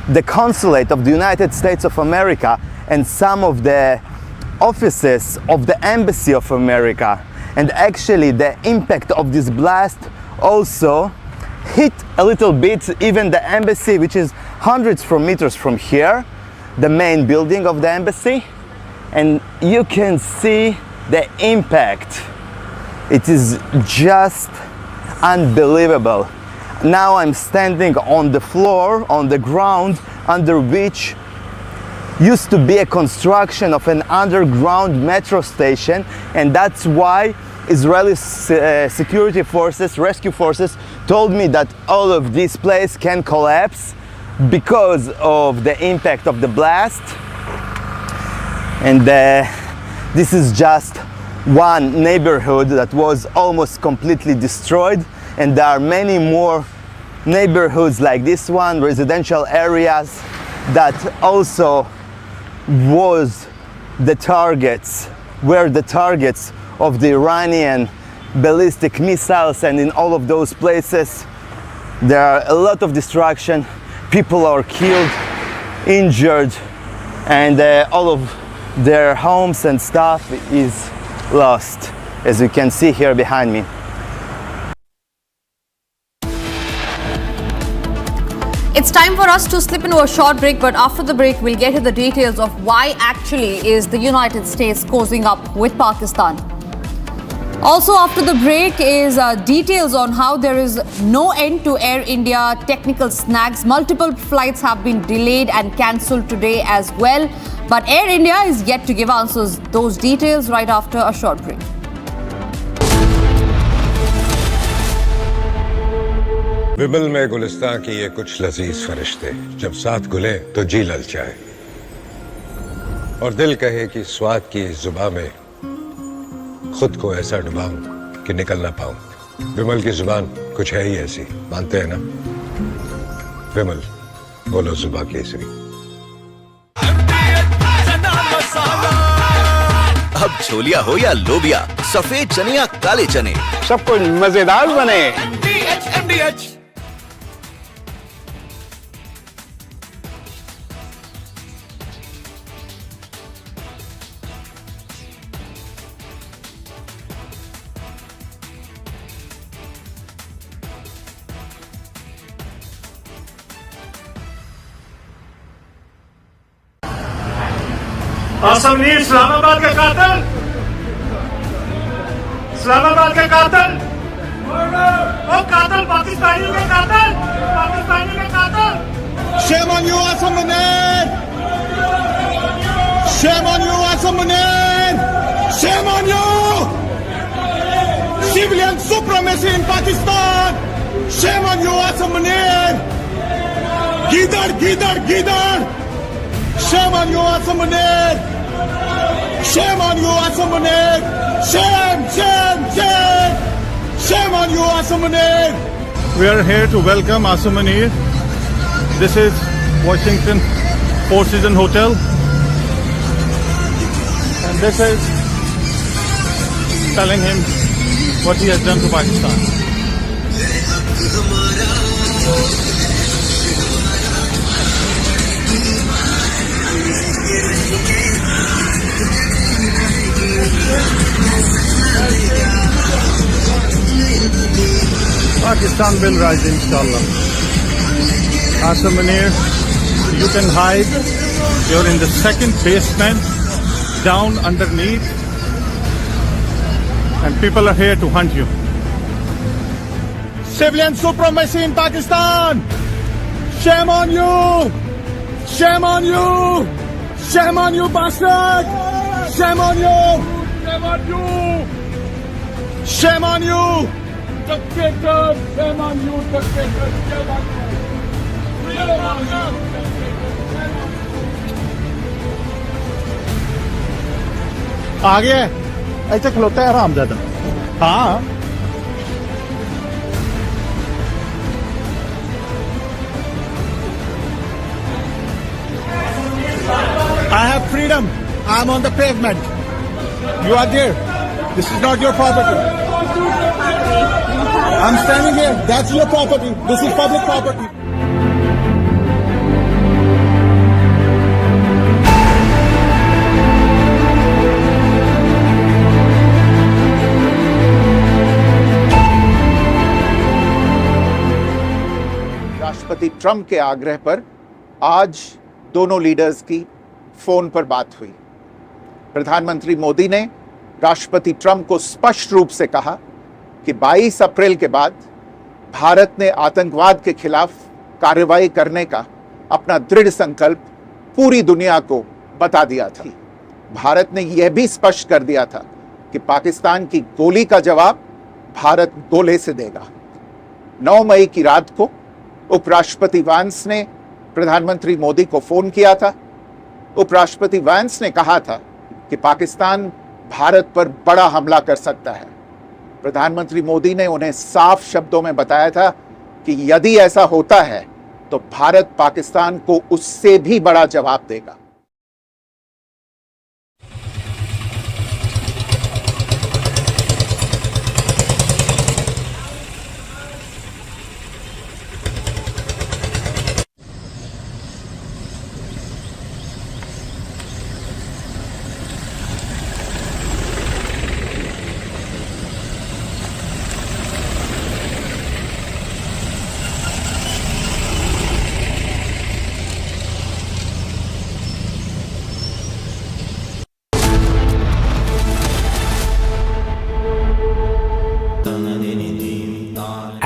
the consulate of the United States of America and some of the offices of the Embassy of America. And actually the impact of this blast also hit a little bit even the embassy, which is hundreds of meters from here, the main building of the embassy. And you can see the impact. It is just unbelievable. Now I'm standing on the floor, on the ground, under which used to be a construction of an underground metro station, and that's why Israeli security forces, rescue forces, told me that all of this place can collapse because of the impact of the blast. And this is just one neighborhood that was almost completely destroyed, and there are many more neighborhoods like this one, residential areas that also were the targets of the Iranian ballistic missiles. And in all of those places there are a lot of destruction. People are killed, injured, and all of their homes and stuff is lost, as you can see here behind me. It's time for us to slip into a short break, but after the break we'll get to the details of why actually is the United States cozying up with Pakistan. Also after the break is details on how there is no end to Air India technical snags. Multiple flights have been delayed and cancelled today as well, but Air India is yet to give answers. Those details right after a short break. विमल में गुलिस्तां की ये कुछ लजीज फरिश्ते जब साथ गुले तो जी ललचाए और दिल कहे कि स्वाद की जुबान में खुद को ऐसा डुबाऊं कि निकल ना पाऊं। विमल की जुबान कुछ है ही ऐसी, मानते हैं ना? विमल, बोलो जुबान केसरी। अब छोलिया हो या लोबिया, सफेद चने या काले चने, सब कुछ मजेदार बने। असमनीर इस्लामाबाद के कातिल, इस्लामाबाद के कातिल, वो कातिल पाकिस्तानी के कातिल, पाकिस्तानी के कातिल। Shame on you, Asam Munir! Shame on you, Asam Munir! Shame on you! Civilian supremacy in Pakistan! Shame on you, Asam Munir! Gidar, gidar, gidar! Shame on you, Asam Munir! Shame on you, Asam Munir! Shame, shame, shame! Shame on you, Asam Munir! We are here to welcome Asam Munir. This is Washington Four Seasons Hotel, and this is telling him what he has done to Pakistan. Pakistan will rise, inshallah. Asam Munir, you can hide. You're in the second basement, down underneath, and people are here to hunt you. Civilian supremacy in Pakistan! Shame on you! Shame on you! Shame on you, bastard! Shame on you! Shame on you! Shame on you! Dictator! Shame on you, dictator! Shame on you! आ गया है, ऐसे खलोता है हरामजादा। हाँ, I have freedom. I'm on the pavement. You are there. This is not your property. I'm standing here. That's your property. This is public property. राष्ट्रपति Trump के आग्रह पर आज दोनों लीडर्स की फोन पर बात हुई। प्रधानमंत्री मोदी ने राष्ट्रपति ट्रंप को स्पष्ट रूप से कहा कि 22 अप्रैल के बाद भारत ने आतंकवाद के खिलाफ कार्रवाई करने का अपना दृढ़ संकल्प पूरी दुनिया को बता दिया था। भारत ने यह भी स्पष्ट कर दिया था कि पाकिस्तान की गोली का जवाब भारत गोले से देगा। 9 मई की रात को उपराष्ट्रपति वैंस ने प्रधानमंत्री मोदी को फोन किया था। उपराष्ट्रपति वैंस ने कहा था कि पाकिस्तान भारत पर बड़ा हमला कर सकता है। प्रधानमंत्री मोदी ने उन्हें साफ शब्दों में बताया था कि यदि ऐसा होता है तो भारत पाकिस्तान को उससे भी बड़ा जवाब देगा।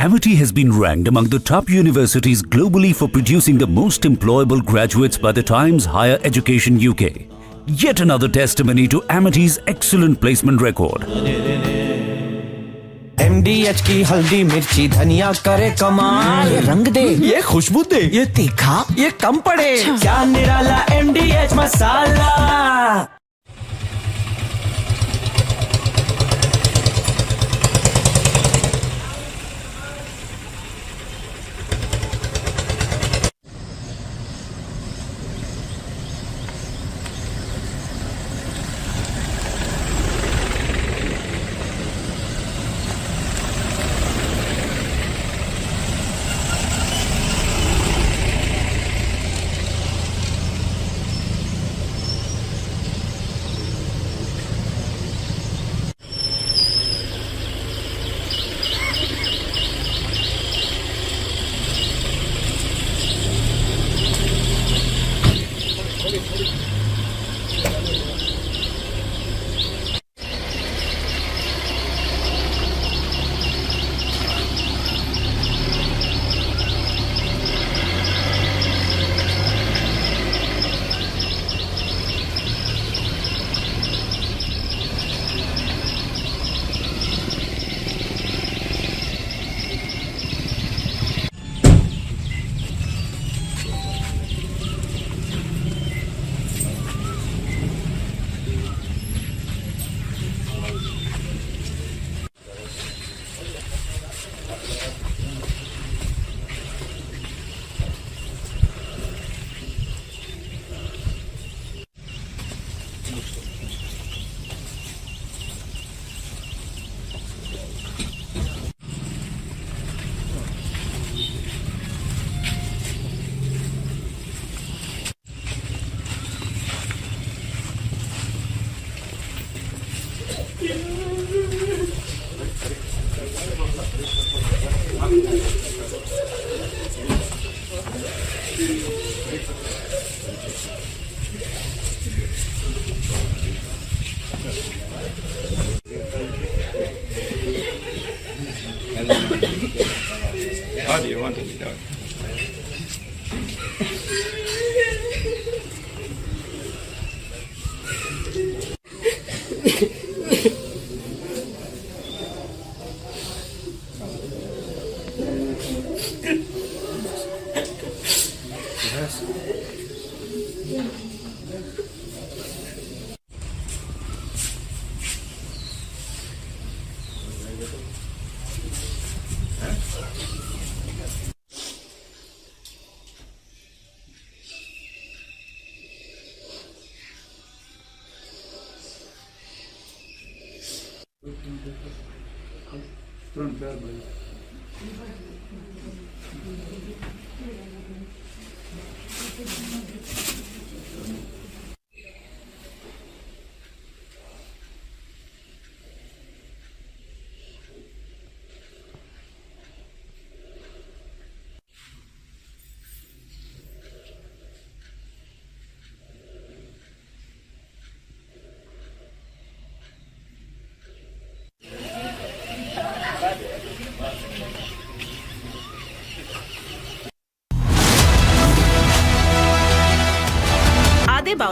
Amity has been ranked among the top universities globally for producing the most employable graduates by the Times Higher Education UK. Yet another testimony to Amity's excellent placement record. MDH की हल्दी मिर्ची धनिया करे कमाल, ये रंग दे, ये खुशबू दे, ये तीखा, ये कम पड़े, क्या निराला MDH masala. How do you want to be done?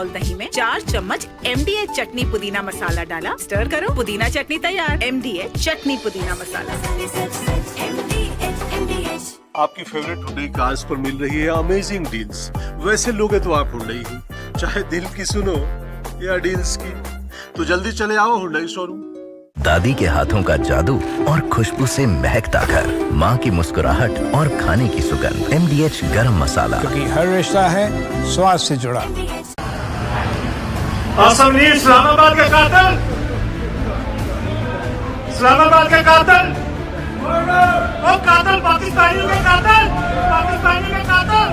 Bowl दही में 4 चम्मच MDH चटनी पुदीना मसाला डाला, स्टर करो, पुदीना चटनी तैयार। MDH चटनी पुदीना मसाला। आपकी फेवरेट हुंडई कार्स पर मिल रही है अमेजिंग डील्स। वैसे लोगे तो आप हुंडई ही, चाहे दिल की सुनो या डील्स की, तो जल्दी चले आओ हुंडई शोरूम। दादी के हाथों का जादू और खुशबू से महकता घर, माँ की मुस्कुराहट और खाने की सुगंध। MDH गरम मसाला, क्योंकि हर रिश्ता है स्वाद से जुड़ा। असली इस्लामाबाद के कातिल, इस्लामाबाद के कातिल, वो कातिल पाकिस्तानी के कातिल, पाकिस्तानी के कातिल।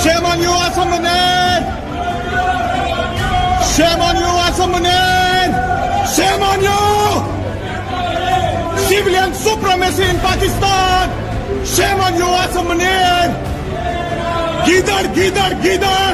Shame on you, Assam Munir! Shame on you, Assam Munir! Shame on you! Civilian supremacy in Pakistan! Shame on you, Assam Munir! Gidar, gidar, gidar!